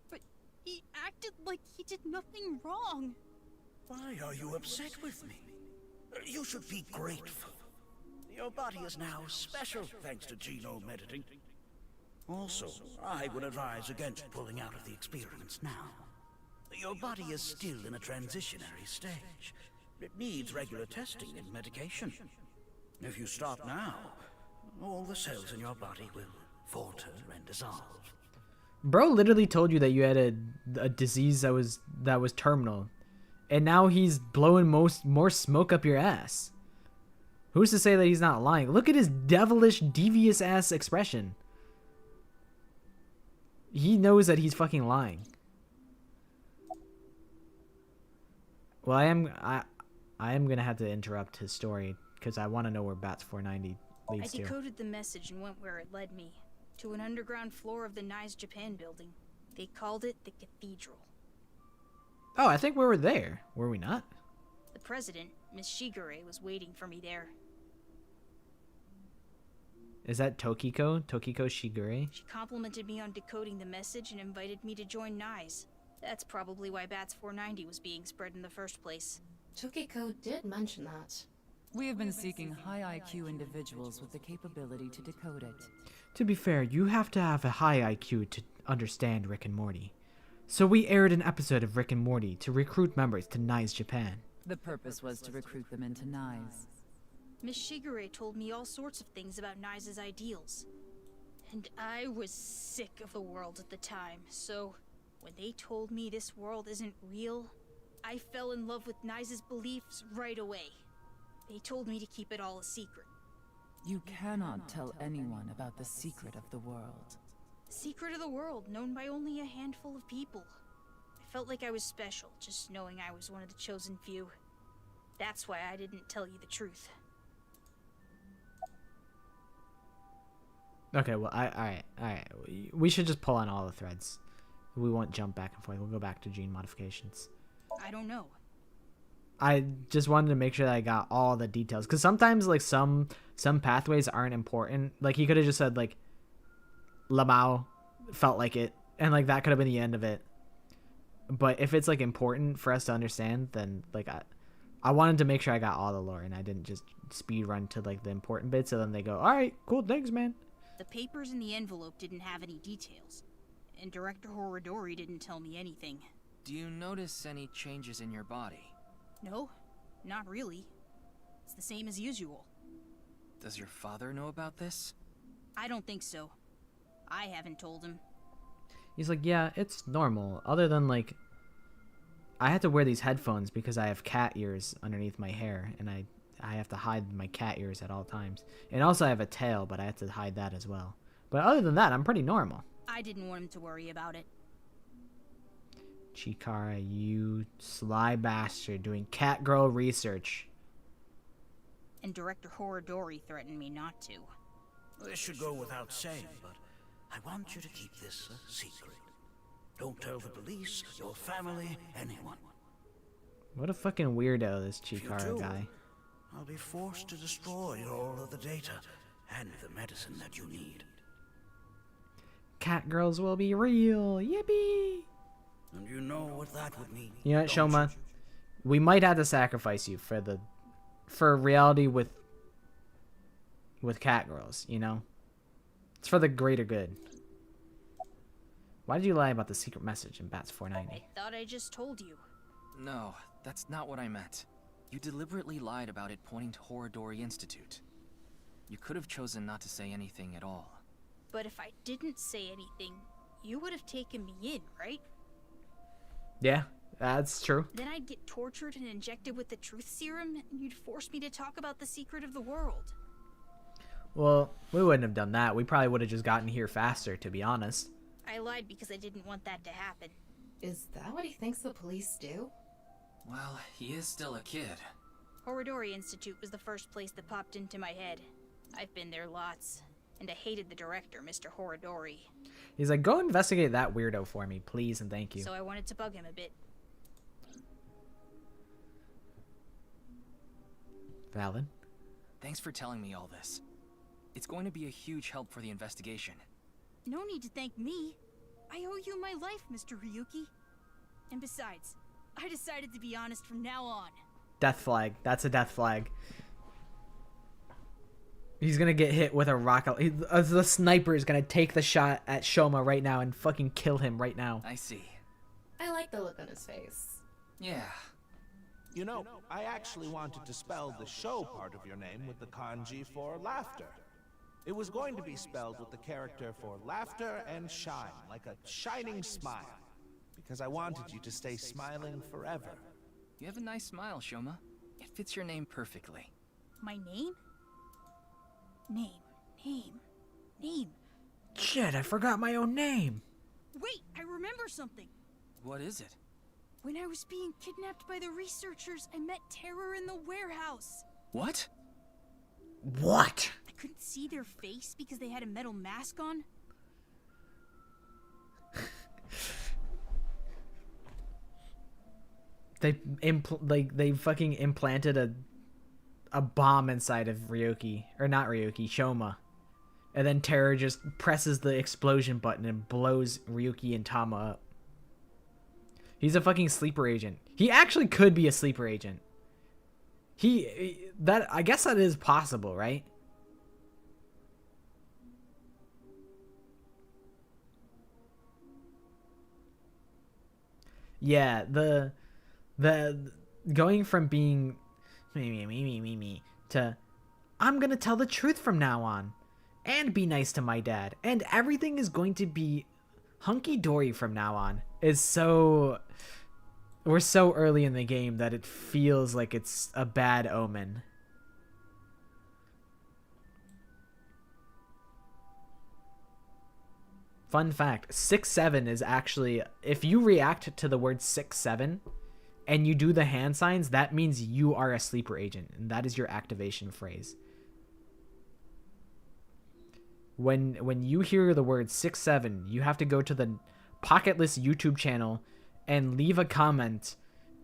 [SPEAKER 3] But he acted like he did nothing wrong.
[SPEAKER 15] Why are you upset with me? You should be grateful. Your body is now special thanks to genome editing. Also, I would advise against pulling out of the experiments now. Your body is still in a transitionary stage. It needs regular testing and medication. If you stop now, all the cells in your body will falter and dissolve.
[SPEAKER 11] Bro literally told you that you had a disease that was terminal, and now he's blowing more smoke up your ass. Who's to say that he's not lying? Look at his devilish, devious ass expression. He knows that he's fucking lying. Well, I am gonna have to interrupt his story because I want to know where Bats 490 leads to.
[SPEAKER 3] I decoded the message and went where it led me, to an underground floor of the Nice Japan building. They called it the Cathedral.
[SPEAKER 11] Oh, I think we were there. Were we not?
[SPEAKER 3] The president, Miss Shigure, was waiting for me there.
[SPEAKER 11] Is that Tokiko Shigure?
[SPEAKER 3] She complimented me on decoding the message and invited me to join NICE. That's probably why Bats 490 was being spread in the first place.
[SPEAKER 2] Tokiko did mention that.
[SPEAKER 16] We have been seeking high IQ individuals with the capability to decode it.
[SPEAKER 11] To be fair, you have to have a high IQ to understand Rick and Morty. So we aired an episode of Rick and Morty to recruit members to NICE Japan.
[SPEAKER 16] The purpose was to recruit them into NICE.
[SPEAKER 3] Miss Shigure told me all sorts of things about NICE's ideals. And I was sick of the world at the time, so when they told me this world isn't real, I fell in love with NICE's beliefs right away. They told me to keep it all a secret.
[SPEAKER 16] You cannot tell anyone about the secret of the world.
[SPEAKER 3] Secret of the world, known by only a handful of people. I felt like I was special, just knowing I was one of the chosen few. That's why I didn't tell you the truth.
[SPEAKER 11] Okay, well, alright. We should just pull on all the threads. We won't jump back and forth. We'll go back to gene modifications.
[SPEAKER 3] I don't know.
[SPEAKER 11] I just wanted to make sure that I got all the details. Because sometimes, like, some pathways aren't important. Like, he could have just said, like, Lamau felt like it. And, like, that could have been the end of it. But if it's, like, important for us to understand, then, like, I wanted to make sure I got all the lore. And I didn't just speed run to, like, the important bits. So then they go, alright, cool, thanks, man.
[SPEAKER 3] The papers in the envelope didn't have any details. And Director Horodori didn't tell me anything.
[SPEAKER 4] Do you notice any changes in your body?
[SPEAKER 3] No, not really. It's the same as usual.
[SPEAKER 4] Does your father know about this?
[SPEAKER 3] I don't think so. I haven't told him.
[SPEAKER 11] He's like, yeah, it's normal. Other than, like, I have to wear these headphones because I have cat ears underneath my hair. And I have to hide my cat ears at all times. And also I have a tail, but I have to hide that as well. But other than that, I'm pretty normal.
[SPEAKER 3] I didn't want him to worry about it.
[SPEAKER 11] Chikara, you sly bastard doing cat girl research.
[SPEAKER 3] And Director Horodori threatened me not to.
[SPEAKER 15] This should go without saying, but I want you to keep this a secret. Don't tell the police, your family, anyone.
[SPEAKER 11] What a fucking weirdo, this Chikara
[SPEAKER 15] If you do,
[SPEAKER 11] guy.
[SPEAKER 15] I'll be forced to destroy all of the data and the medicine that you need.
[SPEAKER 11] Cat girls will be real. Yippee!
[SPEAKER 15] And you know what that would mean.
[SPEAKER 11] You know what, Shoma? We might have to sacrifice you for reality with cat girls, you know? It's for the greater good. Why did you lie about the secret message in Bats 490?
[SPEAKER 3] I thought I just told you.
[SPEAKER 4] No, that's not what I meant. You deliberately lied about it pointing to Horodori Institute. You could have chosen not to say anything at all.
[SPEAKER 3] But if I didn't say anything, you would have taken me in, right?
[SPEAKER 11] Yeah, that's true.
[SPEAKER 3] Then I'd get tortured and injected with the truth serum, and you'd force me to talk about the secret of the world.
[SPEAKER 11] Well, we wouldn't have done that. We probably would have just gotten here faster, to be honest.
[SPEAKER 3] I lied because I didn't want that to happen.
[SPEAKER 2] Is that what he thinks the police do?
[SPEAKER 4] Well, he is still a kid.
[SPEAKER 3] Horodori Institute was the first place that popped into my head. I've been there lots, and I hated the director, Mr. Horodori.
[SPEAKER 11] He's like, go investigate that weirdo for me, please and thank you.
[SPEAKER 3] So I wanted to bug him a bit.
[SPEAKER 11] Valid.
[SPEAKER 4] Thanks for telling me all this. It's going to be a huge help for the investigation.
[SPEAKER 3] No need to thank me. I owe you my life, Mr. Ryuki. And besides, I decided to be honest from now on.
[SPEAKER 11] Death flag. That's a death flag. He's gonna get hit with a rocket. The sniper is gonna take the shot at Shoma right now and fucking kill him right now.
[SPEAKER 4] I see.
[SPEAKER 2] I like the look on his face.
[SPEAKER 4] Yeah.
[SPEAKER 5] You know, I actually wanted to spell the show part of your name with the kanji for laughter. It was going to be spelled with the character for laughter and shine, like a shining smile. Because I wanted you to stay smiling forever.
[SPEAKER 4] You have a nice smile, Shoma. It fits your name perfectly.
[SPEAKER 3] My name? Name.
[SPEAKER 11] Shit, I forgot my own name.
[SPEAKER 3] Wait, I remember something.
[SPEAKER 4] What is it?
[SPEAKER 3] When I was being kidnapped by the researchers, I met Terror in the warehouse.
[SPEAKER 4] What?
[SPEAKER 11] What?
[SPEAKER 3] I couldn't see their face because they had a metal mask on.
[SPEAKER 11] They fucking implanted a bomb inside of Ryoki, or not Ryoki, Shoma. And then Terror just presses the explosion button and blows Ryuki and Tama up. He's a fucking sleeper agent. He actually could be a sleeper agent. I guess that is possible, right? Yeah, the going from being me to I'm gonna tell the truth from now on and be nice to my dad and everything is going to be hunky-dory from now on is so... We're so early in the game that it feels like it's a bad omen. Fun fact, 6-7 is actually, if you react to the word 6-7 and you do the hand signs, that means you are a sleeper agent, and that is your activation phrase. When you hear the word 6-7, you have to go to the Pocketless YouTube channel and leave a comment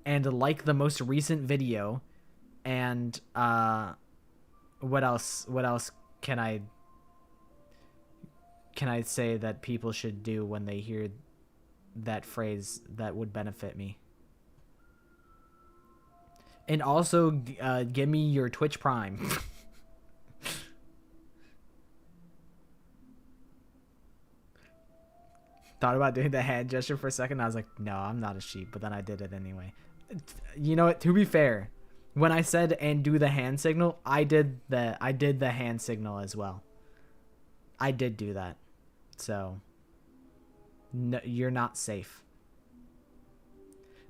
[SPEAKER 11] and like the most recent video. And what else can I say that people should do when they hear that phrase that would benefit me? And also give me your Twitch Prime. Thought about doing the hand gesture for a second. I was like, no, I'm not a sheep. But then I did it anyway. You know what? To be fair, when I said and do the hand signal, I did the hand signal as well. I did do that. So, no, you're not safe.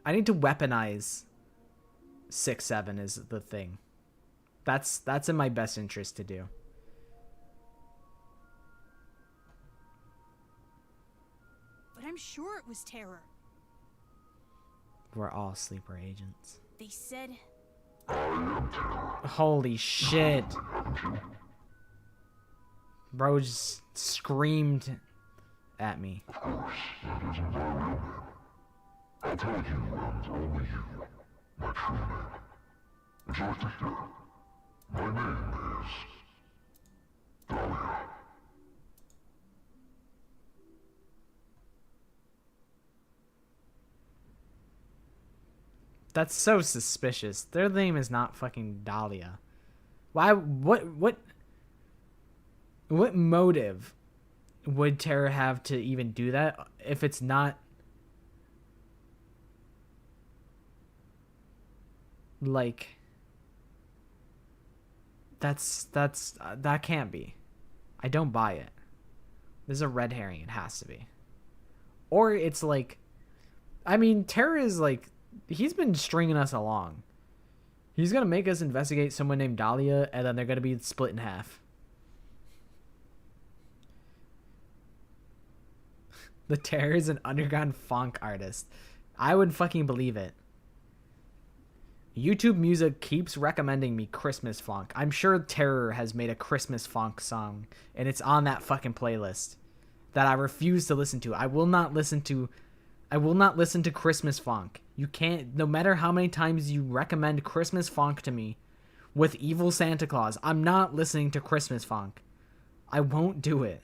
[SPEAKER 11] I need to weaponize 6-7 is the thing. That's in my best interest to do.
[SPEAKER 3] But I'm sure it was Terror.
[SPEAKER 11] We're all sleeper agents.
[SPEAKER 3] They said...
[SPEAKER 11] Holy shit. Bro just screamed at me.
[SPEAKER 17] Of course, that isn't my real name. I told you I'm only you, my true name. Would you like to hear? My name is... Dahlia.
[SPEAKER 11] That's so suspicious. Their name is not fucking Dahlia. Why? What motive would Terra have to even do that if it's not like that can't be. I don't buy it. This is a red herring. It has to be. Or it's like, I mean, Terra is like, he's been stringing us along. He's gonna make us investigate someone named Dahlia, and then they're gonna be split in half. The Terror is an underground funk artist. I would fucking believe it. YouTube Music keeps recommending me Christmas funk. I'm sure Terror has made a Christmas funk song, and it's on that fucking playlist that I refuse to listen to. I will not listen to Christmas funk. You can't, no matter how many times you recommend Christmas funk to me with Evil Santa Claus, I'm not listening to Christmas funk. I won't do it.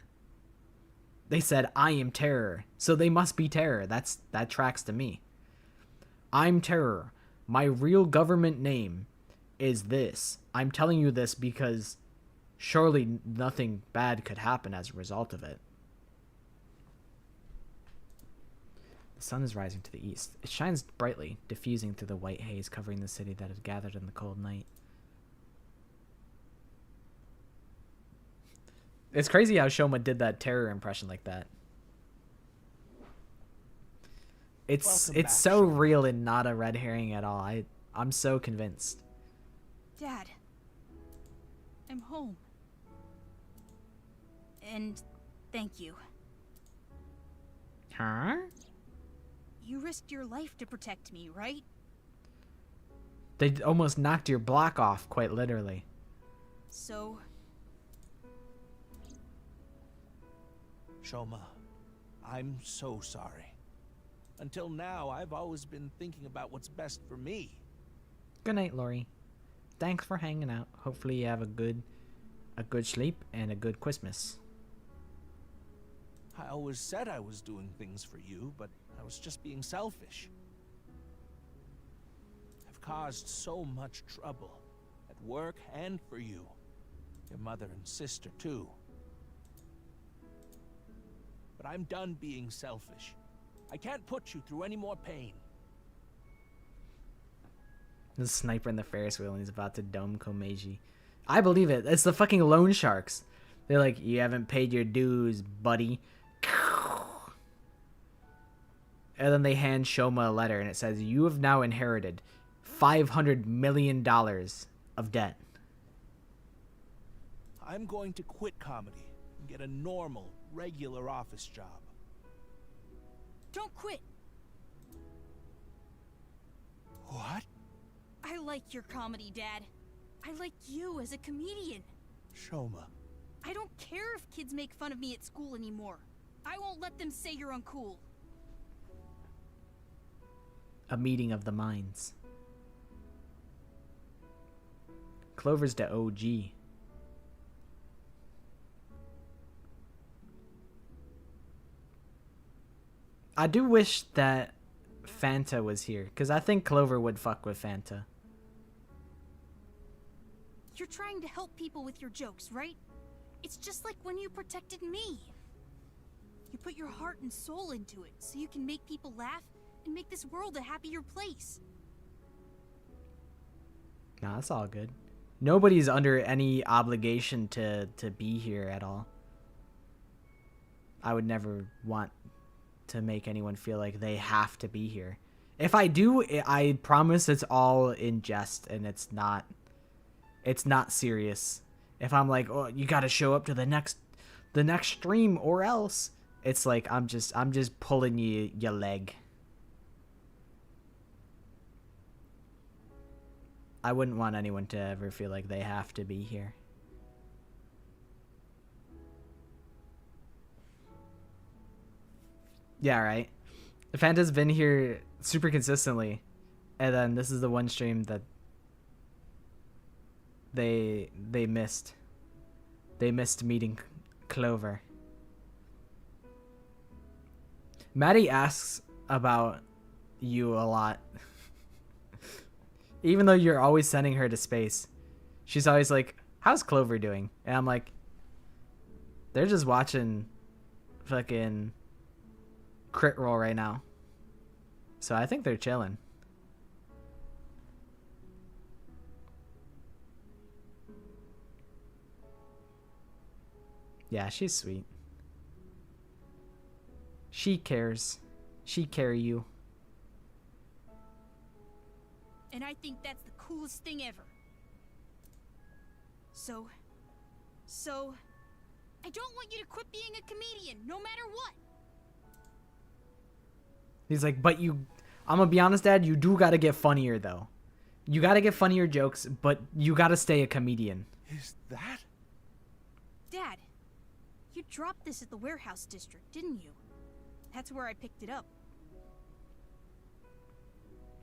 [SPEAKER 11] They said, I am Terror, so they must be Terror. That tracks to me. I'm Terror. My real government name is this. I'm telling you this because Surely nothing bad could happen as a result of it. The sun is rising to the east. It shines brightly, diffusing through the white haze covering the city that had gathered in the cold night. It's crazy how Shoma did that terror impression like that. It's so real and not a red herring at all. I'm so convinced.
[SPEAKER 3] Dad, I'm home. And thank you.
[SPEAKER 11] Huh?
[SPEAKER 3] You risked your life to protect me, right?
[SPEAKER 11] They almost knocked your block off, quite literally.
[SPEAKER 3] So...
[SPEAKER 5] Shoma, I'm so sorry. Until now, I've always been thinking about what's best for me.
[SPEAKER 11] Good night, Lori. Thanks for hanging out. Hopefully you have a good sleep and a good Christmas.
[SPEAKER 5] I always said I was doing things for you, but I was just being selfish. I've caused so much trouble, at work and for you. Your mother and sister, too. But I'm done being selfish. I can't put you through any more pain.
[SPEAKER 11] The sniper in the Ferris wheel and he's about to dome Komeiji. I believe it. It's the fucking loan sharks. They're like, you haven't paid your dues, buddy. And then they hand Shoma a letter and it says, you have now inherited $500 million of debt.
[SPEAKER 5] I'm going to quit comedy and get a normal, regular office job.
[SPEAKER 3] Don't quit.
[SPEAKER 5] What?
[SPEAKER 3] I like your comedy, Dad. I like you as a comedian.
[SPEAKER 5] Shoma.
[SPEAKER 3] I don't care if kids make fun of me at school anymore. I won't let them say you're uncool.
[SPEAKER 11] A meeting of the minds. Clover's the OG. I do wish that Fanta was here, because I think Clover would fuck with Fanta.
[SPEAKER 3] You're trying to help people with your jokes, right? It's just like when you protected me. You put your heart and soul into it so you can make people laugh and make this world a happier place.
[SPEAKER 11] Nah, that's all good. Nobody's under any obligation to be here at all. I would never want to make anyone feel like they have to be here. If I do, I promise it's all in jest and it's not serious. If I'm like, oh, you got to show up to the next stream or else, it's like I'm just pulling your leg. I wouldn't want anyone to ever feel like they have to be here. Yeah, right. Fanta's been here super consistently, and then this is the one stream that they missed. They missed meeting Clover. Maddie asks about you a lot. Even though you're always sending her to space, she's always like, how's Clover doing? And I'm like, they're just watching fucking Crit Roll right now. So I think they're chilling. Yeah, she's sweet. She cares. She carry you.
[SPEAKER 3] And I think that's the coolest thing ever. So, I don't want you to quit being a comedian, no matter what.
[SPEAKER 11] He's like, but I'm gonna be honest, Dad, you do gotta get funnier, though. You gotta get funnier jokes, but you gotta stay a comedian.
[SPEAKER 5] Is that?
[SPEAKER 3] Dad, you dropped this at the warehouse district, didn't you? That's where I picked it up.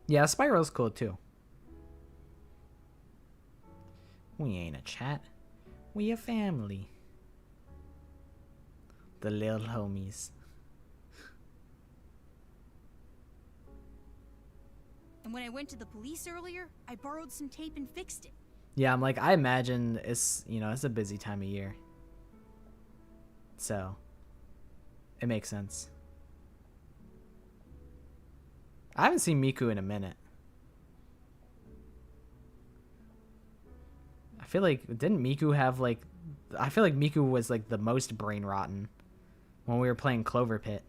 [SPEAKER 11] Yeah, Spiral's cool, too. We ain't a chat. We a family. The little homies.
[SPEAKER 3] And when I went to the police earlier, I borrowed some tape and fixed it.
[SPEAKER 11] Yeah, I'm like, I imagine it's, you know, it's a busy time of year. So, it makes sense. I haven't seen Miku in a minute. I feel like, didn't Miku have like, I feel like Miku was like the most brain rotten when we were playing Clover Pit.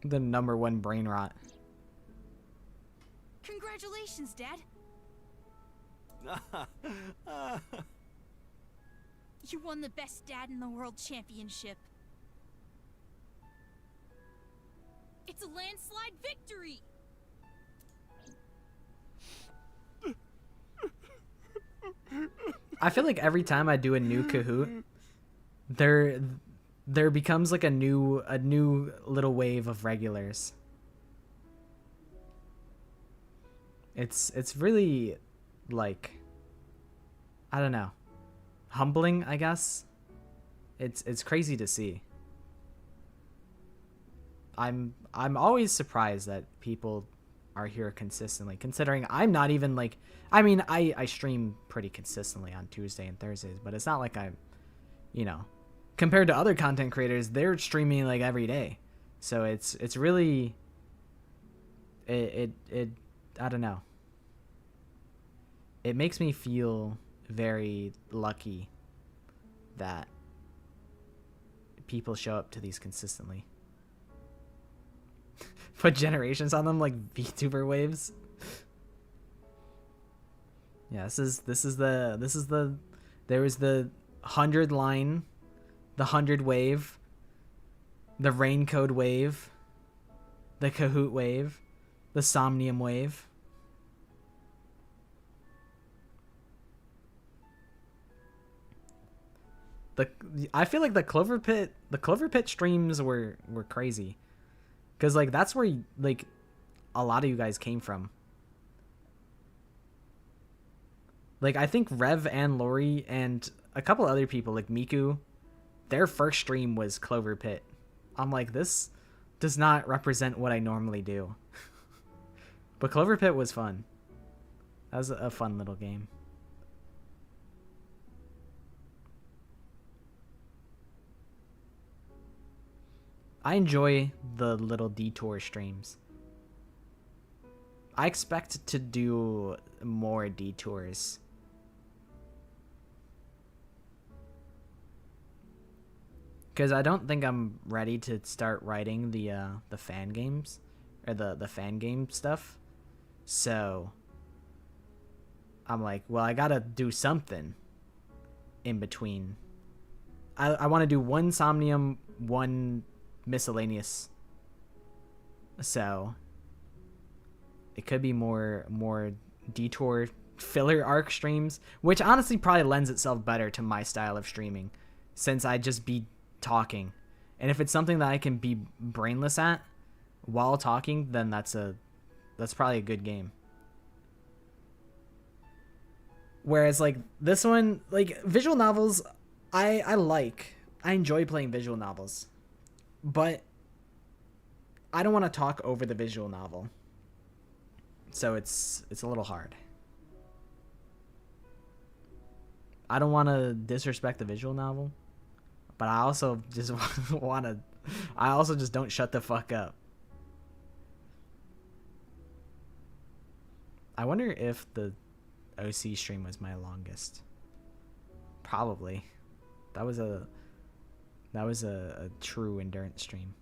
[SPEAKER 11] The #1 brain rot.
[SPEAKER 3] Congratulations, Dad. You won the Best Dad in the World Championship. It's a landslide victory!
[SPEAKER 11] I feel like every time I do a new Kahoot, there becomes like a new little wave of regulars. It's really like, I don't know, humbling, I guess. It's crazy to see. I'm always surprised that people are here consistently, considering I'm not even like, I mean, I stream pretty consistently on Tuesday and Thursdays, but it's not like I'm, you know, compared to other content creators, they're streaming like every day. So it's really, it I don't know. It makes me feel very lucky that people show up to these consistently. Put generations on them like VTuber waves. Yeah, this is the there was the 100 line, the 100 wave, the Raincode wave, the Kahoot wave, the Somnium wave. I feel like the Clover Pit streams were crazy. Cause like that's where like a lot of you guys came from. Like I think Rev and Lori and a couple other people like Miku, their first stream was Clover Pit. I'm like, this does not represent what I normally do. But Clover Pit was fun. That was a fun little game. I enjoy the little detour streams. I expect to do more detours. Because I don't think I'm ready to start writing the fan games, or the fan game stuff. So I'm like, well, I gotta do something in between. I want to do one Somnium, one miscellaneous. So it could be more detour filler arc streams, which honestly probably lends itself better to my style of streaming, since I just be talking. And if it's something that I can be brainless at while talking, then that's probably a good game. Whereas like this one, like visual novels, I enjoy playing visual novels, but I don't want to talk over the visual novel. So it's a little hard. I don't want to disrespect the visual novel, but I also just I also just don't shut the fuck up. I wonder if the OC stream was my longest. Probably. That was a true endurance stream.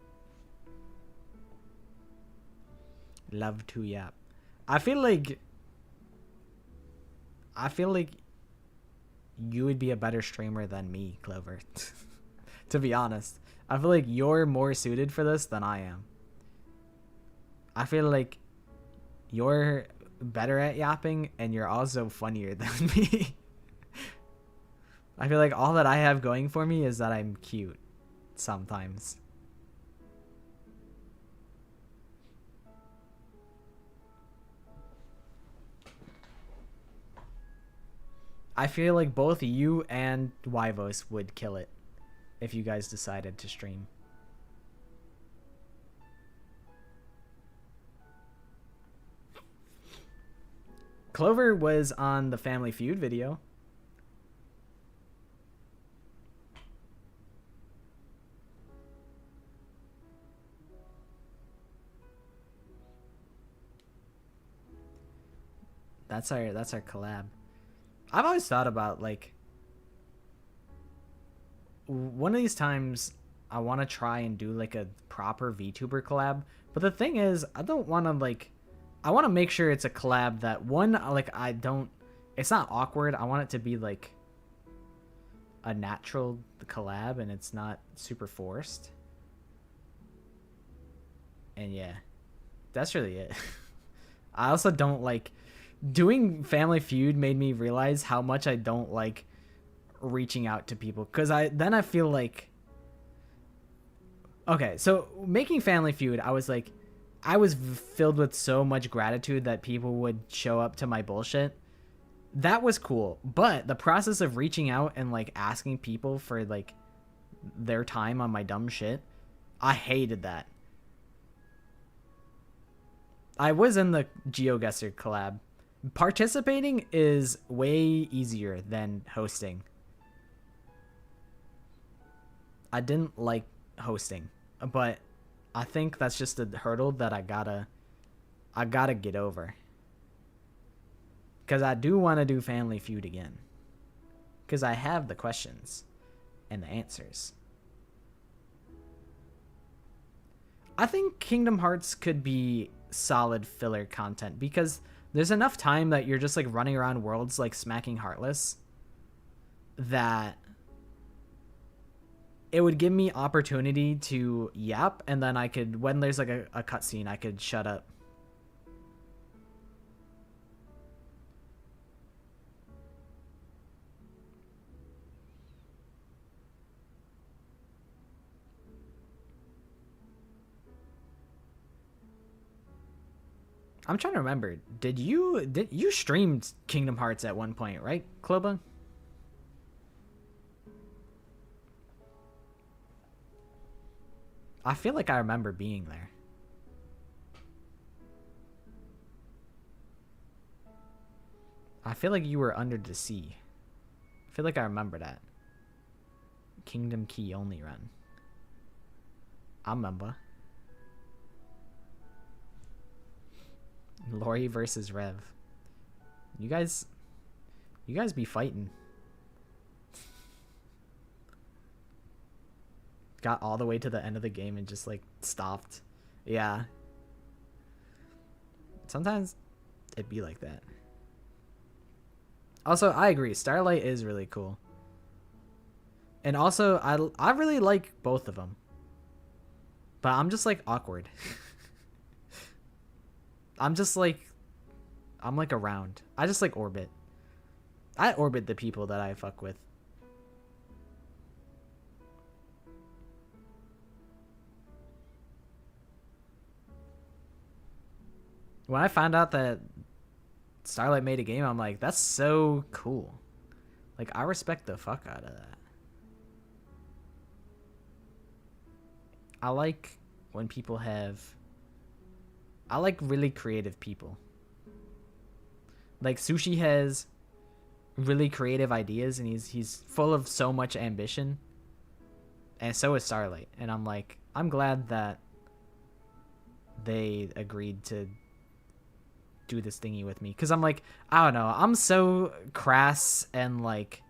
[SPEAKER 11] Love to yap. I feel like you would be a better streamer than me, Clover. To be honest, I feel like you're more suited for this than I am. I feel like you're better at yapping and you're also funnier than me. I feel like all that I have going for me is that I'm cute sometimes. I feel like both you and Wyvos would kill it if you guys decided to stream. Clover was on the Family Feud video. That's our collab. I've always thought about, like, one of these times I want to try and do like a proper VTuber collab. But the thing is, I don't want to, like, I want to make sure it's a collab that, one, like, it's not awkward. I want it to be like a natural collab and it's not super forced. And yeah, that's really it. I also don't like doing Family Feud. Made me realize how much I don't like reaching out to people, because I feel like, okay, so making Family Feud, I was filled with so much gratitude that people would show up to my bullshit. That was cool, but the process of reaching out and like asking people for like their time on my dumb shit, I hated that. I was in the GeoGuessr collab. Participating is way easier than hosting. I didn't like hosting, but I think that's just a hurdle that I gotta get over. Because I do want to do Family Feud again. Because I have the questions and the answers. I think Kingdom Hearts could be solid filler content, because there's enough time that you're just like running around worlds like smacking Heartless that it would give me opportunity to yap, and then I could, when there's like a cutscene, I could shut up. I'm trying to remember. Did you streamed Kingdom Hearts at one point, right, Kloba? I feel like I remember being there. I feel like you were under the sea. I feel like I remember that. Kingdom Key only run. I remember. Lori versus Rev. You guys be fighting. Got all the way to the end of the game and just like stopped. Yeah. Sometimes it'd be like that. Also, I agree. Starlight is really cool. And also, I really like both of them. But I'm just like awkward. I'm like around. I just like orbit. I orbit the people that I fuck with. When I found out that Starlight made a game, I'm like, that's so cool. Like, I respect the fuck out of that. I like when people have... I like really creative people. Like, Sushi has really creative ideas, and he's full of so much ambition. And so is Starlight. And I'm like, I'm glad that they agreed to do this thingy with me, because I'm like, I don't know, I'm so crass and like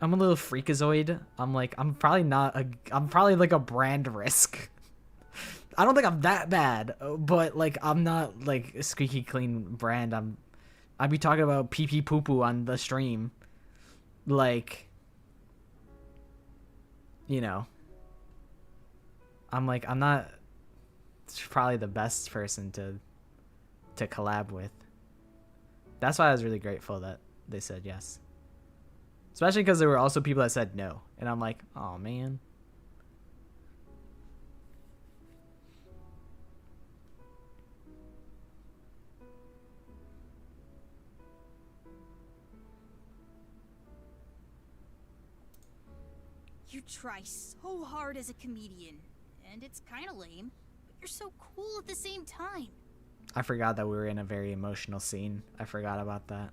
[SPEAKER 11] I'm a little freakazoid. I'm like, I'm probably like a brand risk. I don't think I'm that bad, but like I'm not like a squeaky clean brand. I'd be talking about pee pee poo poo on the stream, like, you know. I'm like, I'm not probably the best person to collab with. That's why I was really grateful that they said yes. Especially because there were also people that said no. And I'm like, oh man.
[SPEAKER 3] You try so hard as a comedian, and it's kinda lame, but you're so cool at the same time.
[SPEAKER 11] I forgot that we were in a very emotional scene. I forgot about that.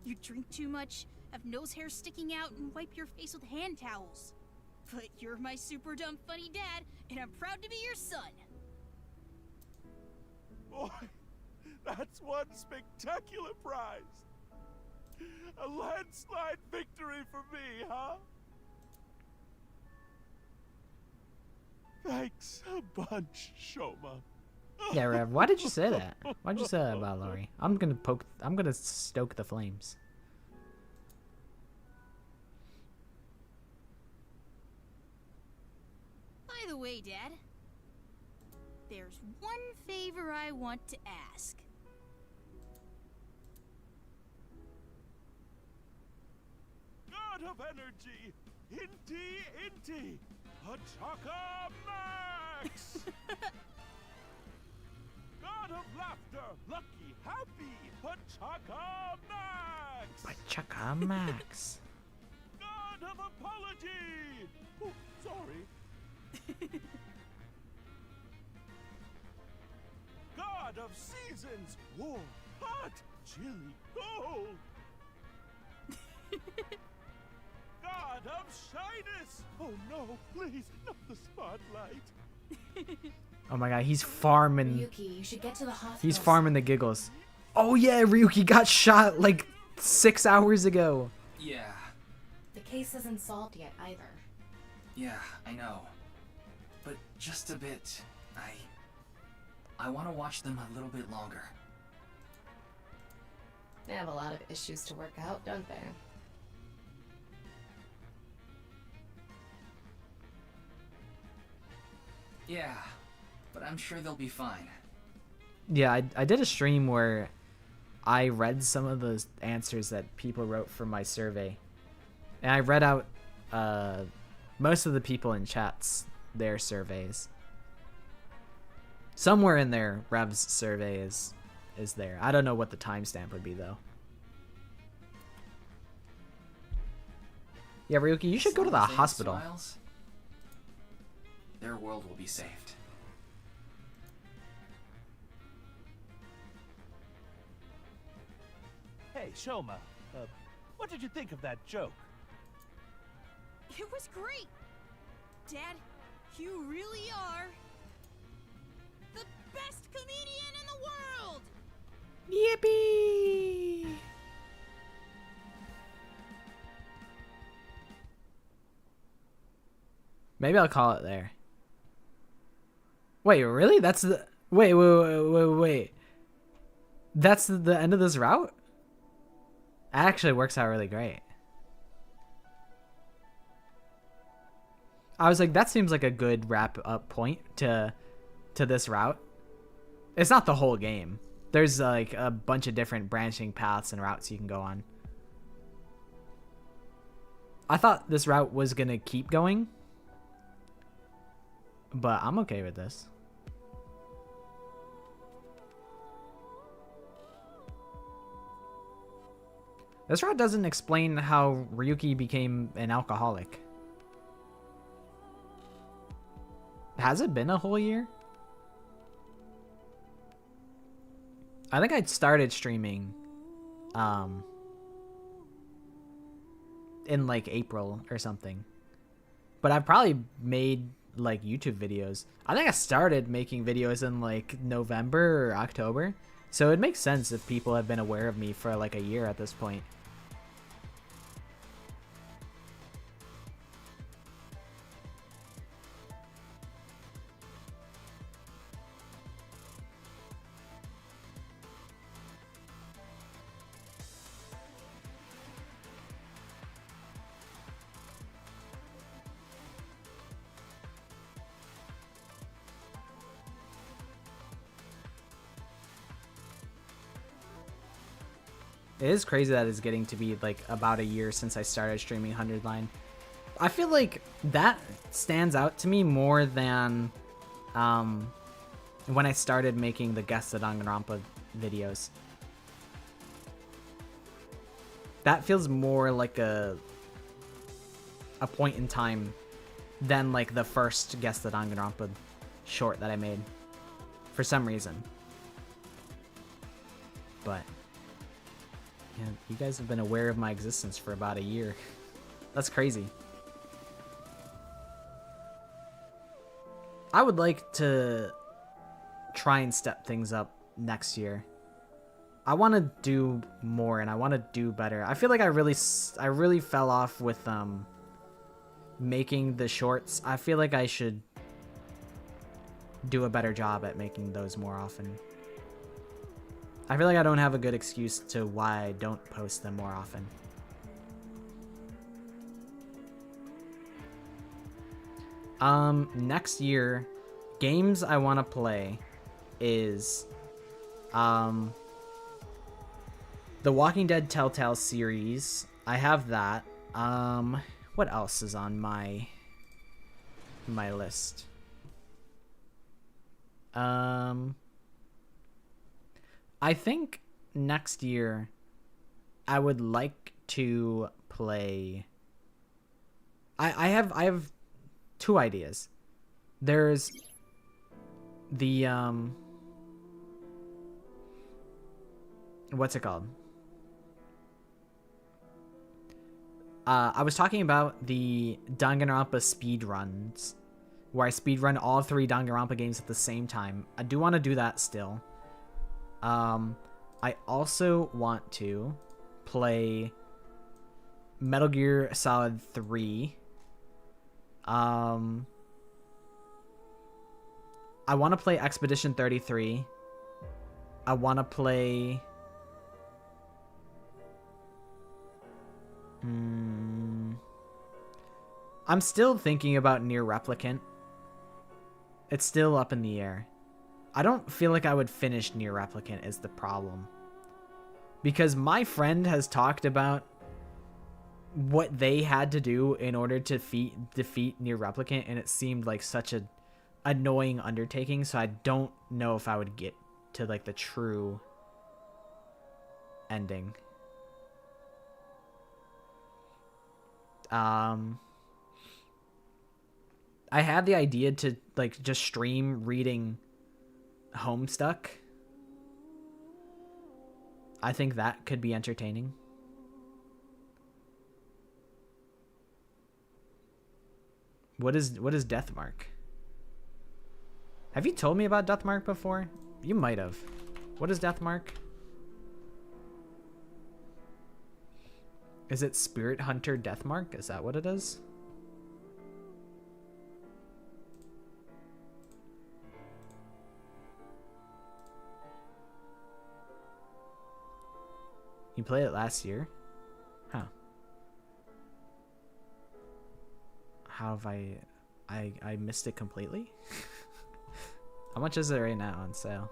[SPEAKER 3] You drink too much, have nose hair sticking out, and wipe your face with hand towels. But you're my super dumb funny dad, and I'm proud to be your son.
[SPEAKER 5] Boy, that's one spectacular prize. A landslide victory for me, huh? Thanks a bunch, Shoma.
[SPEAKER 11] Yeah, Rev, why did you say that? Why did you say that about Lori? I'm gonna stoke the flames.
[SPEAKER 3] By the way, Dad, there's one favor I want to ask.
[SPEAKER 5] God of energy, Inti, Hachaka Max! God of laughter, lucky, happy, Hachaka Max!
[SPEAKER 11] Chaka Max.
[SPEAKER 5] God of apology! Oh, sorry. God of seasons, warm, hot, chilly, cold. God of shyness! Oh no, please, not the spotlight.
[SPEAKER 11] Oh my god, he's farming.
[SPEAKER 2] Ryuki, you should get to the hospital.
[SPEAKER 11] He's farming the giggles. Oh yeah, Ryuki got shot like 6 hours ago.
[SPEAKER 4] Yeah.
[SPEAKER 2] The case isn't solved yet either.
[SPEAKER 4] Yeah, I know. But just a bit. I want to watch them a little bit longer.
[SPEAKER 2] They have a lot of issues to work out, don't they?
[SPEAKER 4] Yeah, but I'm sure they'll be fine.
[SPEAKER 11] Yeah, I did a stream where I read some of the answers that people wrote for my survey. And I read out most of the people in chats, their surveys. Somewhere in there, Rev's survey is there. I don't know what the timestamp would be, though. Yeah, Ryuki, you should go to the hospital.
[SPEAKER 4] Smiles, their world will be saved.
[SPEAKER 5] Hey, Shoma, what did you think of that joke?
[SPEAKER 3] It was great! Dad, you really are the best comedian in the world!
[SPEAKER 11] Yippee! Maybe I'll call it there. Wait, really? That's the... Wait. That's the end of this route? It actually works out really great. I was like, that seems like a good wrap-up point to this route. It's not the whole game. There's like a bunch of different branching paths and routes you can go on. I thought this route was going to keep going, but I'm okay with this. This route doesn't explain how Ryuki became an alcoholic. Has it been a whole year? I think I started streaming in like April or something. But I've probably made like YouTube videos. I think I started making videos in like November or October. So it makes sense if people have been aware of me for like a year at this point. It is crazy that it's getting to be like about a year since I started streaming 100 Line. I feel like that stands out to me more than when I started making the Guest of Danganronpa videos. That feels more like a point in time than like the first Guess the Danganronpa short that I made for some reason. But yeah, you guys have been aware of my existence for about a year. That's crazy. I would like to try and step things up next year. I want to do more and I want to do better. I feel like I really fell off with making the shorts. I feel like I should do a better job at making those more often. I feel like I don't have a good excuse to why I don't post them more often. Next year, games I want to play is the Walking Dead Telltale series. I have that. What else is on my list? I think next year I would like to play. I have two ideas. There's the what's it called? I was talking about the Danganronpa speedruns, where I speedrun all 3 Danganronpa games at the same time. I do want to do that still. I also want to play Metal Gear Solid 3. I want to play Expedition 33. I want to play... I'm still thinking about Nier Replicant. It's still up in the air. I don't feel like I would finish Nier Replicant is the problem. Because my friend has talked about what they had to do in order to defeat Nier Replicant, and it seemed like such a annoying undertaking, so I don't know if I would get to like the true ending. I had the idea to like just stream reading Homestuck. I think that could be entertaining. What is Deathmark? Have you told me about Deathmark before? You might have. What is Deathmark? Is it Spirit Hunter Deathmark? Is that what it is? You played it last year? Huh. How have I missed it completely? How much is it right now on sale?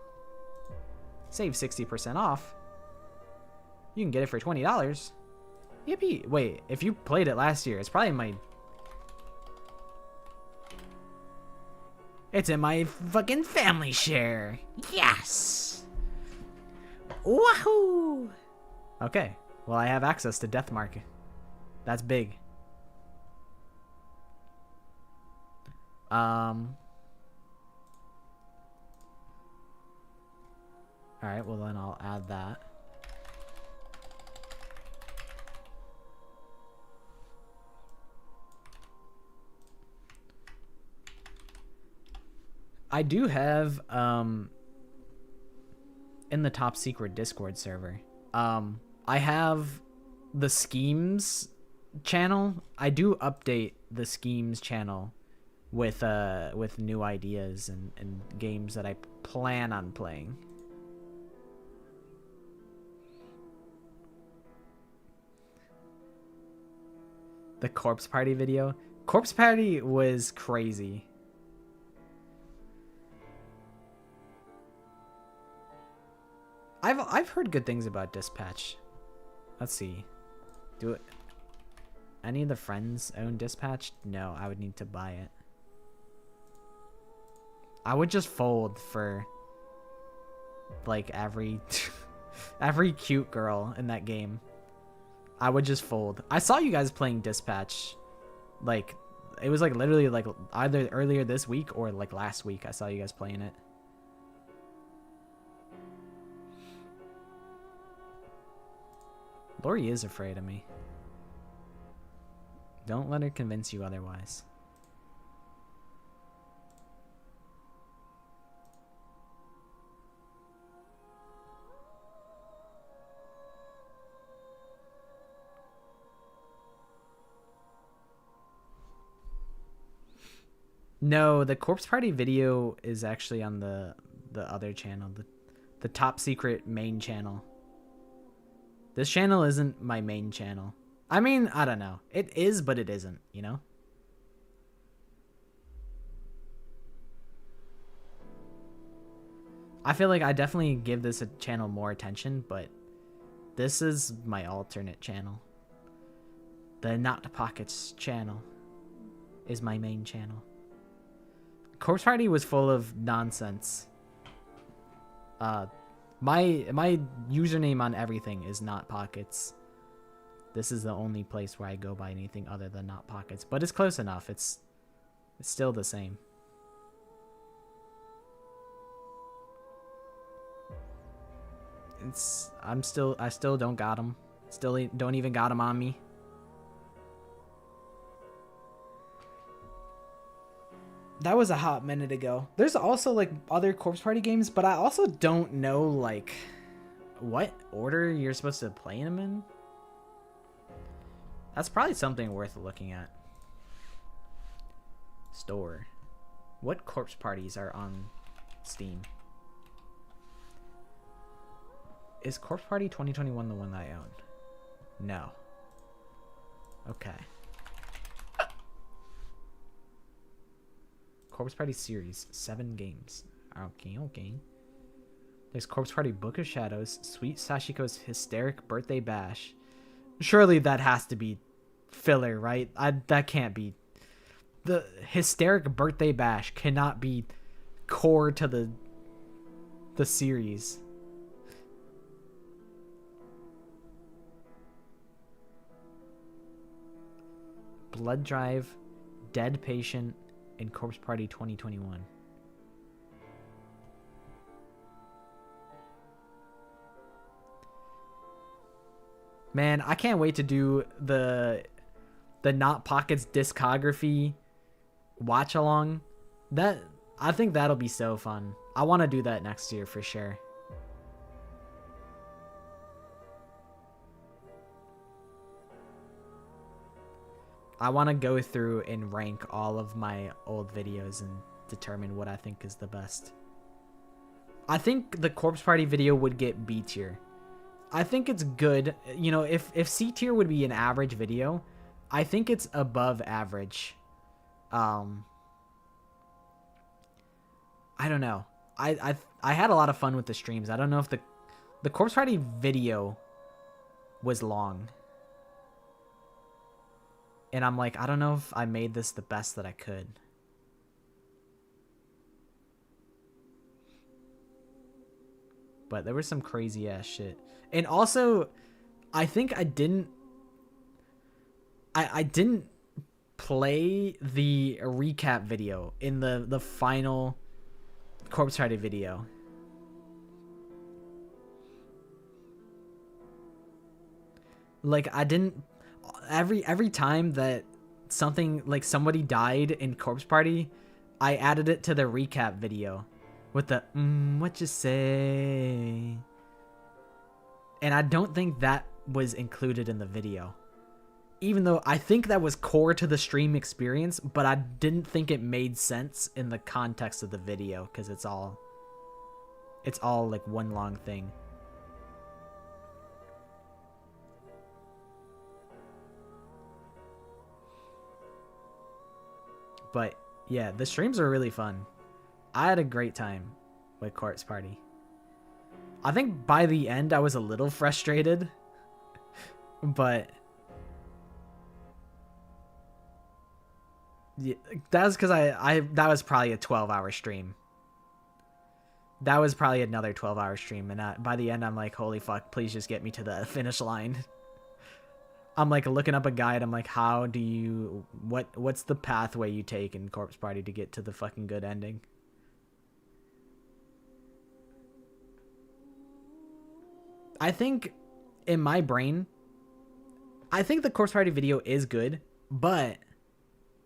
[SPEAKER 11] Save 60% off. You can get it for $20. Yippee. Wait, if you played it last year, it's probably my... It's in my fucking family share. Yes! Wahoo! Okay, well I have access to Deathmark. That's big. Alright, well then I'll add that. I do have, in the top secret Discord server, I have the Schemes channel. I do update the Schemes channel with new ideas and games that I plan on playing. The Corpse Party video. Corpse Party was crazy. I've heard good things about Dispatch. Let's see. Do it. Any of the friends own Dispatch? No, I would need to buy it. I would just fold for like every every cute girl in that game. I would just fold. I saw you guys playing Dispatch like it was like literally like either earlier this week or like last week I saw you guys playing it. Lori is afraid of me. Don't let her convince you otherwise. No, the corpse party video is actually on the other channel, the top secret main channel. This channel isn't my main channel. I mean, I don't know. It is, but it isn't, you know? I feel like I definitely give this a channel more attention, but this is my alternate channel. The Not Pockets channel is my main channel. Corpse Party was full of nonsense. My username on everything is Not Pockets. This is the only place where I go by anything other than Not Pockets, but it's close enough. It's still the same. I still don't got him. Still don't even got him on me. That was a hot minute ago. There's also like other Corpse Party games, but I also don't know like what order you're supposed to play them in. That's probably something worth looking at. Store. What corpse parties are on Steam? Is Corpse Party 2021 the one that I own? No. Okay. Corpse Party series, 7 games. Okay. There's Corpse Party Book of Shadows, Sweet Sashiko's Hysteric Birthday Bash. Surely that has to be filler, right? That can't be. The Hysteric Birthday Bash cannot be core to the series. Blood Drive, Dead Patient, and Corpse Party 2021. Man, I can't wait to do the Not Pockets discography watch along. I think that'll be so fun. I want to do that next year for sure. I want to go through and rank all of my old videos and determine what I think is the best. I think the Corpse Party video would get B tier. I think it's good. You know, if C tier would be an average video, I think it's above average. I don't know. I had a lot of fun with the streams. I don't know if the Corpse Party video was long. And I'm like, I don't know if I made this the best that I could. But there was some crazy ass shit. And also, I think I didn't play the recap video in the final Corpse Party video. Like I didn't every time that something like somebody died in Corpse Party, I added it to the recap video with the what you say. And I don't think that was included in the video. Even though I think that was core to the stream experience, but I didn't think it made sense in the context of the video because it's all like one long thing. But yeah, the streams are really fun. I had a great time with Corpse Party. I think by the end I was a little frustrated, but yeah, that was because that was probably a 12-hour stream. That was probably another 12-hour stream, and by the end I'm like, holy fuck, please just get me to the finish line. I'm like looking up a guide. I'm like, how do you, what's the pathway you take in Corpse Party to get to the fucking good ending? I think in my brain, I think the Corpse Party video is good, but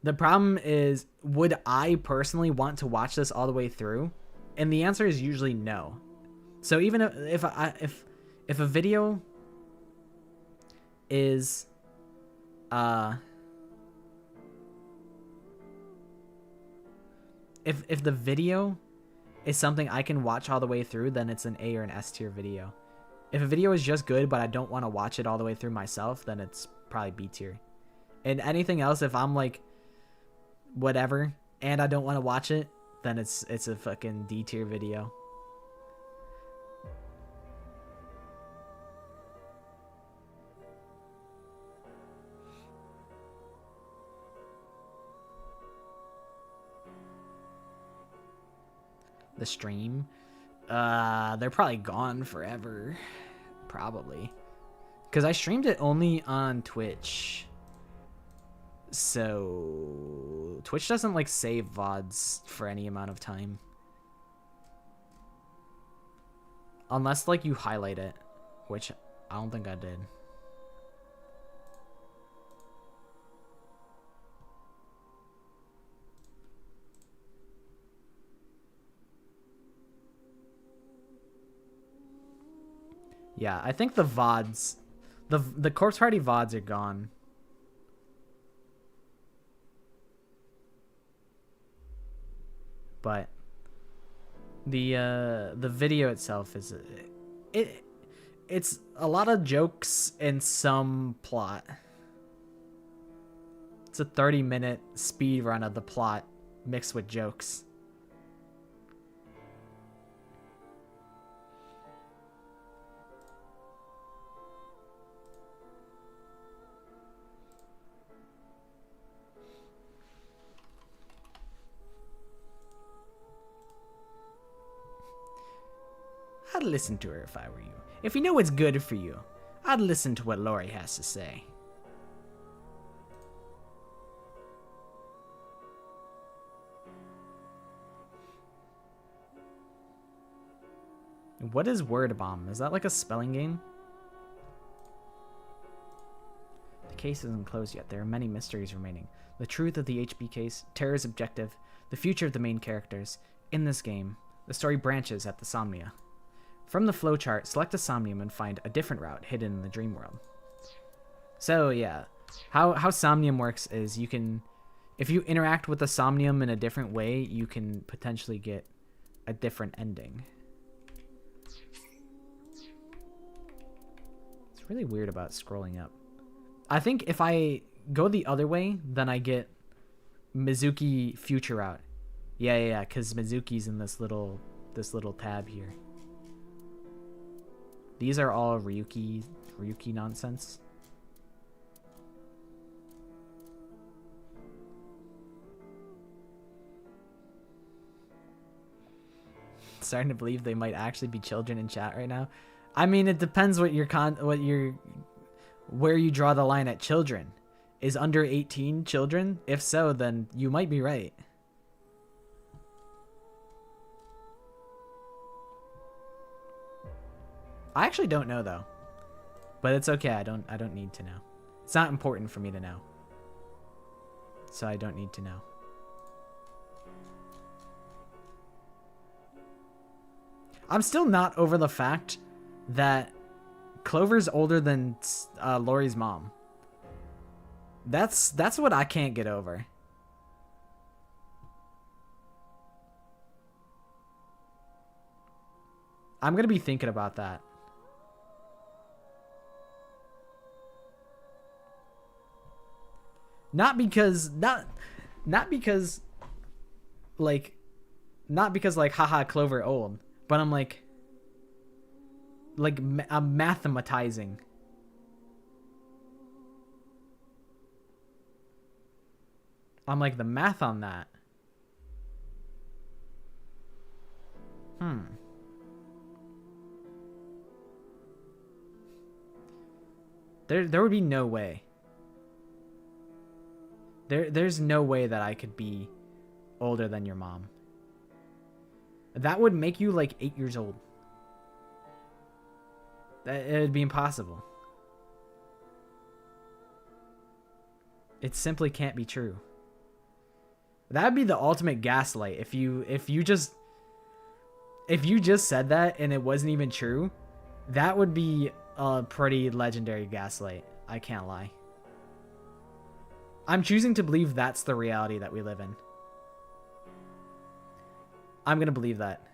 [SPEAKER 11] the problem is, would I personally want to watch this all the way through? And the answer is usually no. So even if a video is if the video is something I can watch all the way through, then it's an A or an S tier video. If a video is just good but I don't want to watch it all the way through myself, then it's probably B tier. And anything else, if I'm like whatever and I don't want to watch it, then it's a fucking D tier video. The stream, they're probably gone forever, probably, because I streamed it only on Twitch. So Twitch doesn't like save VODs for any amount of time. Unless like you highlight it, which I don't think I did. Yeah, I think the VODs, the Corpse Party VODs are gone. But the video itself is it's a lot of jokes and some plot. It's a 30-minute speed run of the plot mixed with jokes. I'd listen to her if I were you. If you know what's good for you, I'd listen to what Lori has to say. What is Word Bomb? Is that like a spelling game? The case isn't closed yet. There are many mysteries remaining. The truth of the HB case, Terror's objective, the future of the main characters. In this game, the story branches at the Somnia. From the flowchart, select a Somnium and find a different route hidden in the dream world. So yeah, how Somnium works is you can, if you interact with the Somnium in a different way, you can potentially get a different ending. It's really weird about scrolling up. I think if I go the other way, then I get Mizuki future route. Yeah, because Mizuki's in this little tab here. These are all Ryuki nonsense. Starting to believe they might actually be children in chat right now. I mean, it depends what where you draw the line at children. Is under 18 children? If so, then you might be right. I actually don't know though, but it's okay. I don't need to know. It's not important for me to know, so I don't need to know. I'm still not over the fact that Clover's older than Lori's mom. That's what I can't get over. I'm gonna be thinking about that. Not because like haha Clover old, but I'm like I'm mathematizing. I'm like the math on that. There would be no way. There's no way that I could be older than your mom. That would make you like 8 years old. It would be impossible. It simply can't be true. That would be the ultimate gaslight if you just said that and it wasn't even true. That would be a pretty legendary gaslight. I can't lie. I'm choosing to believe that's the reality that we live in. I'm gonna believe that.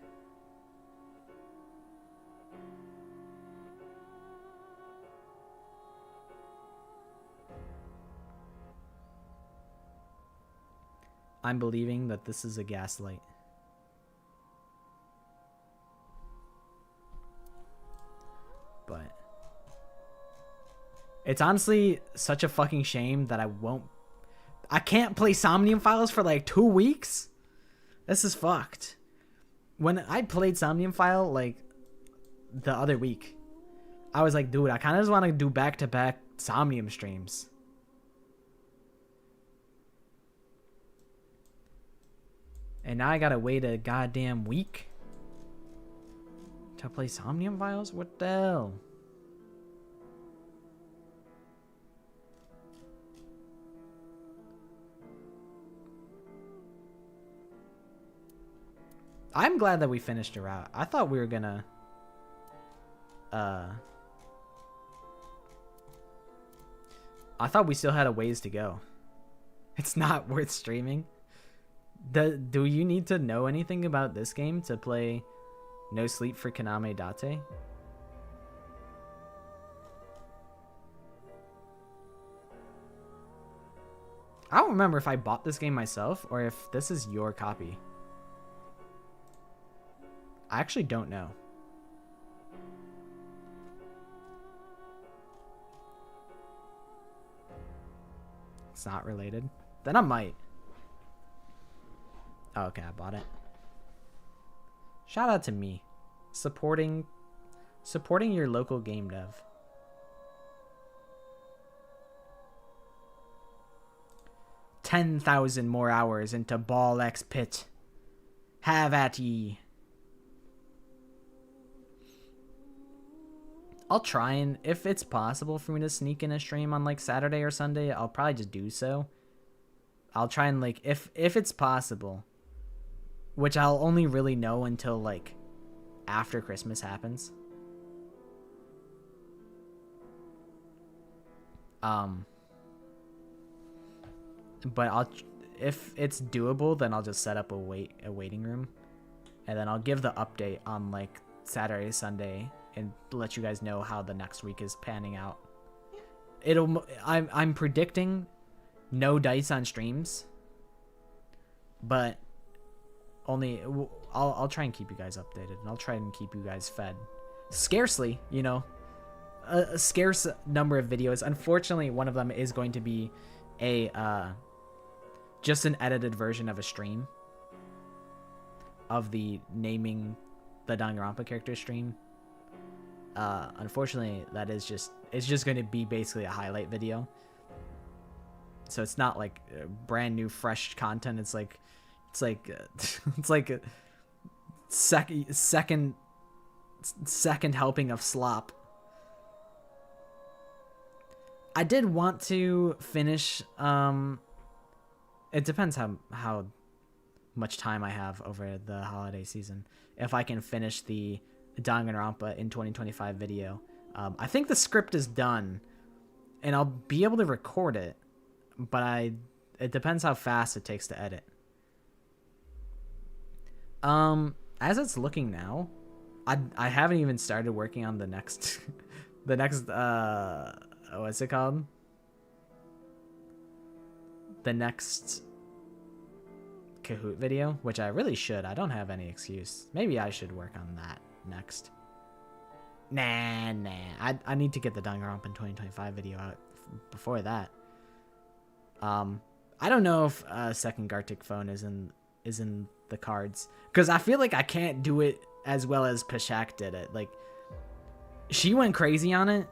[SPEAKER 11] I'm believing that this is a gaslight. But it's honestly such a fucking shame that I can't play Somnium Files for like 2 weeks. This is fucked. When I played Somnium File like the other week, I was like, dude, I kind of just want to do back-to-back Somnium streams. And now I gotta wait a goddamn week to play Somnium Files? What the hell? I'm glad that we finished a route. I thought we were gonna I thought we still had a ways to go. It's not worth streaming. Do you need to know anything about this game to play No Sleep for Kaname Date? I don't remember if I bought this game myself or if this is your copy. I actually don't know. It's not related. Then I might. Oh, okay, I bought it. Shout out to me. Supporting your local game dev. $10,000 more hours into Ball X Pit. Have at ye. I'll try and, if it's possible for me to sneak in a stream on like Saturday or Sunday, I'll probably just do so. I'll try and like, if it's possible, which I'll only really know until like after Christmas happens. But if it's doable, then I'll just set up a waiting room, and then I'll give the update on like Saturday, Sunday, and let you guys know how the next week is panning out. I'm predicting no dice on streams, but only I'll try and keep you guys updated, and I'll try and keep you guys fed. Scarcely, you know, a scarce number of videos. Unfortunately, one of them is going to be a just an edited version of a stream of the naming the Danganronpa character stream. Unfortunately, that is it's just going to be basically a highlight video. So it's not like brand new fresh content. It's like a second helping of slop. I did want to finish it depends how much time I have over the holiday season. If I can finish the Danganronpa in 2025 video. I think the script is done and I'll be able to record it, but it depends how fast it takes to edit. As it's looking now, I haven't even started working on the next what's it called? The next Kahoot video, which I really should. I don't have any excuse. Maybe I should work on that next. Nah. I need to get the Danganronpa in 2025 video out before that. I don't know if second Gartic phone is in the cards, because I feel like I can't do it as well as Pashak did it. Like, she went crazy on it,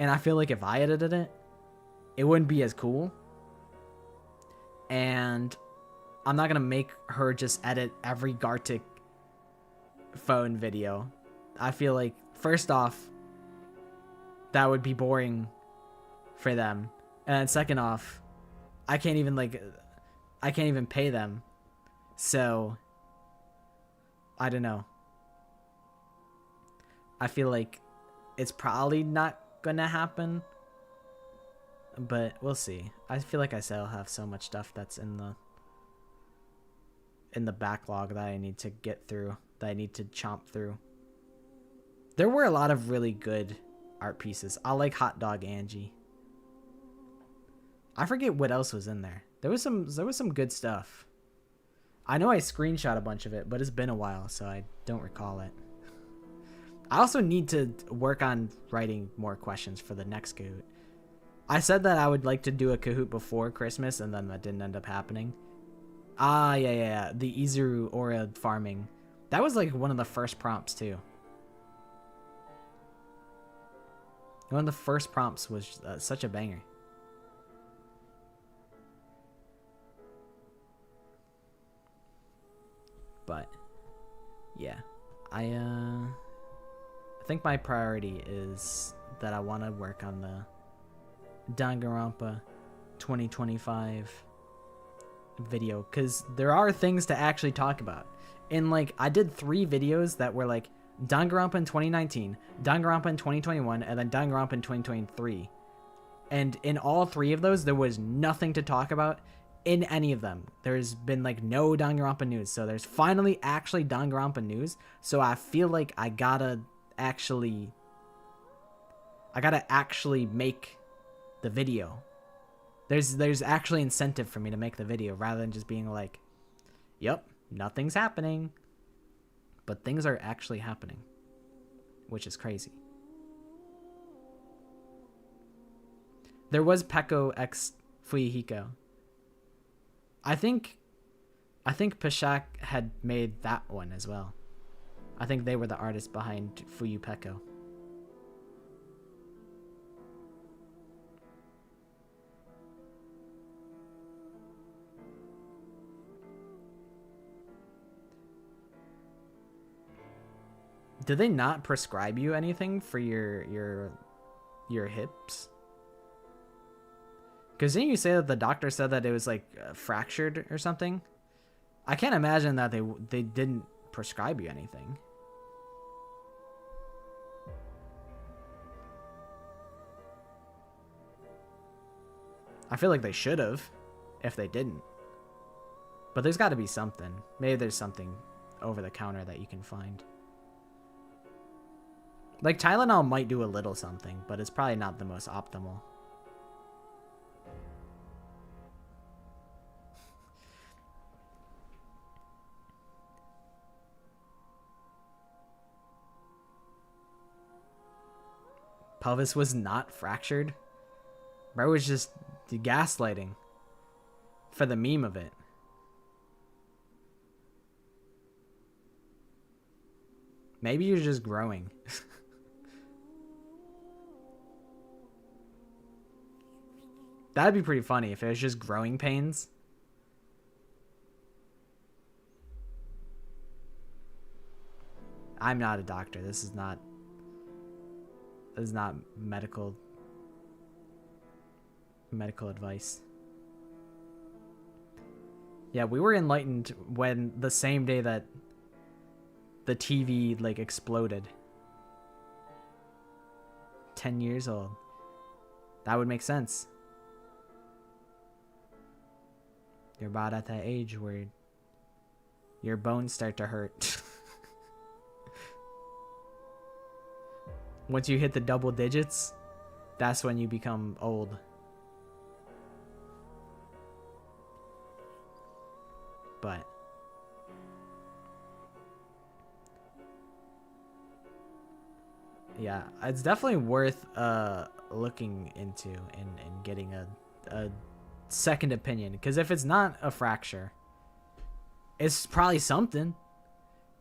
[SPEAKER 11] And I feel like if I edited it, it wouldn't be as cool. And I'm not going to make her just edit every Gartic phone video. I feel like, first off, that would be boring for them. And then second off, I can't even pay them. So, I don't know. I feel like it's probably not gonna happen, but we'll see. I feel like I said I'll have so much stuff that's in the backlog that I need to get through, that I need to chomp through. There were a lot of really good art pieces. I like Hot Dog Angie. I forget what else was in there. There was some good stuff. I know I screenshot a bunch of it, but it's been a while, so I don't recall it. I also need to work on writing more questions for the next Kahoot. I said that I would like to do a Kahoot before Christmas, and then that didn't end up happening. Ah, yeah. The Izuru Aura farming. That was like one of the first prompts, too. One of the first prompts was such a banger. But, yeah. I think my priority is that I want to work on the Danganronpa 2025 video, because there are things to actually talk about. And like, I did 3 videos that were like Danganronpa in 2019, Danganronpa in 2021, and then Danganronpa in 2023. And in all 3 of those, there was nothing to talk about in any of them. There's been like no Danganronpa news. So there's finally actually Danganronpa news. So I feel like I gotta actually make the video. There's actually incentive for me to make the video rather than just being like, yep, nothing's happening. But things are actually happening, which is crazy. There was Peko x Fuyuhiko. I think Pashak had made that one as well. I think they were the artists behind Fuyu Peko. Did they not prescribe you anything for your hips? Because didn't you say that the doctor said that it was like fractured or something? I can't imagine that they didn't prescribe you anything. I feel like they should have, if they didn't. But there's got to be something. Maybe there's something over the counter that you can find. Like Tylenol might do a little something, but it's probably not the most optimal. Pelvis was not fractured. Bro was just gaslighting for the meme of it. Maybe you're just growing. That'd be pretty funny if it was just growing pains. I'm not a doctor. This is not medical advice. Yeah, we were enlightened when the same day that the TV like exploded. 10 years old. That would make sense. You're about at that age where your bones start to hurt. Once you hit the double digits, that's when you become old. But yeah, it's definitely worth looking into and getting a second opinion, because if it's not a fracture, it's probably something.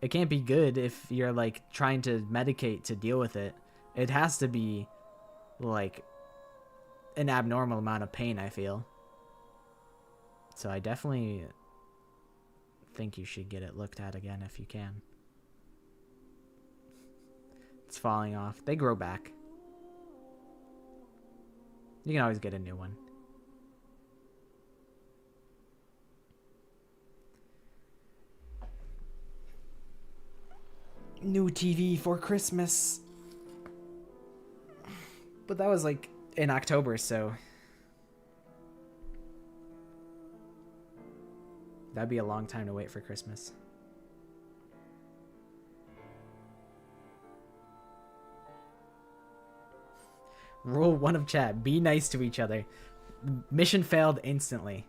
[SPEAKER 11] It can't be good if you're like trying to medicate to deal with it. It has to be like an abnormal amount of pain, I feel. So I definitely think you should get it looked at again if you can. It's falling off. They grow back. You can always get a new one. New TV for Christmas. But that was like in October, so that'd be a long time to wait for Christmas. Rule 1 of chat. Be nice to each other. Mission failed instantly.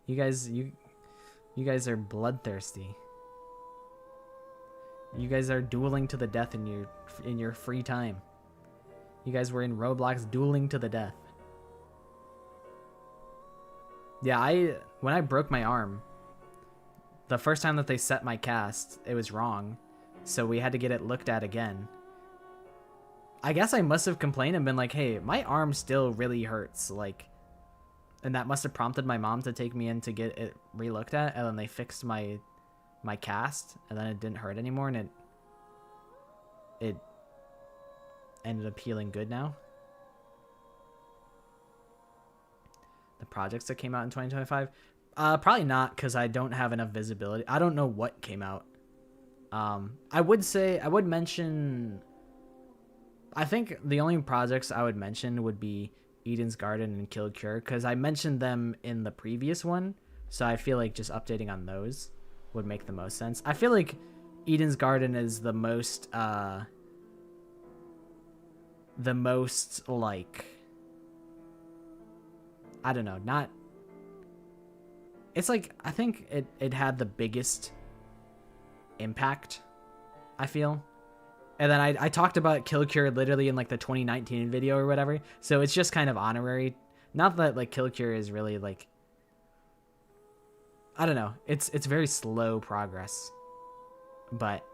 [SPEAKER 11] You guys are bloodthirsty. You guys are dueling to the death in your free time. You guys were in Roblox dueling to the death. Yeah, when I broke my arm, the first time that they set my cast, it was wrong. So we had to get it looked at again. I guess I must have complained and been like, hey, my arm still really hurts. Like, and that must have prompted my mom to take me in to get it re-looked at. And then they fixed my cast, and then it didn't hurt anymore, and it ended up healing good now. The projects that came out in 2025? Probably not, because I don't have enough visibility. I don't know what came out. I would mention... I think the only projects I would mention would be Eden's Garden and Kill Cure, because I mentioned them in the previous one, so I feel like just updating on those would make the most sense. I feel like Eden's Garden is the most like, I don't know, not, it's like, I think it had the biggest impact, I feel. And then I talked about Kill Cure literally in like the 2019 video or whatever, so it's just kind of honorary. Not that like Kill Cure is really like, I don't know, it's very slow progress, but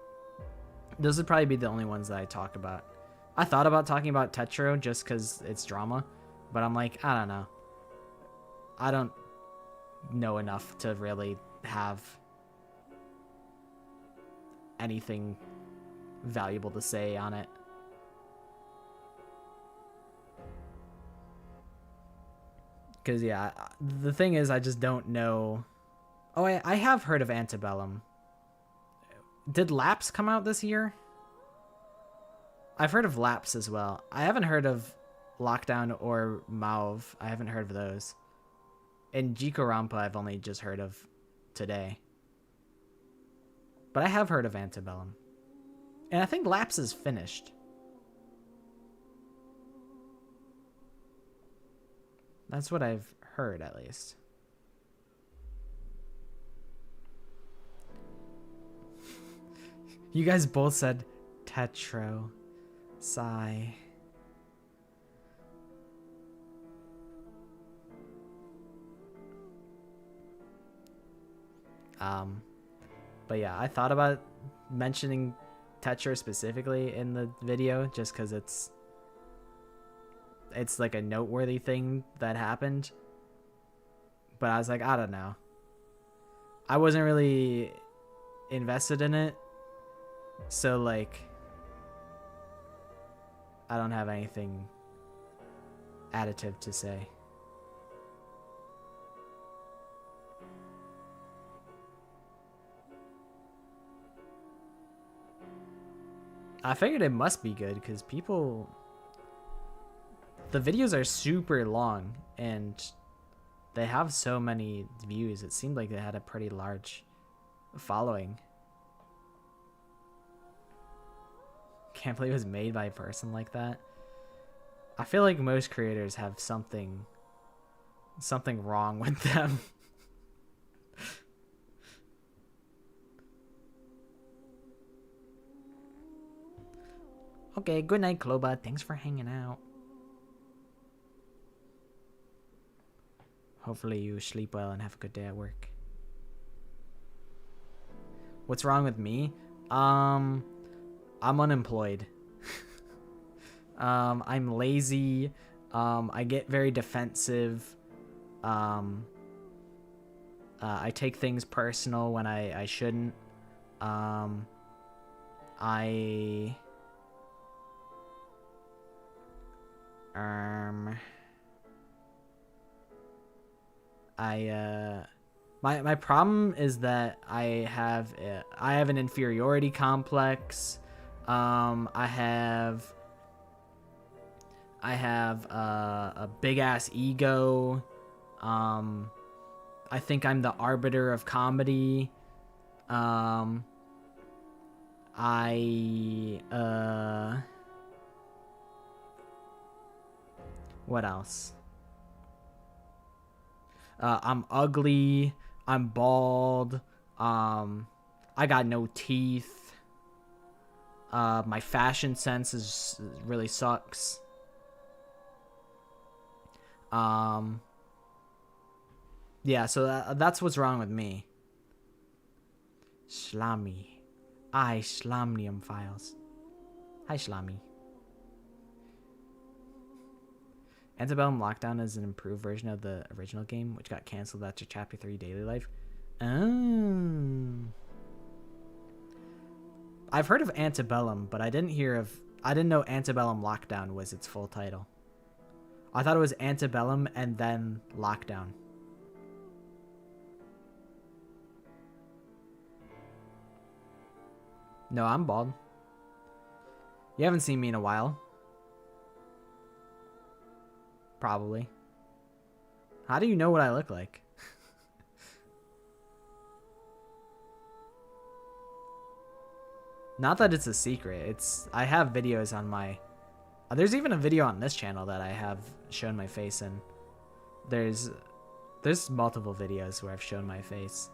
[SPEAKER 11] those would probably be the only ones that I talk about. I thought about talking about Tetro just because it's drama, but I'm like, I don't know. I don't know enough to really have anything valuable to say on it. Because, yeah, the thing is, I just don't know. Oh, I have heard of Antebellum. Did Lapse come out this year? I've heard of Lapse as well. I haven't heard of Lockdown or Mauve. I haven't heard of those. And Jikorampa I've only just heard of today. But I have heard of Antebellum. And I think Lapse is finished. That's what I've heard, at least. You guys both said Tetro. Sigh. But yeah, I thought about mentioning Tetro specifically in the video just because it's like a noteworthy thing that happened. But I was like, I don't know. I wasn't really invested in it. So like, I don't have anything additive to say. I figured it must be good because people... The videos are super long and they have so many views. It seemed like they had a pretty large following. Can't believe it was made by a person like that. I feel like most creators have something wrong with them. Okay, good night, Kloba. Thanks for hanging out. Hopefully you sleep well and have a good day at work. What's wrong with me? I'm unemployed. I'm lazy. I get very defensive. I take things personal when I shouldn't. My problem is that I have an inferiority complex. I have a big ass ego. I think I'm the arbiter of comedy. What else? I'm ugly. I'm bald. I got no teeth. My fashion sense really sucks. Yeah, so that's what's wrong with me. Shlami. Somnium Files. Hi, Shlami. Antebellum Lockdown is an improved version of the original game, which got canceled after Chapter 3 Daily Life. Oh. I've heard of Antebellum, but I didn't know Antebellum Lockdown was its full title. I thought it was Antebellum and then Lockdown. No, I'm bald. You haven't seen me in a while. Probably. How do you know what I look like? Not that it's a secret. I have videos on my... There's even a video on this channel that I have shown my face in. There's multiple videos where I've shown my face.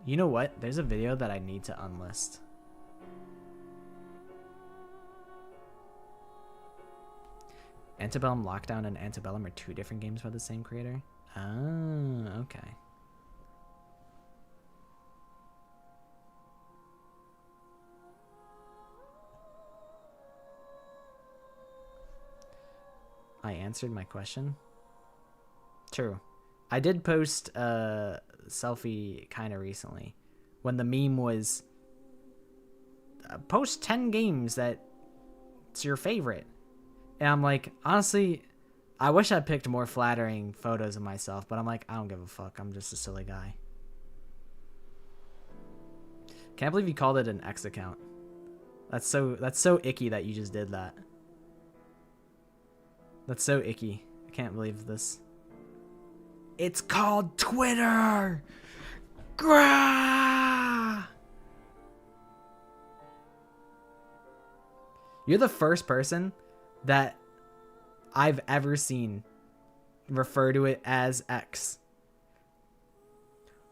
[SPEAKER 11] You know what? There's a video that I need to unlist. Antebellum Lockdown and Antebellum are two different games by the same creator? Oh, okay. I answered my question? True. I did post a selfie kind of recently when the meme was post 10 games that's your favorite. And I'm like, honestly, I wish I picked more flattering photos of myself, but I'm like, I don't give a fuck. I'm just a silly guy. Can't believe you called it an X account. That's so icky that you just did that. That's so icky. I can't believe this. It's called Twitter! Grah! You're the first person that I've ever seen refer to it as X.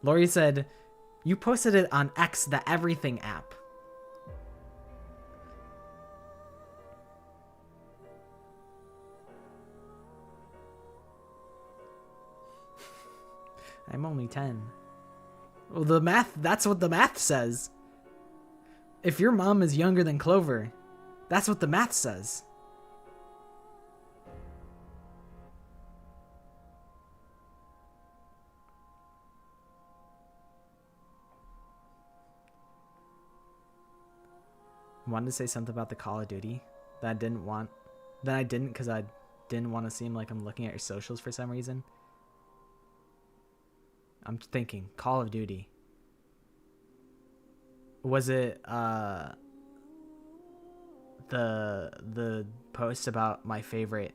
[SPEAKER 11] Lori said, you posted it on X, the everything app. I'm only 10. Well, that's what the math says. If your mom is younger than Clover, that's what the math says. I wanted to say something about the Call of Duty that I didn't because I didn't want to seem like I'm looking at your socials for some reason. I'm thinking Call of Duty. Was it the post about my favorite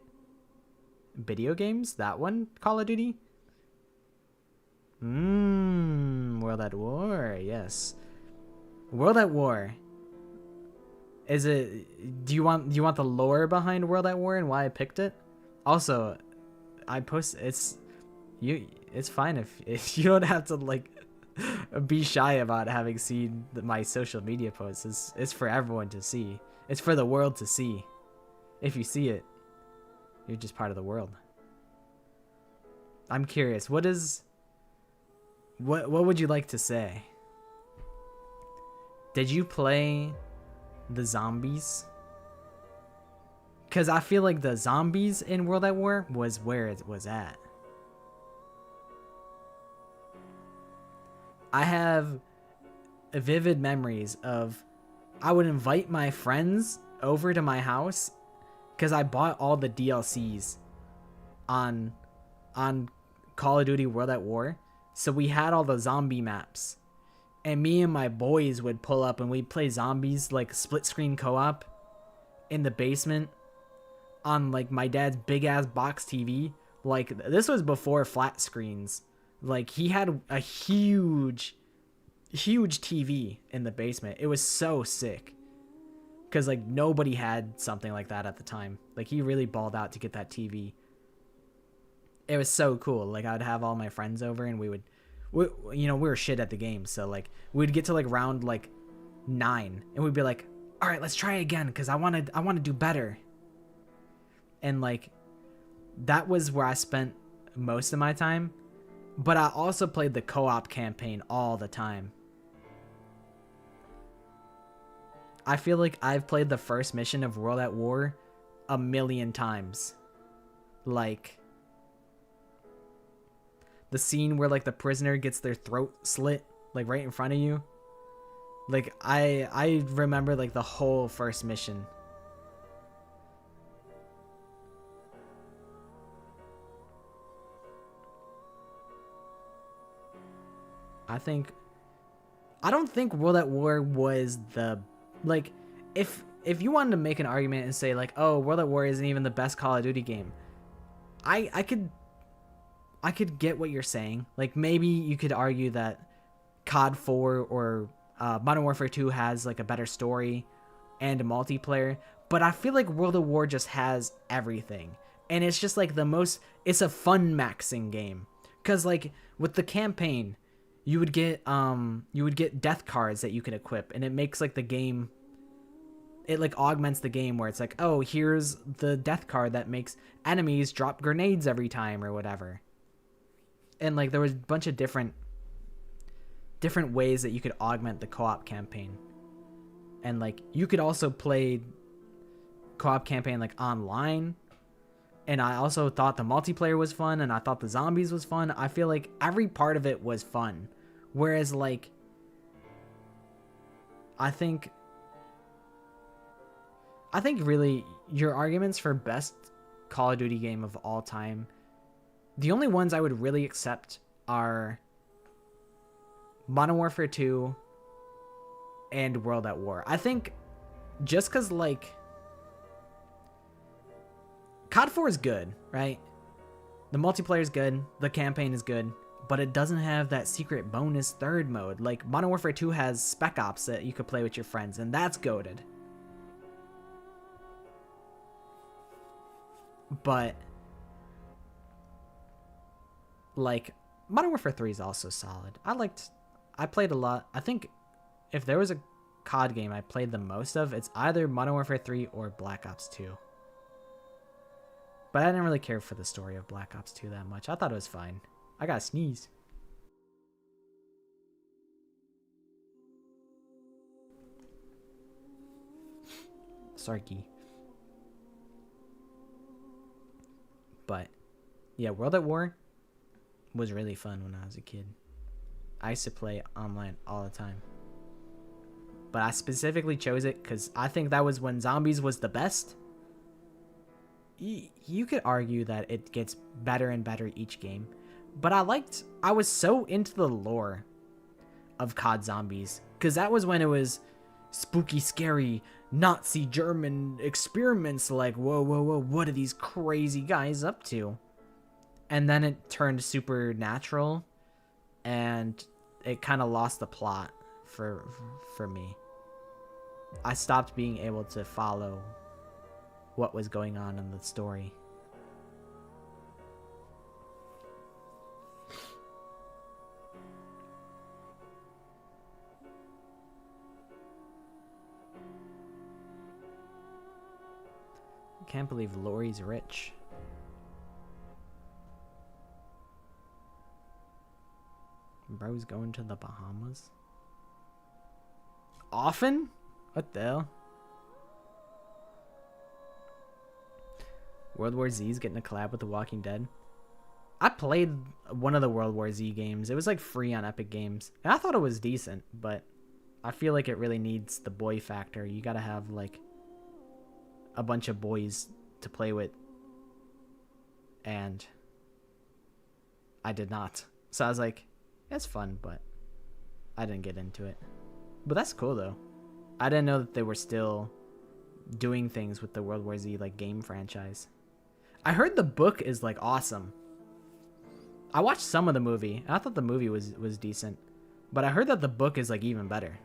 [SPEAKER 11] video games? That one, Call of Duty? World at War, yes. World at War. Is it? Do you want the lore behind World at War and why I picked it? Also, I post it's fine if you don't have to like be shy about having seen my social media posts. It's for everyone to see. It's for the world to see. If you see it, you're just part of the world. I'm curious. What would you like to say? Did you play the zombies? Because I feel like the zombies in World at War was where it was at. I have vivid memories of I would invite my friends over to my house because I bought all the DLCs on Call of Duty World at War. So we had all the zombie maps. And me and my boys would pull up and we'd play zombies like split screen co-op in the basement on like my dad's big ass box TV. Like this was before flat screens. Like he had a huge TV in the basement. It was so sick. Cause like nobody had something like that at the time. Like he really balled out to get that TV. It was so cool. Like I'd have all my friends over and we were shit at the game. So like we'd get to like round like 9 and we'd be like, all right, let's try again. Cause I want to do better. And like, that was where I spent most of my time. But I also played the co-op campaign all the time. I feel like I've played the first mission of World at War 1,000,000 times. Like, the scene where like the prisoner gets their throat slit like right in front of you. Like I remember like the whole first mission. I don't think World at War was the, like, if you wanted to make an argument and say like, oh, World at War isn't even the best Call of Duty game, I could get what you're saying. Like maybe you could argue that COD 4 or Modern Warfare 2 has like a better story and a multiplayer, but I feel like World at War just has everything. And it's just like it's a fun maxing game. Cause like with the campaign, you would get death cards that you can equip, and it makes like the game, it like augments the game where it's like, oh, here's the death card that makes enemies drop grenades every time or whatever. And like there was a bunch of different ways that you could augment the co-op campaign. And like you could also play co-op campaign like online. And I also thought the multiplayer was fun, and I thought the zombies was fun. I feel like every part of it was fun. Whereas like I think really your arguments for best Call of Duty game of all time, the only ones I would really accept are Modern Warfare 2 and World at War. I think just because like COD 4 is good, right? The multiplayer is good, the campaign is good, but it doesn't have that secret bonus third mode. Like Modern Warfare 2 has Spec Ops that you could play with your friends, and that's goated. But like Modern Warfare 3 is also solid. I played a lot. I think if there was a COD game I played the most of, it's either Modern Warfare 3 or Black Ops 2. But I didn't really care for the story of Black Ops 2 that much. I thought it was fine. I got sneeze. Sarky. But yeah, World at War was really fun when I was a kid. I used to play online all the time. But I specifically chose it because I think that was when zombies was the best. You could argue that it gets better and better each game. But I was so into the lore of COD Zombies. Because that was when it was spooky, scary, Nazi German experiments. Like, whoa, what are these crazy guys up to? And then it turned supernatural. And it kind of lost the plot for me. I stopped being able to follow what was going on in the story. I can't believe Lori's rich. Bro's going to the Bahamas? Often? What the hell? World War Z's getting a collab with The Walking Dead. I played one of the World War Z games. It was like free on Epic Games. And I thought it was decent, but I feel like it really needs the boy factor. You gotta have like a bunch of boys to play with. And I did not. So I was like, it's fun, but I didn't get into it. But that's cool though. I didn't know that they were still doing things with the World War Z like game franchise. I heard the book is like awesome. I watched some of the movie. I thought the movie was decent, but I heard that the book is like even better.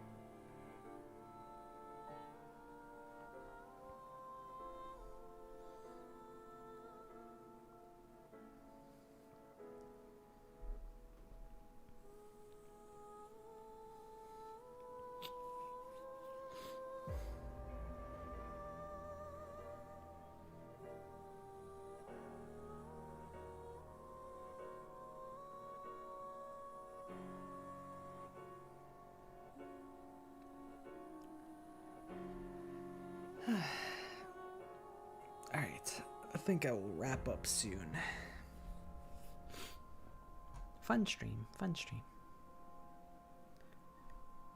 [SPEAKER 11] Alright, I think I will wrap up soon. Fun stream, fun stream.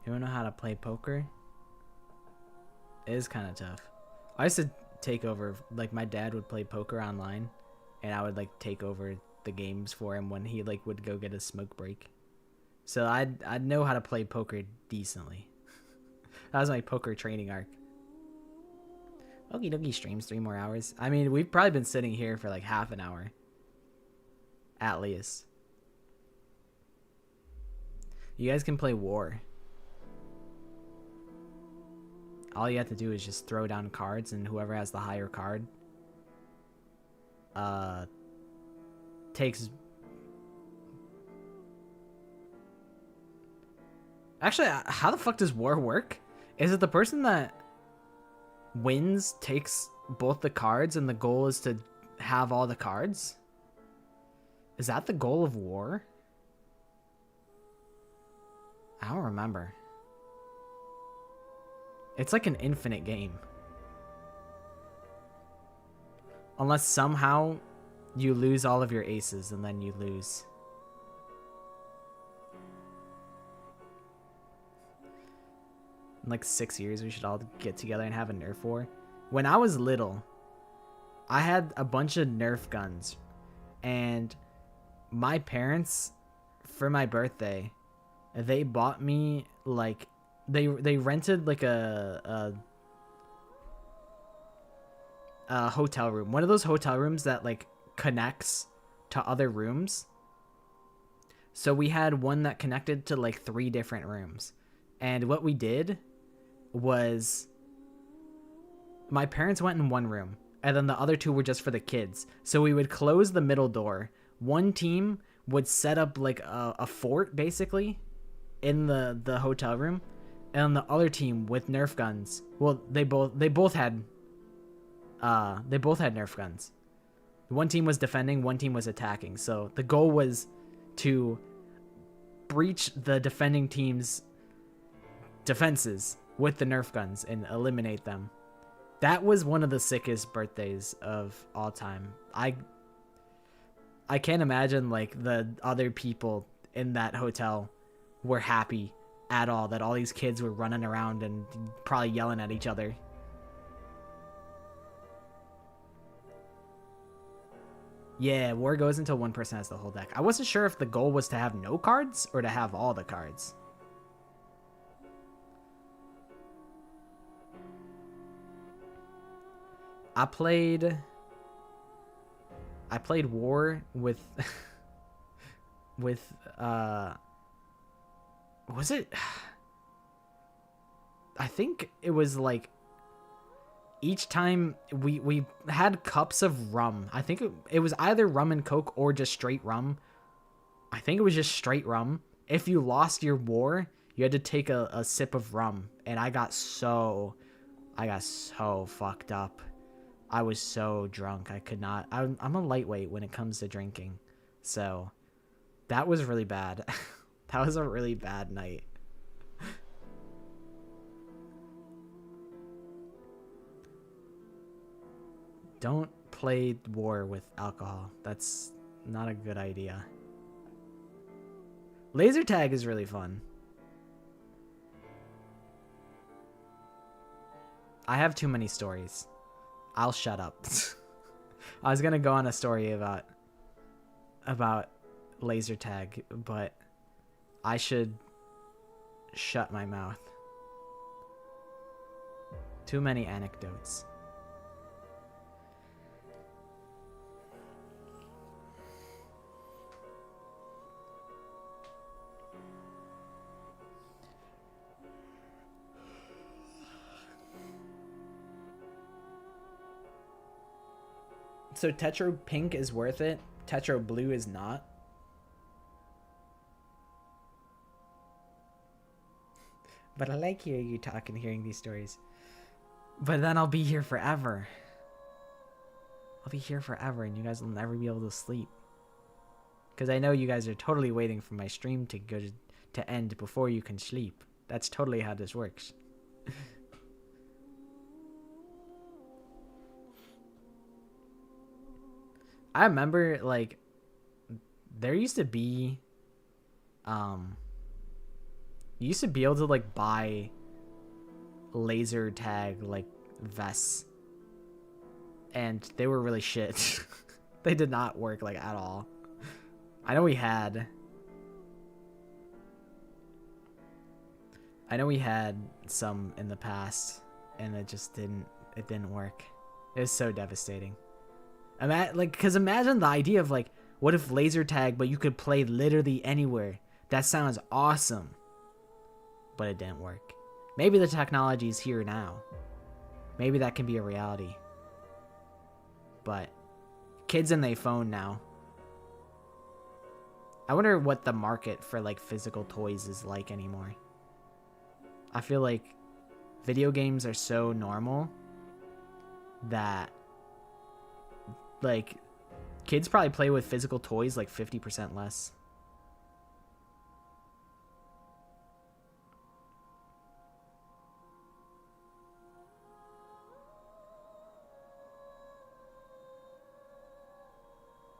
[SPEAKER 11] You don't know how to play poker? It is kind of tough. I used to take over, like my dad would play poker online, and I would like take over the games for him when he like would go get a smoke break. So I'd know how to play poker decently. That was my poker training arc. Okie dokie streams 3 more hours. I mean, we've probably been sitting here for like half an hour. At least. You guys can play War. All you have to do is just throw down cards, and whoever has the higher card takes... Actually, how the fuck does War work? Is it the person that wins takes both the cards and the goal is to have all the cards? Is that the goal of War? I don't remember. It's like an infinite game. Unless somehow you lose all of your aces and then you lose. In like 6 years, we should all get together and have a Nerf war. When I was little, I had a bunch of Nerf guns. And my parents, for my birthday, they bought me like... They rented like a hotel room. One of those hotel rooms that like connects to other rooms. So we had one that connected to like 3 different rooms. And what we did was my parents went in one room and then the other 2 were just for the kids. So we would close the middle door. One team would set up like a fort basically in the hotel room. And the other team with Nerf guns. Well, they both had Nerf guns. One team was defending, one team was attacking. So the goal was to breach the defending team's defenses with the Nerf guns and eliminate them. That was one of the sickest birthdays of all time. I can't imagine like the other people in that hotel were happy at all that all these kids were running around and probably yelling at each other. Yeah, War goes until one person has the whole deck. I wasn't sure if the goal was to have no cards or to have all the cards. I played War with was it? I think it was like each time we had cups of rum. I think it was either rum and coke or just straight rum. I think it was just straight rum. If you lost your war, you had to take a sip of rum, and I got so fucked up. I was so drunk. I could not. I'm a lightweight when it comes to drinking, so that was really bad. That was a really bad night. Don't play war with alcohol. That's not a good idea. Laser tag is really fun. I have too many stories. I'll shut up. I was gonna go on a story about laser tag, but I should shut my mouth. Too many anecdotes. So Tetro Pink is worth it. Tetro Blue is not. But I like hearing you talk and hearing these stories. But then I'll be here forever. I'll be here forever and you guys will never be able to sleep. Because I know you guys are totally waiting for my stream to go to end before you can sleep. That's totally how this works. I remember, like, there used to be, you used to be able to, like, buy laser tag, like, vests. And they were really shit. They did not work, like, at all. I know we had some in the past, and it just didn't work. It was so devastating. Because imagine the idea of, like, what if laser tag, but you could play literally anywhere? That sounds awesome. But it didn't work. Maybe the technology is here now. Maybe that can be a reality. But kids in their phone now. I wonder what the market for, like, physical toys is like anymore. I feel like video games are so normal that, like, kids probably play with physical toys like 50% less.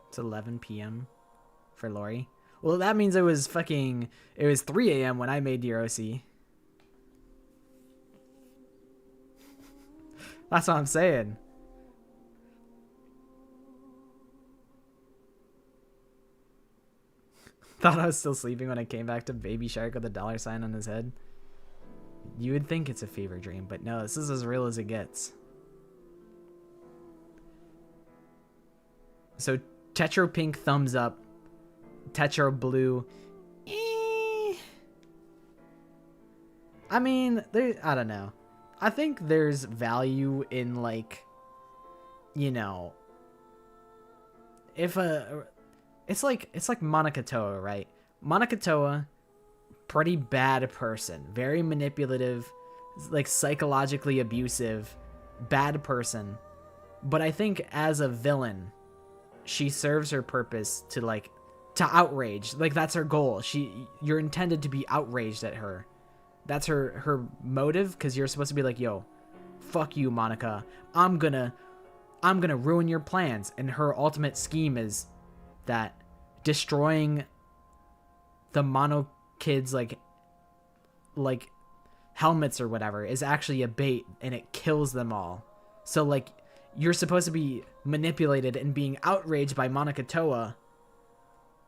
[SPEAKER 11] It's 11 p.m. for Lori. Well, that means it was 3 a.m. when I made your OC. That's what I'm saying. Thought I was still sleeping when I came back to Baby Shark with a $sign on his head. You would think it's a fever dream, but no, this is as real as it gets. So, Tetro Pink, thumbs up. Tetro Blue, I mean, I don't know. I think there's value in, like, you know, if it's like Monica Toa, right? Monica Toa, pretty bad person, very manipulative, like psychologically abusive, bad person. But I think as a villain, she serves her purpose to outrage. Like, that's her goal. You're intended to be outraged at her. That's her motive, because you're supposed to be like, yo, fuck you, Monica. I'm gonna ruin your plans. And her ultimate scheme is that destroying the mono kids like helmets or whatever is actually a bait, and it kills them all. So, like, you're supposed to be manipulated and being outraged by Monica Toa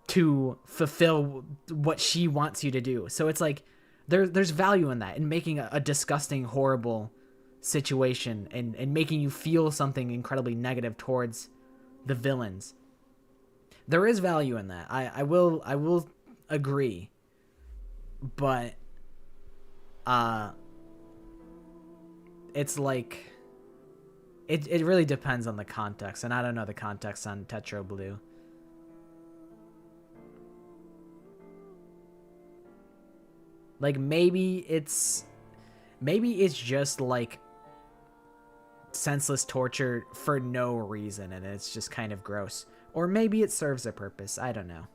[SPEAKER 11] to fulfill what she wants you to do. So it's like there's value in that, in making a disgusting, horrible situation and making you feel something incredibly negative towards the villains. There is value in that. I will agree. But it's like it really depends on the context, and I don't know the context on Tetro Blue. Like, maybe it's just like senseless torture for no reason, and it's just kind of gross. Or maybe it serves a purpose. I don't know.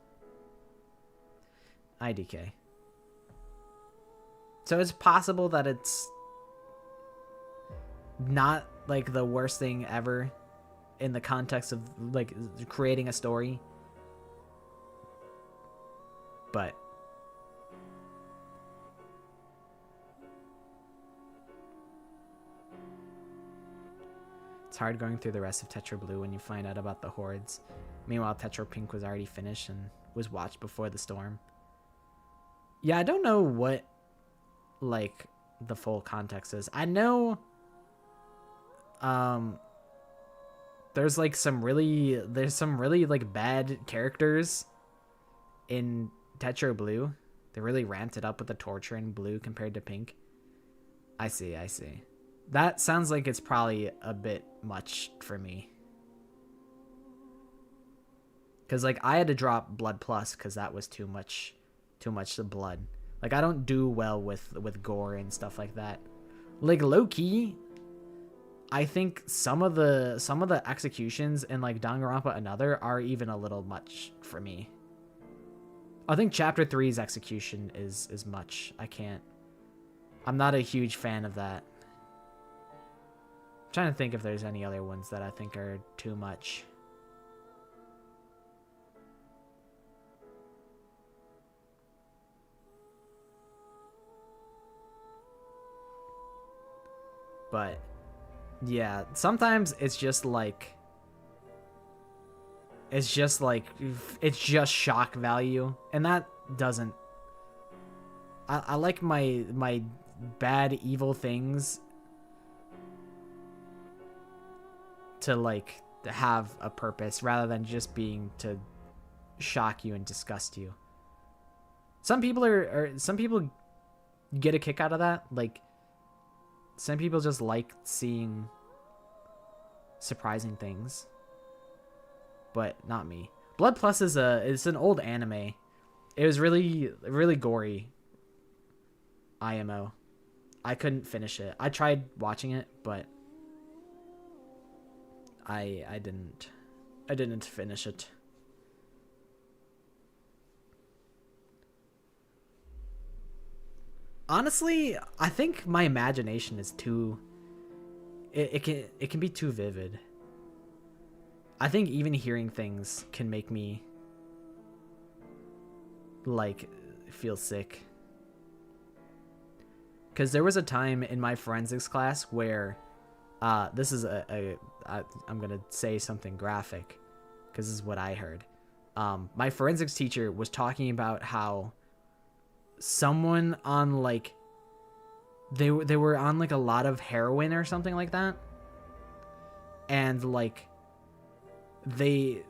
[SPEAKER 11] IDK. So it's possible that it's not like the worst thing ever. in the context of like creating a story. But it's hard going through the rest of Tetra Blue when you find out about the hordes. Meanwhile, Tetra Pink was already finished and was watched before the storm. Yeah, I don't know what like the full context is. I know there's some really like bad characters in Tetra Blue. They really ramped it up with the torture in Blue compared to Pink. I see. That sounds like it's probably a bit much for me. Cause like I had to drop Blood Plus because that was too much blood. Like I don't do well with gore and stuff like that. Like low key, I think some of the executions in like Danganronpa Another are even a little much for me. I think Chapter 3's execution is much. I'm not a huge fan of that. I'm trying to think if there's any other ones that I think are too much. But yeah, sometimes it's just shock value, and that doesn't. I like my bad evil things to like have a purpose rather than just being to shock you and disgust you. Some people get a kick out of that. Like some people just like seeing surprising things, but not me. Blood Plus is an old anime. It was really gory. IMO. I couldn't finish it. I tried watching it, but I didn't finish it. Honestly, I think my imagination is too it can be too vivid. I think even hearing things can make me like feel sick. Cuz there was a time in my forensics class where this is I'm going to say something graphic cuz this is what I heard. My forensics teacher was talking about how someone on like they were on like a lot of heroin or something like that, and like they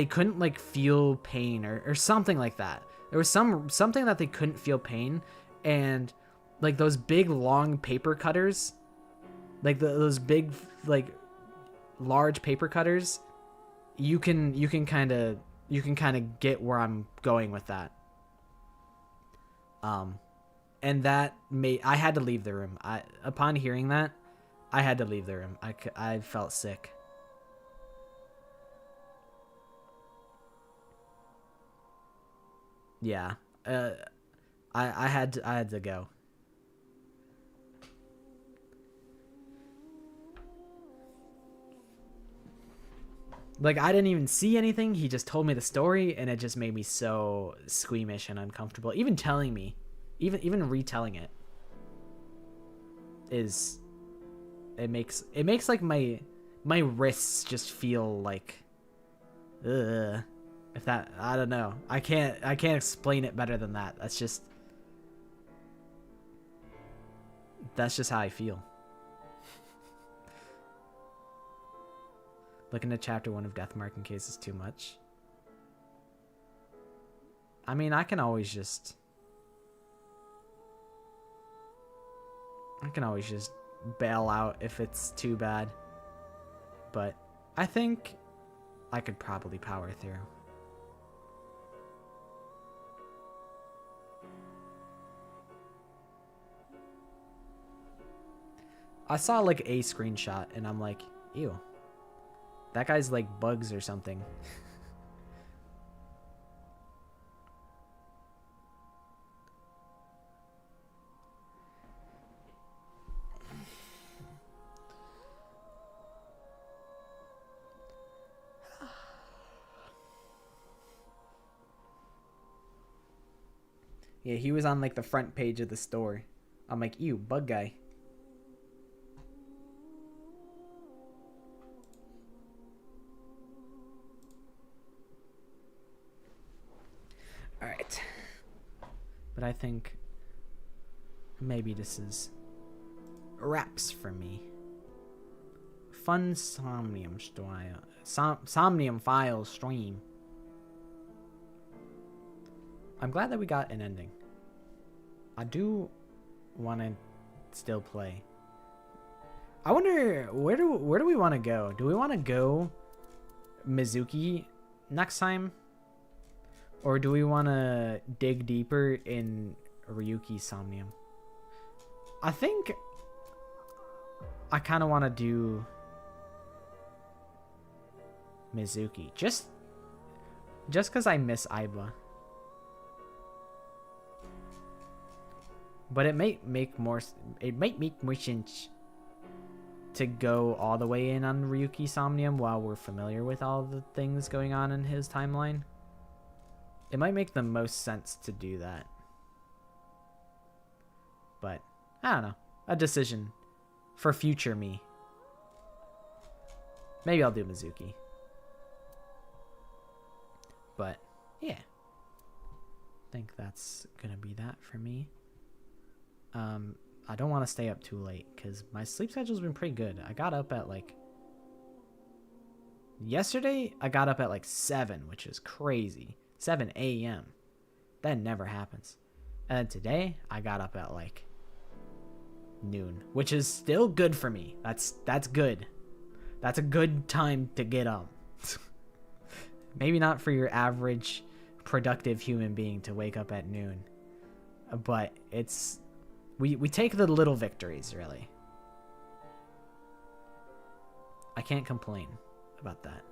[SPEAKER 11] couldn't like feel pain or something like that. There was something that they couldn't feel pain, and like those big long paper cutters, like those big like large paper cutters, you can kind of get where I'm going with that. And that I had to leave the room. Upon hearing that, I had to leave the room. I felt sick. Yeah. I had to go. Like, I didn't even see anything. He just told me the story, and it just made me so squeamish and uncomfortable. Even telling me, even retelling it, it makes like my wrists just feel like, ugh. If that, I don't know. I can't explain it better than that. That's just how I feel. Looking at chapter 1 of Deathmark in case it's too much. I mean, I can always just bail out if it's too bad. But I think I could probably power through. I saw like a screenshot and I'm like, ew. That guy's like bugs or something. Yeah, he was on like the front page of the store. I'm like, ew, bug guy. Alright. But I think maybe this is wraps for me. Fun Somnium Somnium Files stream. I'm glad that we got an ending. I do want to still play. I wonder where do we want to go? Do we want to go Mizuki next time? Or do we want to dig deeper in Ryuki Somnium? I think I kind of want to do Mizuki. Just because I miss Aiba. But it might make more sense to go all the way in on Ryuki Somnium while we're familiar with all the things going on in his timeline. It might make the most sense to do that. But, I don't know. A decision for future me. Maybe I'll do Mizuki. But, yeah. I think that's gonna be that for me. I don't want to stay up too late because my sleep schedule's been pretty good. I got up at like... Yesterday, I got up at like 7, which is crazy. 7 a.m. That never happens. And then today, I got up at like noon, which is still good for me. That's good. That's a good time to get up. Maybe not for your average productive human being to wake up at noon. But it's... We take the little victories, really. I can't complain about that.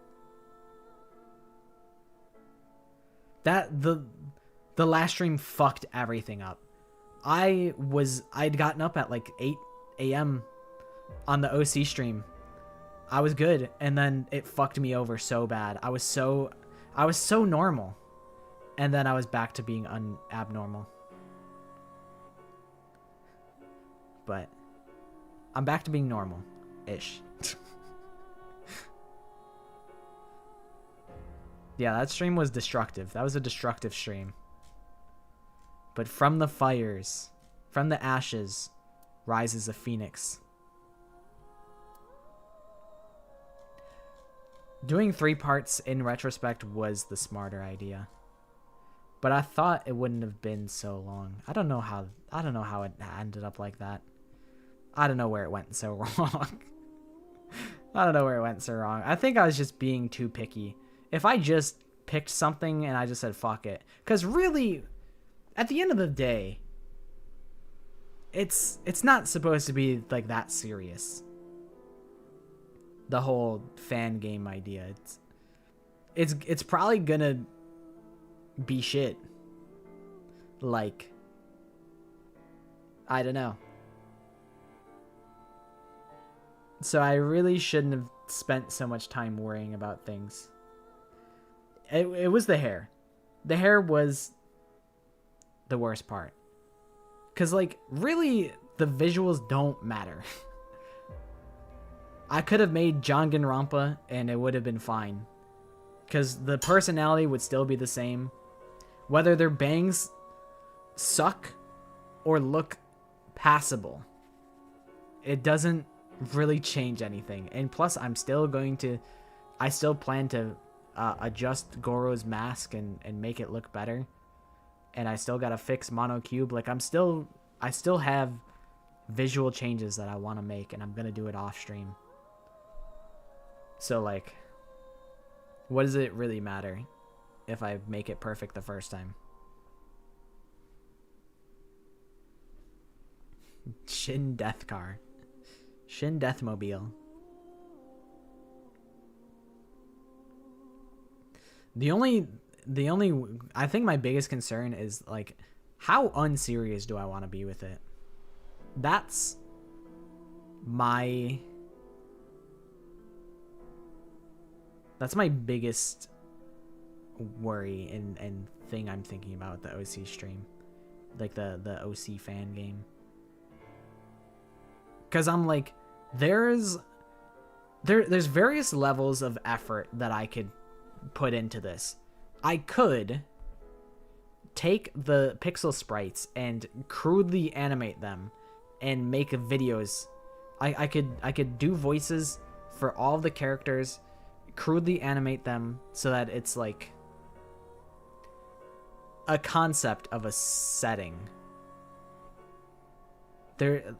[SPEAKER 11] The last stream fucked everything up. I'd gotten up at like 8 a.m. on the OC stream. I was good, and then it fucked me over so bad. I was so normal, and then I was back to being abnormal. But I'm back to being normal-ish. Yeah, that stream was destructive. That was a destructive stream. But from the fires, from the ashes, rises a phoenix. Doing 3 parts in retrospect was the smarter idea. But I thought it wouldn't have been so long. I don't know how it ended up like that. I don't know where it went so wrong. I don't know where it went so wrong. I think I was just being too picky. If I just picked something and I just said fuck it. Because really, at the end of the day, it's not supposed to be like that serious. The whole fan game idea. It's probably gonna be shit. Like, I don't know. So I really shouldn't have spent so much time worrying about things. It was the hair. The hair was the worst part. Because, like, really, the visuals don't matter. I could have made Danganronpa and it would have been fine. Because the personality would still be the same. Whether their bangs suck or look passable, it doesn't really change anything. And plus, I still plan to adjust Goro's mask and make it look better. And I still gotta fix Monocube. Like, I still have visual changes that I want to make, and I'm gonna do it off stream. So, like, what does it really matter if I make it perfect the first time? Shin Death Car. Shin Deathmobile. The only I think my biggest concern is, like, how unserious do I want to be with it? That's my biggest worry and thing I'm thinking about with the OC stream. like the OC fan game. Because I'm like, there's various levels of effort that I could put into this. I could take the pixel sprites and crudely animate them and make videos. I could do voices for all the characters, crudely animate them so that it's like a concept of a setting.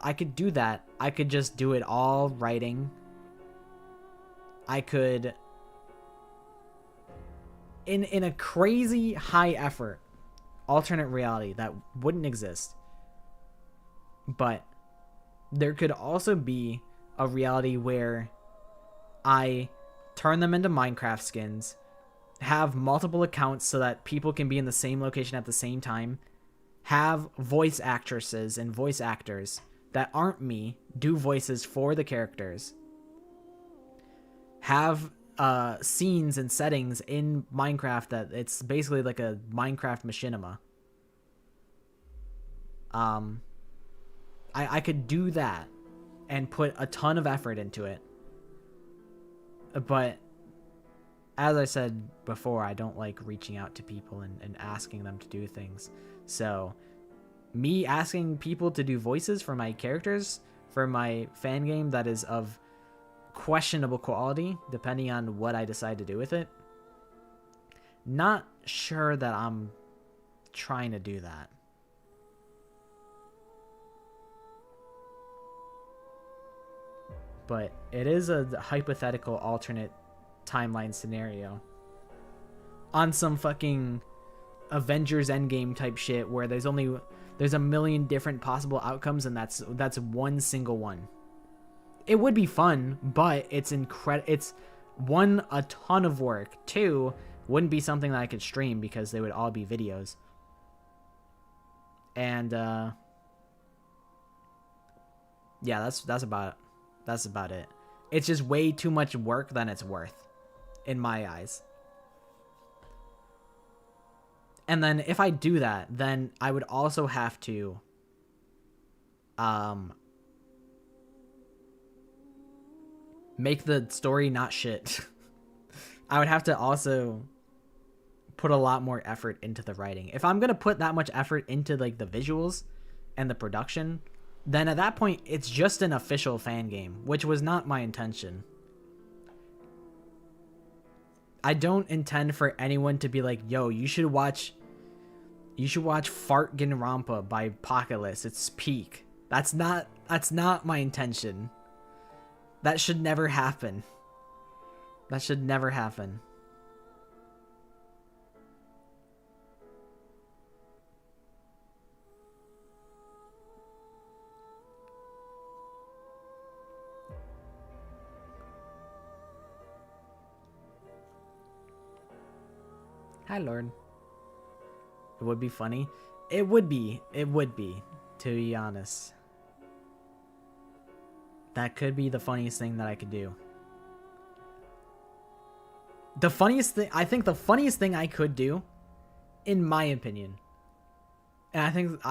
[SPEAKER 11] I could do that. I could just do it all writing. I could, in a crazy high effort alternate reality that wouldn't exist, but there could also be a reality where I turn them into Minecraft skins, have multiple accounts so that people can be in the same location at the same time, have voice actresses and voice actors that aren't me do voices for the characters, have scenes and settings in Minecraft that it's basically like a Minecraft machinima. I could do that and put a ton of effort into it. But as I said before, I don't like reaching out to people and asking them to do things. So me asking people to do voices for my characters for my fan game that is of questionable quality, depending on what I decide to do with it, not sure that I'm trying to do that. But it is a hypothetical alternate timeline scenario on some fucking Avengers Endgame type shit where there's a million different possible outcomes and that's one single one. It would be fun, but it's one, a ton of work. Two, wouldn't be something that I could stream because they would all be videos. And yeah, that's about it. It's just way too much work than it's worth in my eyes. And then if I do that, then I would also have to make the story not shit. I would have to also put a lot more effort into the writing. If I'm going to put that much effort into like the visuals and the production, then at that point it's just an official fan game, which was not my intention. I don't intend for anyone to be like, yo, you should watch Fart Ginrampa by Apocalypse. It's peak. That's not my intention. That should never happen. That should never happen. Hi, Lord. It would be funny. It would be, to be honest. That could be the funniest thing that I could do. I think the funniest thing I could do, in my opinion, and I think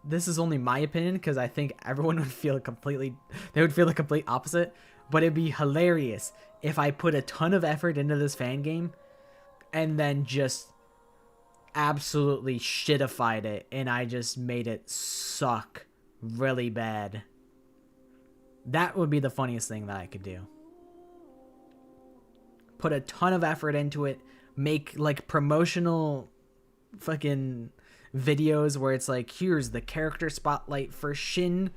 [SPEAKER 11] this is only my opinion because I think everyone would feel the complete opposite, but it'd be hilarious if I put a ton of effort into this fan game and then just absolutely shitified it and I just made it suck really bad. That would be the funniest thing that I could do. Put a ton of effort into it, make like promotional fucking videos where it's like, here's the character spotlight for Shin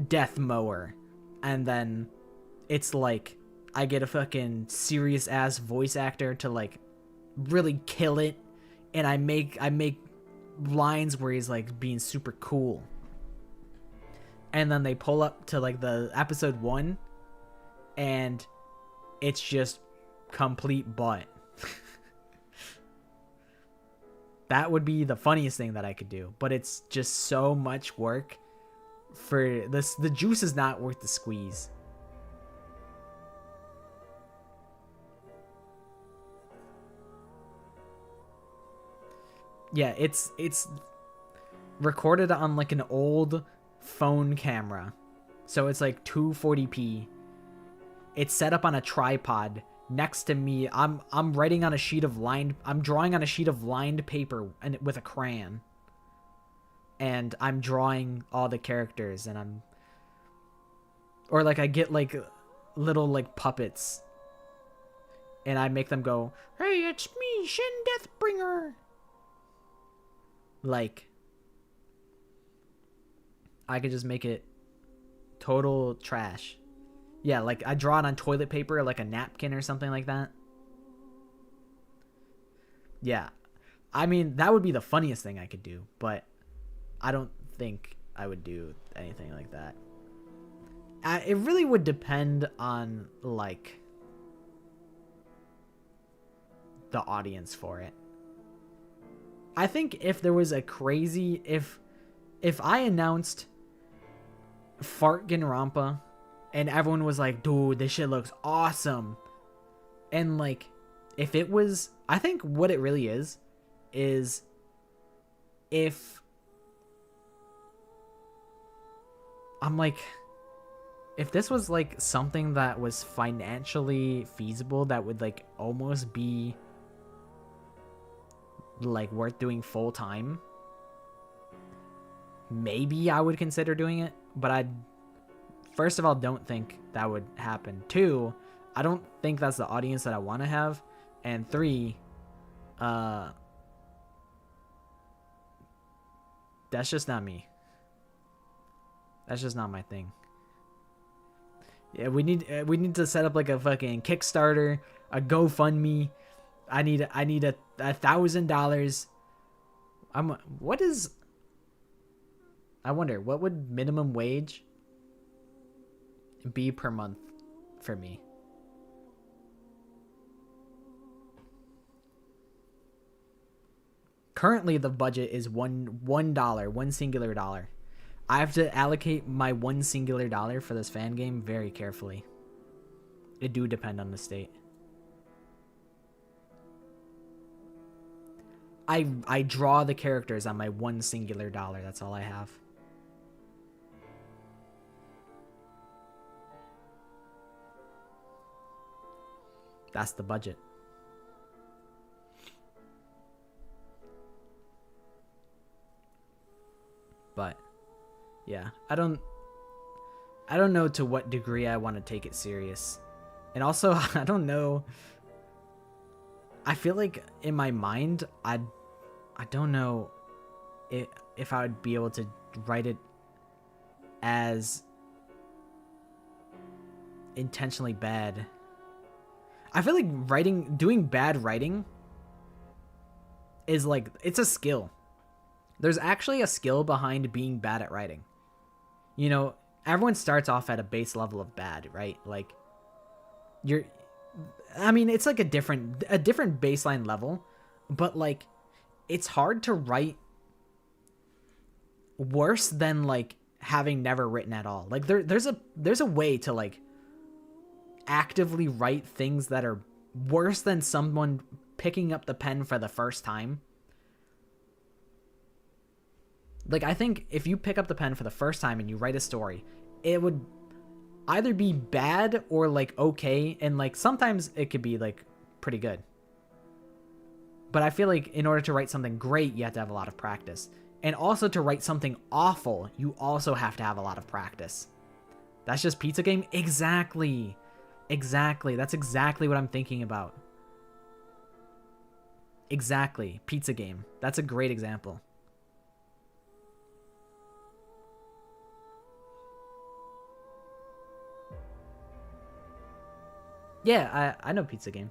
[SPEAKER 11] Death Mower, and then it's like I get a fucking serious ass voice actor to like really kill it, and I make lines where he's like being super cool, and then they pull up to like the episode 1 and it's just complete butt. That would be the funniest thing that I could do, but it's just so much work for this. The juice is not worth the squeeze. Yeah, it's recorded on like an old phone camera. So it's like 240p. It's set up on a tripod next to me. I'm drawing on a sheet of lined paper and with a crayon. And I'm drawing all the characters, and I get like little like puppets, and I make them go, "Hey, it's me, Shin Deathbringer." Like, I could just make it total trash. Yeah, like I draw it on toilet paper, like a napkin or something like that. Yeah, I mean, that would be the funniest thing I could do, but I don't think I would do anything like that. It really would depend on, like, the audience for it. I think if there was a crazy... If I announced Fartgenrampa and everyone was like, dude, this shit looks awesome. And, like, if it was... I think what it really is if... I'm like, if this was like something that was financially feasible, that would like almost be like worth doing full time, maybe I would consider doing it. But I, first of all, don't think that would happen. 2, I don't think that's the audience that I want to have. And 3, that's just not me. That's just not my thing. Yeah, we need to set up like a fucking Kickstarter, a GoFundMe. I need $1,000. I wonder what would minimum wage be per month for me? Currently the budget is $1, one singular dollar. I have to allocate my one singular dollar for this fan game very carefully. It do depend on the state. I draw the characters on my one singular dollar. That's all I have. That's the budget. But yeah, I don't know to what degree I want to take it serious. And also, I don't know. I feel like in my mind, I don't know if I would be able to write it as intentionally bad. I feel like doing bad writing is like, it's a skill. There's actually a skill behind being bad at writing. You know, everyone starts off at a base level of bad, right? Like, it's like a different baseline level, but like, it's hard to write worse than like having never written at all. Like there's a way to like actively write things that are worse than someone picking up the pen for the first time. Like, I think if you pick up the pen for the first time and you write a story, it would either be bad or, like, okay. And, like, sometimes it could be, like, pretty good. But I feel like in order to write something great, you have to have a lot of practice. And also to write something awful, you also have to have a lot of practice. That's just Pizza Game? Exactly. Exactly. That's exactly what I'm thinking about. Exactly. Pizza Game. That's a great example. Yeah, I know Pizza Game.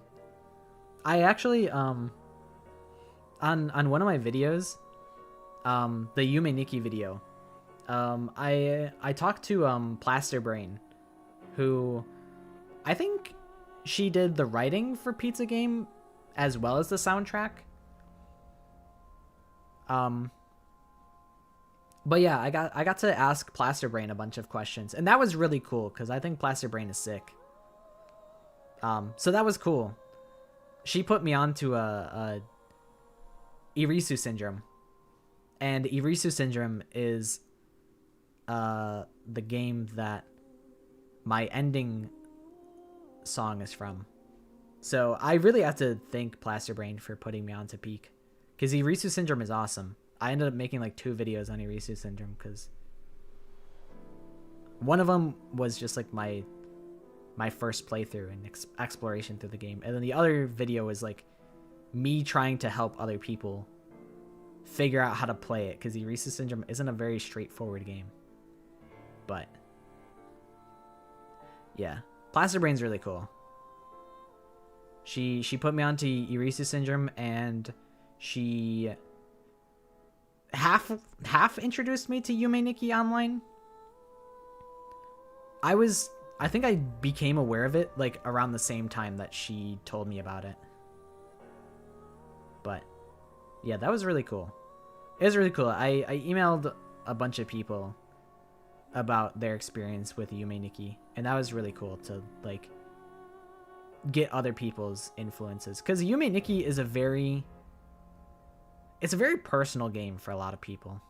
[SPEAKER 11] I actually, on one of my videos, the Yume Nikki video, I talked to, Plaster Brain, who, I think she did the writing for Pizza Game, as well as the soundtrack. But yeah, I got to ask Plaster Brain a bunch of questions, and that was really cool, because I think Plaster Brain is sick. So that was cool. She put me onto a Irisu syndrome. And Irisu Syndrome is the game that my ending song is from. So I really have to thank Plasterbrain for putting me onto Peak, because Irisu Syndrome is awesome. I ended up making like 2 videos on Irisu Syndrome, because one of them was just like my first playthrough and exploration through the game, and then the other video was like me trying to help other people figure out how to play it, because Irisu Syndrome isn't a very straightforward game. But yeah, Plasterbrain's really cool. She put me onto Irisu Syndrome, and she half introduced me to Yume Nikki Online. I think I became aware of it like around the same time that she told me about it. But yeah, that was really cool. It was really cool. I emailed a bunch of people about their experience with Yume Nikki, and that was really cool to like get other people's influences, because Yume Nikki is a very personal game for a lot of people.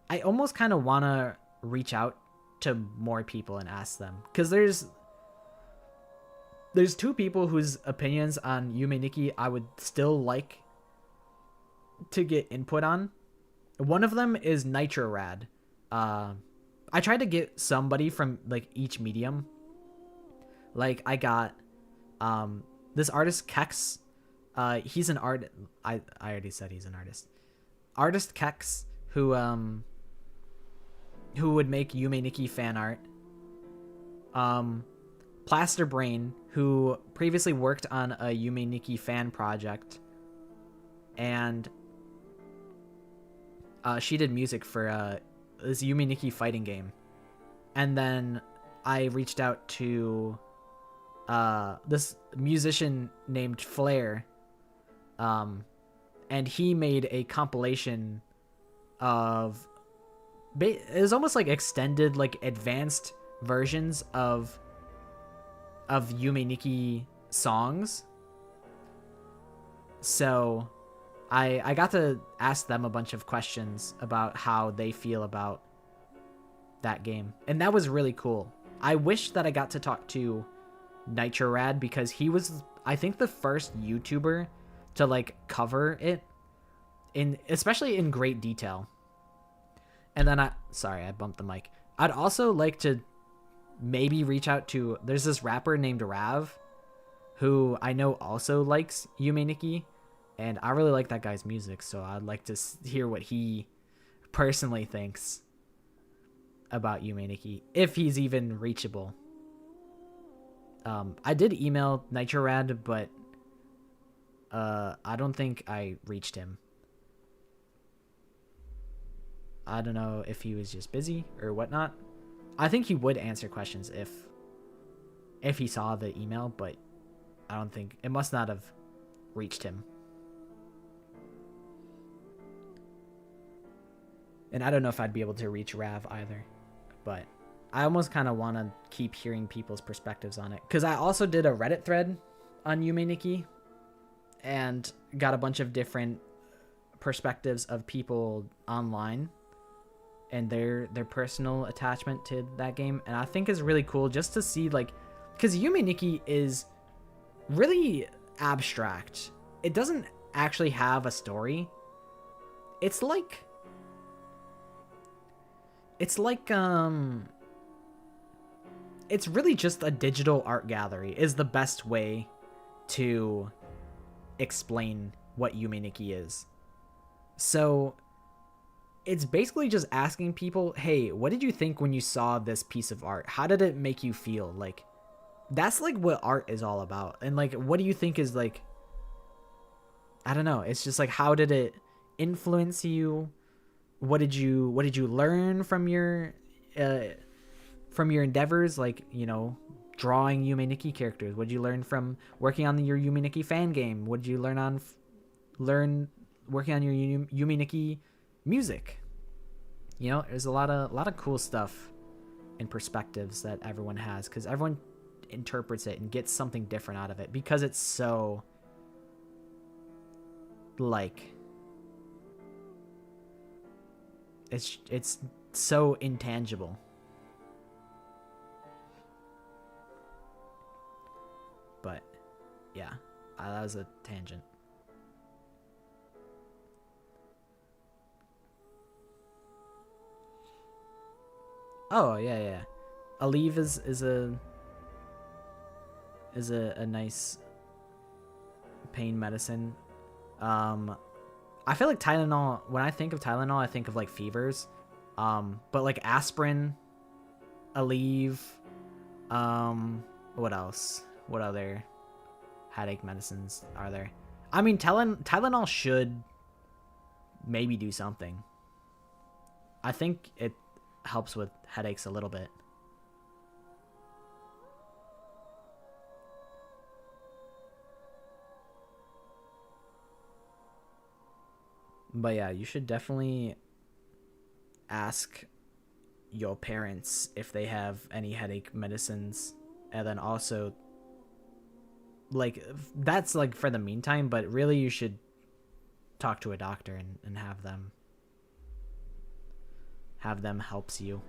[SPEAKER 11] I almost kind of want to reach out to more people and ask them, because there's 2 people whose opinions on Yume Nikki I would still like to get input on. One of them is NitroRad. I tried to get somebody from like each medium. Like I got this artist Kex. He's an art. I already said he's an artist. Artist Kex, who would make Yume Nikki fan art. Plasterbrain, who previously worked on a Yume Nikki fan project, and she did music for this Yume Nikki fighting game. And then I reached out to this musician named Flair, and he made a compilation of it was almost like extended, like advanced versions of Yume Nikki songs. So I got to ask them a bunch of questions about how they feel about that game, and that was really cool. I wish that I got to talk to NitroRad, because he was, I think, the first YouTuber to like cover it especially in great detail. And then I bumped the mic. I'd also like to maybe reach out to, there's this rapper named Rav, who I know also likes Yume Nikki, and I really like that guy's music, so I'd like to hear what he personally thinks about Yume Nikki, if he's even reachable. I did email NitroRad, but I don't think I reached him. I don't know if he was just busy or whatnot. I think he would answer questions if he saw the email, but I don't think, it must not have reached him. And I don't know if I'd be able to reach Rav either, but I almost kind of want to keep hearing people's perspectives on it, because I also did a Reddit thread on Yume Nikki and got a bunch of different perspectives of people online and their personal attachment to that game. And I think is really cool just to see, like, because Yume Nikki is really abstract. It doesn't actually have a story. It's like it's really just a digital art gallery is the best way to explain what Yume Nikki is. So it's basically just asking people, hey, what did you think when you saw this piece of art? How did it make you feel? Like, that's like what art is all about. And like, what do you think is like, I don't know. It's just like, how did it influence you? What did you learn from your endeavors? Like, you know, drawing Yume Nikki characters. What did you learn from working on your Yume Nikki fan game? What did you learn working on your Yume Nikki music? You know, there's a lot of cool stuff and perspectives that everyone has, because everyone interprets it and gets something different out of it, because it's so like It's so intangible. But yeah, that was a tangent. Oh yeah. Aleve is a nice pain medicine. I feel like Tylenol, when I think of Tylenol, I think of like fevers. But like aspirin, Aleve, what else? What other headache medicines are there? I mean, Tylenol should maybe do something. I think it helps with headaches a little bit. But yeah, you should definitely ask your parents if they have any headache medicines. And then also, like, that's like for the meantime, but really you should talk to a doctor and have them helps you.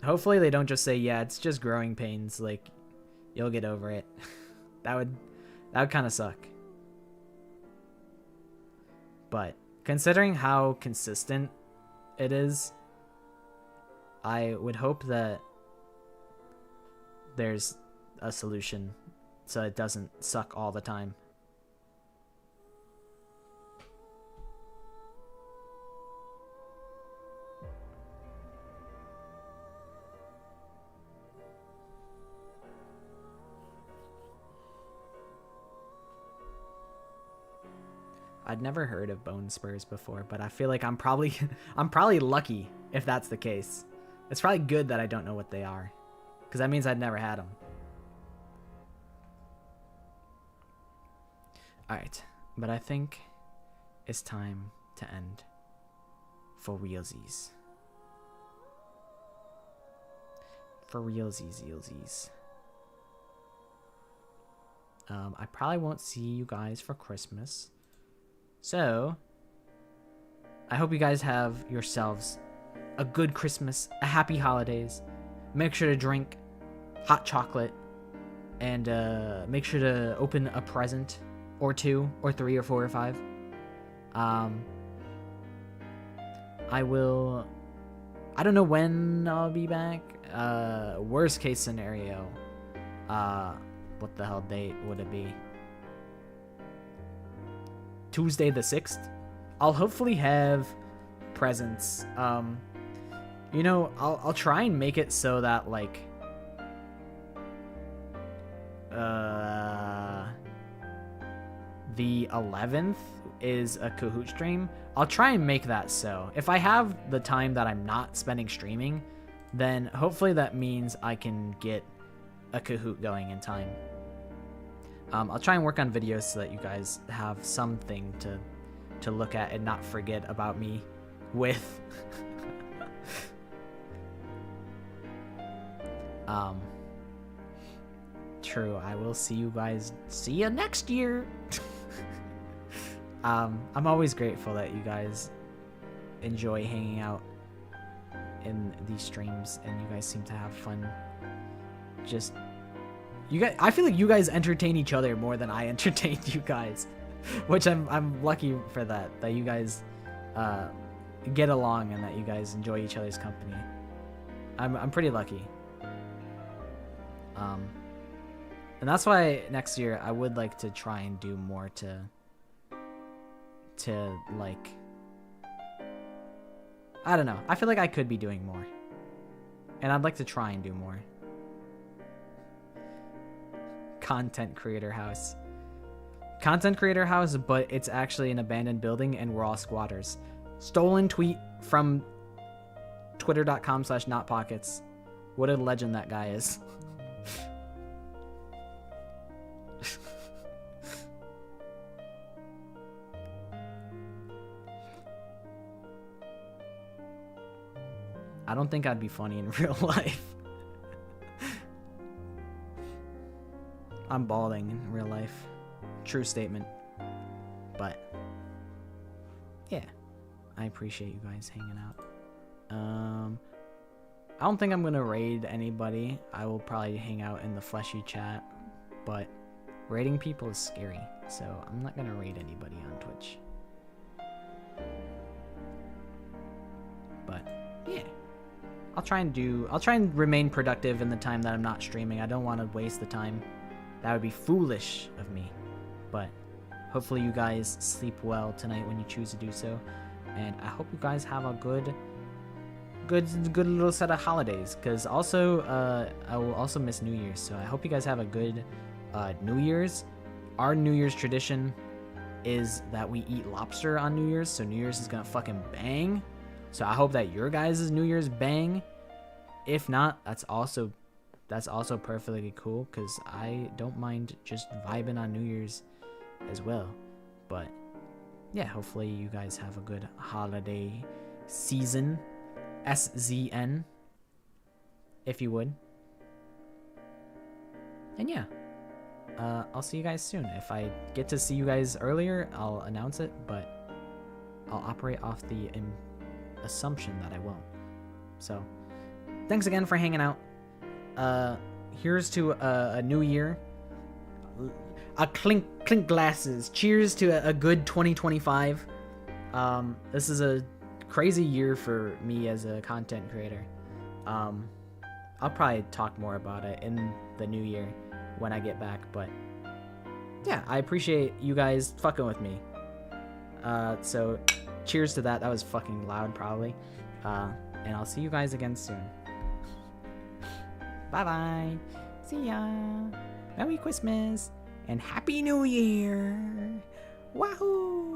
[SPEAKER 11] Hopefully they don't just say, yeah, it's just growing pains, like, you'll get over it. That would kind of suck. But considering how consistent it is, I would hope that there's a solution so it doesn't suck all the time. I'd never heard of bone spurs before, but I feel like I'm probably lucky if that's the case. It's probably good that I don't know what they are, because that means I'd never had them. Alright, but I think it's time to end for realsies. For realsies. I probably won't see you guys for Christmas. So, I hope you guys have yourselves a good Christmas, a happy holidays. Make sure to drink hot chocolate and make sure to open a present or 2 or 3 or 4 or 5. I don't know when I'll be back. Worst case scenario, what the hell date would it be? Tuesday the 6th. I'll hopefully have presents. You know, I'll try and make it so that like the 11th is a Kahoot stream. I'll try and make that so. If I have the time that I'm not spending streaming, then hopefully that means I can get a Kahoot going in time. I'll try and work on videos so that you guys have something to look at and not forget about me with. True, I will see you guys. See you next year. I'm always grateful that you guys enjoy hanging out in these streams and you guys seem to have fun. Just I feel like you guys entertain each other more than I entertain you guys, which I'm lucky for that you guys get along and that you guys enjoy each other's company. I'm pretty lucky. And that's why next year I would like to try and do more to like, I don't know. I feel like I could be doing more. And I'd like to try and do more. Content creator house. Content creator house, but it's actually an abandoned building and we're all squatters. Stolen tweet from twitter.com/notpockets. What a legend that guy is. I don't think I'd be funny in real life. I'm balding in real life. True statement. But yeah, I appreciate you guys hanging out. I don't think I'm gonna raid anybody. I will probably hang out in the fleshy chat, but raiding people is scary, so I'm not gonna raid anybody on Twitch. But yeah, I'll try and remain productive in the time that I'm not streaming. I don't want to waste the time. That would be foolish of me. But hopefully you guys sleep well tonight when you choose to do so, and I hope you guys have a good little set of holidays, because also I will also miss New Year's, so I hope you guys have a good New Year's. Our New Year's tradition is that we eat lobster on New Year's, so New Year's is gonna fucking bang. So I hope that your guys' New Year's bang. If not, that's also perfectly cool, because I don't mind just vibing on New Year's as well. But yeah, hopefully you guys have a good holiday season. SZN, if you would. And yeah, I'll see you guys soon. If I get to see you guys earlier, I'll announce it, but I'll operate off the assumption that I won't. So, thanks again for hanging out. Here's to a new year. A clink glasses. Cheers to a good 2025. This is a crazy year for me as a content creator. I'll probably talk more about it in the new year when I get back, but yeah, I appreciate you guys fucking with me. So cheers to that. That was fucking loud probably. And I'll see you guys again soon. Bye bye. See ya. Merry Christmas and Happy New Year. Wahoo!